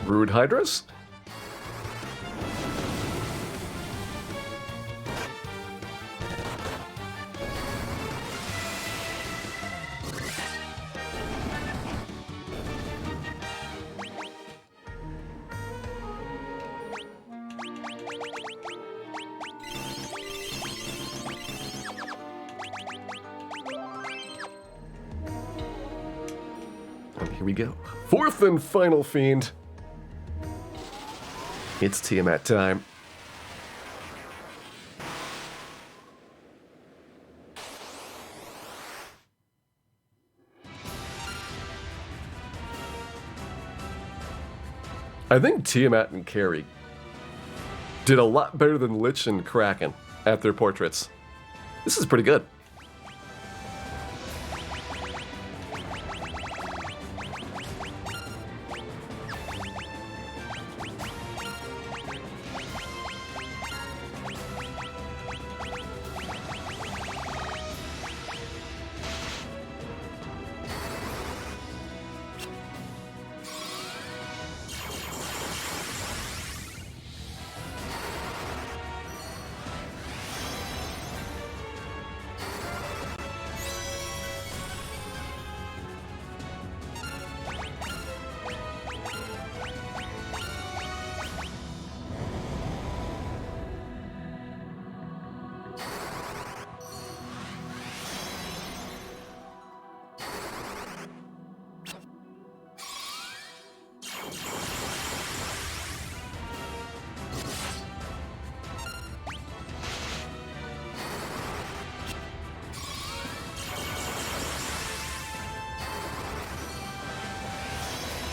Rude Hydras? Here we go. 4th and final fiend. It's Tiamat time. I think Tiamat and Carrie did a lot better than Lich and Kraken at their portraits. This is pretty good.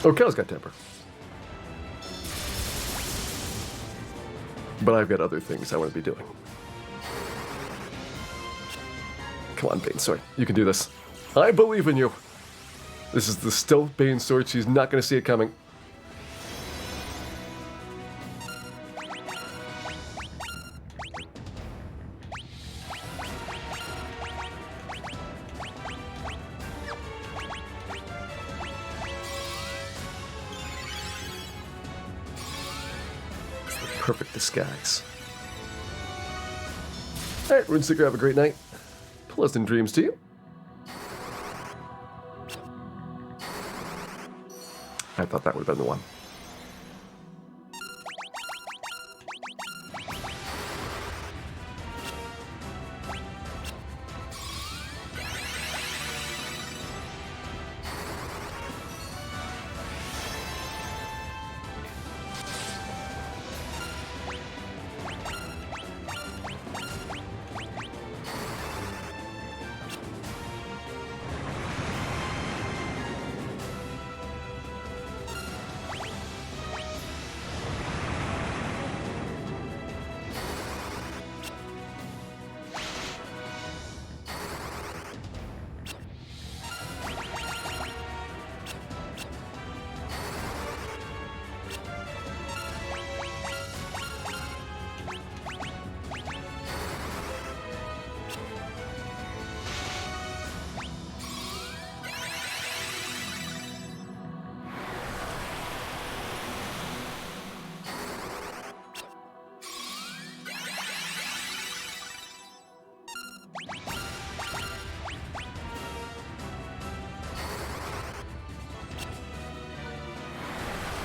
Oh, Cal's got temper. But I've got other things I want to be doing. Come on, Bane Sword. You can do this. I believe in you. This is the stealth Bane Sword. She's not going to see it coming. Perfect disguise. Alright, RuneSeeker, have a great night. Pleasant dreams to you. I thought that would have been the one.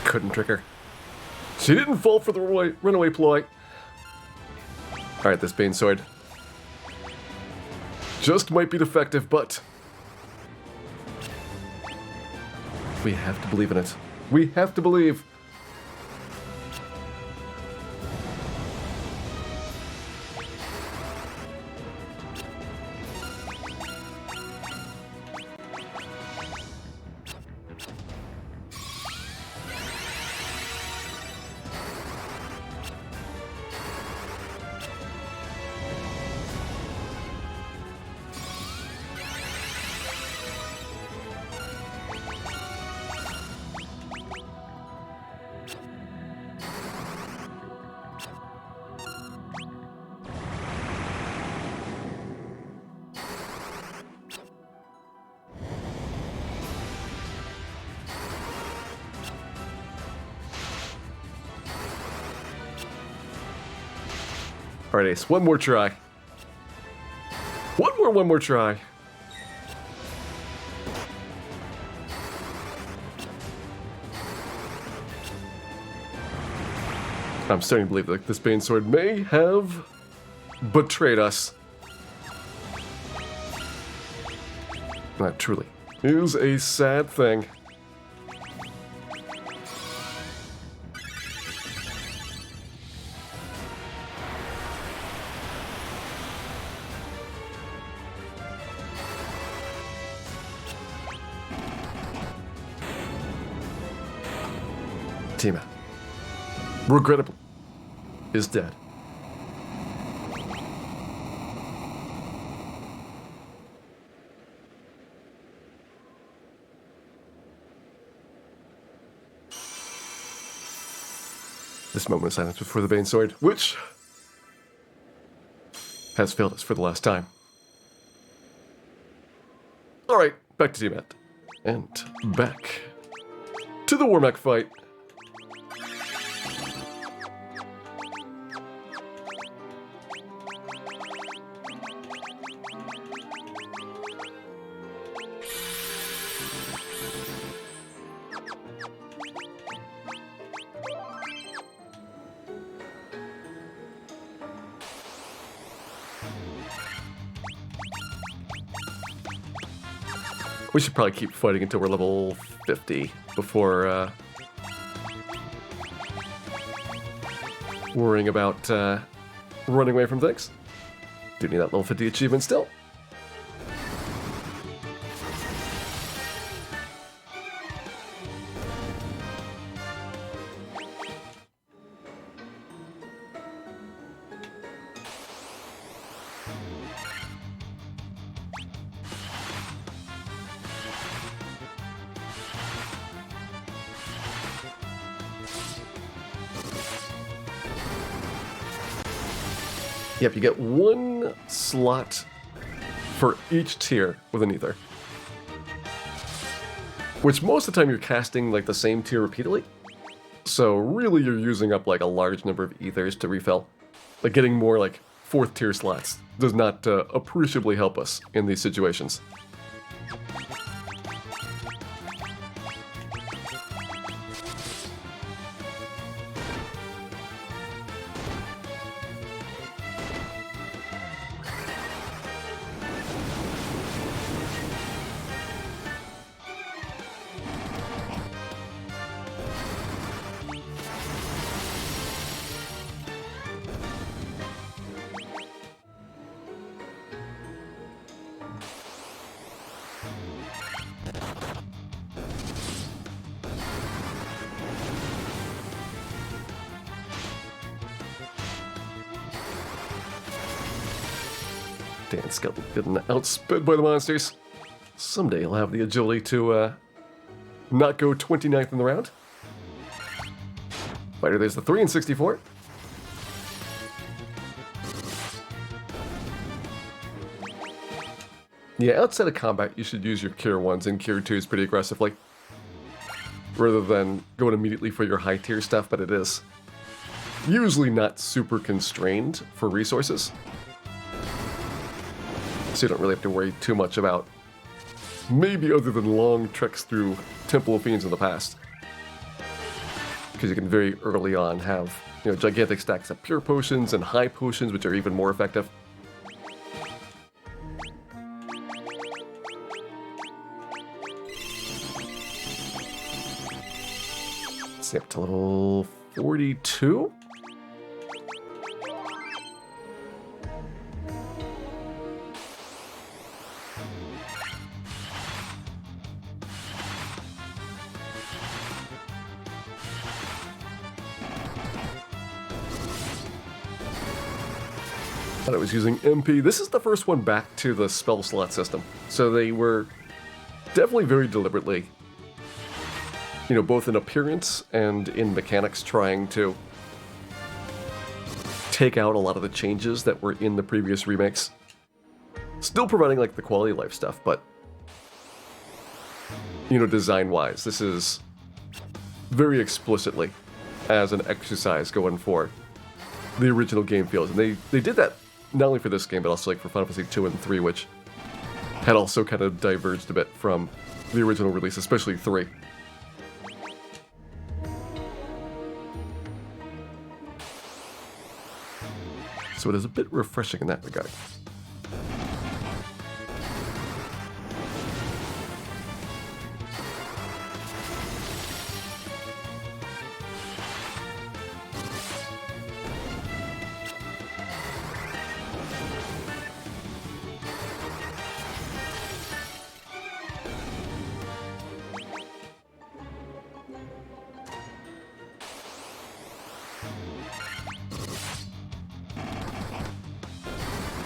Couldn't trick her. She didn't fall for the runaway ploy. Alright, this Bane Sword just might be defective, but we have to believe in it. We have to believe. Alright, Ace, one more try. One more try. I'm starting to believe that this Bane Sword may have betrayed us. That truly is a sad thing. Tima. Regrettable. is dead. This moment of silence before the Bane Sword, which has failed us for the last time. Alright, back to Team Ed. And back to the Warmech fight. We should probably keep fighting until we're level 50 before worrying about running away from things. Do need that level 50 achievement still. Yep, you get one slot for each tier with an ether. Which most of the time you're casting like the same tier repeatedly. So really you're using up like a large number of ethers to refill. Like getting more like 4th tier slots does not appreciably help us in these situations. Dan Skeleton getting outsped by the monsters. Someday he'll have the agility to not go 29th in the round. Fighter, there's the 3 and 64. Yeah, outside of combat, you should use your Cure 1s and Cure 2s pretty aggressively. Rather than going immediately for your high tier stuff, but it is usually not super constrained for resources. So you don't really have to worry too much about, maybe other than long treks through Temple of Fiends in the past. Because you can very early on have, gigantic stacks of pure potions and high potions, which are even more effective. Let's see, up to level 42? Thought I was using MP. This is the first one back to the spell slot system. So they were definitely very deliberately, both in appearance and in mechanics, trying to take out a lot of the changes that were in the previous remakes. Still providing like the quality of life stuff, but design-wise, this is very explicitly as an exercise going for the original game feels. And they did that not only for this game, but also like for Final Fantasy 2 and 3, which had also kind of diverged a bit from the original release, especially 3. So it is a bit refreshing in that regard.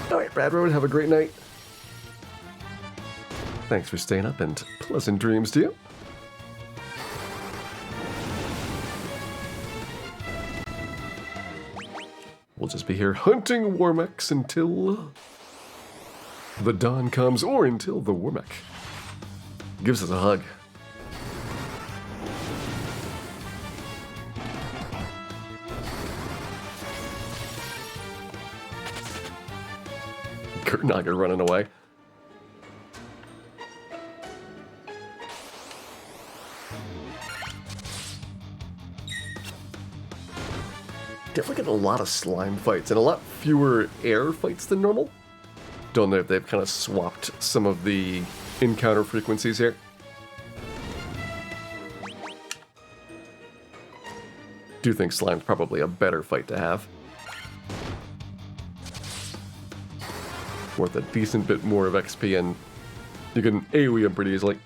Alright, Brad Road, have a great night. Thanks for staying up and pleasant dreams to you. We'll just be here hunting Warmechs until the dawn comes, or until the Warmech gives us a hug. Gurnaga running away. Definitely getting a lot of slime fights and a lot fewer air fights than normal. Don't know if they've kind of swapped some of the encounter frequencies here. Do think slime's probably a better fight to have. Worth a decent bit more of XP, and you can AoE him pretty easily.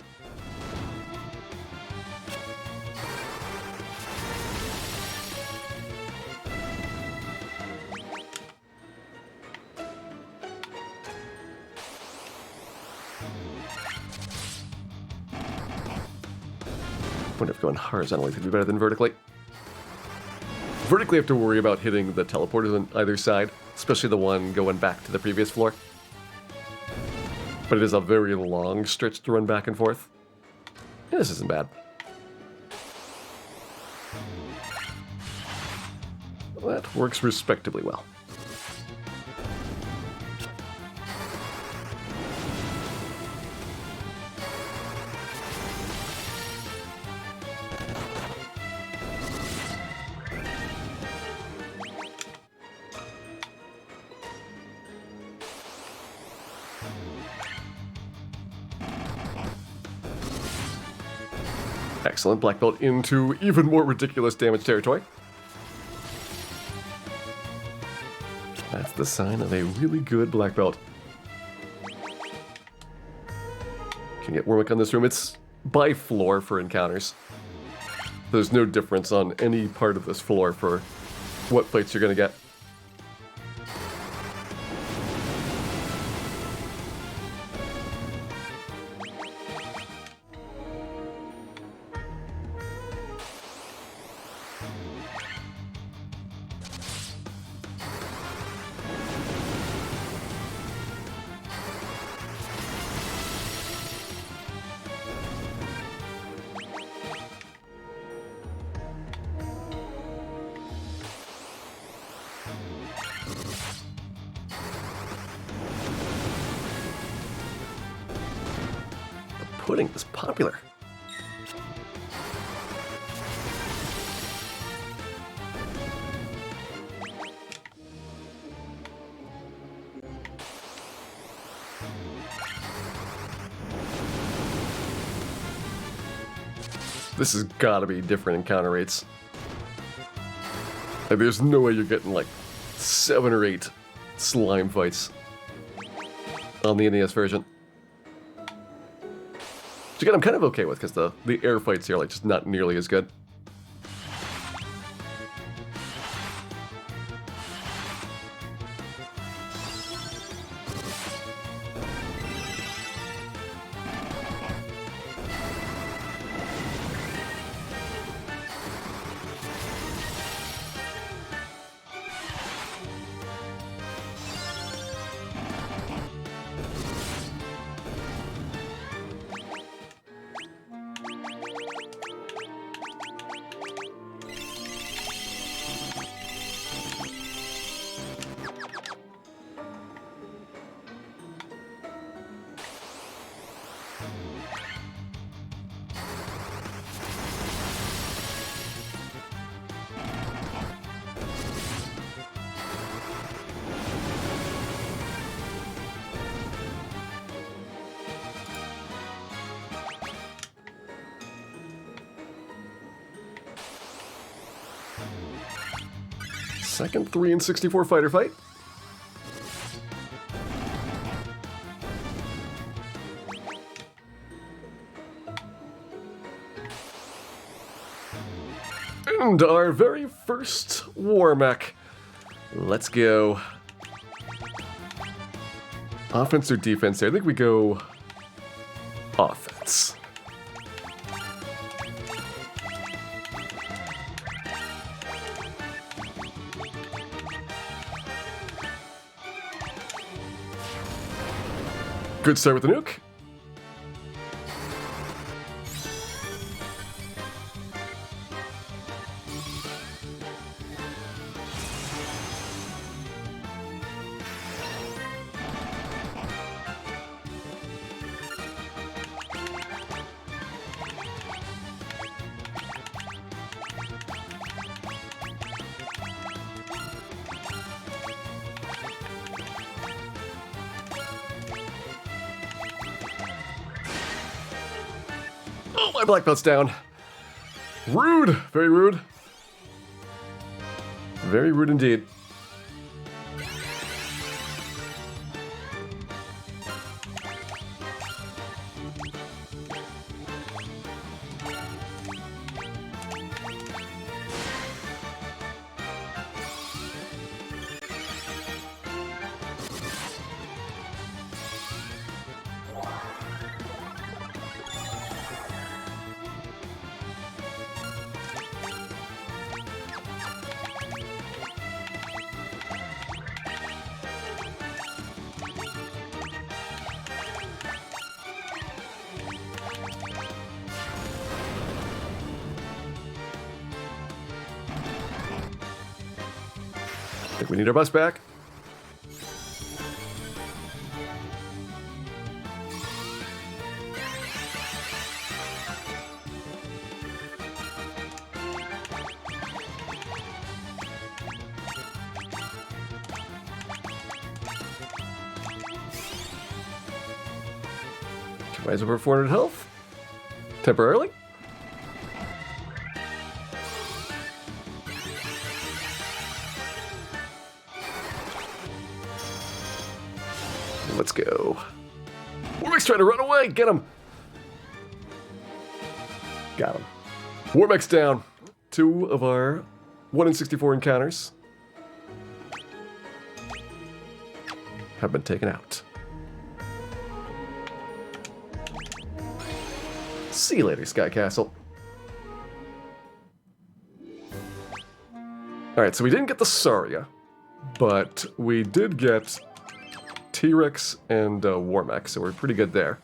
Wonder if going horizontally could be better than vertically. Vertically, I have to worry about hitting the teleporters on either side, especially the one going back to the previous floor. But it is a very long stretch to run back and forth. Yeah, this isn't bad. That works respectably well. Excellent, black belt into even more ridiculous damage territory. That's the sign of a really good black belt. Can get Warmech on this room. It's by floor for encounters. There's no difference on any part of this floor for what fights you're going to get. Pudding is popular. This has got to be different encounter rates. Like, there's no way you're getting like 7 or 8 slime fights on the NES version. Which again, I'm kind of okay with, because the air fights here are like just not nearly as good. Second 3 and 64 fighter fight. And our very first Warmech. Let's go. Offense or defense here? I think we go offense. Good start with the nuke. Oh, my black belt's down. Rude. Very rude. Very rude indeed. I think we need our bus back. Rise over 400 health. Temporarily. Let's go. Warmech's trying to run away. Get him. Got him. Warmech's down. 2 of our 1 in 64 encounters have been taken out. See you later, Sky Castle. Alright, so we didn't get the Saria, but we did get T-Rex and Warmech, so we're pretty good there.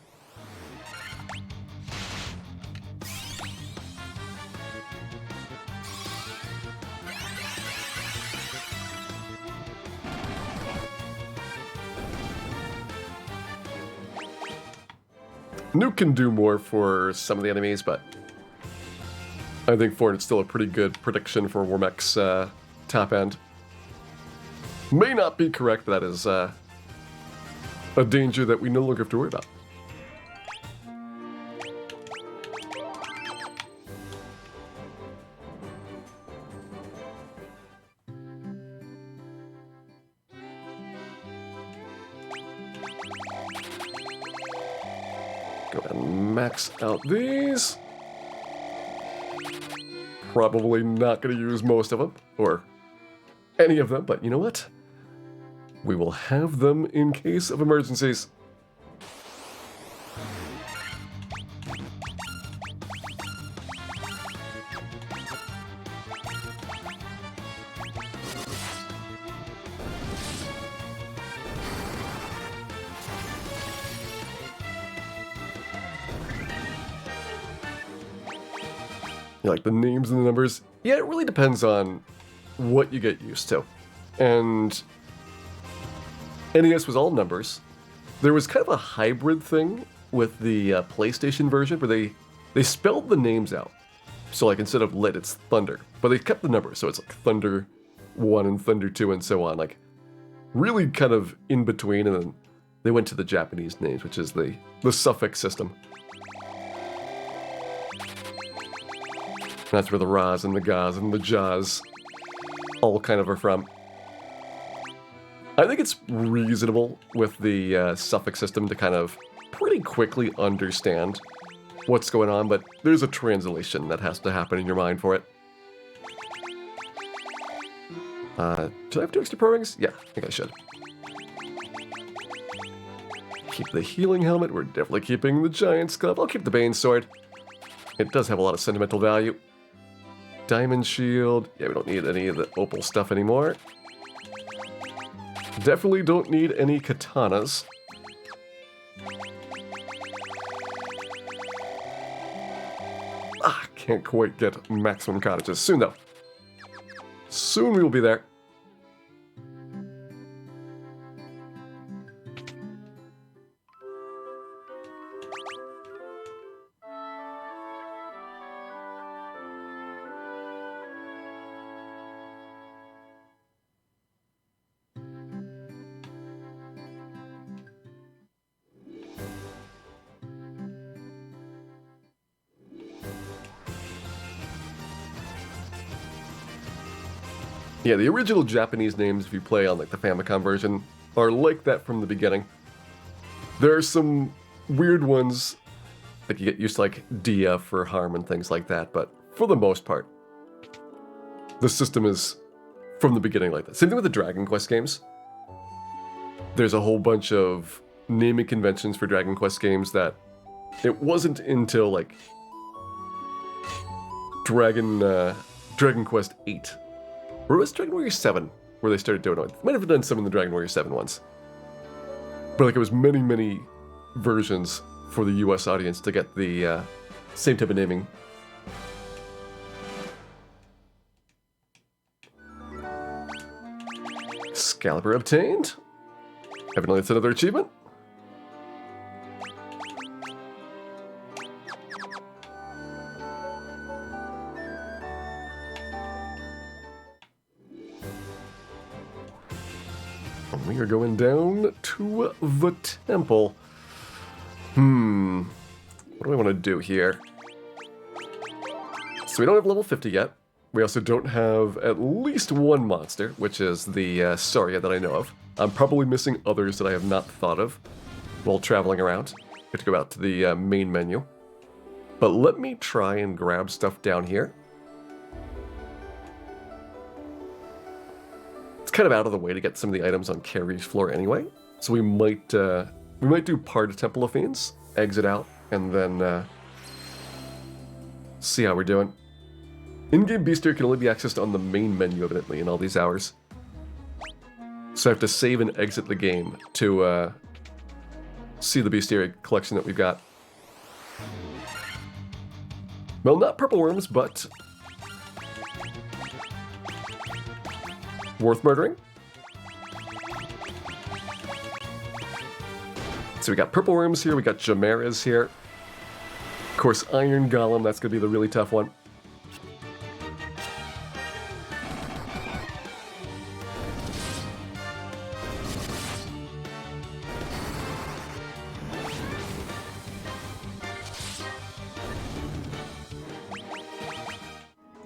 Nuke can do more for some of the enemies, but I think 400's still a pretty good prediction for Warmech's top end. May not be correct, but that is a danger that we no longer have to worry about. Go ahead and max out these. Probably not going to use most of them, or any of them, but you know what? We will have them in case of emergencies. You like the names and the numbers? Yeah, it really depends on what you get used to. And NES was all numbers. There was kind of a hybrid thing with the PlayStation version where they spelled the names out. So like instead of lit, it's Thunder. But they kept the numbers, so it's like Thunder 1 and Thunder 2 and so on. Like really kind of in between, and then they went to the Japanese names, which is the suffix system. That's where the Ras and the Gas and the Jaz all kind of are from. I think it's reasonable with the suffix system to kind of pretty quickly understand what's going on, but there's a translation that has to happen in your mind for it. Should I have 2 extra pro rings? Yeah, I think I should. Keep the healing helmet. We're definitely keeping the Giant's Glove. I'll keep the Bane Sword. It does have a lot of sentimental value. Diamond Shield. Yeah, we don't need any of the opal stuff anymore. Definitely don't need any katanas. Can't quite get maximum cottages. Soon, though. Soon we will be there. Yeah, the original Japanese names, if you play on like the Famicom version, are like that from the beginning. There are some weird ones, like you get used to like Dia for harm and things like that, but for the most part, the system is from the beginning like that. Same thing with the Dragon Quest games. There's a whole bunch of naming conventions for Dragon Quest games that it wasn't until like Dragon Quest 8. Or was Dragon Warrior 7 where they started doing it? Might have done some in the Dragon Warrior 7 ones. But like it was many, many versions for the US audience to get the same type of naming. Excalibur obtained. Evidently it's another achievement. We are going down to the temple. What do I want to do here? So we don't have level 50 yet. We also don't have at least one monster, which is the Saria that I know of. I'm probably missing others that I have not thought of while traveling around. Have to go out to the main menu. But let me try and grab stuff down here. It's kind of out of the way to get some of the items on Carrie's floor anyway, so we might do part of Temple of Fiends, exit out, and then see how we're doing. In-game Beastier can only be accessed on the main menu, evidently, in all these hours. So I have to save and exit the game to see the Beastier collection that we've got. Well, not purple worms, but worth murdering. So we got purple worms here, we got chimeras here. Of course, Iron Golem, that's going to be the really tough one.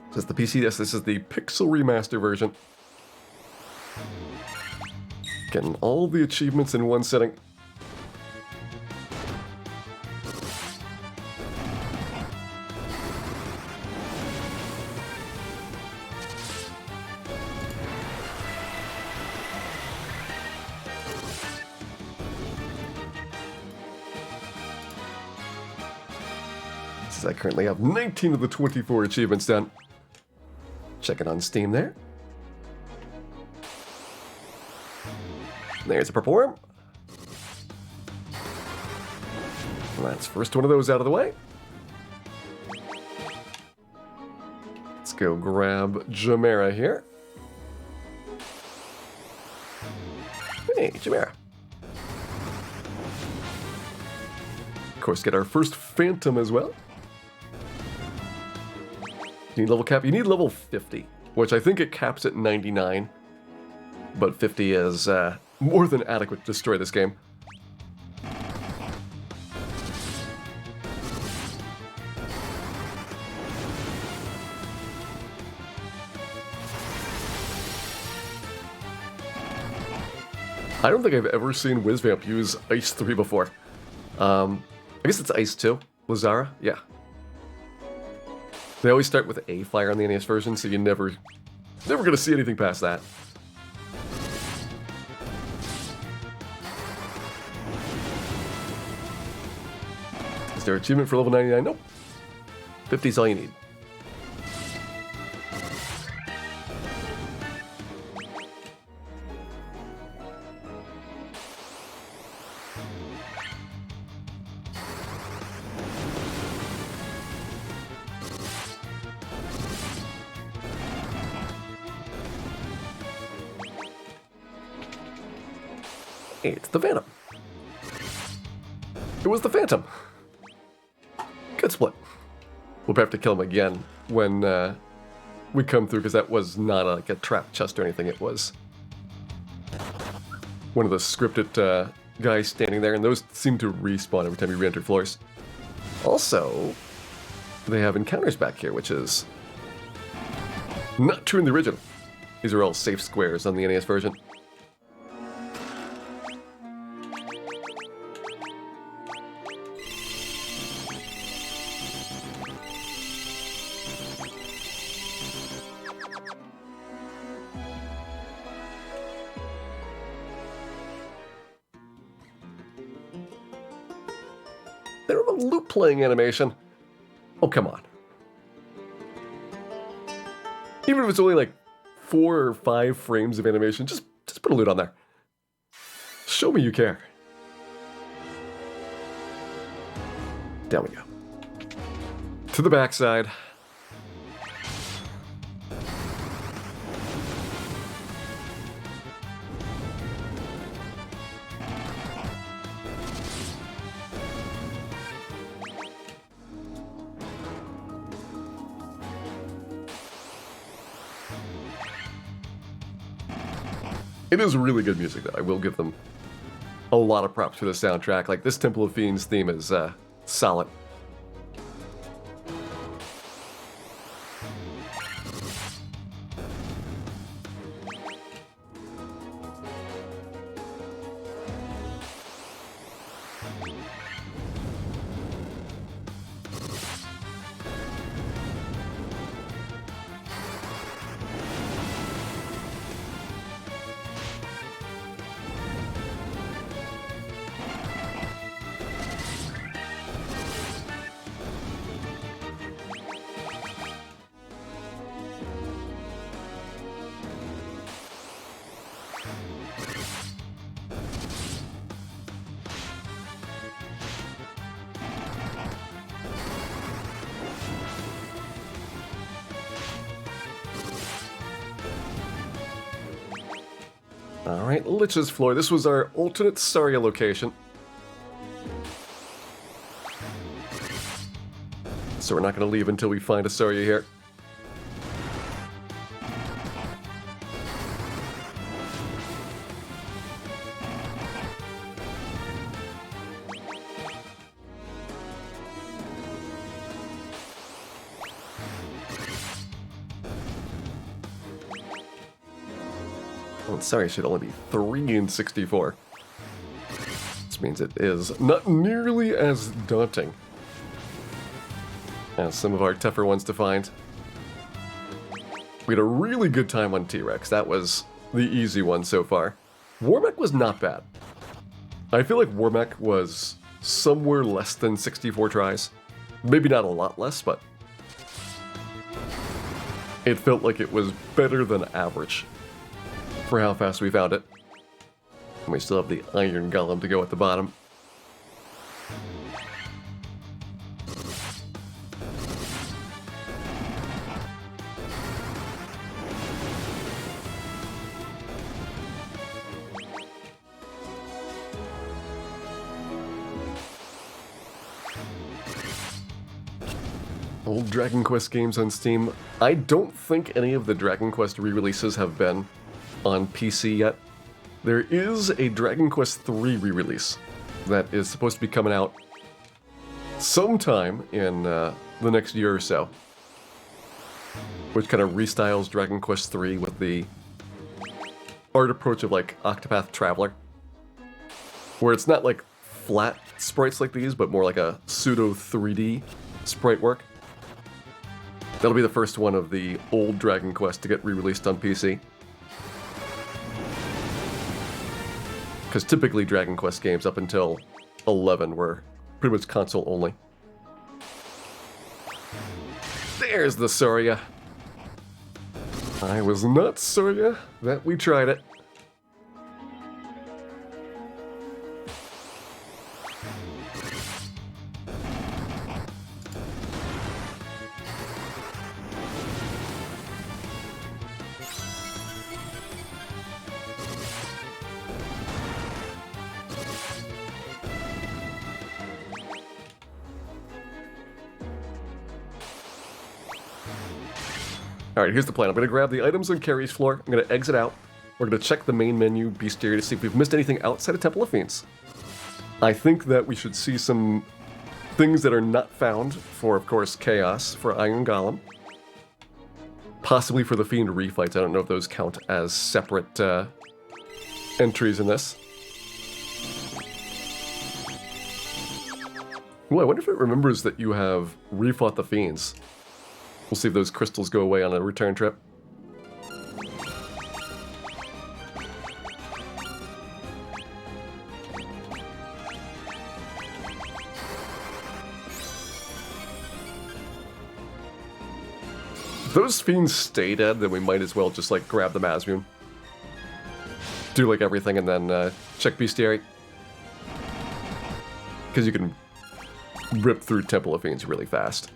This is the PC, this is the Pixel Remaster version. Getting all the achievements in one sitting. Since I currently have 19 of the 24 achievements done. Check it on Steam there. There's a purple worm. That's first one of those out of the way. Let's go grab Chimera here. Hey, Chimera. Of course, get our first Phantom as well. You need level cap. You need level 50, which I think it caps at 99. But 50 is more than adequate to destroy this game. I don't think I've ever seen Wizzvamp use Ice 3 before. I guess it's Ice 2. Lazara? Yeah. They always start with A fire on the NES version, so you never gonna see anything past that. Is there an achievement for level 99? Nope. 50 is all you need. It's the Phantom. It was the Phantom. Good split. We'll have to kill him again when we come through, because that was not like a trap chest or anything. It was one of the scripted guys standing there, and those seem to respawn every time you re-enter floors. Also, they have encounters back here, which is not true in the original. These are all safe squares on the NES version. They're a loop playing animation. Oh, come on. Even if it's only like 4 or 5 frames of animation, just put a loot on there. Show me you care. Down we go. To the backside. It is really good music, though. I will give them a lot of props for the soundtrack. Like, this Temple of Fiends theme is solid. Alright, Lich's Floor. This was our alternate Saria location. So we're not going to leave until we find a Saria here. Oh, sorry, it should only be 3 in 64. This means it is not nearly as daunting as some of our tougher ones to find. We had a really good time on T-Rex. That was the easy one so far. Warmech was not bad. I feel like Warmech was somewhere less than 64 tries. Maybe not a lot less, but it felt like it was better than average for how fast we found it. And we still have the Iron Golem to go at the bottom. Old Dragon Quest games on Steam. I don't think any of the Dragon Quest re-releases have been on PC yet. There is a Dragon Quest III re-release that is supposed to be coming out sometime in the next year or so, which kind of restyles Dragon Quest III with the art approach of like Octopath Traveler, where it's not like flat sprites like these, but more like a pseudo 3D sprite work. That'll be the first one of the old Dragon Quest to get re-released on PC. Because typically Dragon Quest games up until 11 were pretty much console only. There's the Soria. I was not Soria, that we tried it. Alright, here's the plan. I'm going to grab the items on Carrie's floor. I'm going to exit out. We're going to check the main menu, Bestiary, to see if we've missed anything outside of Temple of Fiends. I think that we should see some things that are not found for, of course, Chaos, for Iron Golem. Possibly for the Fiend refights. I don't know if those count as separate entries in this. Ooh, I wonder if it remembers that you have refought the Fiends. We'll see if those crystals go away on a return trip. If those Fiends stay dead, then we might as well just, like, grab the Mazmoon. Do, like, everything and then check Bestiary. Because you can rip through Temple of Fiends really fast.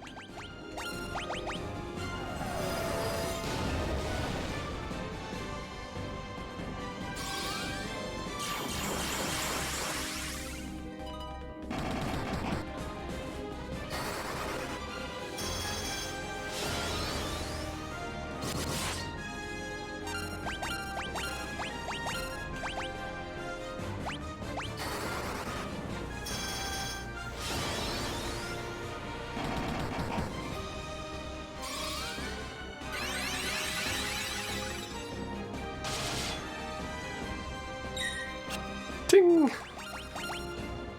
Ting!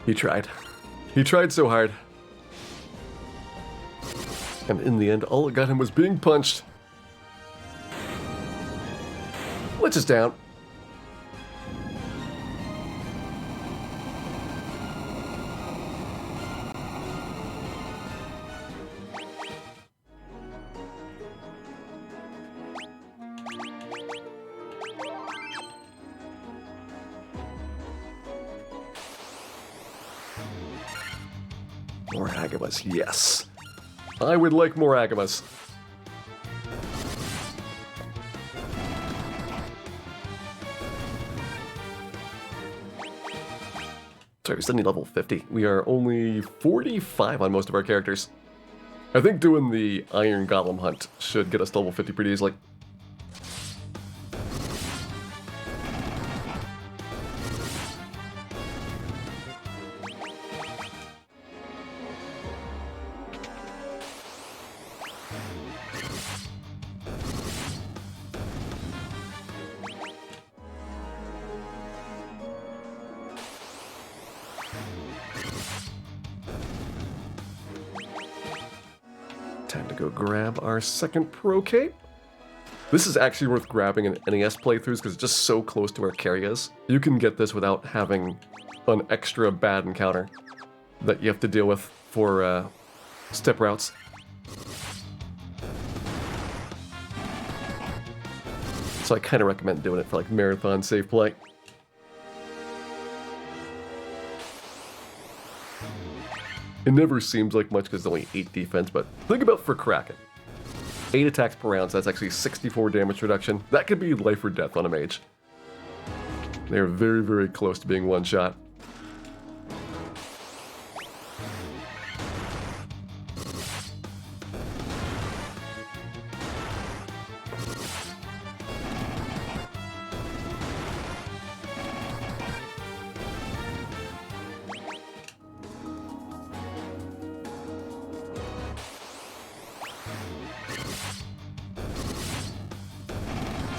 He tried. He tried so hard. And in the end, all it got him was being punched. Lich is down. More Agamas, yes. I would like more Agamas. Sorry, we still need level 50. We are only 45 on most of our characters. I think doing the Iron Golem hunt should get us to level 50 pretty easily. Time to go grab our second Pro Cape. This is actually worth grabbing in NES playthroughs because it's just so close to where Carrie is. You can get this without having an extra bad encounter that you have to deal with for step routes. So I kind of recommend doing it for like marathon safe play. It never seems like much because it's only 8 defense, but think about for Kraken. 8 attacks per round, so that's actually 64 damage reduction. That could be life or death on a mage. They're very, very close to being one shot.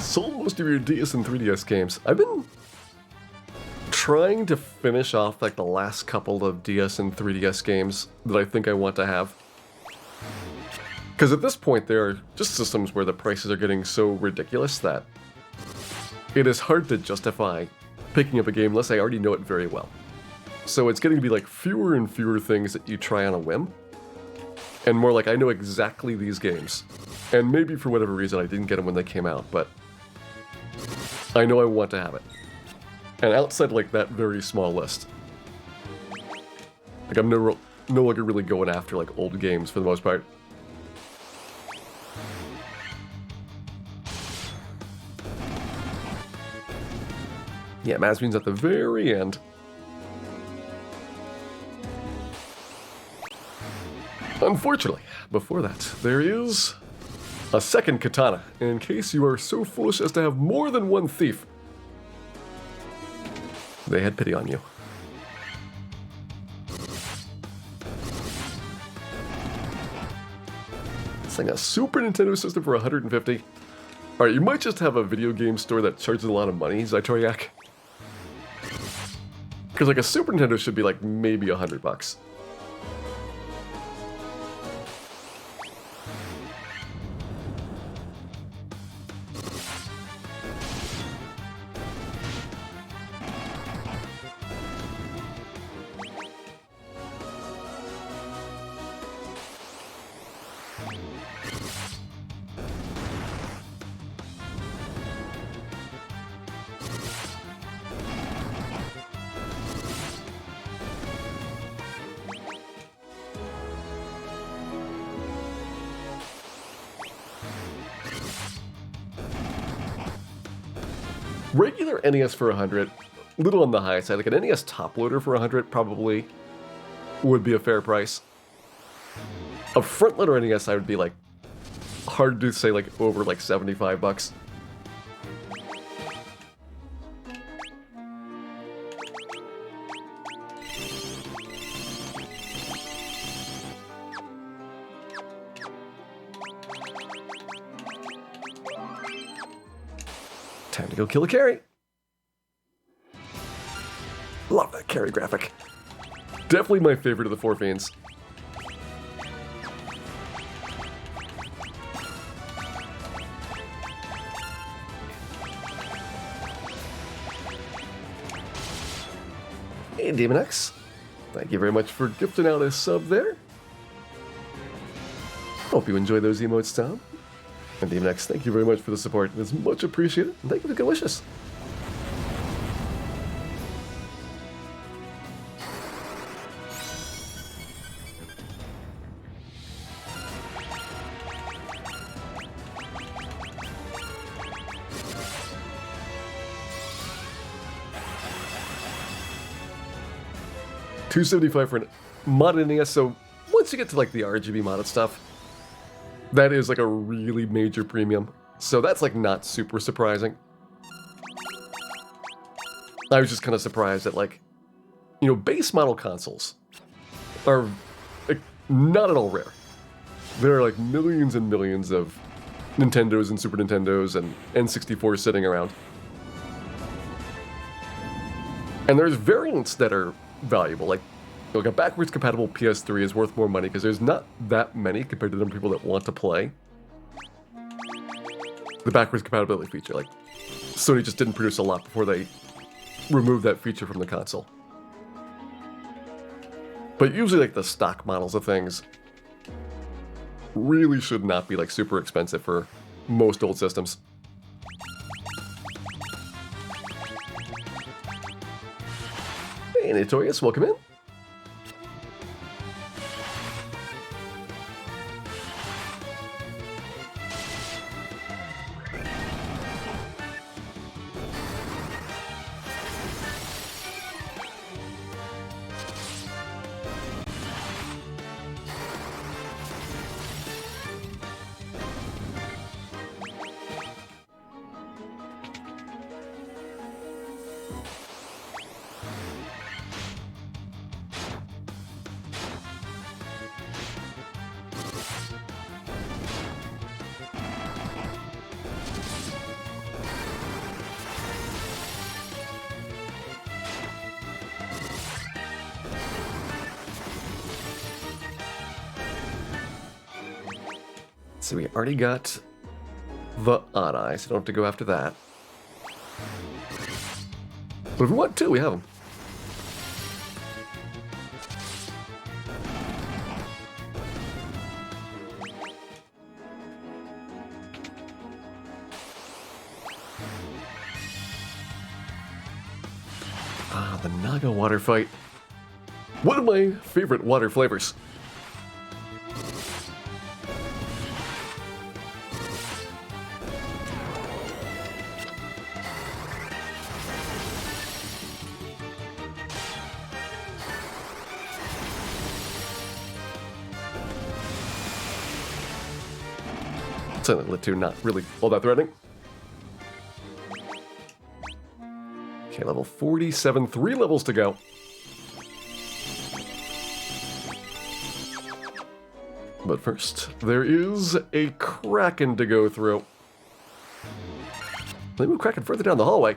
Sold most of your DS and 3DS games. I've been trying to finish off like the last couple of DS and 3DS games that I think I want to have. Because at this point there are just systems where the prices are getting so ridiculous that it is hard to justify picking up a game unless I already know it very well. So it's getting to be like fewer and fewer things that you try on a whim. And more like, I know exactly these games. And maybe for whatever reason I didn't get them when they came out, but I know I want to have it. And outside like that very small list, like I'm no longer really going after like old games for the most part. Yeah, Mazbean's at the very end. Unfortunately, before that, there is a second katana, in case you are so foolish as to have more than one thief. They had pity on you. It's like a Super Nintendo system for 150. Alright, you might just have a video game store that charges a lot of money, Zytoriak. Because like a Super Nintendo should be like maybe $100. Regular NES for 100, little on the high side. Like an NES top loader for 100 probably would be a fair price. A front loader NES I would be like hard to say like over like $75. Time to go kill a carry. Love that carry graphic. Definitely my favorite of the four fiends. Hey, Demon X. Thank you very much for gifting out a sub there. Hope you enjoy those emotes, Tom. And Demon X, thank you very much for the support. It's much appreciated. And thank you for the good wishes. $275 for an modded NES. So once you get to like the RGB modded stuff, that is like a really major premium. So that's like not super surprising. I was just kind of surprised that like, you know, base model consoles are like, not at all rare. There are like millions and millions of Nintendos and Super Nintendos and N64s sitting around. And there's variants that are valuable. Like a backwards compatible PS3 is worth more money because there's not that many compared to the number of people that want to play the backwards compatibility feature. Like Sony just didn't produce a lot before they removed that feature from the console. But usually like the stock models of things really should not be like super expensive for most old systems. Hey, Notorious, welcome in. So we already got the odd eye, so don't have to go after that. But if we want to, we have them. Ah, the Naga water fight. One of my favorite water flavors. Silent Lit 2, not really all that threatening. Okay, level 47, 3 levels to go. But first, there is a Kraken to go through. Let me move Kraken further down the hallway.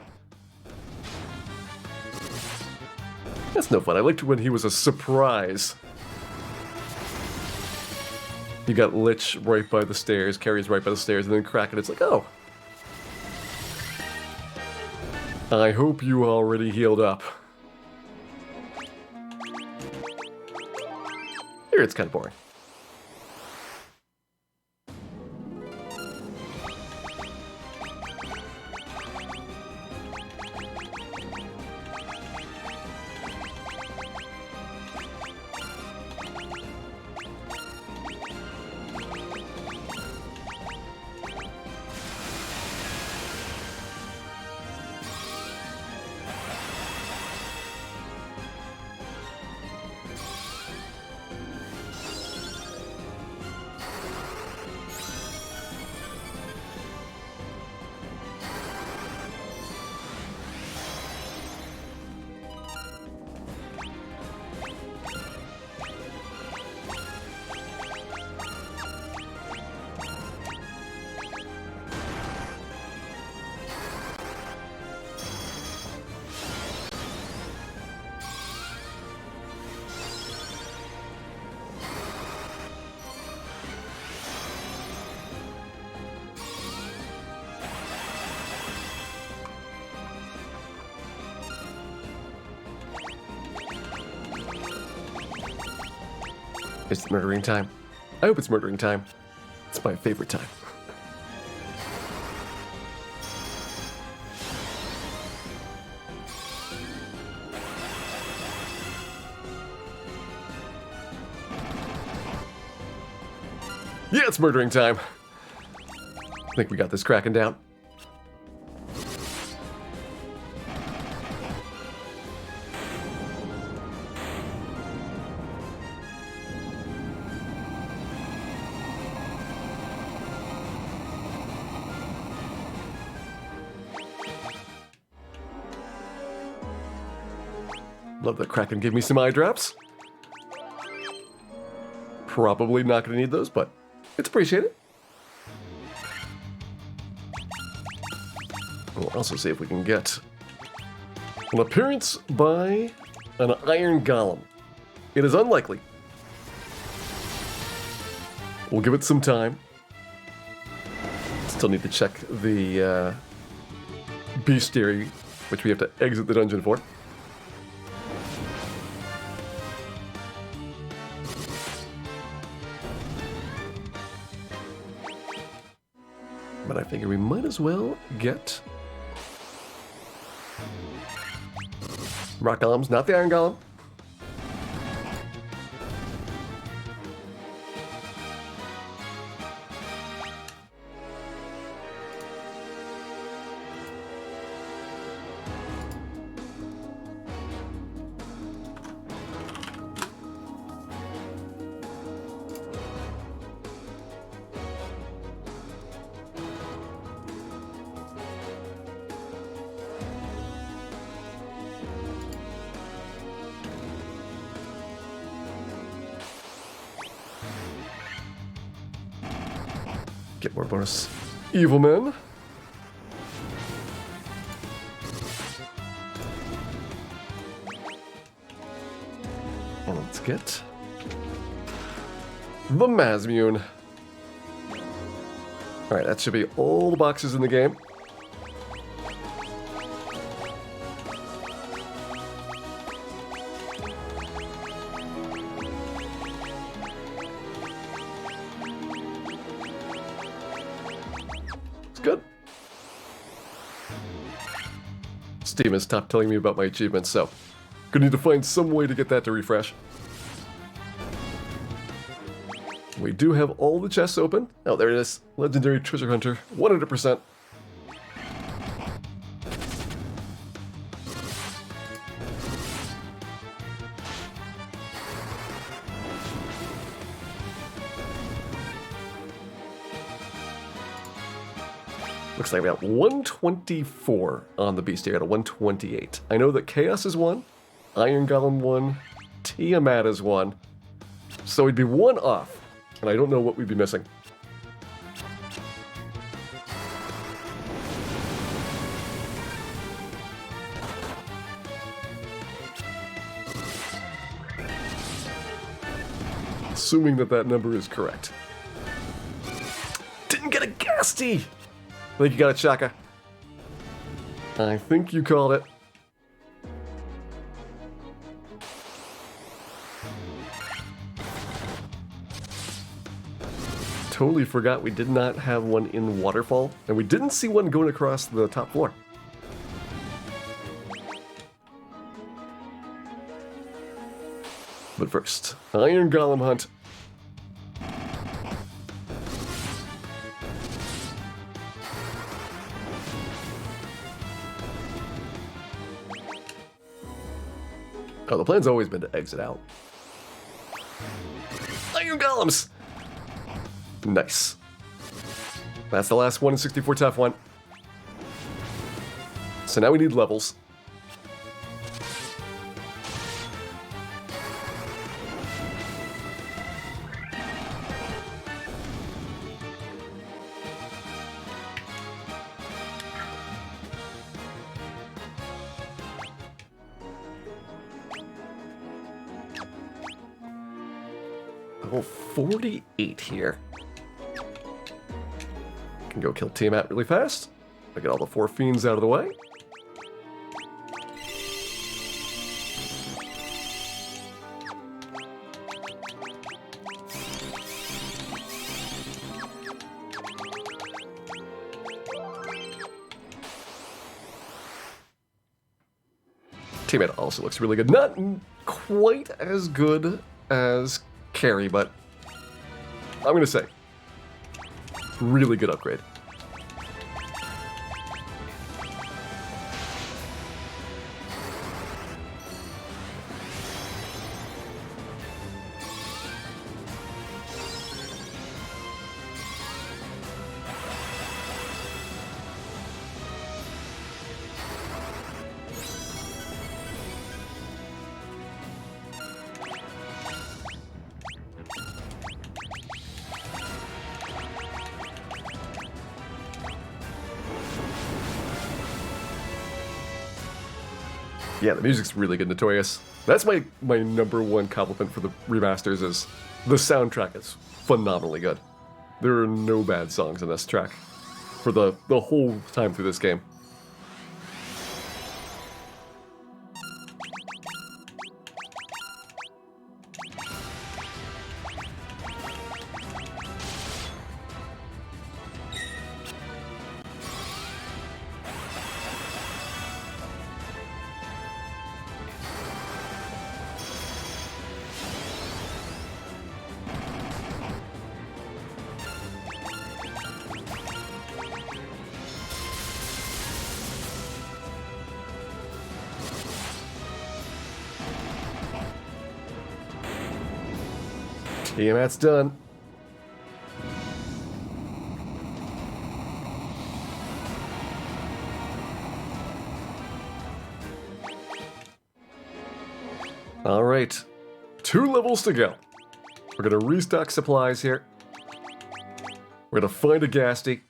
That's no fun. I liked when he was a surprise. You got Lich right by the stairs, Carrie's right by the stairs, and then Kraken, it's like, oh. I hope you already healed up. Here it's kind of boring. It's murdering time. I hope it's murdering time. It's my favorite time. Yeah, it's murdering time. I think we got this Kraken down. Love that Kraken gave me some eye drops. Probably not going to need those, but it's appreciated. We'll also see if we can get an appearance by an Iron Golem. It is unlikely. We'll give it some time. Still need to check the bestiary, which we have to exit the dungeon for. But I figure we might as well get Rock Golems, not the Iron Golem. Get more bonus evil men. And let's get the Mazmune. Alright, that should be all the boxes in the game. Good. Steam has stopped telling me about my achievements, so gonna need to find some way to get that to refresh. We do have all the chests open. Oh, there it is. Legendary Treasure Hunter, 100%. Looks like we got 124 on the beast here out of 128. I know that Chaos is one, Iron Golem one, Tiamat is one, so we'd be one off, and I don't know what we'd be missing. Assuming that that number is correct. Didn't get a Ghasty! I think you got it, Shaka. I think you called it. Totally forgot we did not have one in Waterfall, and we didn't see one going across the top floor. But first, Iron Golem Hunt. Oh, the plan's always been to exit out. Iron Golems! Nice. That's the last one in 64 tough one. So now we need levels. Level 48 here. Can go kill Tiamat really fast. I get all the 4 fiends out of the way. Tiamat also looks really good. Not quite as good as Carry, but I'm gonna say really good upgrade. Yeah, the music's really good, Notorious. That's my number one compliment for the remasters is the soundtrack is phenomenally good. There are no bad songs in this track for the whole time through this game. Tiamat's done. All right, 2 levels to go. We're gonna restock supplies here. We're gonna find a Ghasty.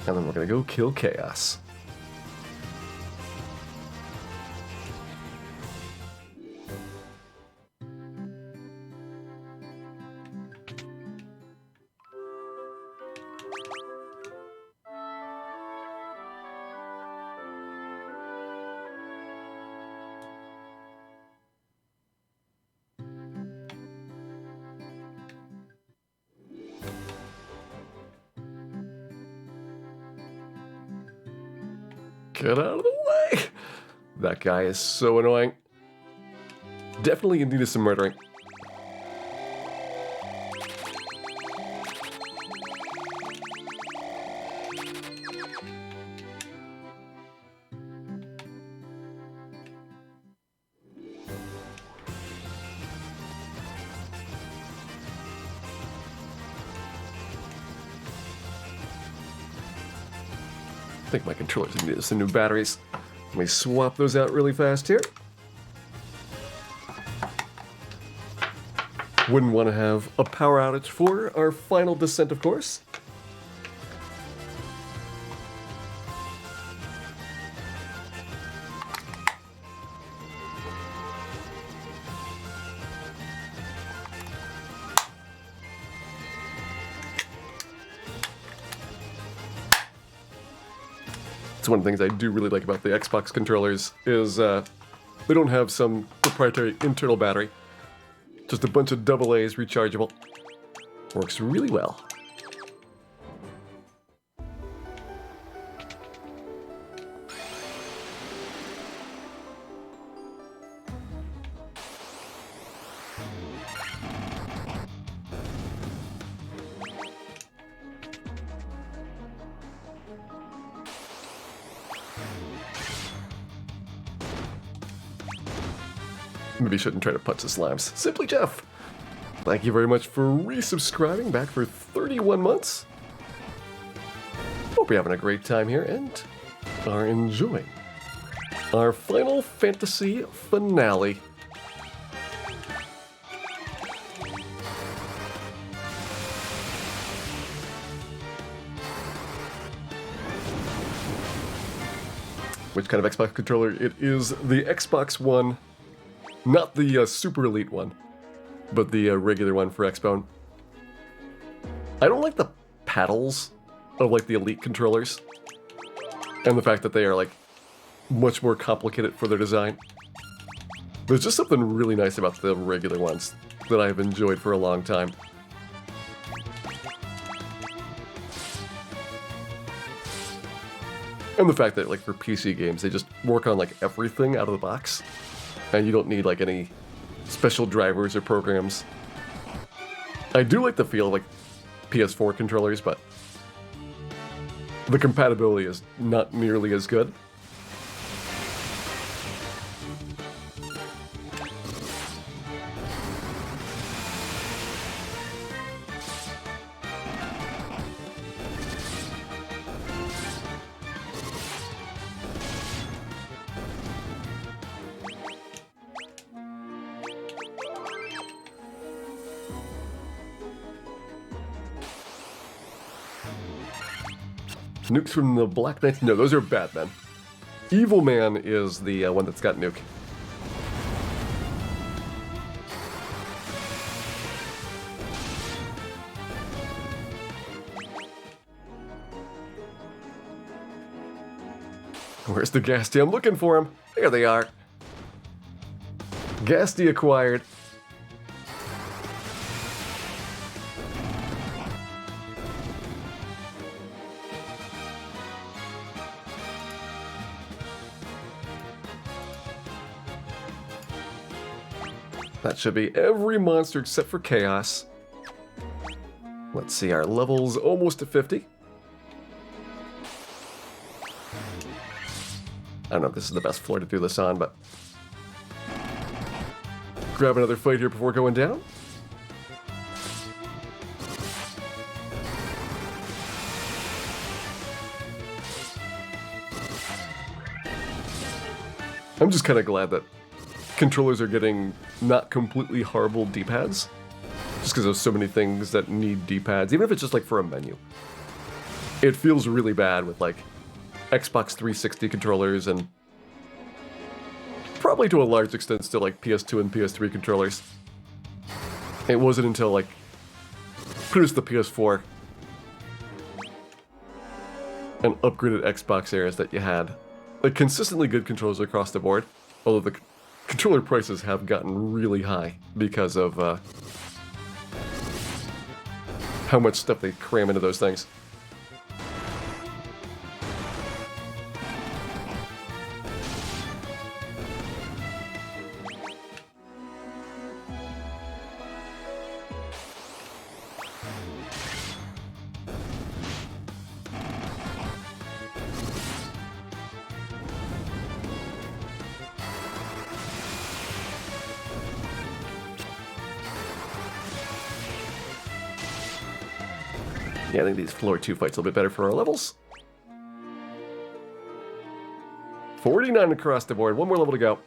And then we're gonna go kill Chaos. Get out of the way! That guy is so annoying. Definitely in need of some murdering. I think my controller's gonna need some new batteries. Let me swap those out really fast here. Wouldn't want to have a power outage for our final descent, of course. It's one of the things I do really like about the Xbox controllers is they don't have some proprietary internal battery. Just a bunch of AA's rechargeable. Works really well. Maybe shouldn't try to punch the slimes. Simply Jeff. Thank you very much for resubscribing, back for 31 months. Hope you're having a great time here and are enjoying our Final Fantasy finale. Which kind of Xbox controller? It is the Xbox One. Not the Super Elite one, but the regular one for Xbone. I don't like the paddles of like the Elite controllers, and the fact that they are like much more complicated for their design. There's just something really nice about the regular ones that I've enjoyed for a long time. And the fact that like for PC games, they just work on like everything out of the box. And you don't need like any special drivers or programs. I do like the feel of like PS4 controllers, but the compatibility is not nearly as good. Nukes from the Black Knights? No, those are Batman. Evil Man is the one that's got Nuke. Where's the Gasty? I'm looking for him. There they are. Gasty acquired. That should be every monster except for Chaos. Let's see, our level's almost at 50. I don't know if this is the best floor to do this on, but... grab another fight here before going down. I'm just kind of glad that controllers are getting not completely horrible D-pads. Just because there's so many things that need D-pads, even if it's just like for a menu. It feels really bad with like Xbox 360 controllers and probably to a large extent still like PS2 and PS3 controllers. It wasn't until like produced the PS4 and upgraded Xbox eras that you had like consistently good controllers across the board, although the controller prices have gotten really high because of how much stuff they cram into those things. Yeah, I think these floor 2 fights a little bit better for our levels. 49 across the board. One more level to go.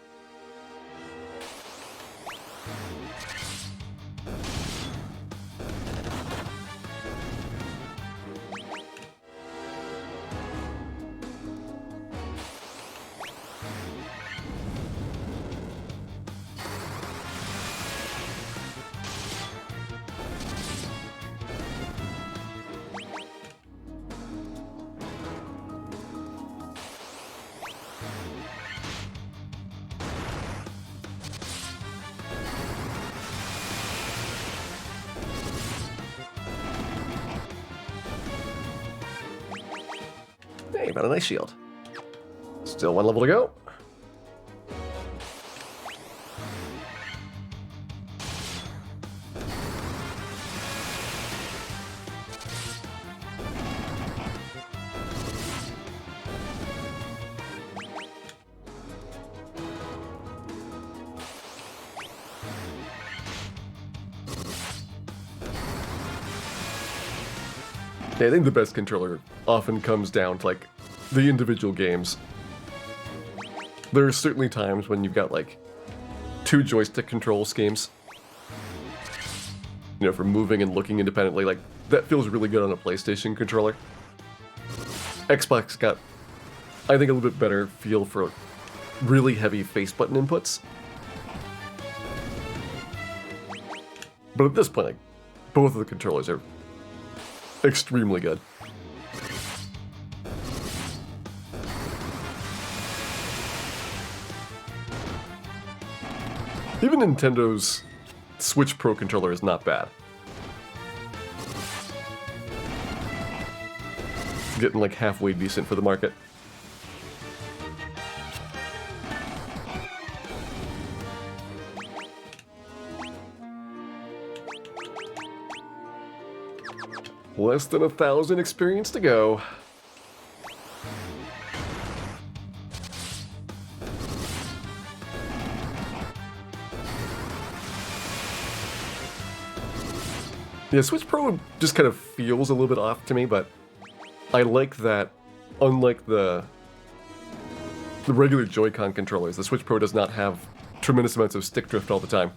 Hey, got a nice shield. Still one level to go. Yeah, I think the best controller often comes down to, like, the individual games. There are certainly times when you've got, like, 2 joystick control schemes. You know, for moving and looking independently, like, that feels really good on a PlayStation controller. Xbox got, I think, a little bit better feel for really heavy face button inputs. But at this point, like, both of the controllers are extremely good. Even Nintendo's Switch Pro controller is not bad. It's getting like halfway decent for the market. Less than 1,000 experience to go. Yeah, Switch Pro just kind of feels a little bit off to me, but I like that, unlike the regular Joy-Con controllers, the Switch Pro does not have tremendous amounts of stick drift all the time.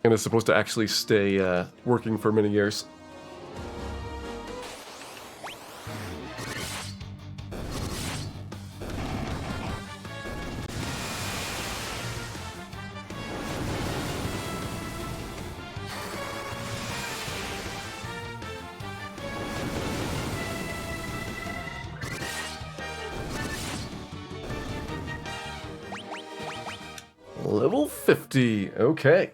And it's supposed to actually stay working for many years. Level 50, okay.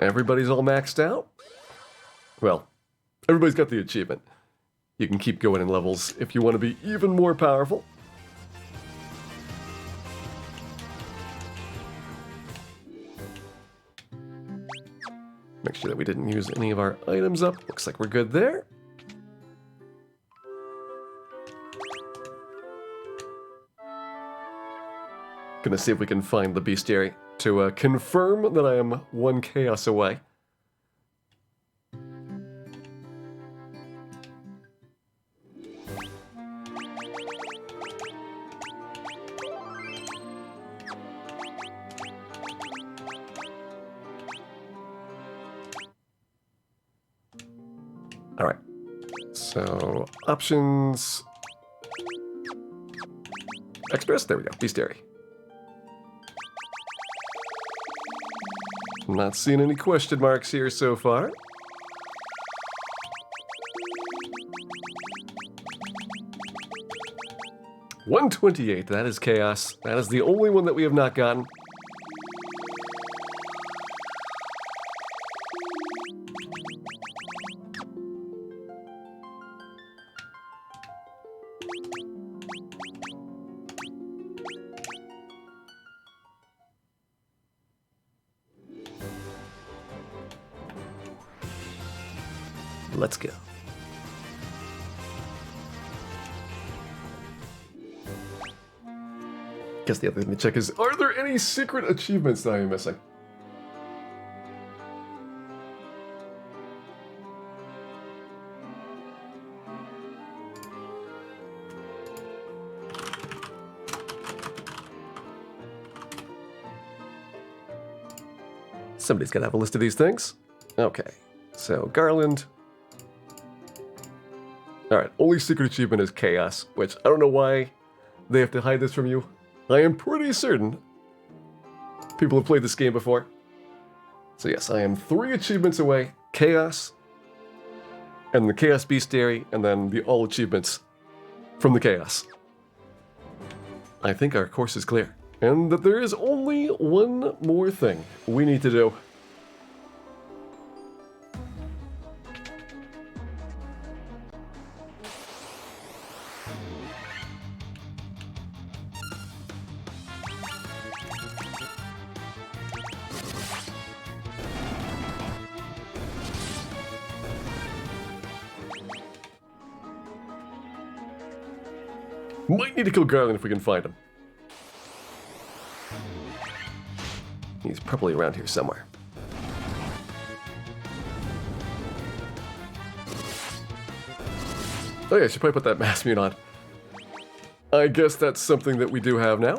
Everybody's all maxed out? Well, everybody's got the achievement. You can keep going in levels if you want to be even more powerful. Make sure that we didn't use any of our items up. Looks like we're good there. Gonna see if we can find the bestiary to confirm that I am 1 chaos away. All right, so options, express, there we go, bestiary. Not seeing any question marks here so far. $128, that is chaos. That is the only one that we have not gotten. Let's go. Guess the other thing to check is, are there any secret achievements that I'm missing? Somebody's got to have a list of these things. Okay, so Garland. Alright, only secret achievement is Chaos, which I don't know why they have to hide this from you. I am pretty certain people have played this game before. So yes, I am 3 achievements away. Chaos, and the Chaos Bestiary, and then the all achievements from the Chaos. I think our course is clear. And that there is only one more thing we need to do. Might need to kill Garland if we can find him. He's probably around here somewhere. Oh yeah, I should probably put that mass mute on. I guess that's something that we do have now.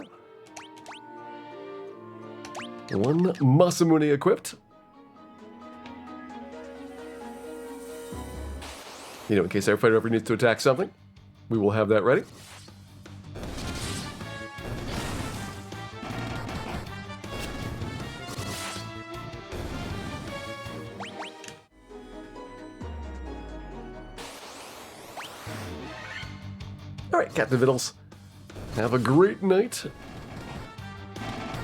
1 Masamune equipped. You know, in case our fighter ever needs to attack something, we will have that ready. Alright, Captain Vittles. Have a great night.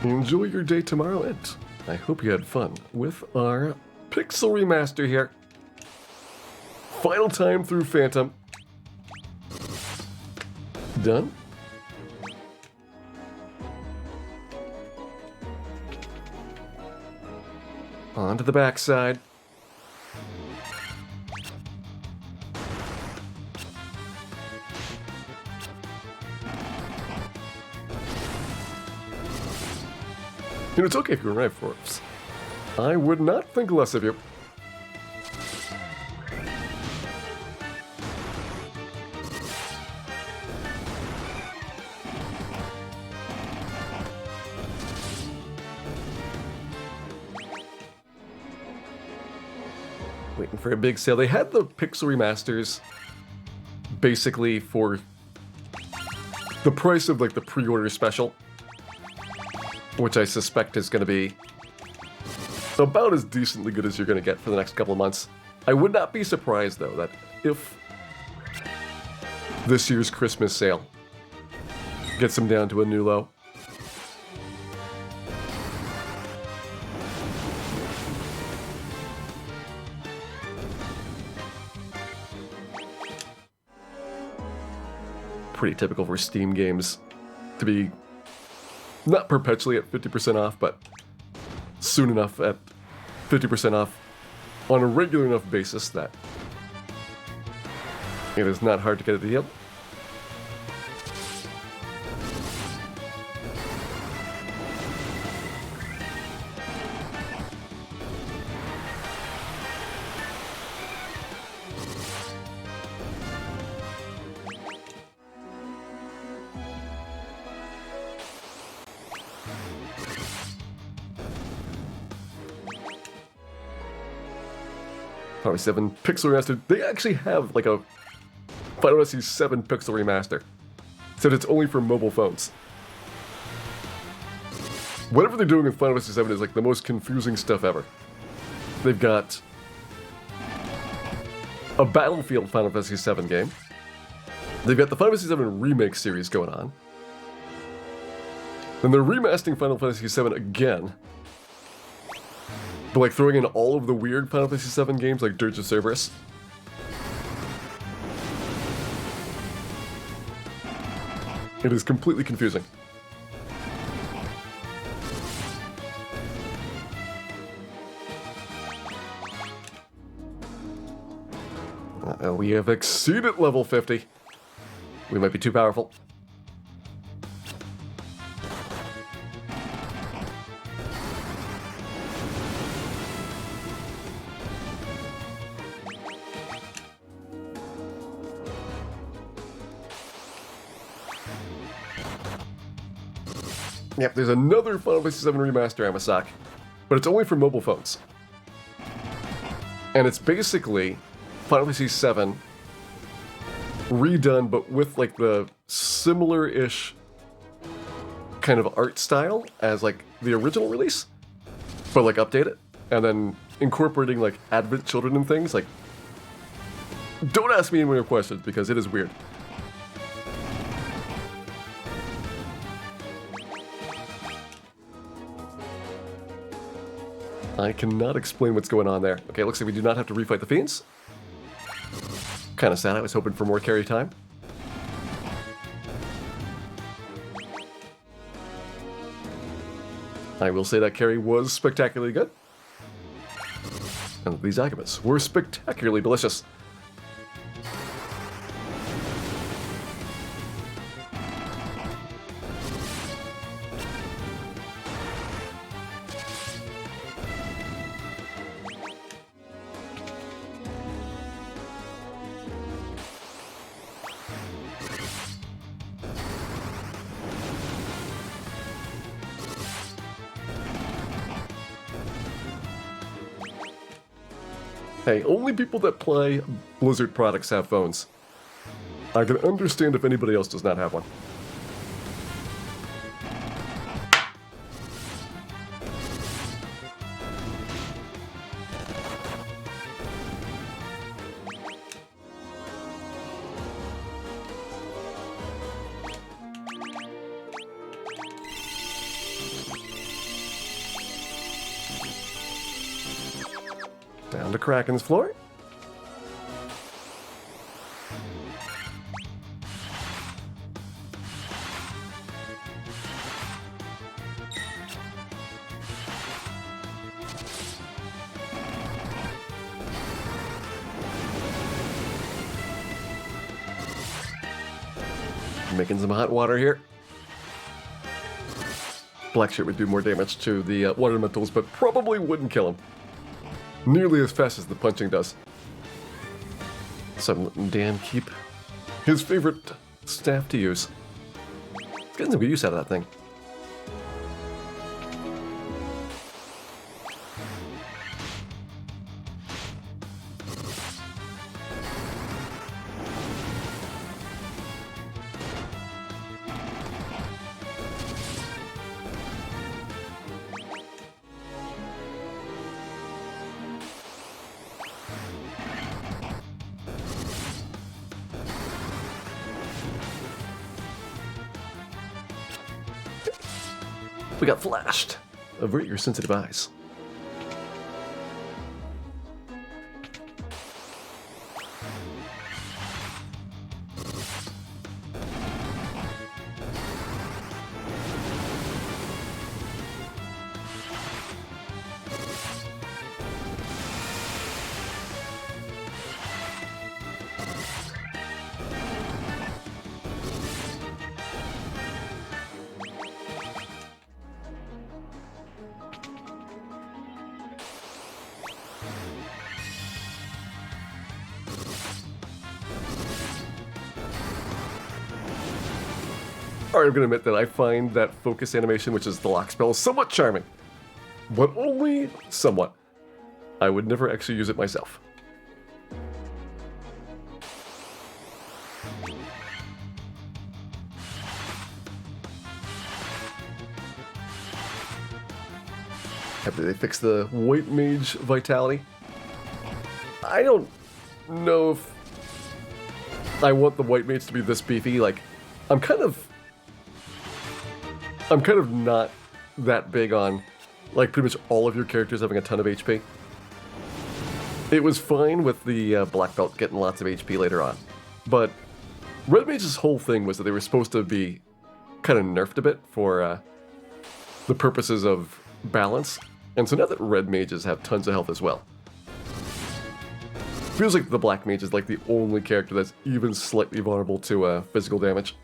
Enjoy your day tomorrow, and I hope you had fun with our Pixel Remaster here. Final time through Phantom. Done. On to the backside. You know, it's okay if you arrive first. I would not think less of you. Waiting for a big sale. They had the Pixel Remasters basically for the price of like the pre-order special, which I suspect is going to be about as decently good as you're going to get for the next couple of months. I would not be surprised, though, that if this year's Christmas sale gets them down to a new low. Pretty typical for Steam games to be not perpetually at 50% off, but soon enough at 50% off on a regular enough basis that it is not hard to get a deal. Final Fantasy 7 Pixel Remaster. They actually have like a Final Fantasy 7 Pixel Remaster. Said it's only for mobile phones. Whatever they're doing in Final Fantasy 7 is like the most confusing stuff ever. They've got a Battlefield Final Fantasy 7 game. They've got the Final Fantasy 7 Remake series going on. Then they're remastering Final Fantasy 7 again. But like throwing in all of the weird Final Fantasy 7 games like Dirge of Cerberus. It is completely confusing. We have exceeded level 50. We might be too powerful. Yep, there's another Final Fantasy 7 Remaster Amasak. but it's only for mobile phones. And it's basically Final Fantasy VII redone, but with like the similar-ish kind of art style as like the original release, but like update it, and then incorporating like Advent children and things. Like, don't ask me any more questions because it is weird. I cannot explain what's going on there. Okay, looks like we do not have to refight the fiends. Kind of sad, I was hoping for more carry time. I will say that carry was spectacularly good. And these agabus were spectacularly delicious. Hey, only people that play Blizzard products have phones. I can understand if anybody else does not have one. Down to Kraken's floor. Making some hot water here. Black shit would do more damage to the water elementals, but probably wouldn't kill him nearly as fast as the punching does. So I'm letting Dan keep his favorite staff to use. He's getting some good use out of that thing. We got flashed. Avert your sensitive eyes. Alright, I'm gonna admit that I find that focus animation, which is the lock spell, somewhat charming. But only somewhat. I would never actually use it myself. Happy they fixed the white mage vitality. I don't know if I want the white mage to be this beefy. Like, I'm kind of not that big on, like, pretty much all of your characters having a ton of HP. It was fine with the black belt getting lots of HP later on, but Red Mage's whole thing was that they were supposed to be kind of nerfed a bit for the purposes of balance, and so now that Red Mages have tons of health as well, feels like the Black Mage is like the only character that's even slightly vulnerable to physical damage.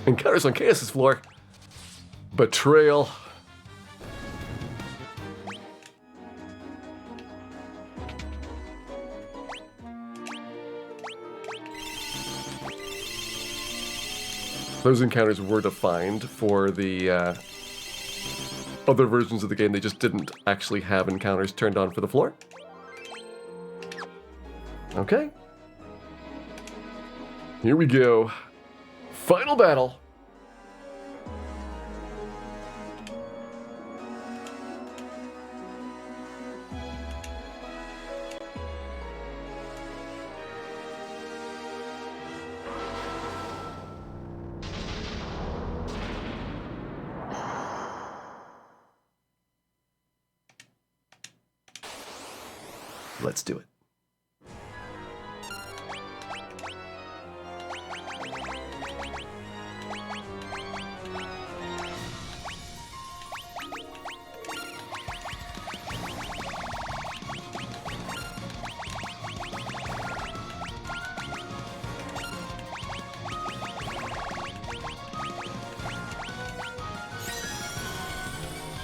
Encounters on Chaos's floor. Betrayal. those encounters were defined for the other versions of the game. They just didn't actually have encounters turned on for the floor. Okay. Here we go. Final battle. Let's do it.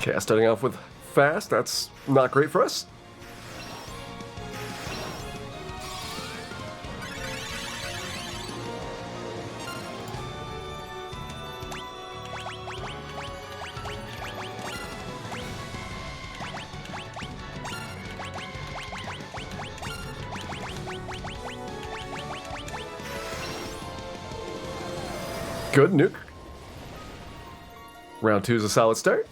Okay, starting off with fast, that's not great for us. Good, nuke. Round 2 is a solid start.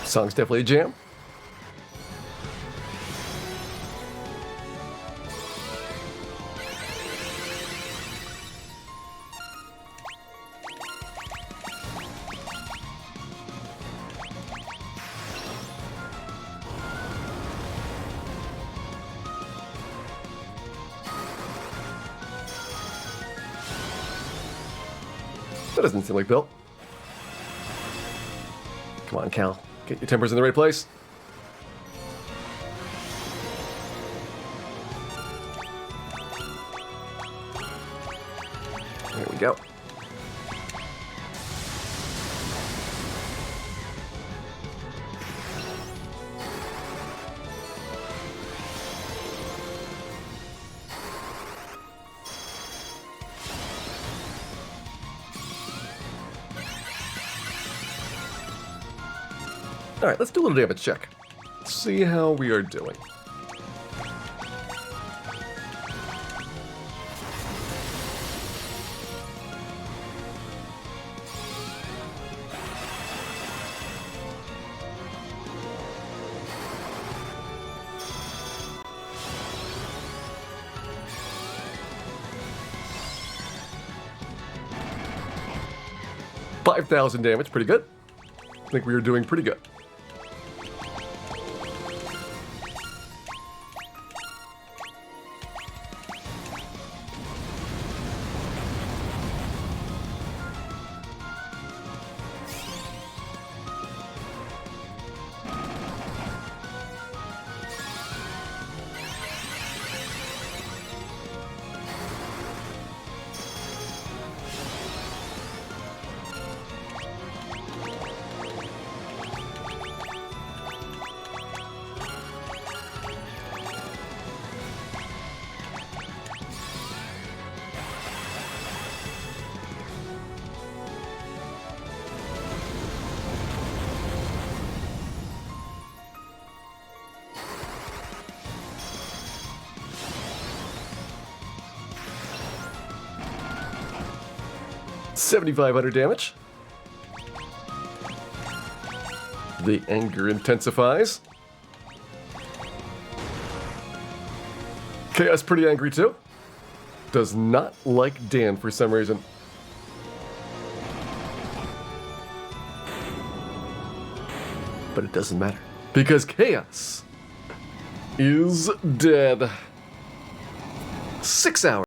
Song's definitely a jam. That doesn't seem like Bill. Come on, Cal. Get your tempers in the right place. There we go. All right, let's do a little damage check. See how we are doing. $5,000 damage, pretty good. I think we are doing pretty good. $7,500 damage. The anger intensifies. Chaos pretty angry too. Does not like Dan for some reason. But it doesn't matter, because Chaos is dead. 6 hours.